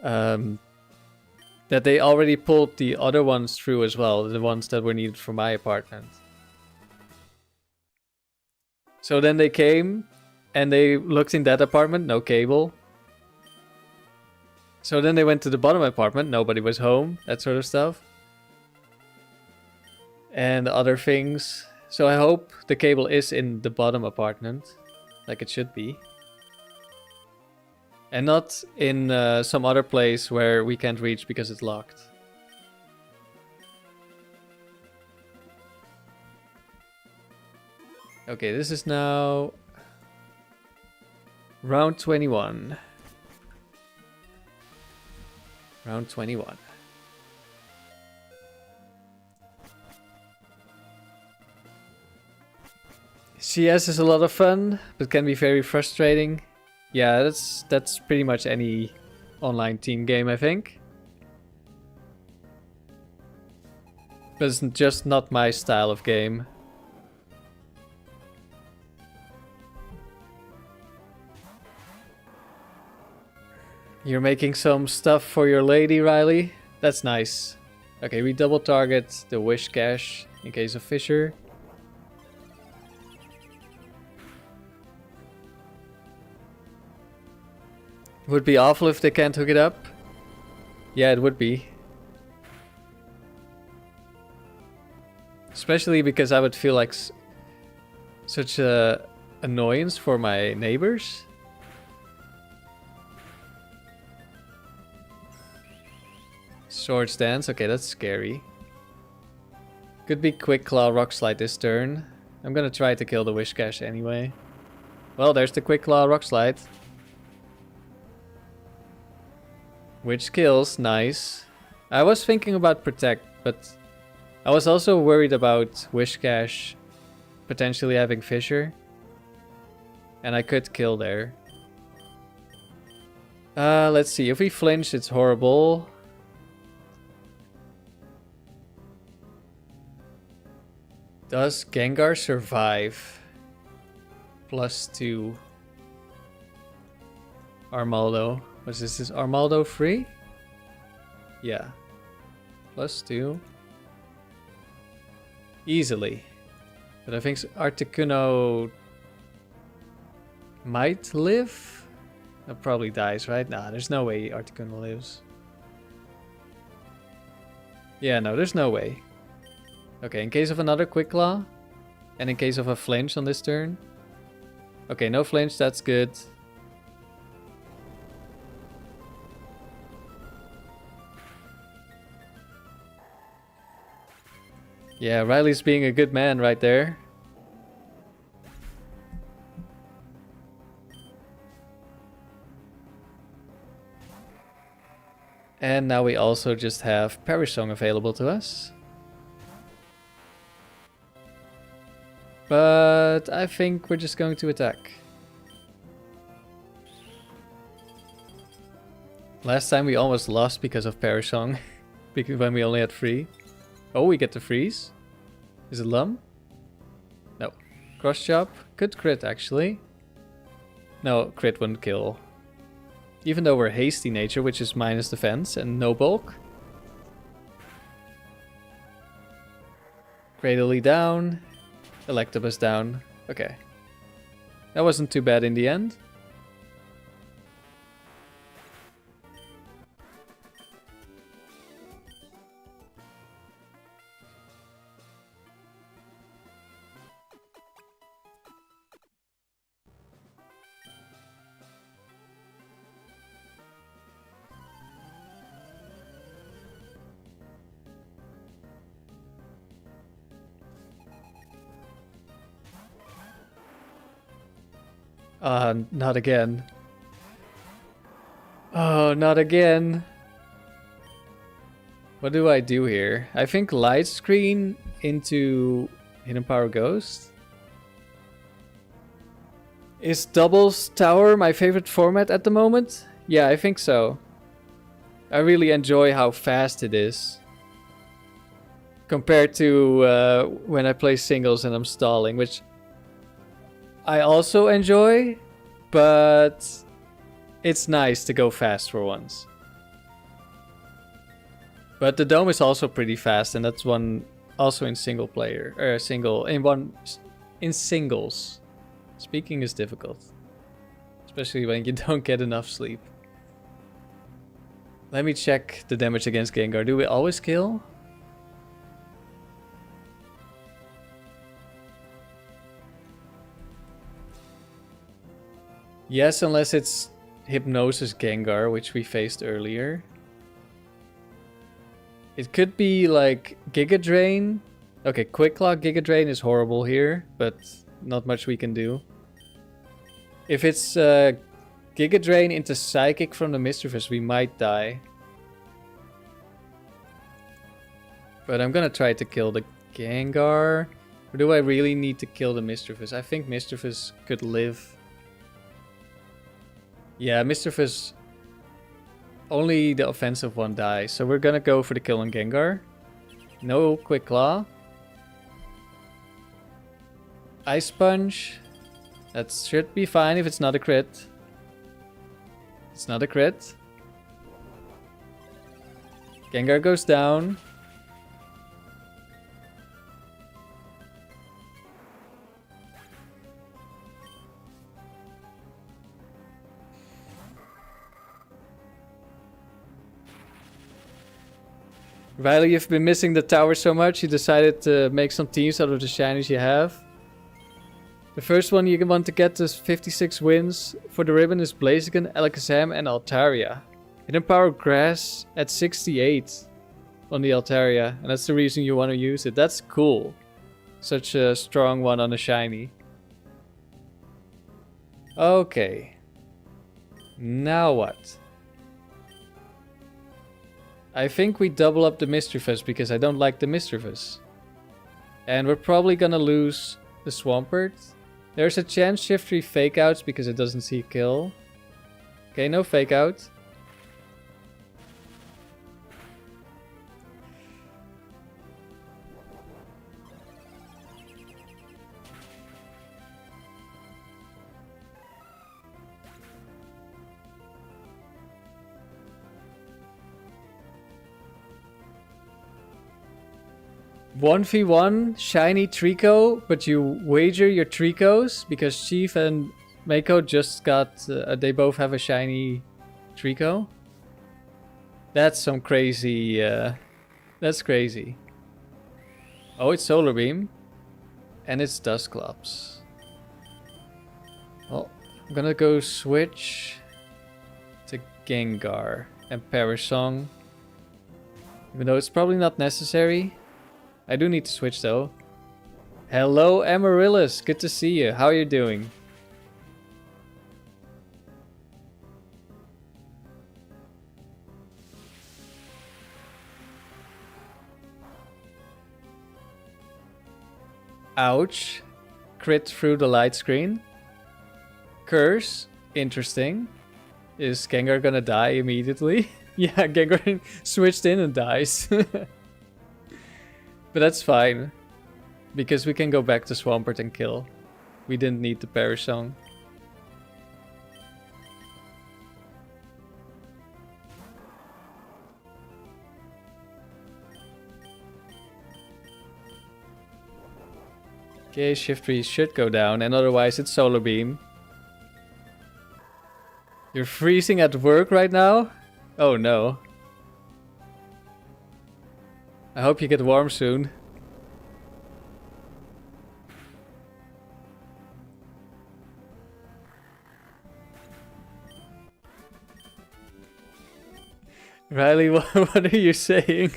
that they already pulled the other ones through as well, the ones that were needed for my apartment. So then they came, and they looked in that apartment, no cable. So then they went to the bottom apartment, nobody was home, that sort of stuff. And other things. So I hope the cable is in the bottom apartment, like it should be. And not in some other place where we can't reach because it's locked. Okay, this is now round 21. Round 21. CS is a lot of fun, but can be very frustrating. Yeah, that's pretty much any online team game, I think. But it's just not my style of game. You're making some stuff for your lady, Riley? That's nice. Okay, we double target the Wish Cache in case of Fissure. Would be awful if they can't hook it up. Yeah, it would be. Especially because I would feel like such a annoyance for my neighbors. Swords Dance, okay, that's scary. Could be Quick Claw Rock Slide this turn. I'm gonna try to kill the Wish Cache anyway. Well, there's the Quick Claw Rock Slide. Which kills, nice. I was thinking about Protect, but I was also worried about Wish Cache potentially having Fissure. And I could kill there. Let's see, if we flinch, it's horrible. Does Gengar survive? +2. Armaldo. What's this? Is Armaldo free? Yeah. +2. Easily. But I think Articuno might live? It probably dies, right? Nah, there's no way Articuno lives. Yeah, no, there's no way. Okay, in case of another Quick Claw, and in case of a flinch on this turn. Okay, no flinch, that's good. Yeah, Riley's being a good man right there. And now we also just have Perish Song available to us. But I think we're just going to attack. Last time we almost lost because of Perish Song. Because when we only had 3. Oh, we get the freeze. Is it Lum? No. Cross Chop. Could crit actually. No, crit wouldn't kill. Even though we're Hasty Nature, which is minus defense and no bulk. Cradily down. Electabuzz down. Okay. That wasn't too bad in the end. Not again. Oh, not again. What do I do here? I think light screen into Hidden Power Ghost. Is doubles tower my favorite format at the moment? Yeah, I think so. I really enjoy how fast it is. Compared to when I play singles and I'm stalling, which I also enjoy, but it's nice to go fast for once. But the dome is also pretty fast, and that's one also in single player or in singles. Speaking is difficult, especially when you don't get enough sleep. Let me check the damage against Gengar. Do we always kill? Yes, unless it's Hypnosis Gengar, which we faced earlier. It could be like Giga Drain. Okay, Quick Claw Giga Drain is horrible here, but not much we can do. If it's Giga Drain into Psychic from the Mischievous, we might die. But I'm gonna try to kill the Gengar. Or do I really need to kill the Mischievous? I think Mischievous could live. Yeah, Mischievous, only the offensive one dies. So we're gonna go for the kill on Gengar. No Quick Claw. Ice Sponge. That should be fine if it's not a crit. It's not a crit. Gengar goes down. Riley, you've been missing the tower so much, you decided to make some teams out of the shinies you have. The first one you want to get to 56 wins for the ribbon is Blaziken, Alakazam, and Altaria. Hidden Power Grass at 68 on the Altaria, and that's the reason you want to use it. That's cool. Such a strong one on a shiny. Okay. Now what? I think we double up the Mischievous because I don't like the Mischievous. And we're probably gonna lose the Swampert. There's a chance Shiftry fake outs because it doesn't see kill. Okay, no fake out. One v one shiny Trico, but you wager your Tricos because Chief and Mako just got. They both have a shiny Trico. That's some crazy. That's crazy. Oh, it's Solar Beam, and it's Dusclops. Well, I'm gonna go switch to Gengar and Parasong, even though it's probably not necessary. I do need to switch though. Hello Amaryllis, good to see you. How are you doing? Ouch. Crit through the light screen. Curse, interesting. Is Gengar gonna die immediately? Yeah, Gengar switched in and dies. But that's fine, because we can go back to Swampert and kill. We didn't need the Parasong. Okay, shift 3 should go down, and otherwise it's solar beam. You're freezing at work right now? Oh no. I hope you get warm soon. Riley, what are you saying?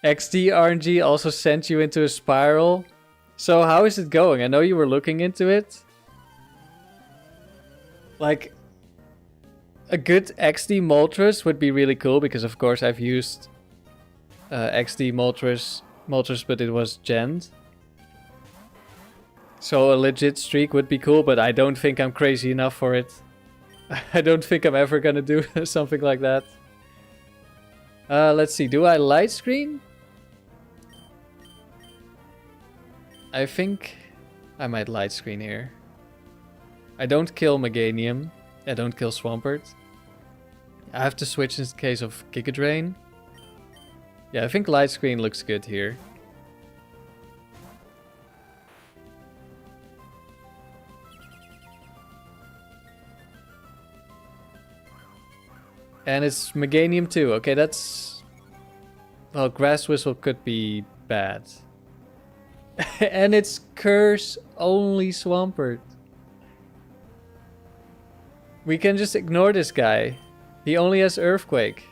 XD RNG also sent you into a spiral. So how is it going? I know you were looking into it. Like, a good XD Moltres would be really cool because of course I've used XD Moltres, but it was Gent. So a legit streak would be cool, but I don't think I'm crazy enough for it. I don't think I'm ever gonna do something like that. Let's see, do I light screen? I think I might light screen here. I don't kill Meganium. I don't kill Swampert. I have to switch in case of Giga Drain. Yeah, I think light screen looks good here. And it's Meganium too. Okay, that's... Well, Grass Whistle could be bad. And it's Curse only Swampert. We can just ignore this guy. He only has Earthquake.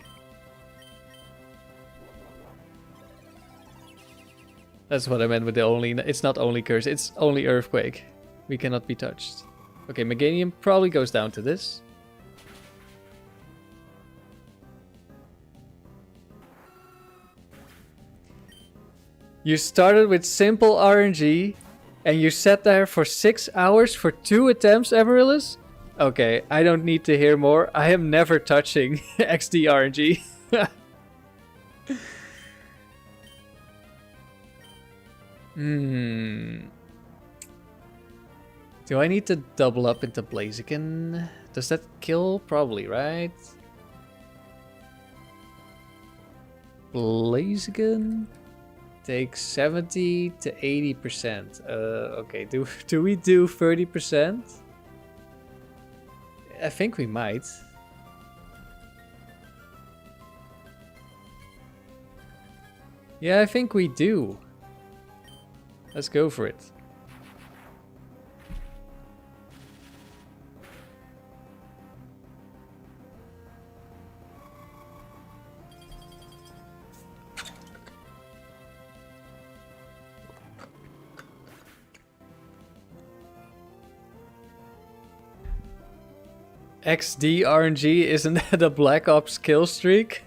That's what I meant with the only... It's not only Curse, it's only Earthquake. We cannot be touched. Okay, Meganium probably goes down to this. You started with simple RNG and you sat there for 6 hours for 2 attempts, Amaryllis? Okay, I don't need to hear more. I am never touching XD RNG. Do I need to double up into Blaziken? Does that kill? Probably, right? Blaziken takes 70 to 80%. Okay, do we do 30%? I think we might. Yeah, I think we do. Let's go for it. XD RNG, isn't that a Black Ops kill streak?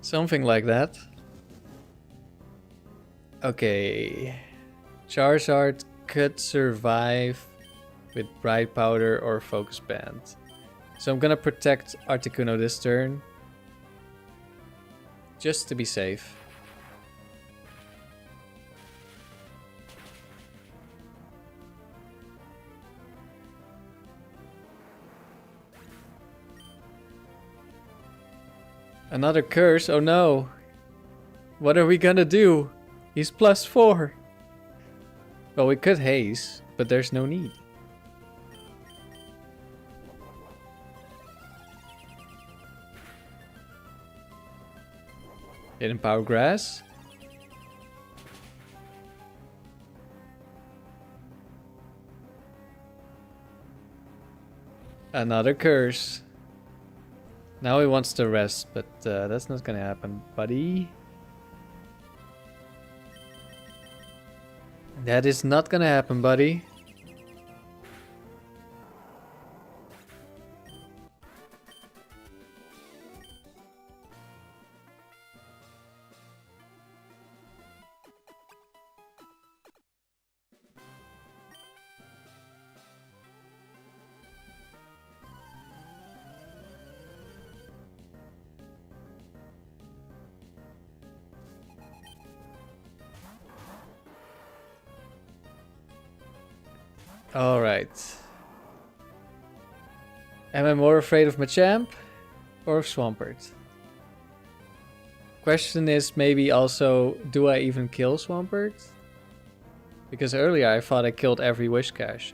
Something like that. Okay. Charizard could survive with Bright Powder or Focus Band. So I'm gonna protect Articuno this turn. Just to be safe. Another curse, oh no. What are we gonna do? He's +4. Well, we could haze, but there's no need. Hidden Power Grass. Another curse. Now he wants to rest, but that's not gonna happen, buddy. That is not gonna happen, buddy. Alright. Am I more afraid of Machamp? or Swampert. Question is maybe also, do I even kill Swampert? Because earlier I thought I killed every Whiscash.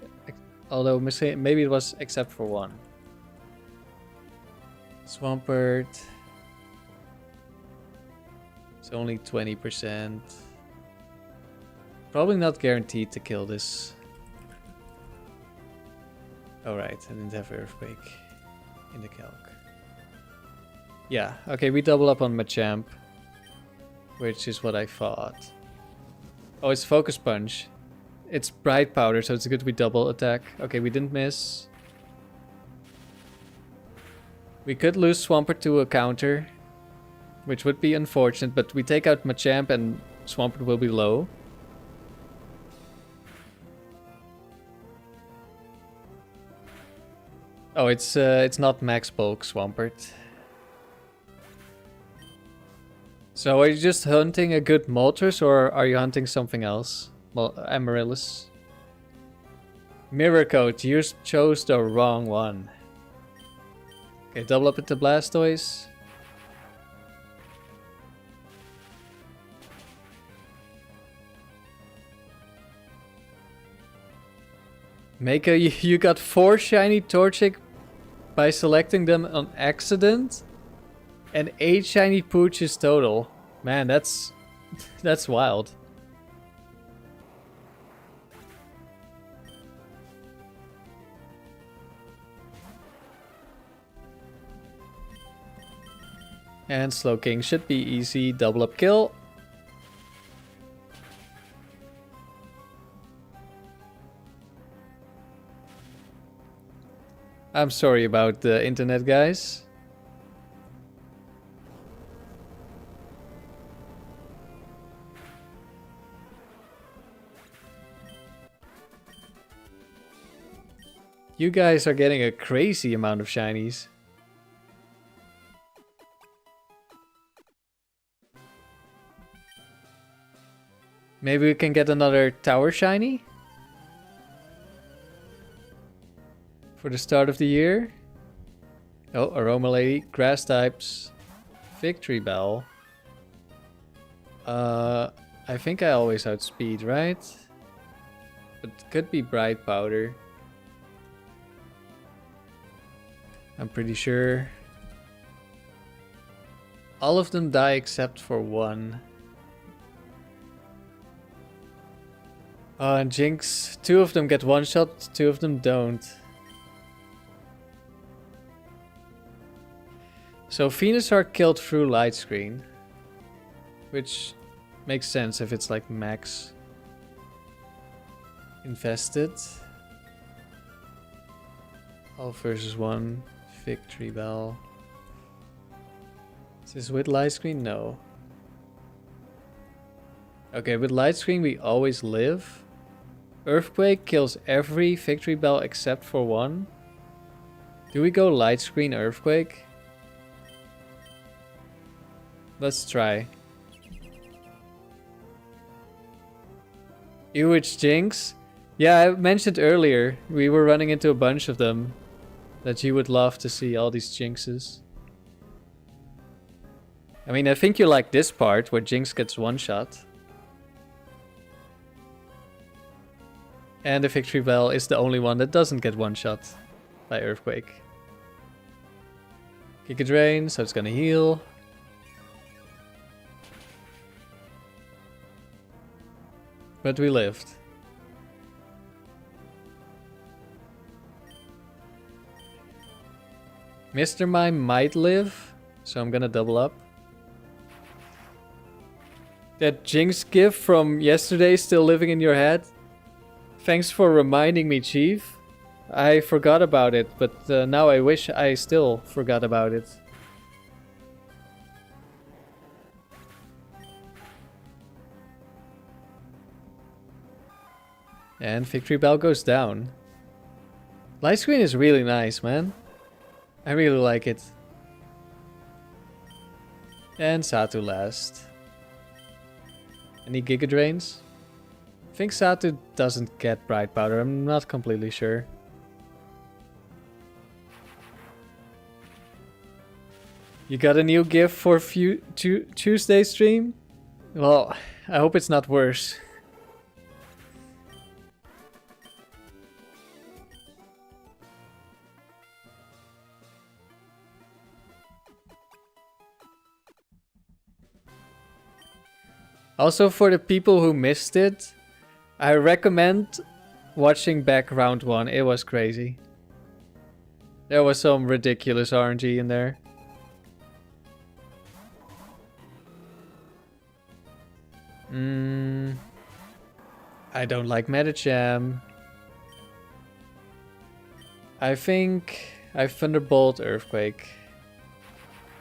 Although maybe it was except for one. Swampert. It's only 20%. Probably not guaranteed to kill this. Alright, I didn't have Earthquake in the calc. Yeah, okay, we double up on Machamp. Which is what I thought. Oh, it's Focus Punch. It's Bright Powder, so it's good we double attack. Okay, we didn't miss. We could lose Swampert to a counter, which would be unfortunate, but we take out Machamp and Swampert will be low. Oh, it's not max bulk Swampert. So are you just hunting a good Moltres or are you hunting something else? Well, Amaryllis. Mirror Coat, you chose the wrong one. Okay, double up into Blastoise. Mako, you got 4 shiny Torchic by selecting them on accident? And 8 shiny Pooches total. Man, that's wild. And Slowking should be easy. Double up kill. I'm sorry about the internet, guys. You guys are getting a crazy amount of shinies. Maybe we can get another tower shiny? For the start of the year? Oh, Aroma Lady, Grass types, Victory Bell. I think I always outspeed, right? But it could be Bright Powder. I'm pretty sure. All of them die except for one. And Jinx, 2 of them get one shot, 2 of them don't. So Venusaur killed through Light Screen. Which makes sense if it's like max infested. All versus 1. Victory Bell. Is this with Light Screen? No. Okay, with Light Screen we always live. Earthquake kills every Victory Bell except for one. Do we go Light Screen Earthquake? Let's try. Ew, it's Jinx? Yeah, I mentioned earlier, we were running into a bunch of them. That you would love to see all these Jinxes. I mean, I think you like this part where Jinx gets one shot. And the Victory Bell is the only one that doesn't get one shot by Earthquake. Giga Drain, so it's gonna heal. But we lived. Mr. Mime might live, so I'm gonna double up. That Jinx gif from yesterday still living in your head? Thanks for reminding me, Chief. I forgot about it, but now I wish I still forgot about it. And Victory Bell goes down. Light Screen is really nice, man. I really like it. And Satu last. Any Giga Drains? I think Satu doesn't get Bright Powder, I'm not completely sure. You got a new gift for Tuesday stream? Well, I hope it's not worse. Also, for the people who missed it, I recommend watching back round 1. It was crazy. There was some ridiculous RNG in there. I don't like Metacham. I think I Thunderbolt Earthquake.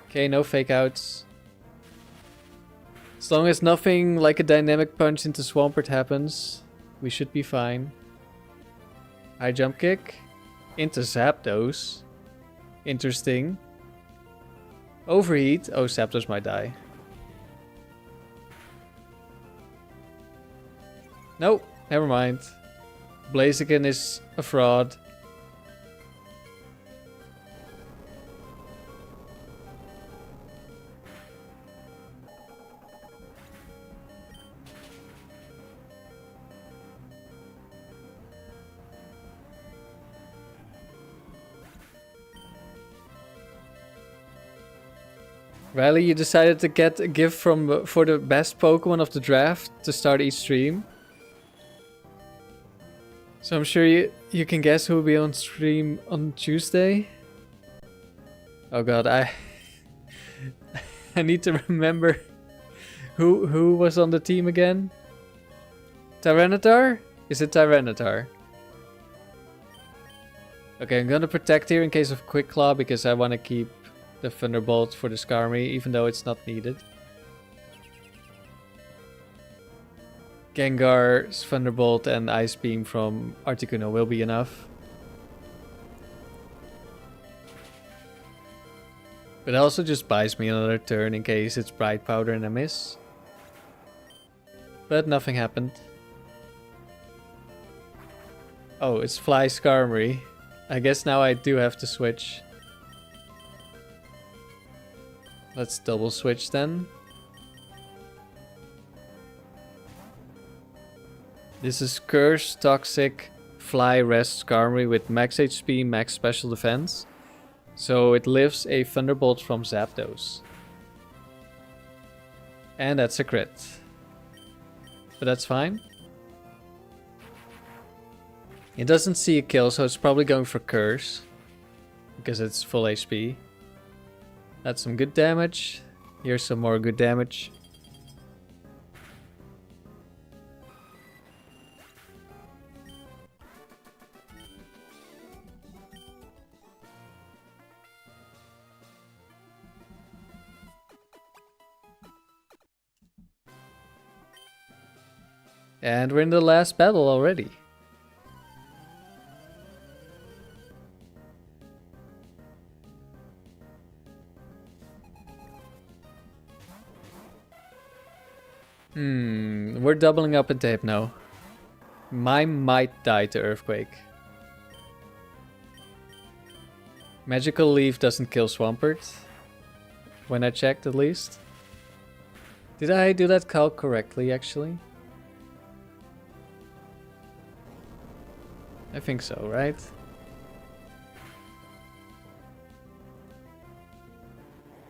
Okay, no fake outs. As long as nothing like a dynamic punch into Swampert happens, we should be fine. High jump kick. Into Zapdos. Interesting. Overheat. Oh, Zapdos might die. Nope, never mind. Blaziken is a fraud. Riley, you decided to get a gift for the best Pokemon of the draft to start each stream. So I'm sure you can guess who will be on stream on Tuesday. Oh god, I need to remember who was on the team again. Tyranitar? Is it Tyranitar? Okay, I'm gonna protect here in case of Quick Claw because I want to keep the Thunderbolt for the Skarmory, even though it's not needed. Gengar's Thunderbolt and Ice Beam from Articuno will be enough. But it also just buys me another turn in case it's Bright Powder and I miss. But nothing happened. Oh, it's Fly Skarmory. I guess now I do have to switch. Let's double switch then. This is Curse, Toxic, Fly, Rest, Skarmory with max HP, max special defense. So it lives a Thunderbolt from Zapdos. And that's a crit. But that's fine. It doesn't see a kill, so it's probably going for Curse. Because it's full HP. That's some good damage. Here's some more good damage. And we're in the last battle already. We're doubling up into Hypno. Mime might die to Earthquake. Magical Leaf doesn't kill Swampert. When I checked, at least. Did I do that calc correctly, actually? I think so, right?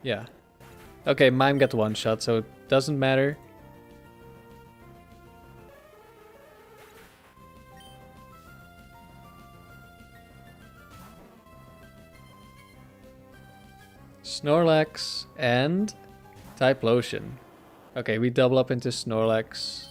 Yeah. Okay, Mime got one shot, so it doesn't matter. Snorlax and Typhlosion. Okay, we double up into Snorlax.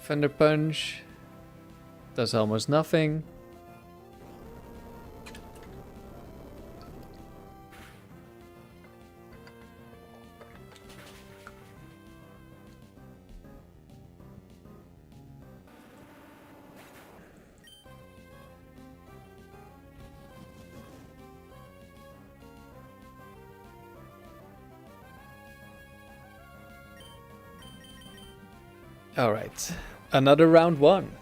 Thunder Punch does almost nothing. Alright, another round 1.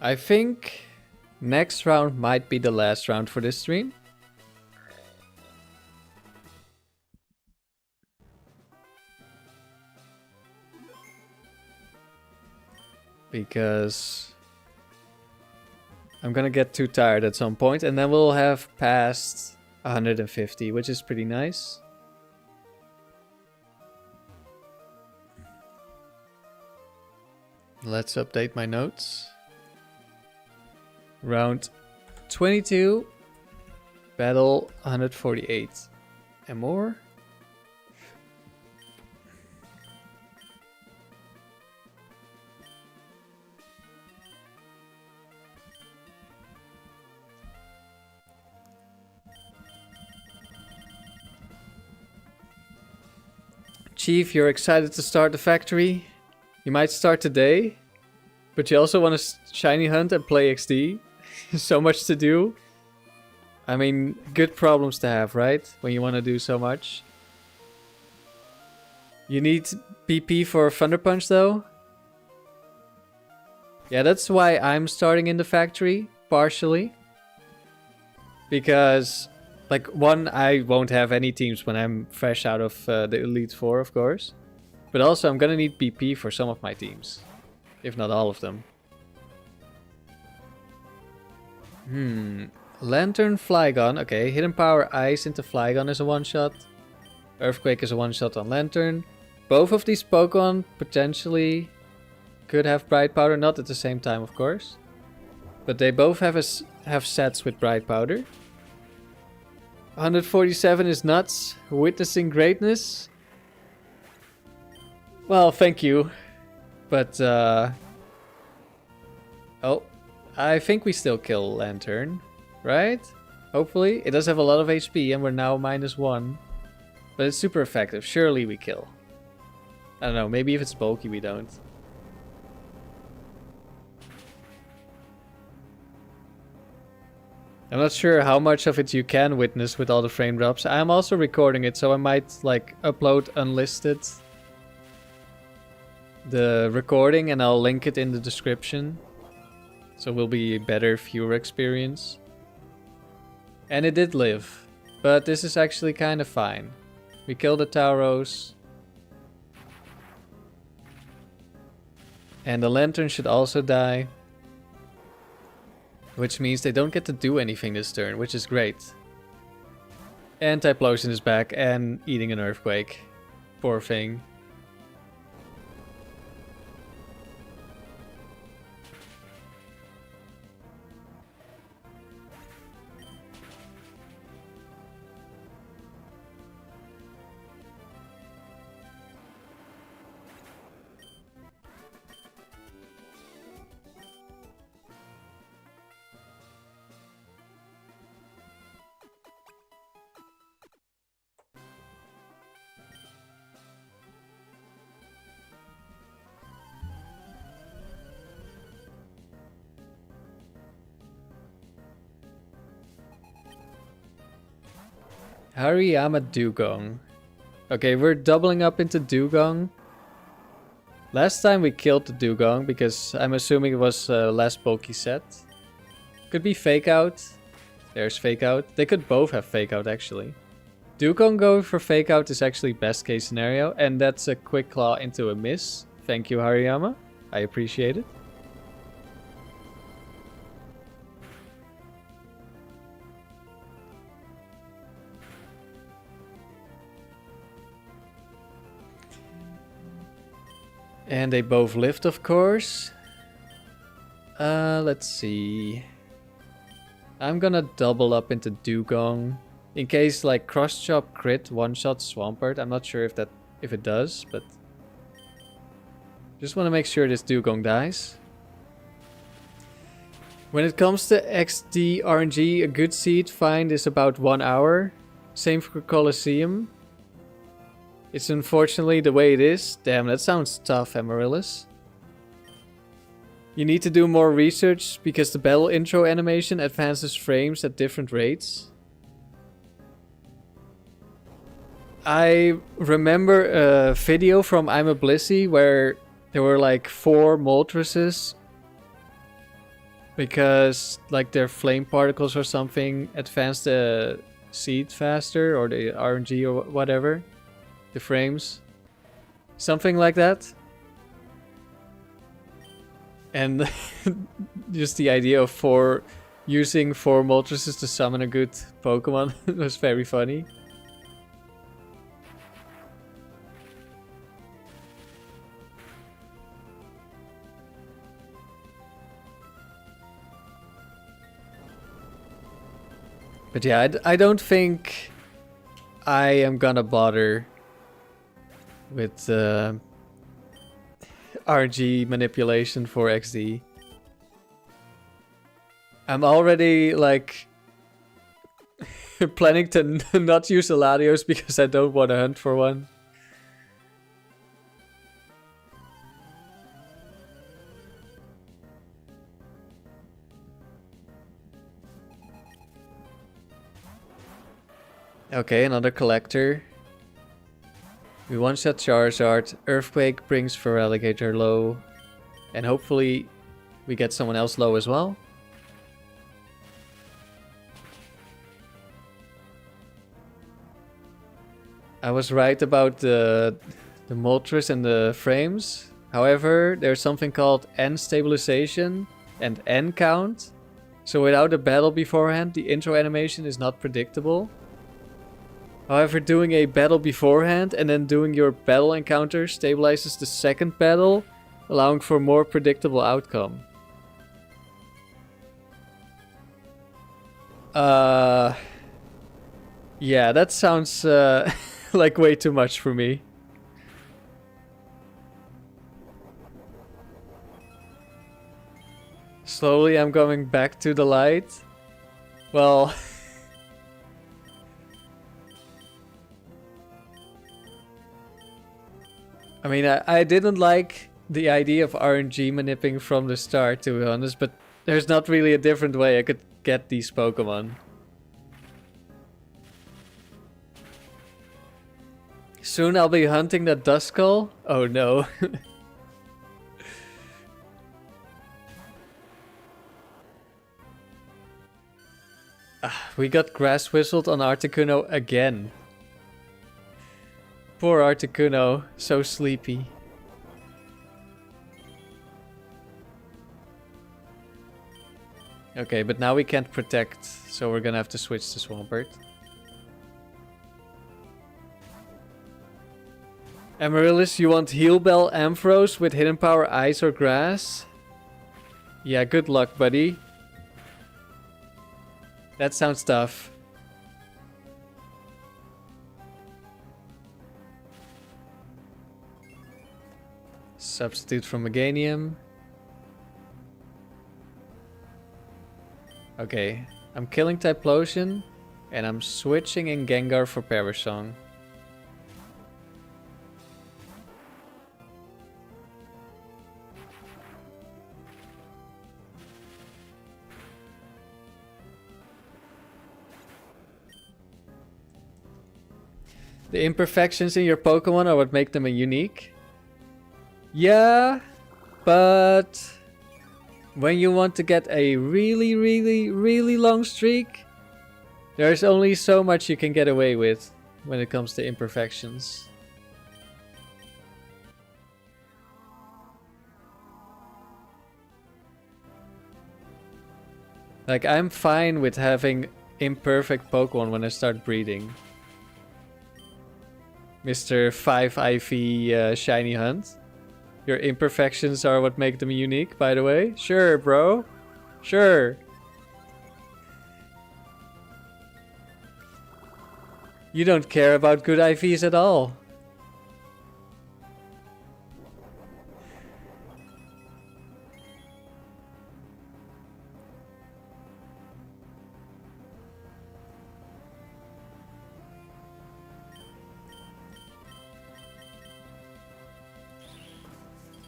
I think next round might be the last round for this stream. Because I'm gonna get too tired at some point, and then we'll have passed 150, which is pretty nice. Let's update my notes. Round 22, battle 148 and more. Chief, you're excited to start the factory? You might start today, but you also want to shiny hunt and play XD? So much to do. I mean, good problems to have, right? When you want to do so much. You need PP for Thunder Punch though? Yeah, that's why I'm starting in the factory, partially. Because, like, one, I won't have any teams when I'm fresh out of the Elite Four, of course. But also, I'm gonna need PP for some of my teams. If not all of them. Lantern, Flygon. Okay, Hidden Power, Ice into Flygon is a one-shot. Earthquake is a one-shot on Lantern. Both of these Pokemon potentially could have Bright Powder. Not at the same time, of course. But they both have sets with Bright Powder. 147 is nuts. Witnessing greatness. Well, thank you. But, oh, I think we still kill Lantern, right? Hopefully. It does have a lot of HP and we're now -1. But it's super effective. Surely we kill. I don't know, maybe if it's bulky we don't. I'm not sure how much of it you can witness with all the frame drops. I'm also recording it, so I might like upload unlisted the recording and I'll link it in the description. So it will be a better viewer experience. And it did live, but this is actually kind of fine. We killed the Tauros. And the Lantern should also die. Which means they don't get to do anything this turn, which is great. And Typhlosion is back and eating an Earthquake. Poor thing. Hariyama Dugong. Okay, we're doubling up into Dugong. Last time we killed the Dugong because I'm assuming it was a less bulky set. Could be Fake Out. There's Fake Out. They could both have Fake Out actually. Dugong going for Fake Out is actually best case scenario, and that's a Quick Claw into a miss. Thank you, Hariyama. I appreciate it. And they both lived, of course. Let's see. I'm gonna double up into Dugong. In case like Cross Chop crit one-shot Swampert. I'm not sure if it does, but just want to make sure this Dugong dies. When it comes to XD RNG, a good seed find is about 1 hour. Same for Colosseum. It's unfortunately the way it is. Damn, that sounds tough, Amaryllis. You need to do more research because the battle intro animation advances frames at different rates. I remember a video from I'm a Blissey where there were like 4 Moltres because like their flame particles or something advanced the seed faster, or the RNG or whatever, the frames, something like that. And just the idea of using 4 Moltres to summon a good Pokemon was very funny. But yeah, I don't think I am gonna bother with RNG manipulation for XD. I'm already like planning to not use Latios because I don't want to hunt for one. Okay, another collector. We one-shot Charizard. Earthquake brings Feraligatr low. And hopefully we get someone else low as well. I was right about the Moltres and the frames. However, there's something called N stabilization and N count. So without a battle beforehand, the intro animation is not predictable. However, doing a battle beforehand and then doing your battle encounter stabilizes the second battle, allowing for more predictable outcome. Yeah, that sounds like way too much for me. Slowly I'm going back to the light. Well... I mean, I didn't like the idea of RNG manipping from the start, to be honest, but there's not really a different way I could get these Pokemon. Soon I'll be hunting that Duskull? Oh no. We got grass whistled on Articuno again. Poor Articuno, so sleepy. Okay, but now we can't protect, so we're gonna have to switch to Swampert. Amaryllis, you want Heal Bell Ampharos with Hidden Power Ice or Grass? Yeah, good luck, buddy. That sounds tough. Substitute from Meganium. Okay, I'm killing Typhlosion, and I'm switching in Gengar for Perish Song. The imperfections in your Pokemon are what make them unique. Yeah, but when you want to get a really, really, really long streak, there's only so much you can get away with when it comes to imperfections. Like, I'm fine with having imperfect Pokemon when I start breeding. Mr. 5 IV Shiny Hunt. Your imperfections are what make them unique, by the way. Sure, bro. Sure. You don't care about good IVs at all.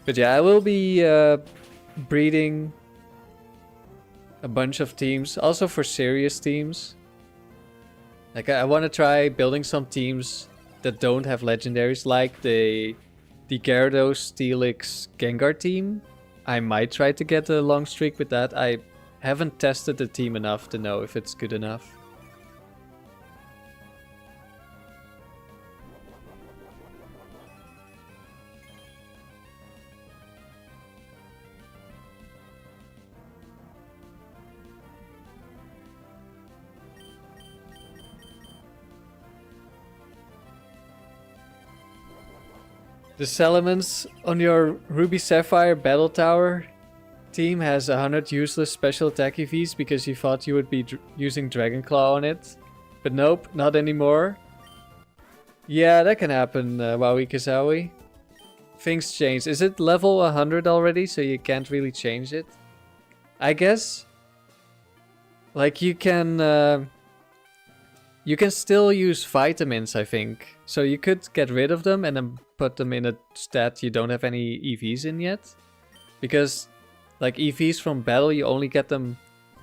But yeah, I will be breeding a bunch of teams, also for serious teams. Like I want to try building some teams that don't have legendaries, like the Gyarados Steelix Gengar team. I might try to get a long streak with that. I haven't tested the team enough to know if it's good enough. The Salamence on your Ruby Sapphire Battle Tower team has 100 useless special attack EVs because you thought you would be using Dragon Claw on it. But nope, not anymore. Yeah, that can happen, Wowie Kazawi. Things change. Is it level 100 already, so you can't really change it? I guess. Like you can still use vitamins, I think. So you could get rid of them and then put them in a stat you don't have any EVs in yet. Because like EVs from battle, you only get them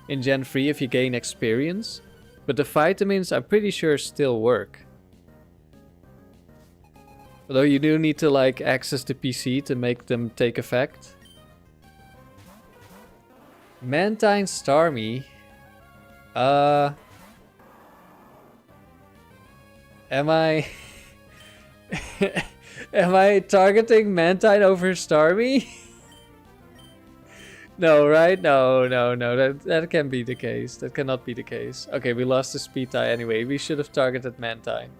in Gen 3 if you gain experience. But the vitamins, I'm pretty sure, still work. Although you do need to like access the PC to make them take effect. Mantine Starmie. Am I... Am I targeting Mantine over Starmie? No, right? No. That can be the case. That cannot be the case. Okay, we lost the speed tie anyway. We should have targeted Mantine.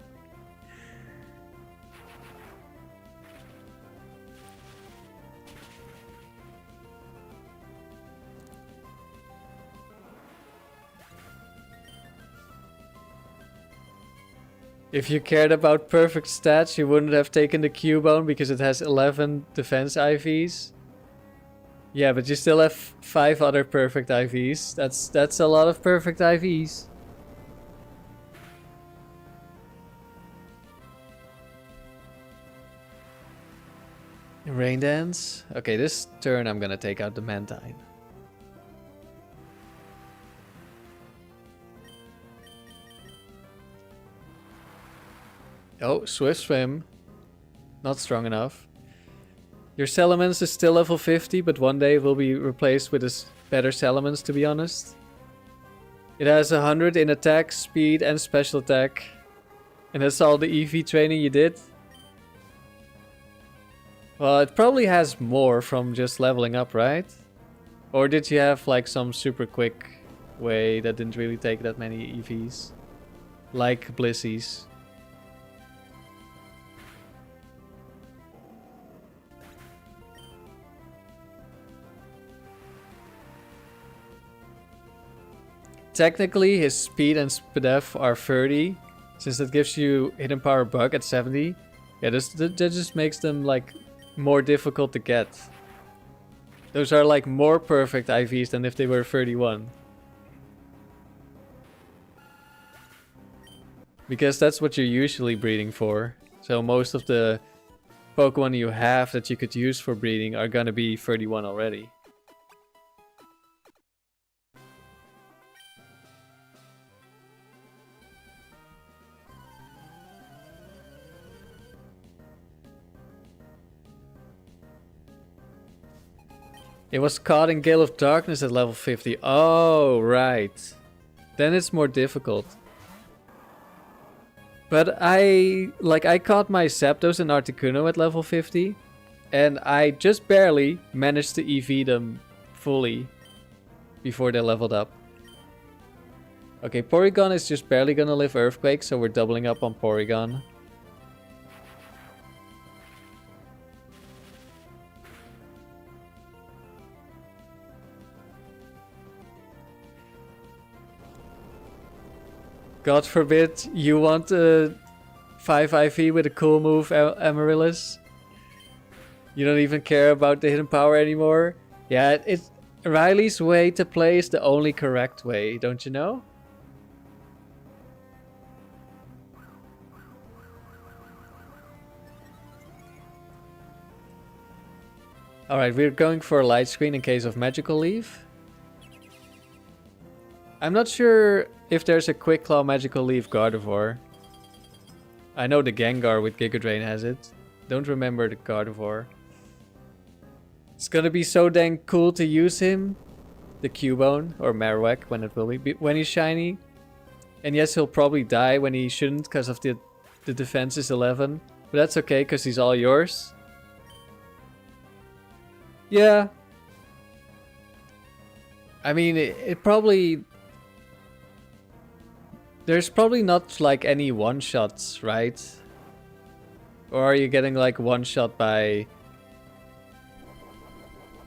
If you cared about perfect stats, you wouldn't have taken the Cubone because it has 11 defense IVs. Yeah, but you still have 5 other perfect IVs. That's a lot of perfect IVs. Rain Dance. Okay, this turn I'm gonna take out the Mantine. Oh, Swift Swim. Not strong enough. Your Salamence is still level 50, but one day will be replaced with a better Salamence, to be honest. It has 100 in attack, speed, and special attack. And that's all the EV training you did? Well, it probably has more from just leveling up, right? Or did you have like some super quick way that didn't really take that many EVs? Like Blissey's. Technically, his speed and SPDF are 30, since that gives you hidden power bug at 70. Yeah, that just makes them like more difficult to get. Those are like more perfect IVs than if they were 31. Because that's what you're usually breeding for. So most of the Pokemon you have that you could use for breeding are gonna be 31 already. It was caught in Gale of Darkness at level 50. Oh, right. Then it's more difficult. But I caught my Zapdos and Articuno at level 50. And I just barely managed to EV them fully before they leveled up. Okay, Porygon is just barely gonna live Earthquake, so we're doubling up on Porygon. God forbid you want a 5 IV with a cool move, Amaryllis. You don't even care about the hidden power anymore. Yeah, Riley's way to play is the only correct way, don't you know? Alright, we're going for a light screen in case of magical leaf. I'm not sure if there's a quick claw magical leaf Gardevoir. I know the Gengar with Giga Drain has it. Don't remember the Gardevoir. It's gonna be so dang cool to use him. The Cubone or Marowak when it will be when he's shiny. And yes, he'll probably die when he shouldn't because of the defense is 11. But that's okay because he's all yours. Yeah. I mean, it probably... There's probably not like any one-shots, right? Or are you getting like one-shot by...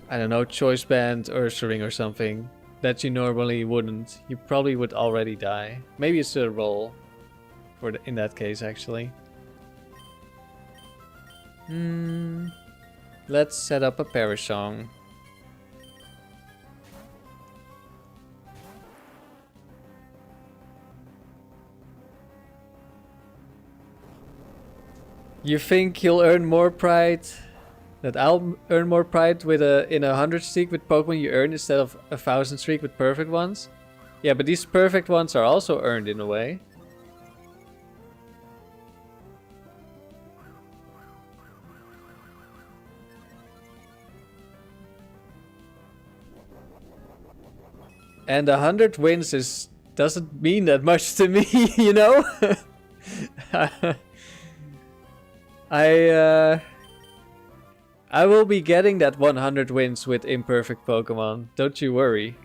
I don't know, Choice Band, Ursaring or something that you normally wouldn't. You probably would already die. Maybe it's a roll for in that case, actually. Let's set up a Parasong. You think you'll earn more pride? That I'll earn more pride with in a 100 streak with Pokemon you earn instead of a 1000 streak with perfect ones? Yeah, but these perfect ones are also earned in a way. And 100 wins doesn't mean that much to me, you know? I will be getting that 100 wins with imperfect Pokemon, don't you worry.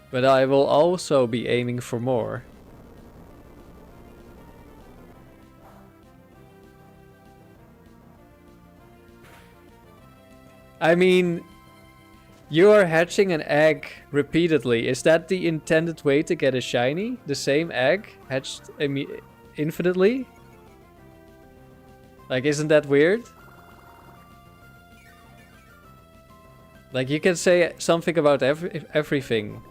But I will also be aiming for more. I mean, you are hatching an egg repeatedly. Is that the intended way to get a shiny? The same egg hatched infinitely? Like, isn't that weird? Like, you can say something about everything.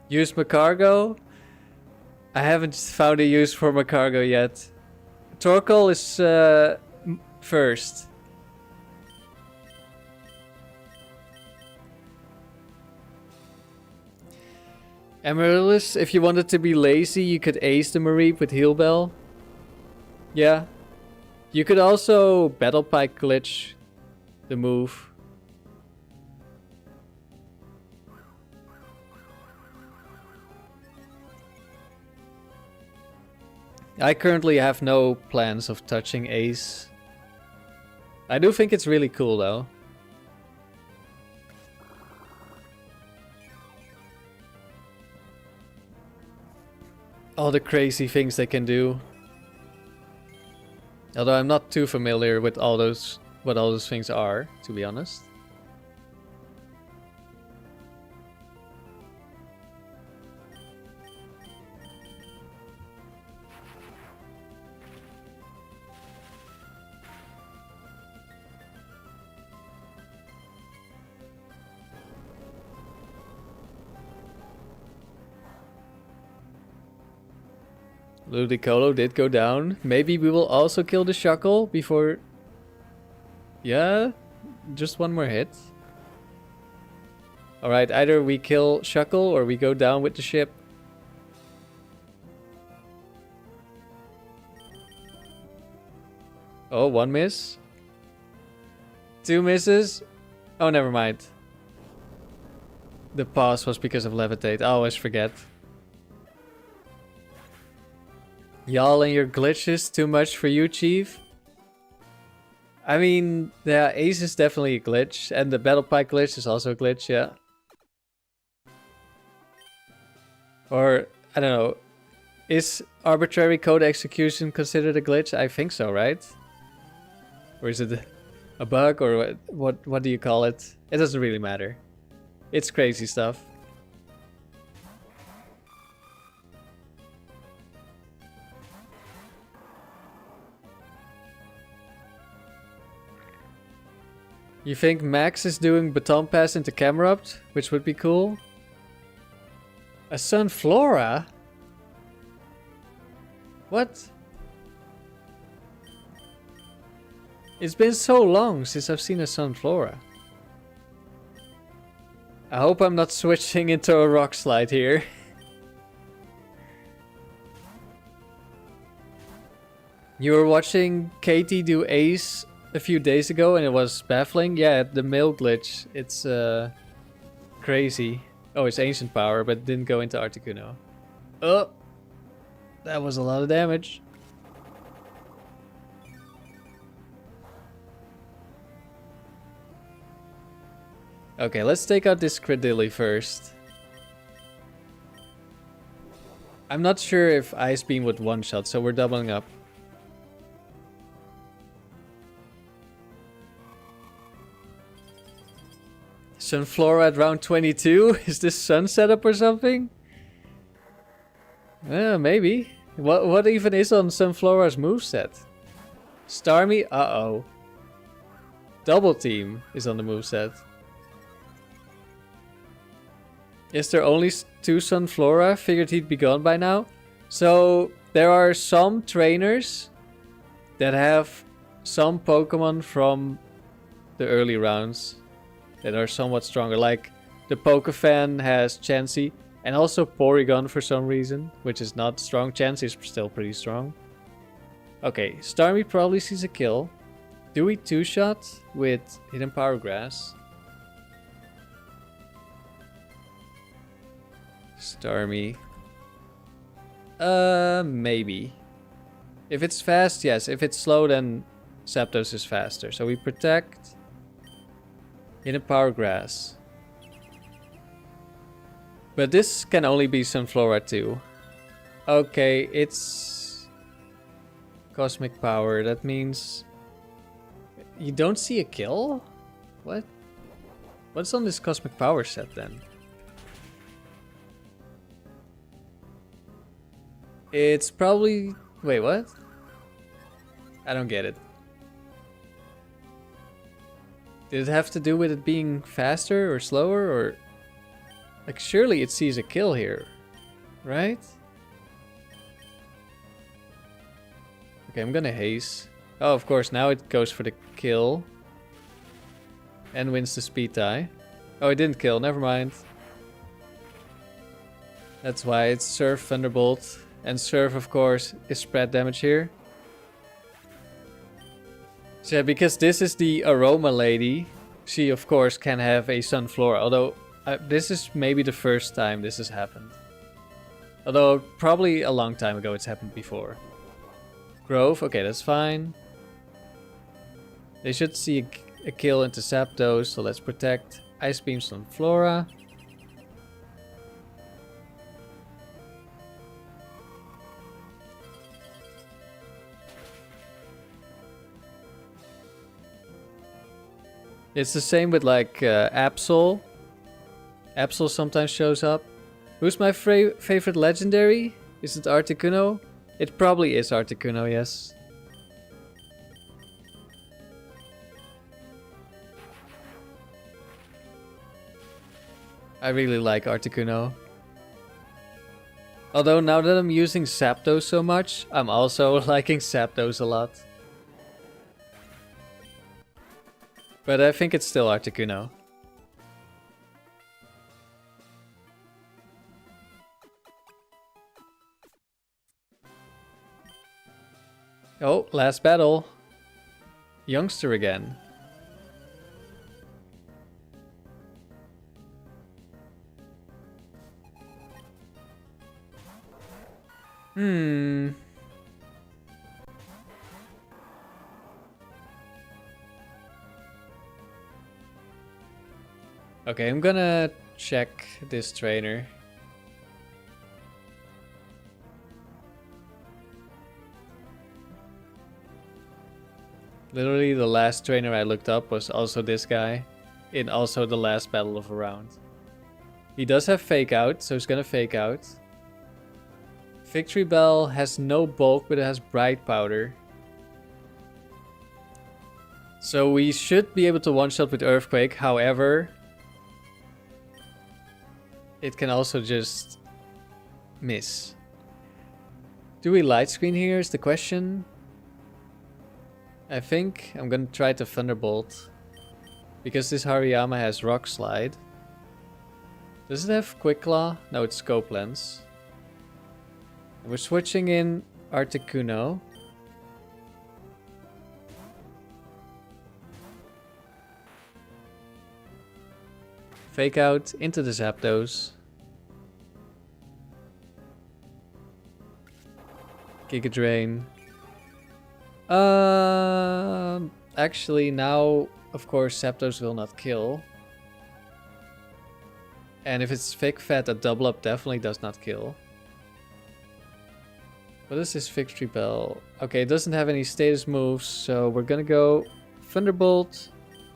Use Macargo? I haven't found a use for Macargo yet. Torkoal is first. Amaryllis, if you wanted to be lazy, you could ace the Mareep with Heal Bell. Yeah. You could also Battle Pike glitch the move. I currently have no plans of touching Ace. I do think it's really cool though. All the crazy things they can do. Although I'm not too familiar with all those, what all those things are, to be honest. Ludicolo did go down. Maybe we will also kill the Shuckle before... Yeah, just one more hit. Alright, either we kill Shuckle or we go down with the ship. Oh, one miss. Two misses. Oh, never mind. The pause was because of levitate. I always forget. Y'all and your glitches, too much for you, Chief? I mean, yeah, Ace is definitely a glitch, and the Battle Pike glitch is also a glitch, yeah. Or, I don't know, is arbitrary code execution considered a glitch? I think so, right? Or is it a bug, or what do you call it? It doesn't really matter. It's crazy stuff. You think Max is doing Baton Pass into Camerupt, which would be cool? A Sunflora? What? It's been so long since I've seen a Sunflora. I hope I'm not switching into a rock slide here. You were watching Katie do Ace a few days ago and it was baffling. Yeah, the mail glitch. It's crazy. Oh, it's Ancient Power, but it didn't go into Articuno. Oh! That was a lot of damage. Okay, let's take out this Cradilly first. I'm not sure if Ice Beam would one-shot, so we're doubling up. Sunflora at round 22? Is this Sun setup or something? Maybe. What even is on Sunflora's moveset? Starmie? Uh-oh. Double Team is on the moveset. Is there only 2 Sunflora? Figured he'd be gone by now. So, there are some trainers that have some Pokemon from the early rounds that are somewhat stronger. Like, the Pokefan has Chansey and also Porygon for some reason, which is not strong. Chansey is still pretty strong. Okay, Starmie probably sees a kill. Do we 2-shot with Hidden Power Grass? Starmie. Maybe. If it's fast, yes. If it's slow, then Zapdos is faster. So we protect. Hidden Power Grass. But this can only be Sunflora too. Okay, it's Cosmic Power. That means you don't see a kill? What? What's on this Cosmic Power set then? It's probably... Wait, what? I don't get it. Did it have to do with it being faster or slower or... Like, surely it sees a kill here, right? Okay, I'm gonna haze. Oh, of course, now it goes for the kill. And wins the speed tie. Oh, it didn't kill, never mind. That's why it's Surf, Thunderbolt. And Surf, of course, is spread damage here. So yeah, because this is the Aroma Lady, she, of course, can have a Sunflora. Although, this is maybe the first time this has happened. Although, probably a long time ago it's happened before. Grove, okay, that's fine. They should see a kill into Zapdos, so let's protect. Ice Beam Sunflora. It's the same with like Absol. Absol sometimes shows up. Who's my favorite legendary? Is it Articuno? It probably is Articuno, yes. I really like Articuno. Although now that I'm using Zapdos so much, I'm also liking Zapdos a lot. But I think it's still Articuno. Oh, last battle. Youngster again. Okay, I'm gonna check this trainer. Literally the last trainer I looked up was also this guy. In also the last battle of a round. He does have Fake Out, so he's gonna Fake Out. Victory Bell has no bulk, but it has Bright Powder. So we should be able to one-shot with Earthquake, however... It can also just miss. Do we light screen here is the question. I think I'm gonna try to Thunderbolt. Because this Hariyama has Rock Slide. Does it have Quick Claw? No, it's Scope Lens. And we're switching in Articuno. Fake out into the Zapdos. Giga Drain. Actually now, of course, Zapdos will not kill. And if it's Fake Fat, a double up definitely does not kill. What is this Victory Bell? Okay, it doesn't have any status moves, so we're gonna go Thunderbolt,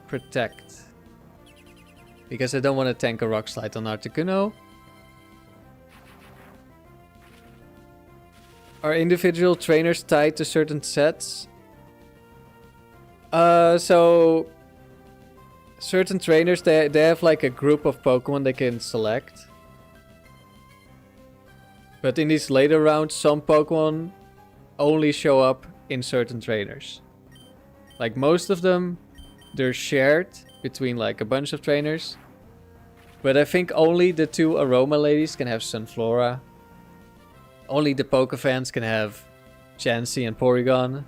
Protect. Because I don't want to tank a Rock Slide on Articuno. Are individual trainers tied to certain sets? So certain trainers, they have like a group of Pokemon they can select. But in these later rounds, some Pokemon only show up in certain trainers. Like most of them, they're shared between like a bunch of trainers. But I think only the two Aroma ladies can have Sunflora. Only the Pokefans can have Chansey and Porygon.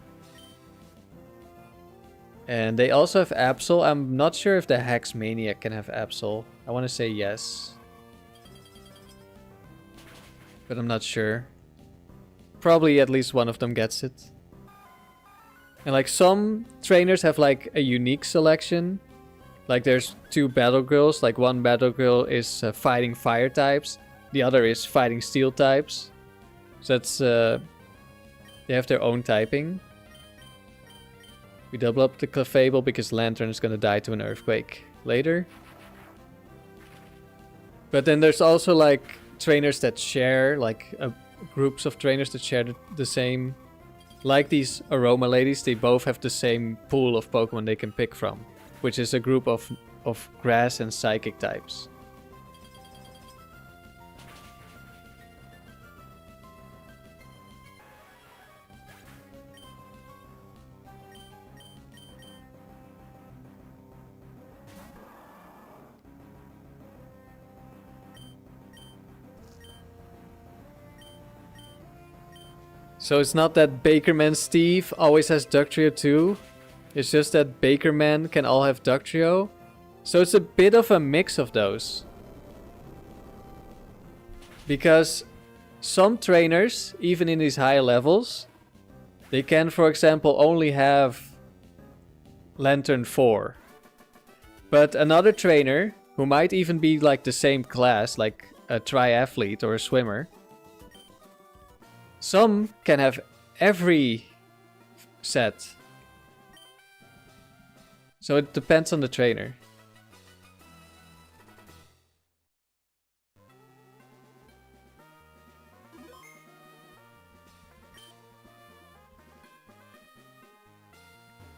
And they also have Absol. I'm not sure if the Hex Maniac can have Absol. I want to say yes. But I'm not sure. Probably at least one of them gets it. And like some trainers have like a unique selection. Like there's two Battle Girls. Like one Battle Girl is fighting fire types. The other is fighting steel types. So that's they have their own typing. We double up the Clefable because Lantern is gonna die to an earthquake later. But then there's also like trainers that share, like groups of trainers that share the same. Like these Aroma ladies, they both have the same pool of Pokemon they can pick from. Which is a group of grass and psychic types. So it's not that Bakerman Steve always has Ductrio too. It's just that Bakerman can all have Ductrio. So it's a bit of a mix of those. Because some trainers, even in these higher levels, they can, for example, only have Lantern 4. But another trainer, who might even be like the same class, like a triathlete or a swimmer, some can have every set. So it depends on the trainer.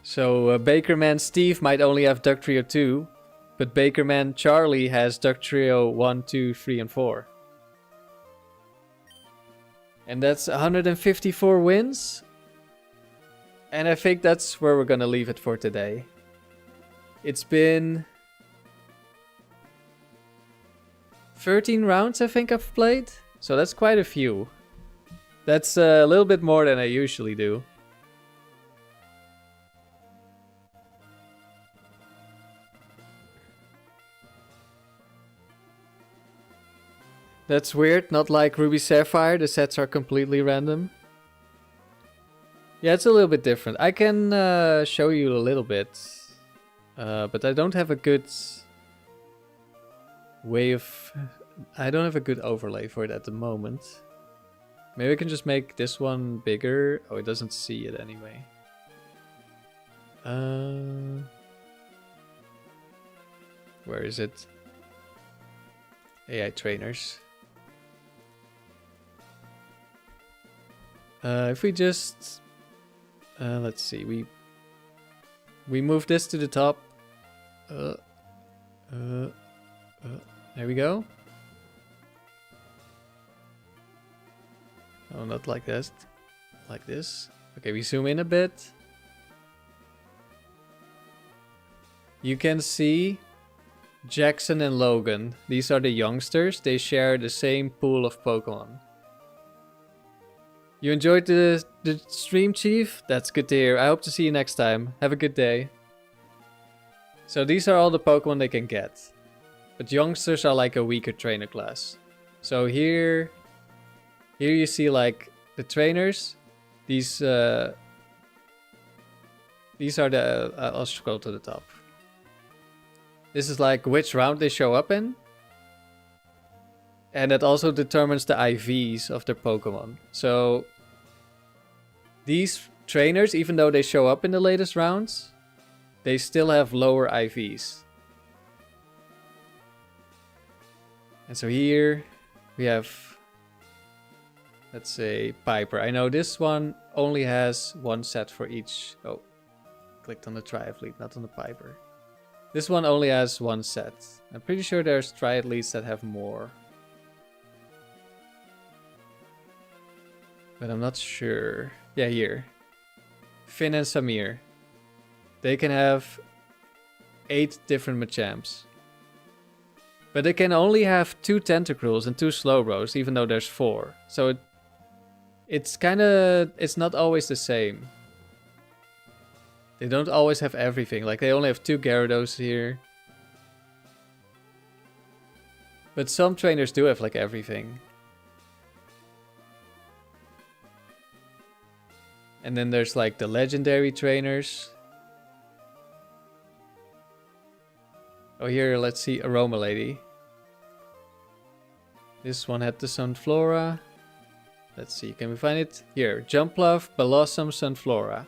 So Bakerman Steve might only have Ductrio 2, but Bakerman Charlie has Ductrio 1, 2, 3, and 4. And that's 154 wins. And I think that's where we're gonna leave it for today. It's been 13 rounds I think I've played. So that's quite a few. That's a little bit more than I usually do. That's weird, not like Ruby Sapphire, the sets are completely random. Yeah, it's a little bit different. I can show you a little bit. But I don't have a good way of... I don't have a good overlay for it at the moment. Maybe I can just make this one bigger. Oh, it doesn't see it anyway. Where is it? AI trainers. If we just... let's see, we move this to the top. There we go. Oh, not like this. Like this. Okay, we zoom in a bit. You can see Jackson and Logan. These are the youngsters. They share the same pool of Pokemon. You enjoyed the stream, Chief? That's good to hear. I hope to see you next time. Have a good day. So these are all the Pokemon they can get. But youngsters are like a weaker trainer class. So here you see like the trainers. These are the... I'll scroll to the top. This is like which round they show up in. And that also determines the IVs of their Pokemon. So these trainers, even though they show up in the latest rounds, they still have lower IVs. And so here we have, let's say, Piper. I know this one only has one set for each. Oh, clicked on the Triathlete, not on the Piper. This one only has one set. I'm pretty sure there's Triathletes that have more. But I'm not sure. Yeah, here. Finn and Samir. They can have 8 different Machamps. But they can only have 2 Tentacruels and 2 Slowbros, even though there's 4. So it's not always the same. They don't always have everything. Like they only have 2 Gyarados here. But some trainers do have like everything. And then there's like the legendary trainers. Oh, here, let's see, Aroma Lady. This one had the Sunflora. Let's see, can we find it? Here, Jumpluff, Blossom, Sunflora.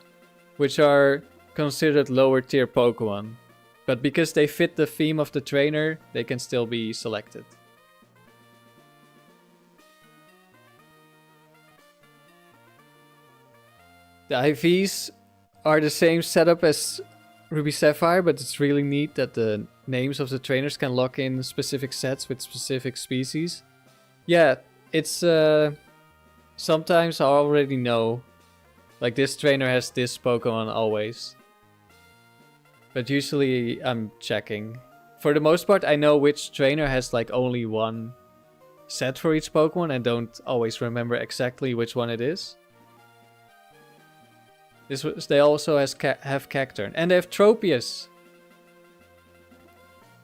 Which are considered lower tier Pokemon. But because they fit the theme of the trainer, they can still be selected. The IVs are the same setup as Ruby Sapphire, but it's really neat that the names of the trainers can lock in specific sets with specific species. Yeah, it's sometimes I already know, like this trainer has this Pokemon always. But usually I'm checking. For the most part, I know which trainer has like only one set for each Pokemon and don't always remember exactly which one it is. They also have Cacturne. And they have Tropius.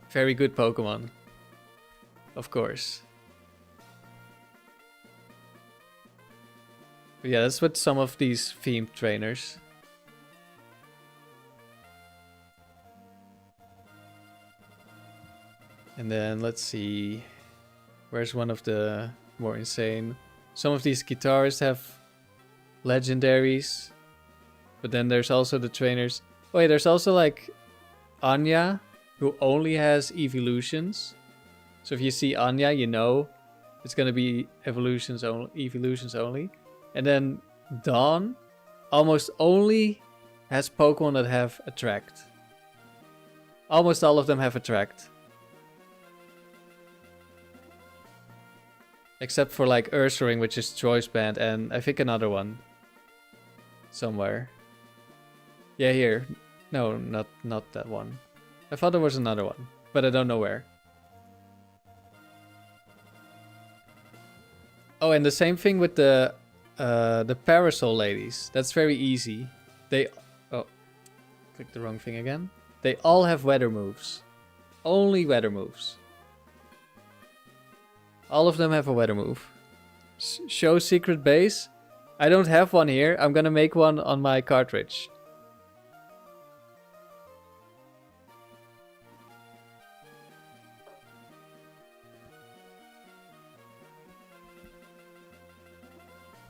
Very good Pokemon. Of course. But yeah, that's with some of these themed trainers. And then let's see. Where's one of the more insane? Some of these guitarists have legendaries. But then there's also the trainers. Oh yeah, there's also like Anya, who only has evolutions. So if you see Anya, you know it's gonna be evolutions only. And then Dawn almost only has Pokemon that have Attract. Almost all of them have Attract. Except for like Ursaring, which is Choice Band, and I think another one. Somewhere. Yeah, here. No, not that one. I thought there was another one, but I don't know where. Oh, and the same thing with the Parasol ladies. That's very easy. Oh, clicked the wrong thing again. They all have weather moves. Only weather moves. All of them have a weather move. Show secret base. I don't have one here. I'm gonna make one on my cartridge.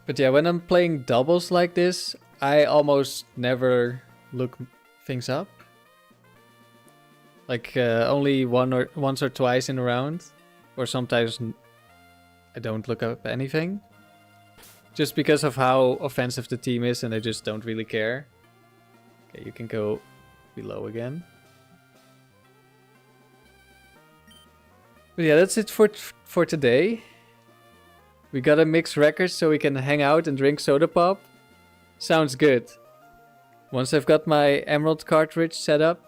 But yeah, when I'm playing doubles like this, I almost never look things up. Like only once or twice in a round. Or sometimes I don't look up anything. Just because of how offensive the team is and I just don't really care. Okay, you can go below again. But yeah, that's it for today. We gotta mix records so we can hang out and drink soda pop. Sounds good. Once I've got my emerald cartridge set up,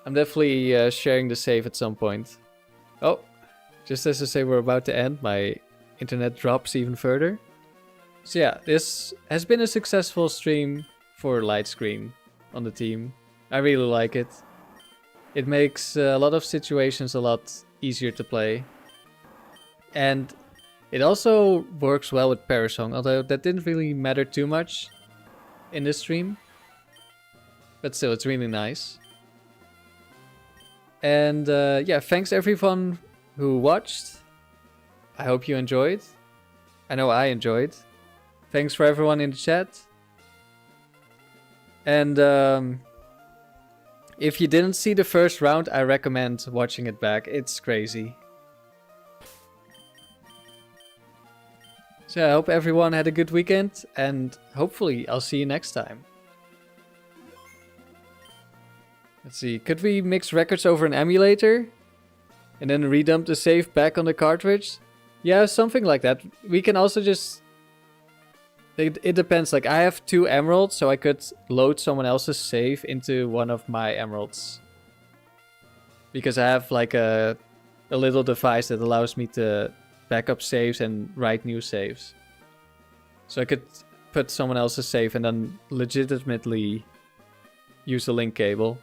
I'm definitely sharing the save at some point. Oh, just as I say we're about to end, my internet drops even further. So yeah, this has been a successful stream for light screen on the team. I really like it. It makes a lot of situations a lot easier to play. And it also works well with Parasong, although that didn't really matter too much in this stream. But still, it's really nice. And yeah, thanks everyone who watched. I hope you enjoyed. I know I enjoyed. Thanks for everyone in the chat. And if you didn't see the first round, I recommend watching it back. It's crazy. So I hope everyone had a good weekend, and hopefully I'll see you next time. Let's see, could we mix records over an emulator? And then redump the save back on the cartridge? Yeah, something like that. We can also just... It depends, like I have 2 emeralds, so I could load someone else's save into one of my emeralds. Because I have like a little device that allows me to back up saves and write new saves. So I could put someone else's save and then legitimately use a link cable.